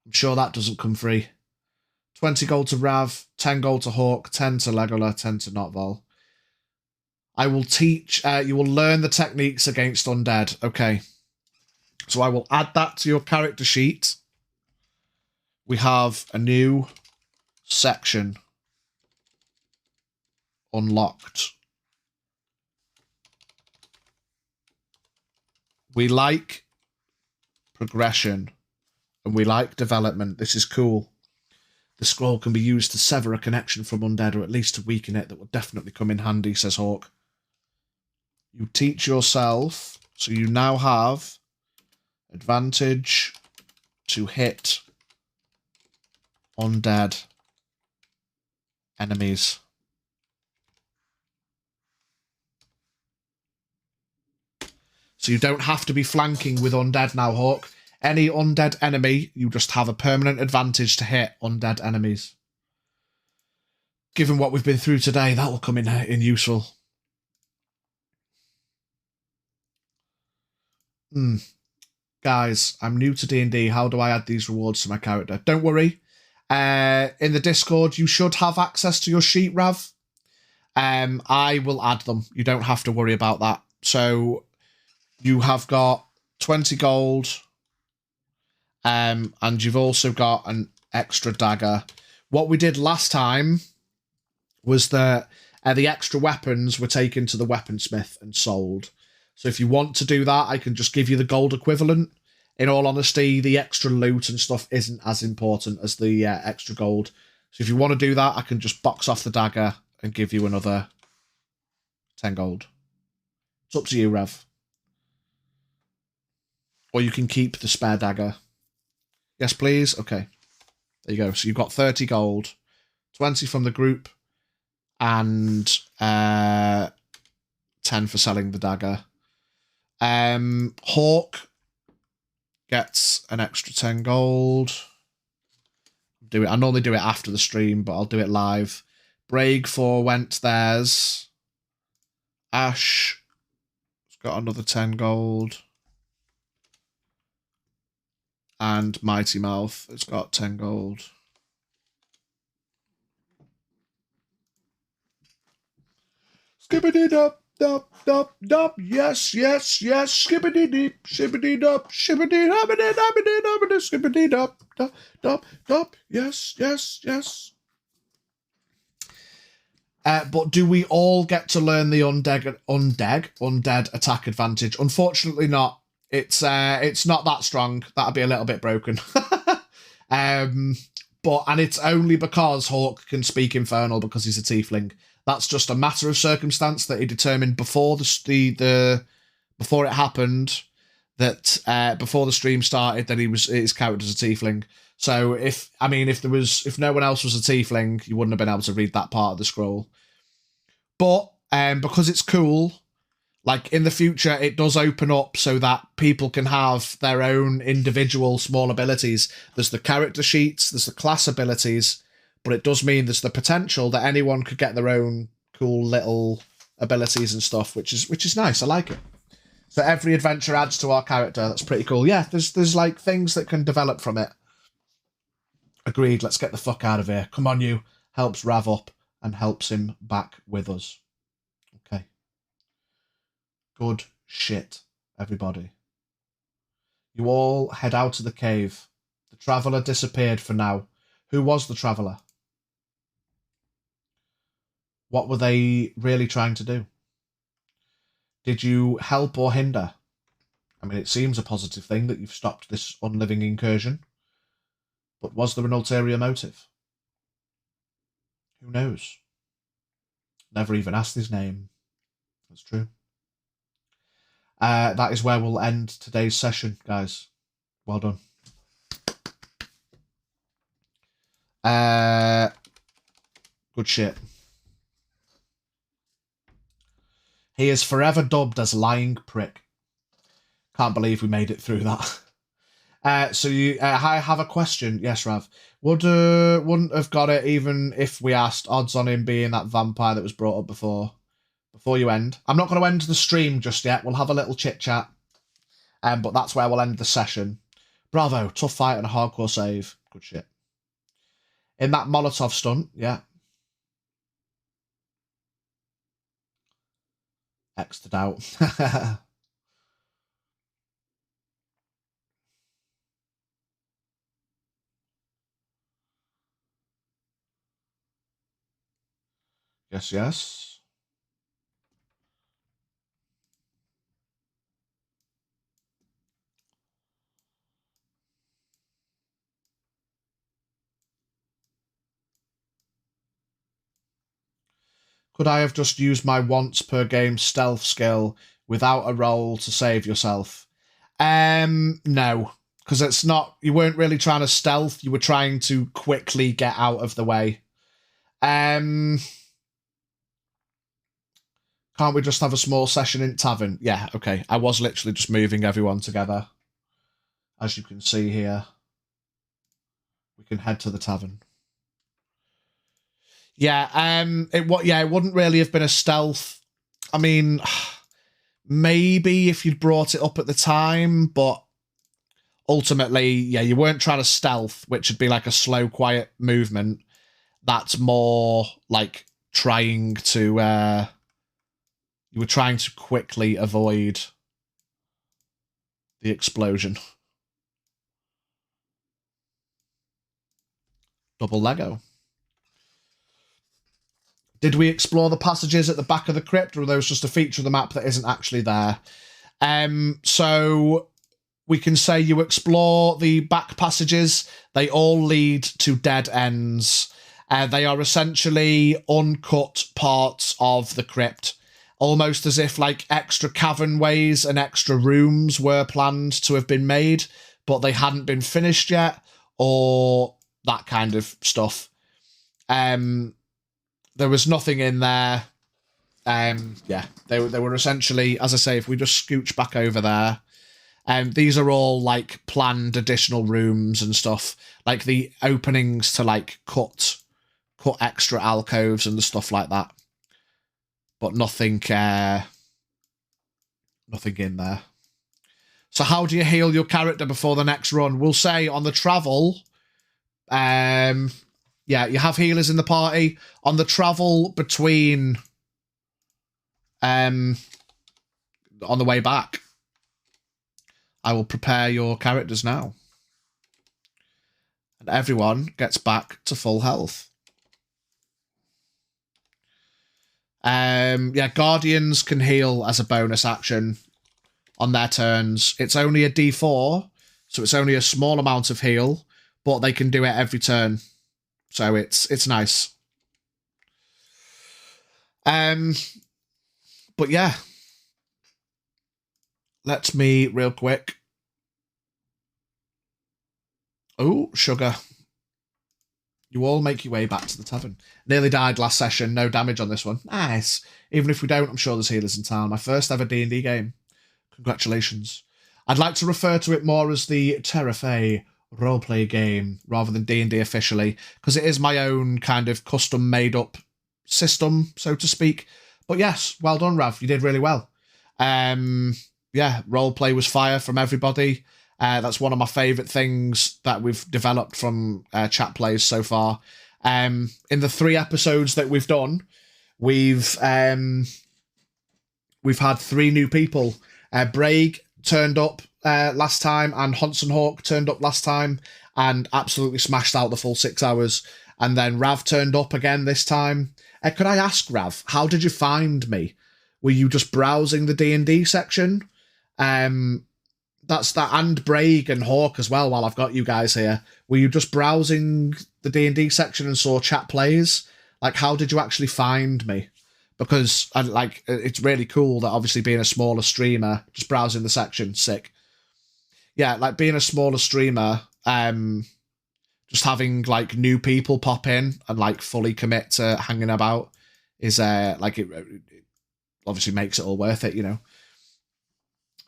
[SPEAKER 1] I'm sure that doesn't come free. 20 gold to Rav, 10 gold to Hawk, 10 to Legola, 10 to Notvol. I will teach, you will learn the techniques against undead. Okay. So I will add that to your character sheet. We have a new section unlocked. We like progression and we like development. This is cool. The scroll can be used to sever a connection from undead, or at least to weaken it. That will definitely come in handy, says Hawk. You teach yourself, so you now have advantage to hit undead enemies. So you don't have to be flanking with undead now, Hawk. Any undead enemy, you just have a permanent advantage to hit undead enemies. Given what we've been through today, that will come in useful. Guys, I'm new to D&D. How do I add these rewards to my character? Don't worry. In the Discord, you should have access to your sheet, Rav. I will add them. You don't have to worry about that. So you have got 20 gold. And you've also got an extra dagger. What we did last time was that the extra weapons were taken to the weaponsmith and sold. So if you want to do that, I can just give you the gold equivalent. In all honesty, the extra loot and stuff isn't as important as the extra gold. So if you want to do that, I can just box off the dagger and give you another 10 gold. It's up to you, Rev. Or you can keep the spare dagger. Yes, please. Okay. There you go. So you've got 30 gold, 20 from the group, and 10 for selling the dagger. Hawk gets an extra 10 gold. I normally do it after the stream, but I'll do it live. Braig forewent theirs. Ash has got another 10 gold. And Mighty Mouth has got 10 gold. Skippity dup, dup, dup, dup. Yes, yes, yes. Skippity deep, shippity dup, shippity duppity duppity duppity, skippity dup, dup, dup, dup. Yes, yes, yes. But do we all get to learn the undead attack advantage? Unfortunately not. It's not that strong. That'd be a little bit broken. And it's only because Hawk can speak Infernal because he's a tiefling. That's just a matter of circumstance that he determined before before it happened, that before the stream started, that his character's a tiefling. So if no one else was a tiefling, you wouldn't have been able to read that part of the scroll. But because it's cool, like in the future, it does open up so that people can have their own individual small abilities. There's the character sheets, there's the class abilities, but it does mean there's the potential that anyone could get their own cool little abilities and stuff, which is nice. I like it. So every adventure adds to our character. That's pretty cool. Yeah, there's like things that can develop from it. Agreed. Let's get the fuck out of here. Come on, you. Helps Rav up and helps him back with us. Okay. Good shit, everybody. You all head out of the cave. The traveller disappeared for now. Who was the traveller? What were they really trying to do? Did you help or hinder? I mean, it seems a positive thing that you've stopped this unliving incursion. But was there an ulterior motive? Who knows? Never even asked his name. That's true. That is where we'll end today's session, guys. Well done. Good shit. He is forever dubbed as Lying Prick. Can't believe we made it through that. So I have a question. Yes, Rav. Wouldn't have got it even if we asked. Odds on him being that vampire that was brought up before you end. I'm not going to end the stream just yet. We'll have a little chit chat. But that's where we'll end the session. Bravo, tough fight and a hardcore save. Good shit. In that Molotov stunt, yeah. X'd out. Yes, yes. Could I have just used my once per game stealth skill without a roll to save yourself? No, because it's not. You weren't really trying to stealth. You were trying to quickly get out of the way. Can't we just have a small session in tavern? Yeah, okay. I was literally just moving everyone together. As you can see here, we can head to the tavern. Yeah, it wouldn't really have been a stealth. I mean, maybe if you'd brought it up at the time, but ultimately, yeah, you weren't trying to stealth, which would be like a slow, quiet movement. That's more like trying to you were trying to quickly avoid the explosion. Double Lego. Did we explore the passages at the back of the crypt, or are those just a feature of the map that isn't actually there? So we can say you explore the back passages. They all lead to dead ends. They are essentially uncut parts of the crypt, almost as if like extra cavern ways and extra rooms were planned to have been made, but they hadn't been finished yet, or that kind of stuff. There was nothing in there. Yeah, they were essentially, as I say, if we just scooch back over there, these are all like planned additional rooms and stuff, like the openings to like cut extra alcoves and the stuff like that. But nothing in there. So how do you heal your character before the next run? We'll say on the travel, yeah, you have healers in the party. On the travel between on the way back, I will prepare your characters now. And everyone gets back to full health. Yeah, Guardians can heal as a bonus action on their turns. It's only a D4, so it's only a small amount of heal, but they can do it every turn. So it's nice. But yeah. Let me real quick. Oh, sugar. You all make your way back to the tavern. Nearly died last session. No damage on this one. Nice. Even if we don't, I'm sure there's healers in town. My first ever D&D game. Congratulations. I'd like to refer to it more as the Terrafae roleplay game rather than D&D officially, because it is my own kind of custom made up system, so to speak. But yes, well done, Rav. You did really well. Yeah, roleplay was fire from everybody. That's one of my favourite things that we've developed from chat plays so far. In the 3 episodes that we've done, we've had 3 new people. Braig turned up last time, and Honson Hawk turned up last time and absolutely smashed out the full 6 hours. And then Rav turned up again this time. Could I ask, Rav, how did you find me? Were you just browsing the D&D section? That's that, and Braig and Hawk as well, while I've got you guys here. Were you just browsing the D&D section and saw chat plays? Like, how did you actually find me? Because it's really cool that obviously being a smaller streamer, just browsing the section, sick. Yeah, like being a smaller streamer, just having like new people pop in and like fully commit to hanging about is it obviously makes it all worth it, you know.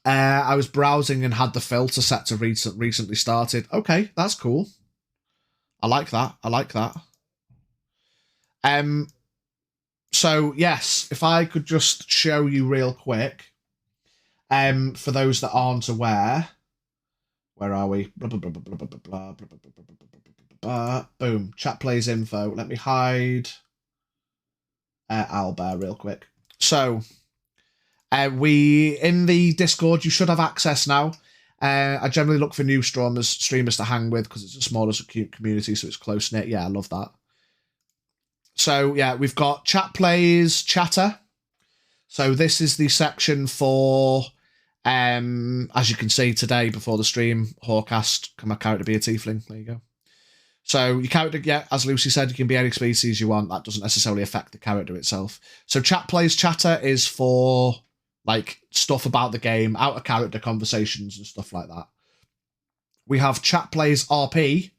[SPEAKER 1] I was browsing and had the filter set to recently started. Okay, that's cool. I like that. So yes, if I could just show you real quick, for those that aren't aware, where are we? Boom. Chat plays info. Let me hide Owlbear real quick. So In the Discord, you should have access now. I generally look for new streamers to hang with because it's a smaller community, so it's close knit. Yeah, I love that. So yeah, we've got chat plays, chatter. So this is the section for, as you can see today before the stream, Hawkast, can my character be a tiefling? There you go. So your character, yeah, as Lucy said, you can be any species you want. That doesn't necessarily affect the character itself. So chat plays, chatter is for like stuff about the game, out of character conversations and stuff like that. We have chat plays RP,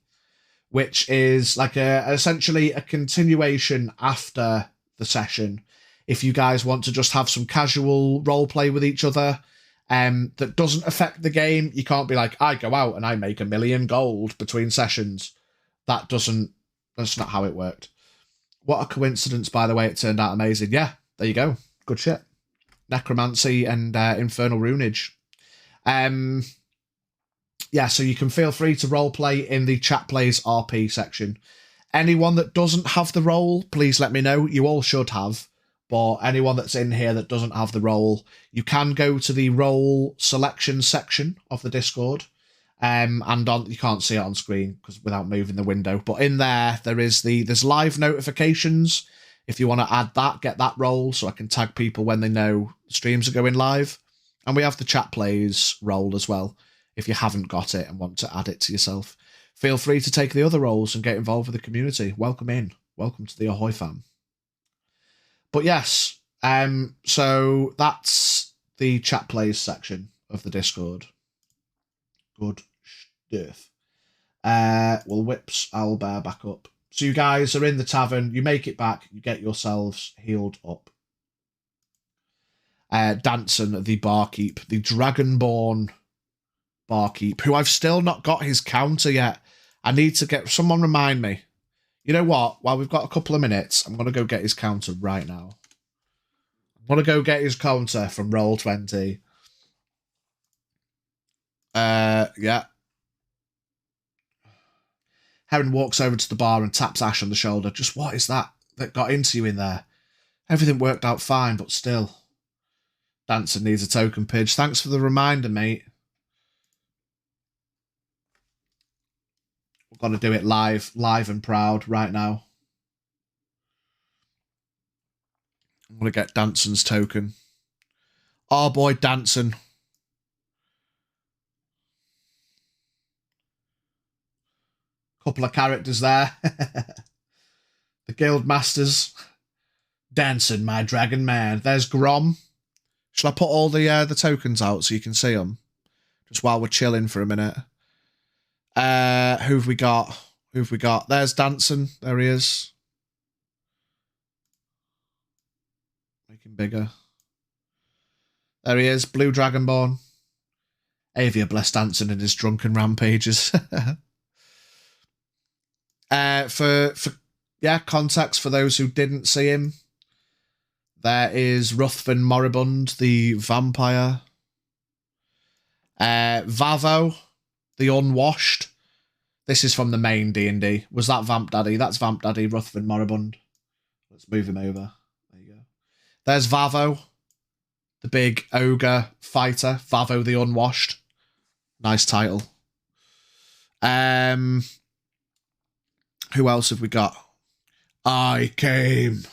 [SPEAKER 1] which is like essentially a continuation after the session. If you guys want to just have some casual role play with each other, that doesn't affect the game, you can't be like, I go out and I make 1 million gold between sessions. That's not how it worked. What a coincidence, by the way, it turned out amazing. Yeah, there you go. Good shit. Necromancy and Infernal Runage. Yeah, so you can feel free to roleplay in the chat plays RP section. Anyone that doesn't have the role, please let me know. You all should have. But anyone that's in here that doesn't have the role, you can go to the role selection section of the Discord. You can't see it on screen because without moving the window. But in there's live notifications. If you want to add that, get that role so I can tag people when they know streams are going live. And we have the chat plays role as well. If you haven't got it and want to add it to yourself, feel free to take the other roles and get involved with the community. Welcome in. Welcome to the Ahoy fam. But yes, so that's the chat plays section of the Discord. Good stuff. We'll whips Owlbear back up. So you guys are in the tavern, you make it back, you get yourselves healed up. Danson, the barkeep, the Dragonborn barkeep, who I've still not got his counter yet. I need to get someone remind me. You know what? While we've got a couple of minutes, I'm going to go get his counter right now. I'm going to go get his counter from Roll20. Yeah. Heron walks over to the bar and taps Ash on the shoulder. Just what is that got into you in there? Everything worked out fine, but still. Dancer needs a token pidge. Thanks for the reminder, mate. We've got to do it live and proud right now. I'm going to get Danson's token. Our boy Danson. Couple of characters there. The Guild Masters. Danson, my dragon man. There's Grom. Shall I put all the tokens out so you can see them? Just while we're chilling for a minute. Who've we got? Who've we got? There's Danson. There he is. Make him bigger. There he is. Blue Dragonborn. Avia bless Danson in his drunken rampages. For context for those who didn't see him, there is Ruthven Moribund, the vampire. Vavo, the unwashed. This is from the main D&D. Was that Vamp Daddy? That's Vamp Daddy, Ruthven Moribund. Let's move him over. There you go. There's Vavo, the big ogre fighter. Vavo the Unwashed. Nice title. Who else have we got? I came.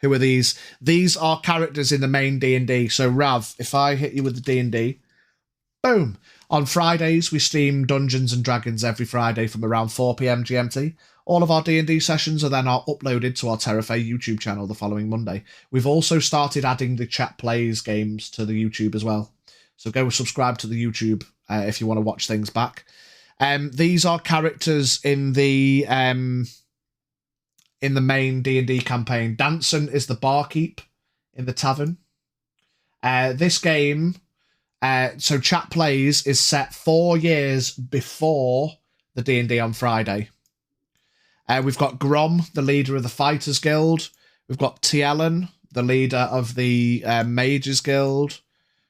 [SPEAKER 1] Who are these? These are characters in the main D&D. So Rav, if I hit you with the D&D, boom. On Fridays, we stream Dungeons and Dragons every Friday from around 4 p.m. GMT. All of our D&D sessions are then uploaded to our Terrafae YouTube channel the following Monday. We've also started adding the chat plays games to the YouTube as well. So go subscribe to the YouTube if you want to watch things back. These are characters in the main D&D campaign. Danson is the barkeep in the tavern. This game, so Chat Plays, is set 4 years before the D&D on Friday. We've got Grom, the leader of the Fighters Guild. We've got Tielen, the leader of the Mages Guild.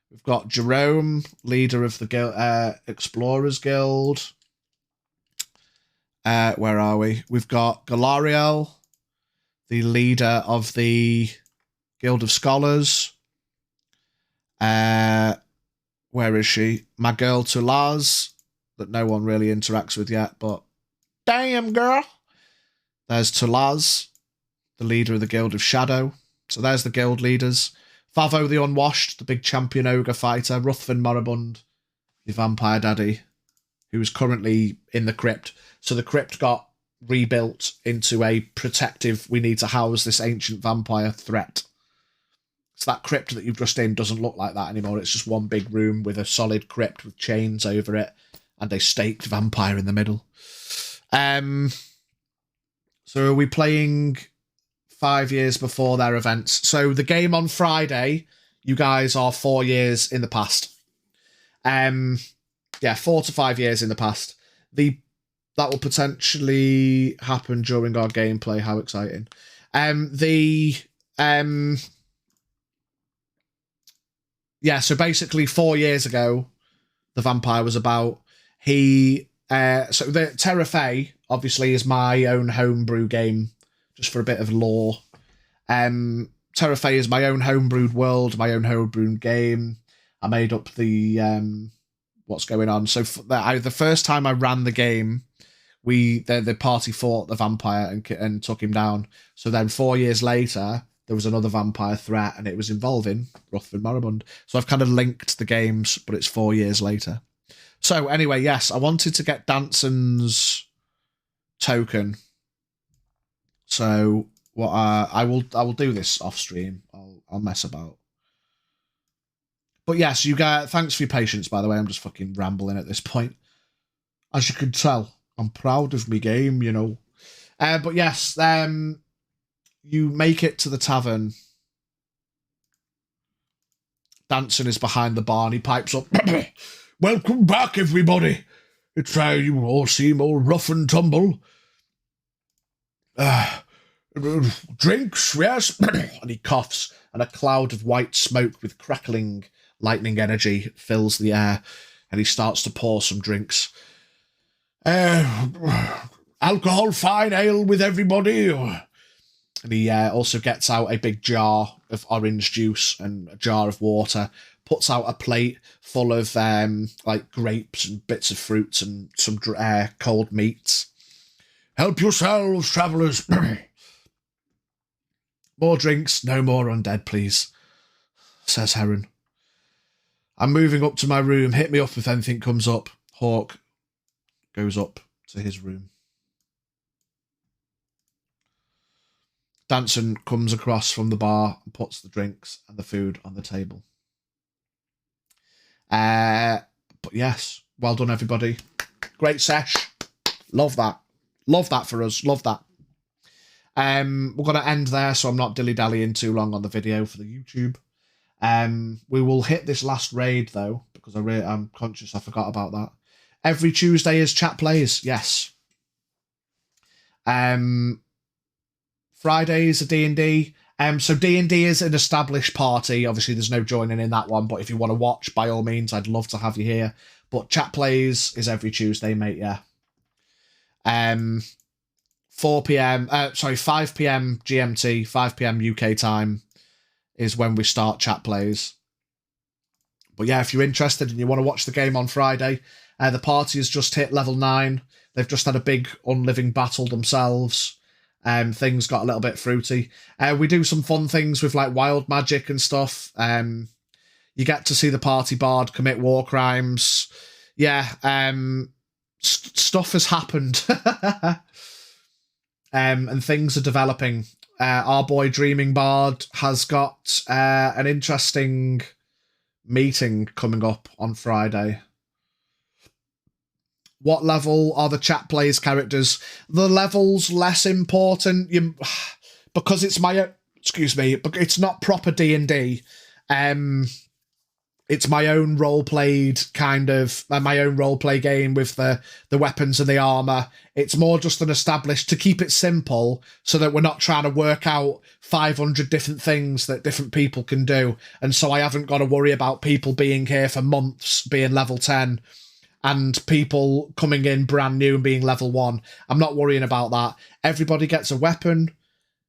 [SPEAKER 1] We've got Jerome, leader of the Explorers Guild. Where are we? We've got Galariel, the leader of the Guild of Scholars. Where is she? My girl Tulaz, that no one really interacts with yet, but damn girl. There's Tulaz, the leader of the Guild of Shadow. So there's the guild leaders. Favo the Unwashed, the big champion ogre fighter. Ruthven Moribund, the vampire daddy, who's currently in the crypt. So the crypt got rebuilt into a protective, we need to house this ancient vampire threat. So that crypt that you've just in doesn't look like that anymore. It's just one big room with a solid crypt with chains over it and a staked vampire in the middle. So are we playing 5 years before their events? So the game on Friday, you guys are 4 years in the past. 4 to 5 years in the past. That will potentially happen during our gameplay. How exciting. So basically 4 years ago, the vampire was about. So the Terrafae, obviously, is my own homebrew game, just for a bit of lore. Terrafae is my own homebrewed world, my own homebrewed game. I made up the what's going on. So the first time I ran the game, the party fought the vampire and took him down. So then 4 years later, there was another vampire threat, and it was involving Ruthven Moribund. So I've kind of linked the games, but it's 4 years later. So anyway, yes, I wanted to get Danson's token. So what I will do this off stream. I'll mess about. But yes, you guys, thanks for your patience, by the way. I'm just fucking rambling at this point. As you can tell, I'm proud of my game, you know. But yes, you make it to the tavern. Danson is behind the bar and he pipes up. Welcome back, everybody. It's you all seem all rough and tumble. Drinks, yes. And he coughs, and a cloud of white smoke with crackling lightning energy fills the air, and he starts to pour some drinks. Alcohol, fine ale with everybody. And he also gets out a big jar of orange juice and a jar of water, puts out a plate full of like grapes and bits of fruits and some cold meats. Help yourselves, travellers. More drinks, no more undead, please, says Heron. I'm moving up to my room. Hit me up if anything comes up. Hawk goes up to his room. Danson comes across from the bar and puts the drinks and the food on the table. But yes, well done, everybody. Great sesh. Love that. Love that for us. Love that. We're going to end there, so I'm not dilly-dallying too long on the video for the YouTube. We will hit this last raid, though, because I'm conscious I forgot about that. Every Tuesday is chat plays, yes. Fridays are D&D. So D&D is an established party. Obviously, there's no joining in that one, but if you want to watch, by all means, I'd love to have you here. But chat plays is every Tuesday, mate, yeah. 5 p.m. GMT, 5 p.m. UK time is when we start chat plays. But yeah, if you're interested and you want to watch the game on Friday, the party has just hit level 9. They've just had a big unliving battle themselves. Things got a little bit fruity. We do some fun things with like wild magic and stuff. You get to see the party bard commit war crimes. Yeah, stuff has happened. And things are developing. Our boy Dreaming Bard has got an interesting meeting coming up on Friday. What level are the chat plays characters? The level's less important. Because it's it's not proper D&D. It's my own role-played kind of, my own role-play game with the weapons and the armour. It's more just an established, to keep it simple, so that we're not trying to work out 500 different things that different people can do. And so I haven't got to worry about people being here for months, being level 10, and people coming in brand new and being level 1. I'm not worrying about that. Everybody gets a weapon.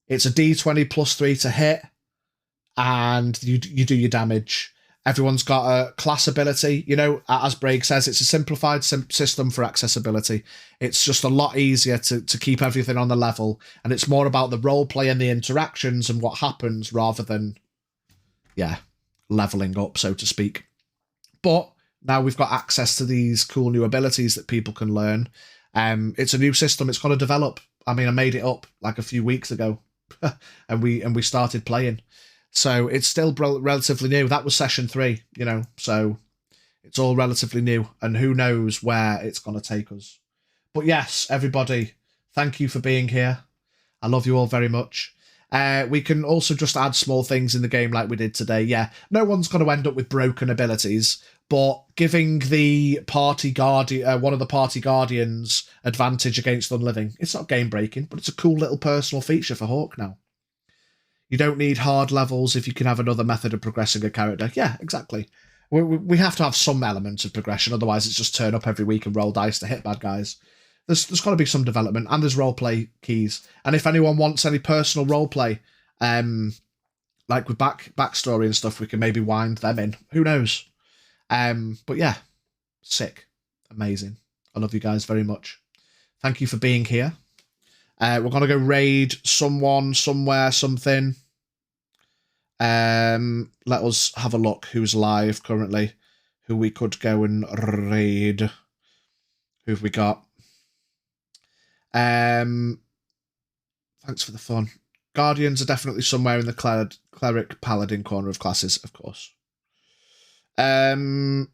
[SPEAKER 1] It's a D20 +3 to hit, and you do your damage. Everyone's got a class ability. You know, as Braig says, it's a simplified system for accessibility. It's just a lot easier to keep everything on the level, and it's more about the role play and the interactions and what happens rather than, yeah, leveling up, so to speak. But now we've got access to these cool new abilities that people can learn. It's a new system. It's got to develop. I mean, I made it up like a few weeks ago, and we started playing. So it's still relatively new. That was session 3, you know, so it's all relatively new, and who knows where it's going to take us. But yes, everybody, thank you for being here. I love you all very much. We can also just add small things in the game like we did today. Yeah, no one's going to end up with broken abilities, but giving the party guardian, one of the party guardians, advantage against unliving. It's not game breaking, but it's a cool little personal feature for Hawk now. You don't need hard levels if you can have another method of progressing a character. Yeah, exactly. We have to have some element of progression, otherwise it's just turn up every week and roll dice to hit bad guys. There's got to be some development, and there's roleplay keys. And if anyone wants any personal roleplay, like with backstory and stuff, we can maybe wind them in. Who knows? But yeah, sick, amazing. I love you guys very much. Thank you for being here. We're going to go raid someone, somewhere, something. Let us have a look who's live currently, who we could go and raid. Who've we got? Thanks for the fun. Guardians are definitely somewhere in the cleric paladin corner of classes, of course. We're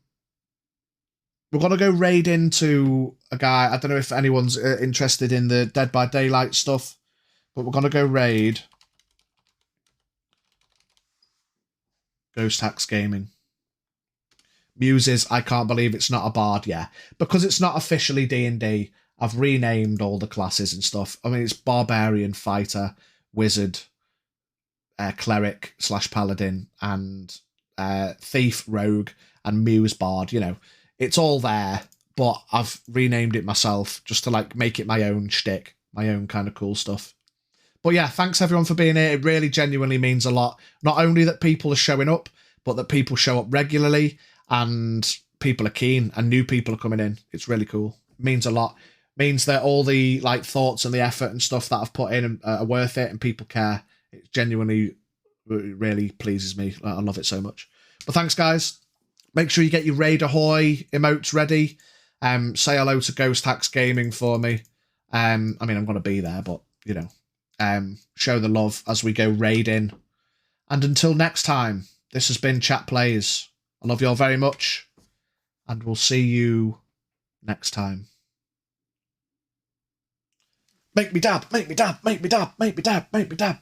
[SPEAKER 1] going to go raid into a guy. I don't know if anyone's interested in the Dead by Daylight stuff, but we're going to go raid Ghost Hacks Gaming. Muses, I can't believe it's not a bard, yeah. Because it's not officially D&D, I've renamed all the classes and stuff. I mean, it's Barbarian, Fighter, Wizard, Cleric / Paladin, and Thief, Rogue, and Muse Bard, you know. It's all there, but I've renamed it myself just to like make it my own shtick, my own kind of cool stuff. But yeah, thanks everyone for being here. It really genuinely means a lot. Not only that people are showing up, but that people show up regularly and people are keen and new people are coming in. It's really cool. It means a lot. It means that all the like thoughts and the effort and stuff that I've put in are worth it and people care. It genuinely really pleases me. I love it so much. But thanks, guys. Make sure you get your Raid Ahoy emotes ready. Say hello to Ghost Hacks Gaming for me. I mean, I'm going to be there, but, you know, show the love as we go raiding. And until next time, this has been Chat Plays. I love you all very much, and we'll see you next time. Make me dab, make me dab, make me dab, make me dab, make me dab.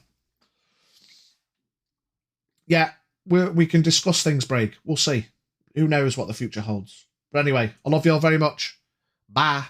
[SPEAKER 1] Yeah, we can discuss things, Braig. We'll see. Who knows what the future holds. But anyway, I love you all very much. Bye.